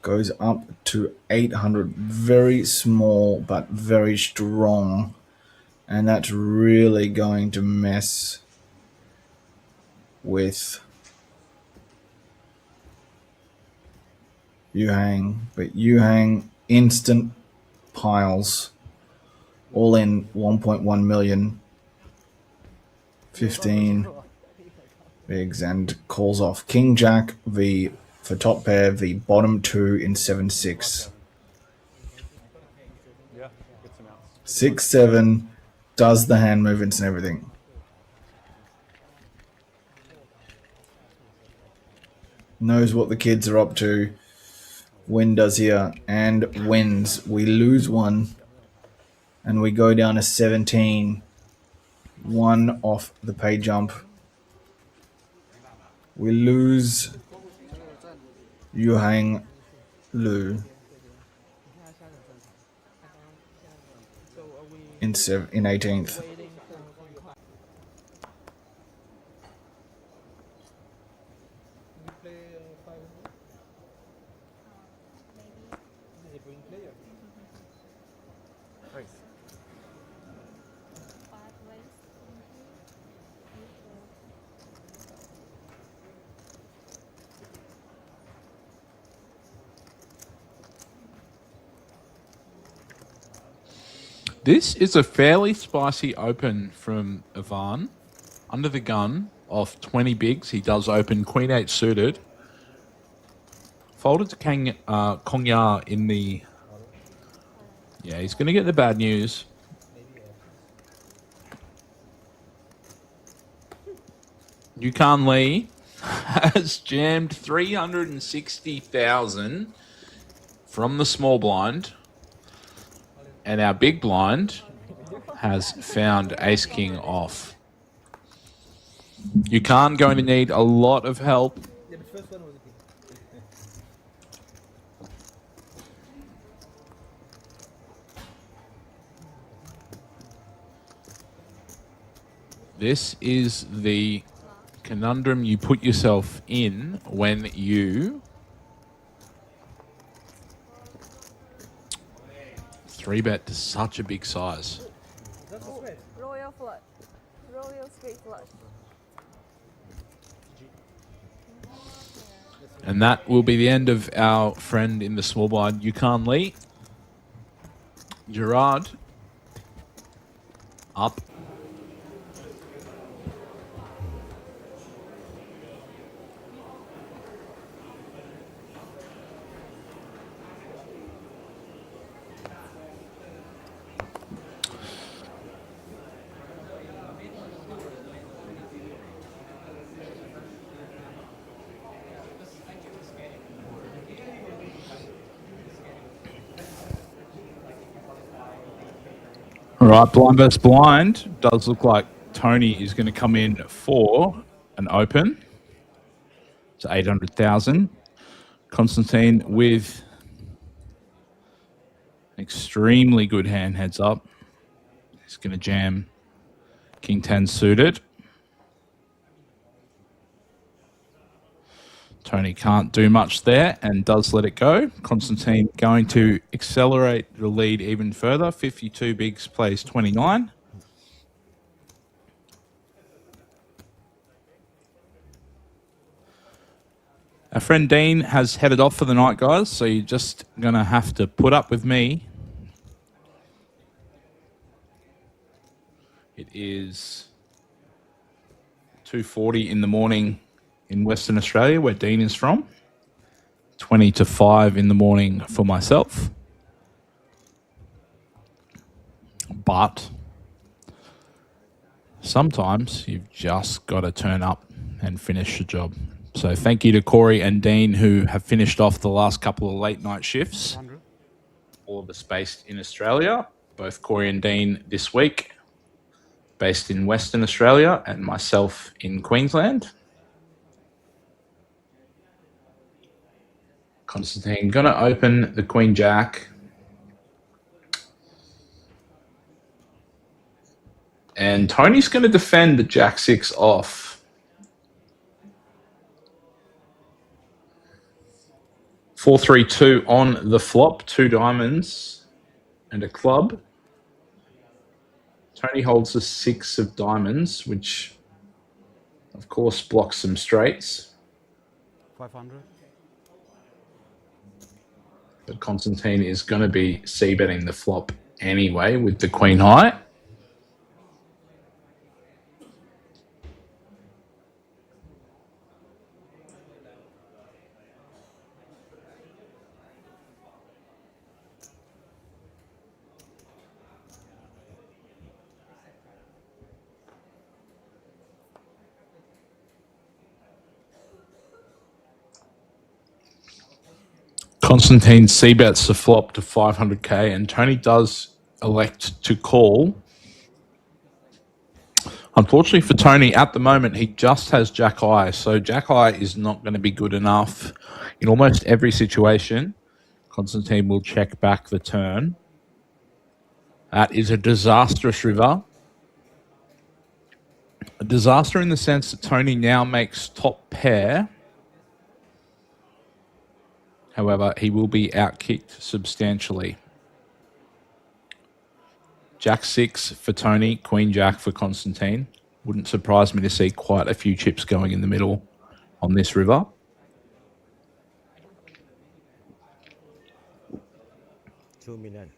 Goes up to 800. Very small, but very strong. And that's really going to mess with Yu Hang. But Yu Hang instant piles. All in 1.1 million. 15 bigs and calls off King Jack v for top pair v bottom 2 in 7-6. 6-7 does the hand movements and everything. Knows what the kids are up to. Win does here and wins. We lose one and we go down to 17. 1 off the pay jump. We lose Yu Hang Lu in 18th. This is a fairly spicy open from Ivan. Under the gun off 20 bigs, he does open Queen 8 suited. Folded to Kong Ya in the... Yeah, he's going to get the bad news. Yukon Lee has jammed 360,000 from the small blind. And our big blind has found Ace King off. You can't going to need a lot of help. This is the conundrum you put yourself in when you 3-bet to such a big size. Royal flush. Royal straight flush. And that will be the end of our friend in the small blind, Yukon Lee. Gerard up. All right, blind versus blind. Does look like Tony is going to come in for an open. It's 800,000. Constantine with extremely good hand heads up. He's going to jam King 10 suited. Tony can't do much there and does let it go. Constantine going to accelerate the lead even further. 52 bigs plays 29. Our friend Dean has headed off for the night, guys, so you're just going to have to put up with me. It is 2:40 in the morning in Western Australia, where Dean is from. 20 to 5 in the morning for myself. But sometimes you've just got to turn up and finish the job. So thank you to Corey and Dean, who have finished off the last couple of late night shifts. All of us based in Australia. Both Corey and Dean this week based in Western Australia, and myself in Queensland. Constantine going to open the Queen Jack. And Tony's going to defend the Jack 6 off. 4-3-2 on the flop, 2 diamonds and a club. Tony holds the 6 of diamonds, which of course blocks some straights. 500. But Constantine is going to be c-betting the flop anyway with the Queen High. Constantine c-bets the flop to 500k, and Tony does elect to call. Unfortunately for Tony, at the moment, he just has Jack High, so Jack High is not going to be good enough in almost every situation. Constantine will check back the turn. That is a disastrous river. A disaster in the sense that Tony now makes top pair. However, he will be outkicked substantially. Jack 6 for Tony, Queen Jack for Constantine. Wouldn't surprise me to see quite a few chips going in the middle on this river. $2 million.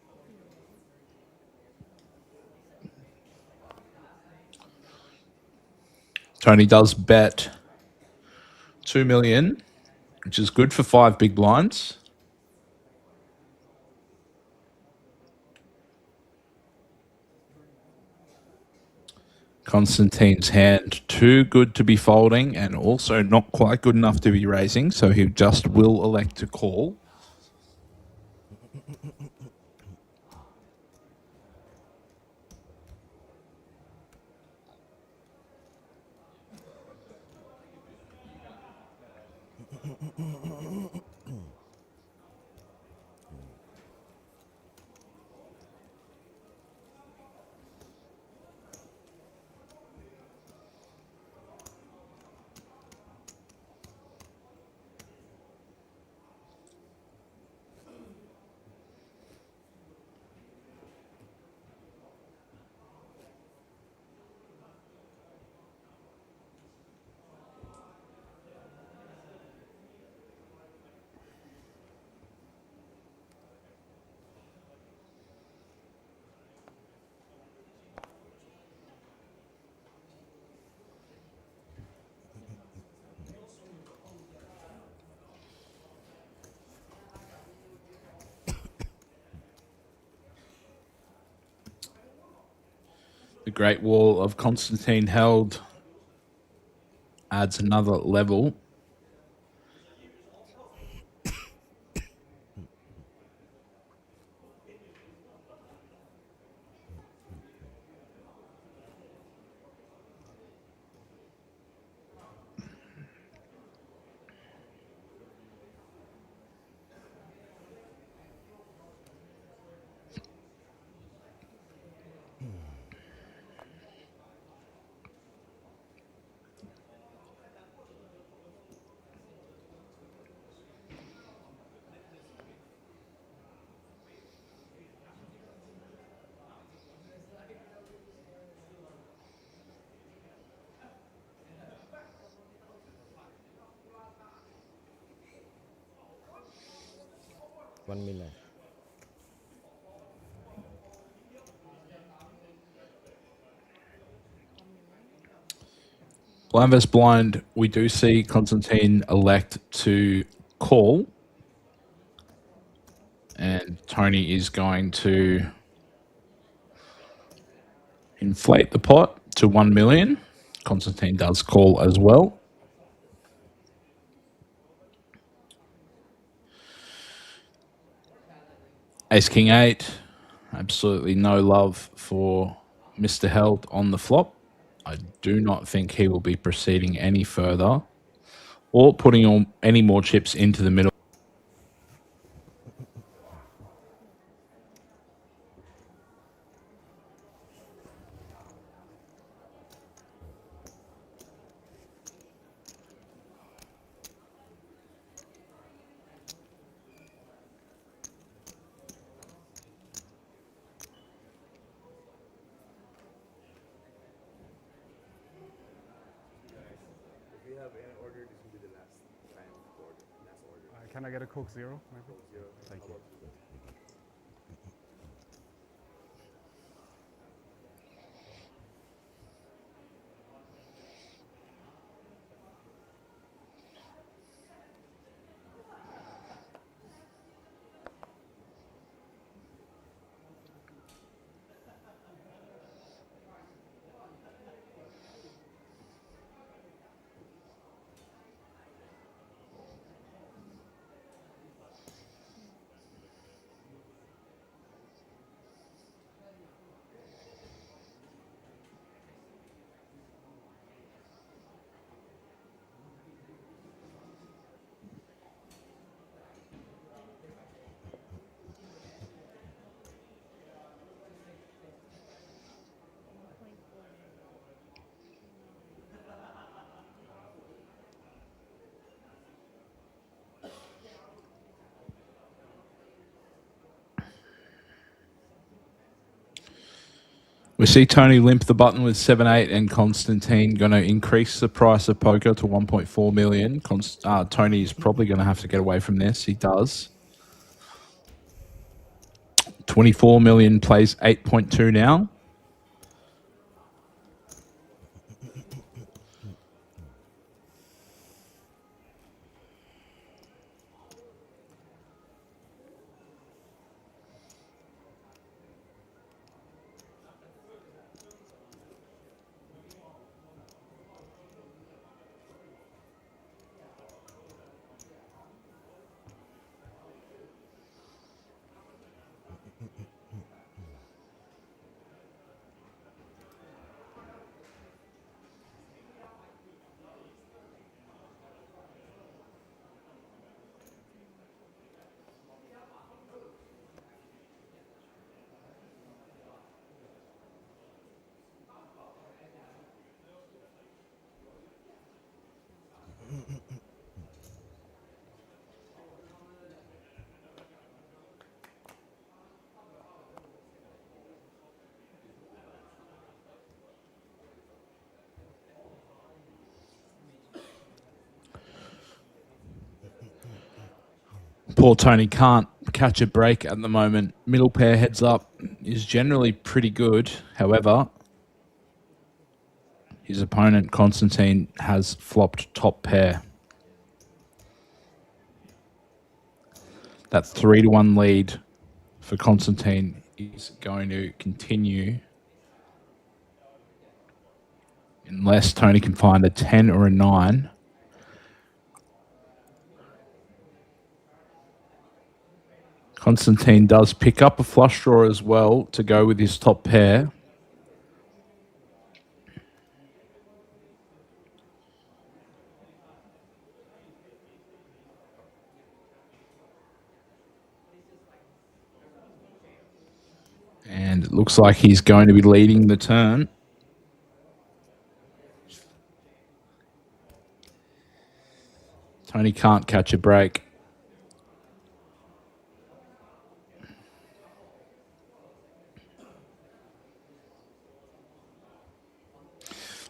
Tony does bet 2 million, which is good for 5 big blinds. Constantine's hand too good to be folding and also not quite good enough to be raising, so he just will elect to call. The Great Wall of Constantine held adds another level. 1 million. Blind vs blind, we do see Constantine elect to call. And Tony is going to inflate the pot to 1 million. Constantine does call as well. Ace King 8. Absolutely no love for Mr. Held on the flop. I do not think he will be proceeding any further or putting on any more chips into the middle. Can I get a Coke Zero, maybe? Thank you. We see Tony limp the button with 7-8 and Constantine going to increase the price of poker to 1.4 million. Tony is probably going to have to get away from this. He does. 24 million plays 8.2 now. Poor Tony can't catch a break at the moment. Middle pair heads up is generally pretty good. However, his opponent, Constantine, has flopped top pair. That 3-1 lead for Constantine is going to continue unless Tony can find a 10 or a 9. Constantine does pick up a flush draw as well to go with his top pair. And it looks like he's going to be leading the turn. Tony can't catch a break.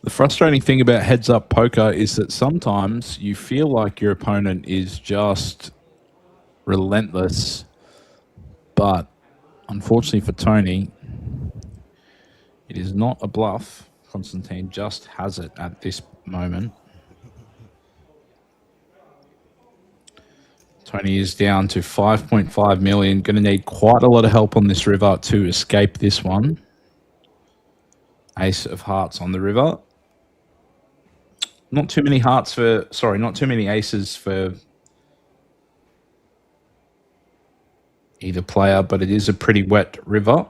The frustrating thing about heads-up poker is that sometimes you feel like your opponent is just relentless But unfortunately for Tony, it is not a bluff. Constantine just has it at this moment. Tony is down to 5.5 million. Going to need quite a lot of help on this river to escape this one. Ace of hearts on the river. Not too many not too many aces for either player, but it is a pretty wet river.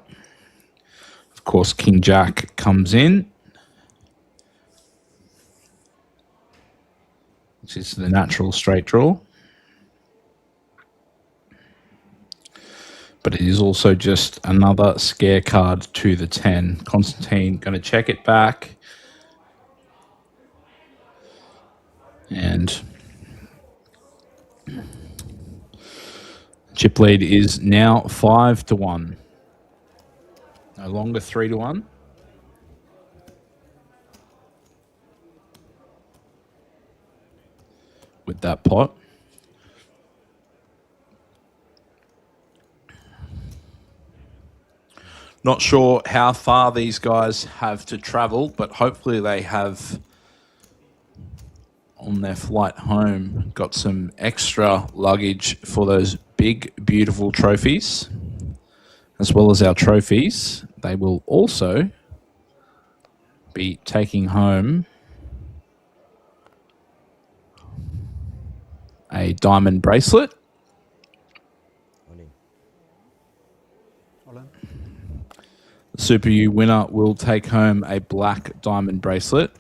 Of course, King Jack comes in, which is the natural straight draw. But it is also just another scare card to the 10. Constantine going to check it back. And chip lead is now 5-1. No longer 3-1. With that pot. Not sure how far these guys have to travel, but hopefully they have, on their flight home, got some extra luggage for those big, beautiful trophies. As well as our trophies, they will also be taking home a diamond bracelet. The Super U winner will take home a black diamond bracelet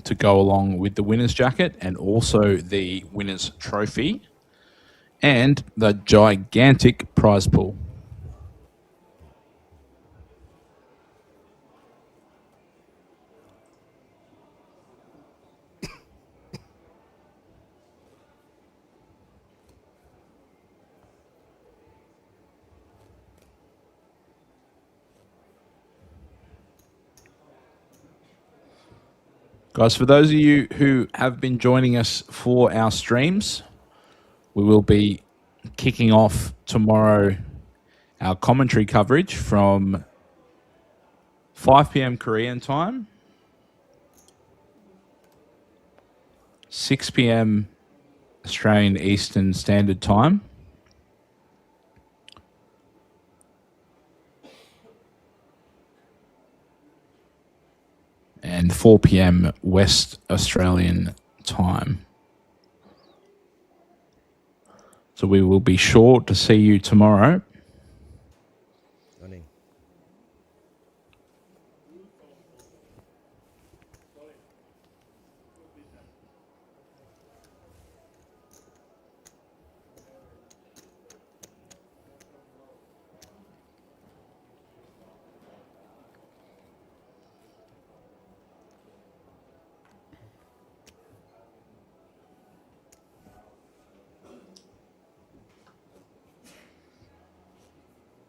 to go along with the winner's jacket and also the winner's trophy and the gigantic prize pool. Guys, for those of you who have been joining us for our streams, we will be kicking off tomorrow our commentary coverage from 5 p.m. Korean time, 6 p.m. Australian Eastern Standard Time. And 4 p.m. West Australian time. So we will be sure to see you tomorrow.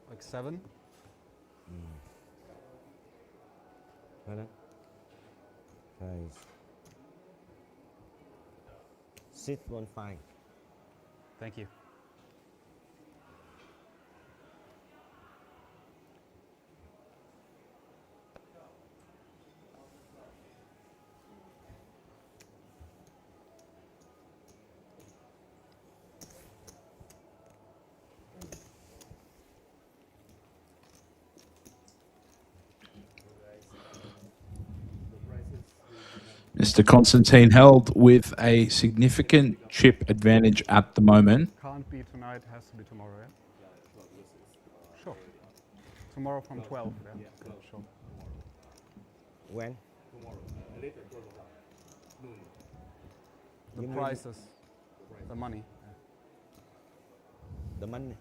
Like 7? Sit 1-5. Thank you. Mr. Constantine held with a significant chip advantage at the moment. Can't be tonight, has to be tomorrow, yeah? Sure. Tomorrow from 12, yeah? Sure. When? The prices, the money. The money.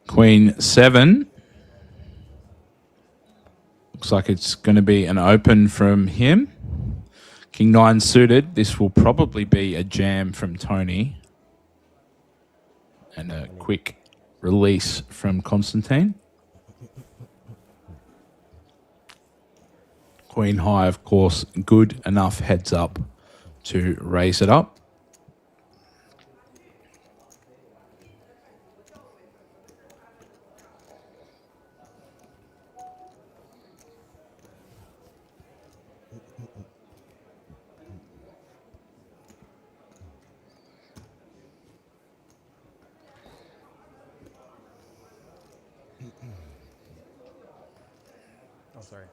Queen 7. Looks like it's going to be an open from him. King 9 suited. This will probably be a jam from Tony. And a quick release from Constantine. queen high, of course, good enough heads up to raise it up. Oh, sorry.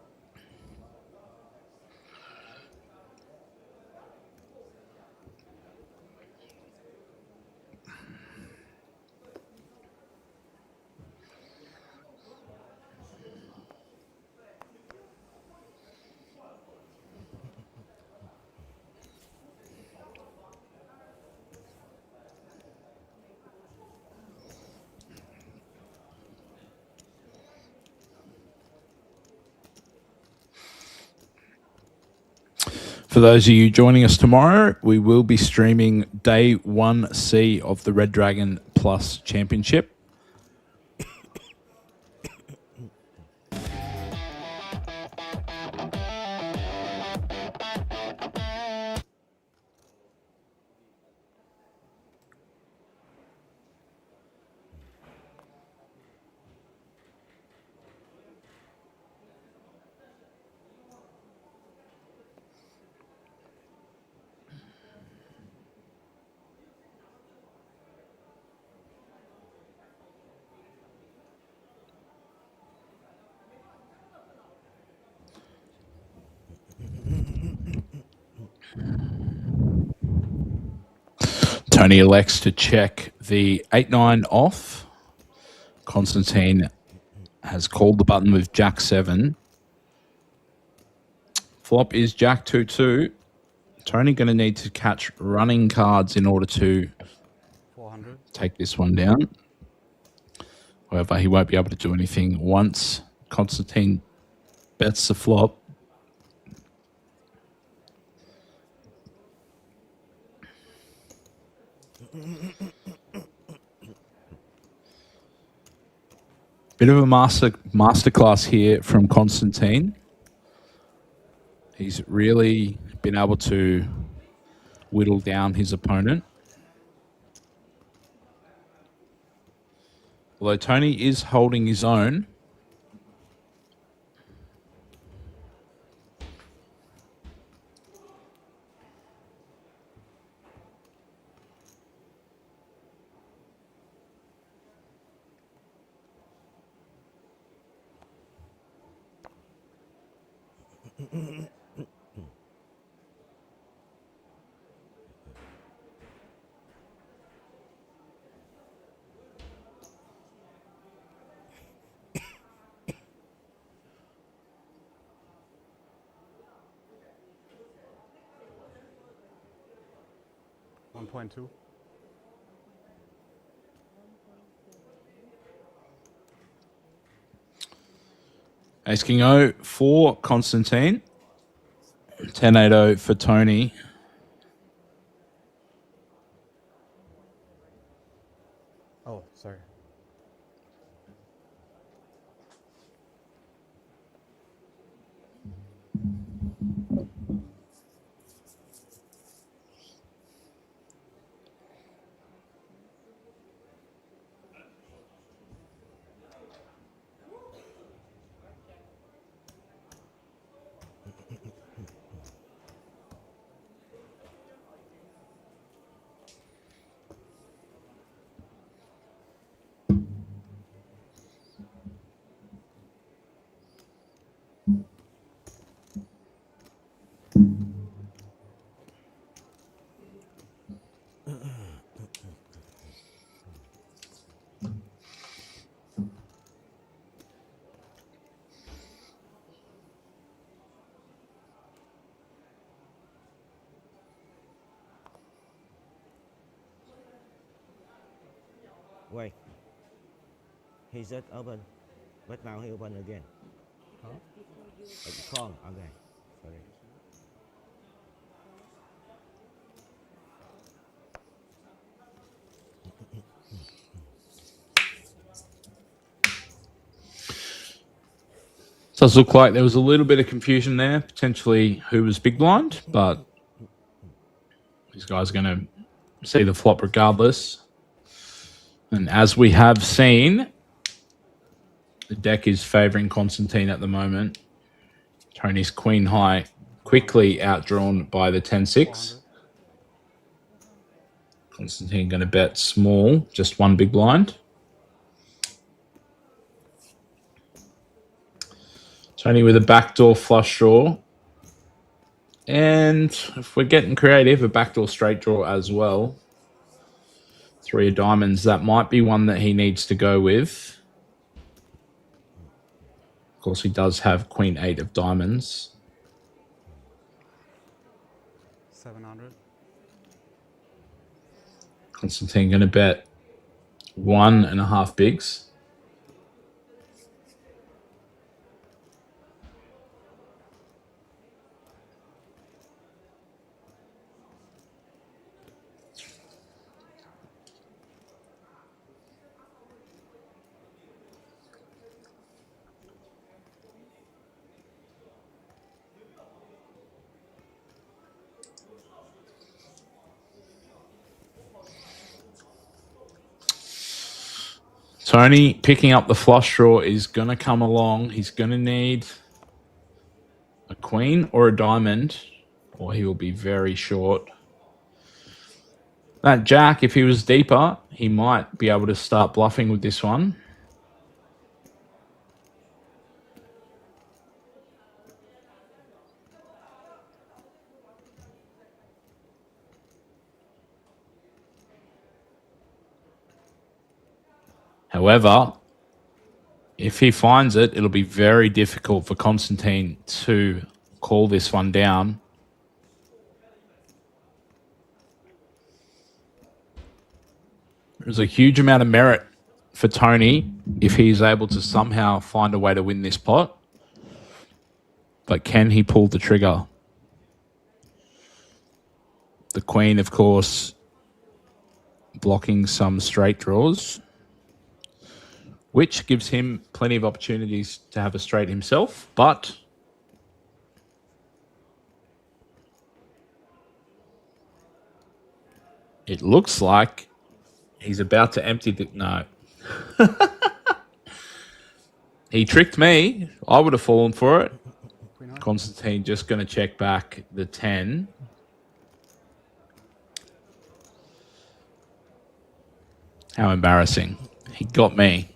For those of you joining us tomorrow, we will be streaming Day 1C of the Red Dragon Plus Championship. Tony elects to check the 8-9 off. Constantine has called the button with Jack 7. Flop is Jack 2-2. Tony going to need to catch running cards in order to 400. take this one down. However, he won't be able to do anything once Constantine bets the flop. Bit of a masterclass here from Constantine. He's really been able to whittle down his opponent. Although Tony is holding his own. $1.2. Ace King O for Constantine. 10-8-0 for Tony. Oh, sorry. Wait. He just opened, but now he opened again. Huh? Call. Okay. Sorry. Does look like there was a little bit of confusion there, potentially who was big blind, but these guys are going to see the flop regardless. And as we have seen, the deck is favouring Constantine at the moment. Tony's queen high quickly outdrawn by the 10-6. Constantine going to bet small, just one big blind. Tony with a backdoor flush draw. And if we're getting creative, a backdoor straight draw as well. 3 of diamonds, that might be one that he needs to go with. Of course, he does have queen 8 of diamonds. 700. Constantine going to bet 1.5 bigs. Tony picking up the flush draw is going to come along. He's going to need a queen or a diamond, or he will be very short. That jack, if he was deeper, he might be able to start bluffing with this one. However, if he finds it, it'll be very difficult for Constantine to call this one down. There's a huge amount of merit for Tony if he's able to somehow find a way to win this pot. But can he pull the trigger? The queen, of course, blocking some straight draws, which gives him plenty of opportunities to have a straight himself, but it looks like he's about to empty the... No. He tricked me. I would have fallen for it. Constantine just going to check back the 10. How embarrassing. He got me.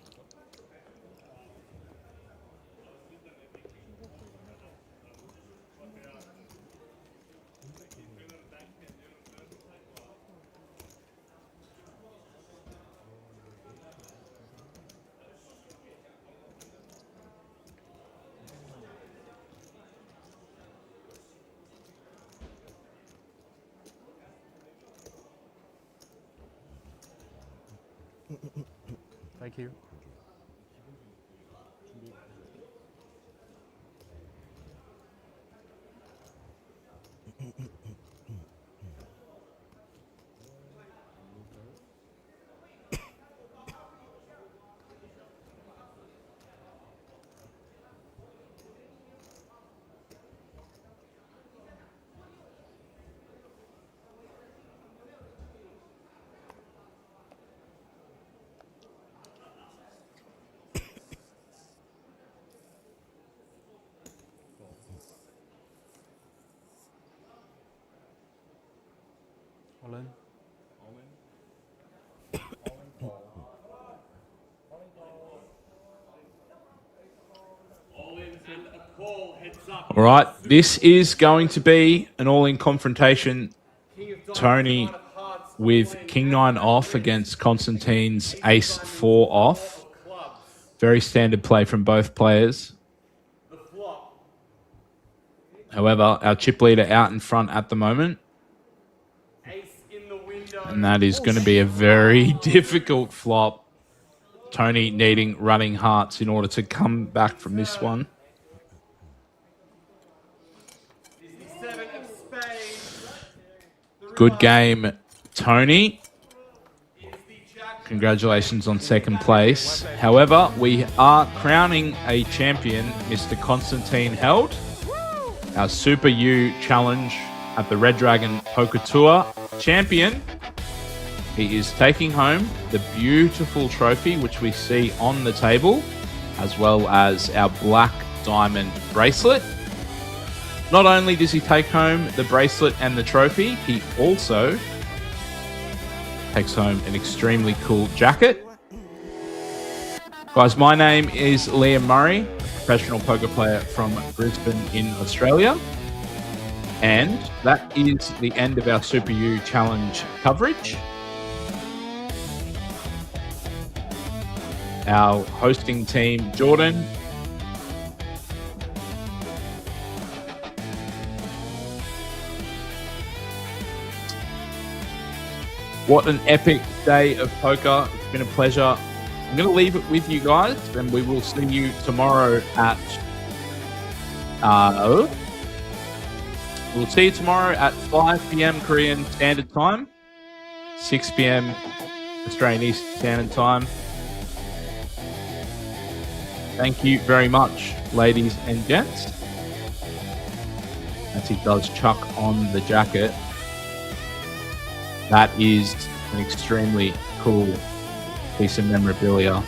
Thank you. All in. All right, this is going to be an all-in confrontation. Tony with King 9 off against Constantine's Ace 4 off. Very standard play from both players. However, our chip leader out in front at the moment. And that is going to be a very difficult flop. Tony needing running hearts in order to come back from this one. Good game, Tony. Congratulations on second place. However, we are crowning a champion, Mr. Constantine Held, our Super U Challenge at the Red Dragon Poker Tour champion. He is taking home the beautiful trophy which we see on the table, as well as our black diamond bracelet. Not only does he take home the bracelet and the trophy, he also takes home an extremely cool jacket. Guys, my name is Liam Murray, a professional poker player from Brisbane in Australia. And that is the end of our Super U Challenge coverage. Our hosting team, Jordan, what an epic day of poker. It's been a pleasure. I'm going to leave it with you guys, and we will see you tomorrow at... we'll see you tomorrow at 5 p.m. Korean Standard Time, 6 p.m. Australian Eastern Standard Time. Thank you very much, ladies and gents. As he does chuck on the jacket. That is an extremely cool piece of memorabilia.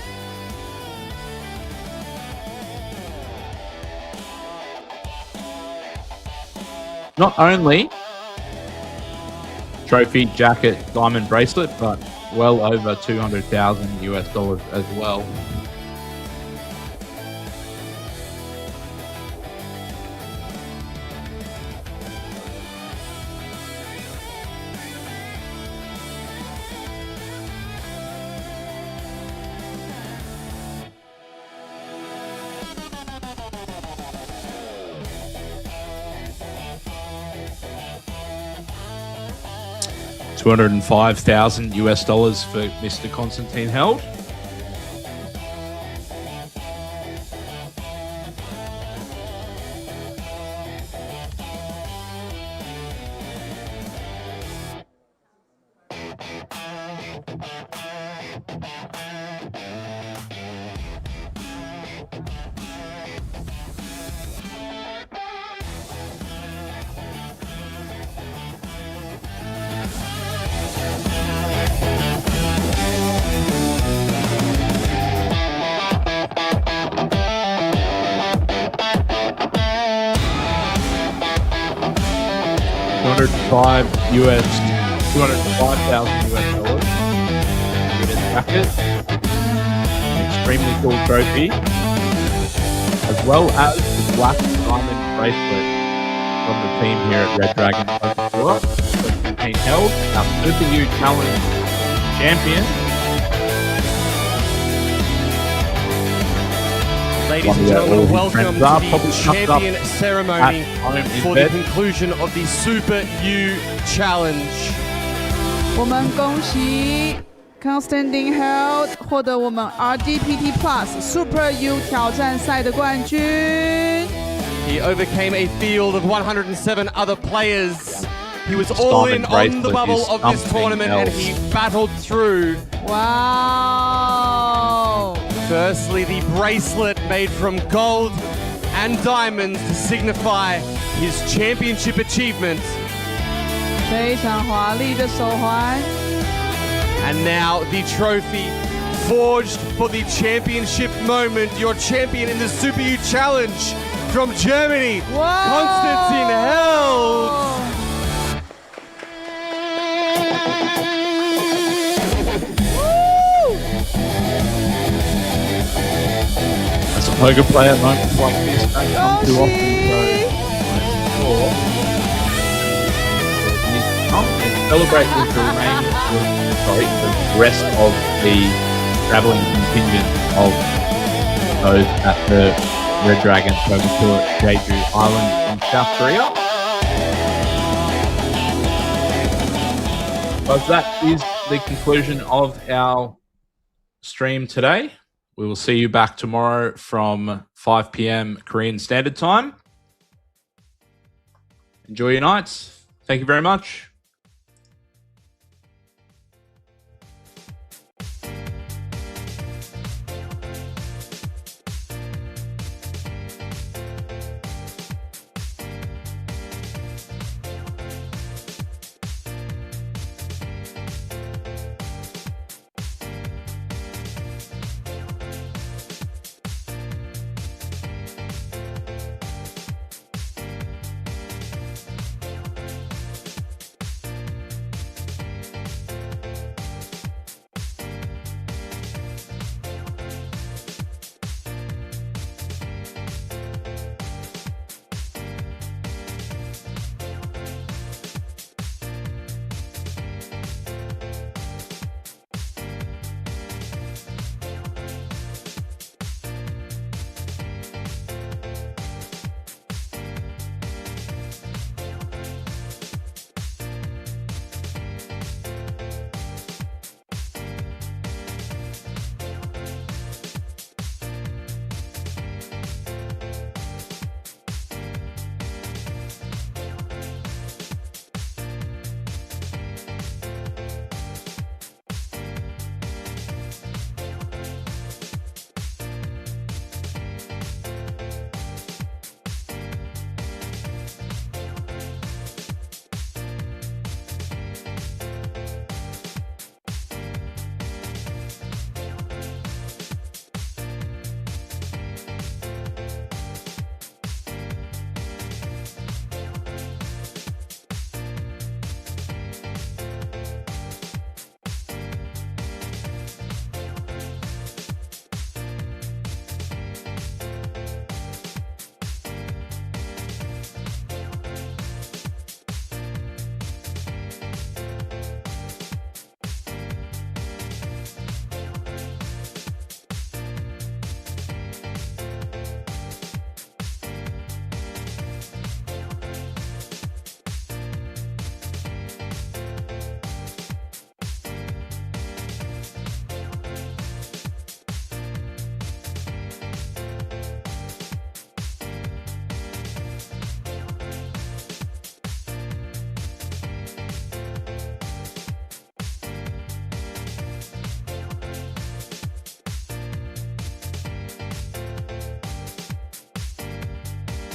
Not only trophy, jacket, diamond bracelet, but well over $200,000 US as well. $205,000 US for Mr. Constantine Held. $205,000 US. Winner's jacket, an extremely cool trophy, as well as the black diamond bracelet from the team here at Red Dragon Poker Tour. Constantine Held, our Super U Challenge champion. Ladies and gentlemen, welcome to the champion ceremony for the conclusion of the Super U Challenge. 我们恭喜 Constantine Held 获得我们 RDPT Plus Super U 挑战赛的冠军。He overcame a field of 107 other players. He was all in on the bubble of this tournament and he battled through. Wow! Firstly, the bracelet made from gold and diamonds to signify his championship achievement. 非常华丽的手环。And now the trophy forged for the championship moment. Your champion in the Super U Challenge from Germany, Constantine Held. As a poker player, moments like this don't come too often, so I'm sure and celebrate with the rest of the travelling contingent of those at the Red Dragon Poker Tour at Jeju Island in South Korea. But that is the conclusion of our stream today. We will see you back tomorrow from 5 p.m. Korean Standard Time. Enjoy your nights. Thank you very much.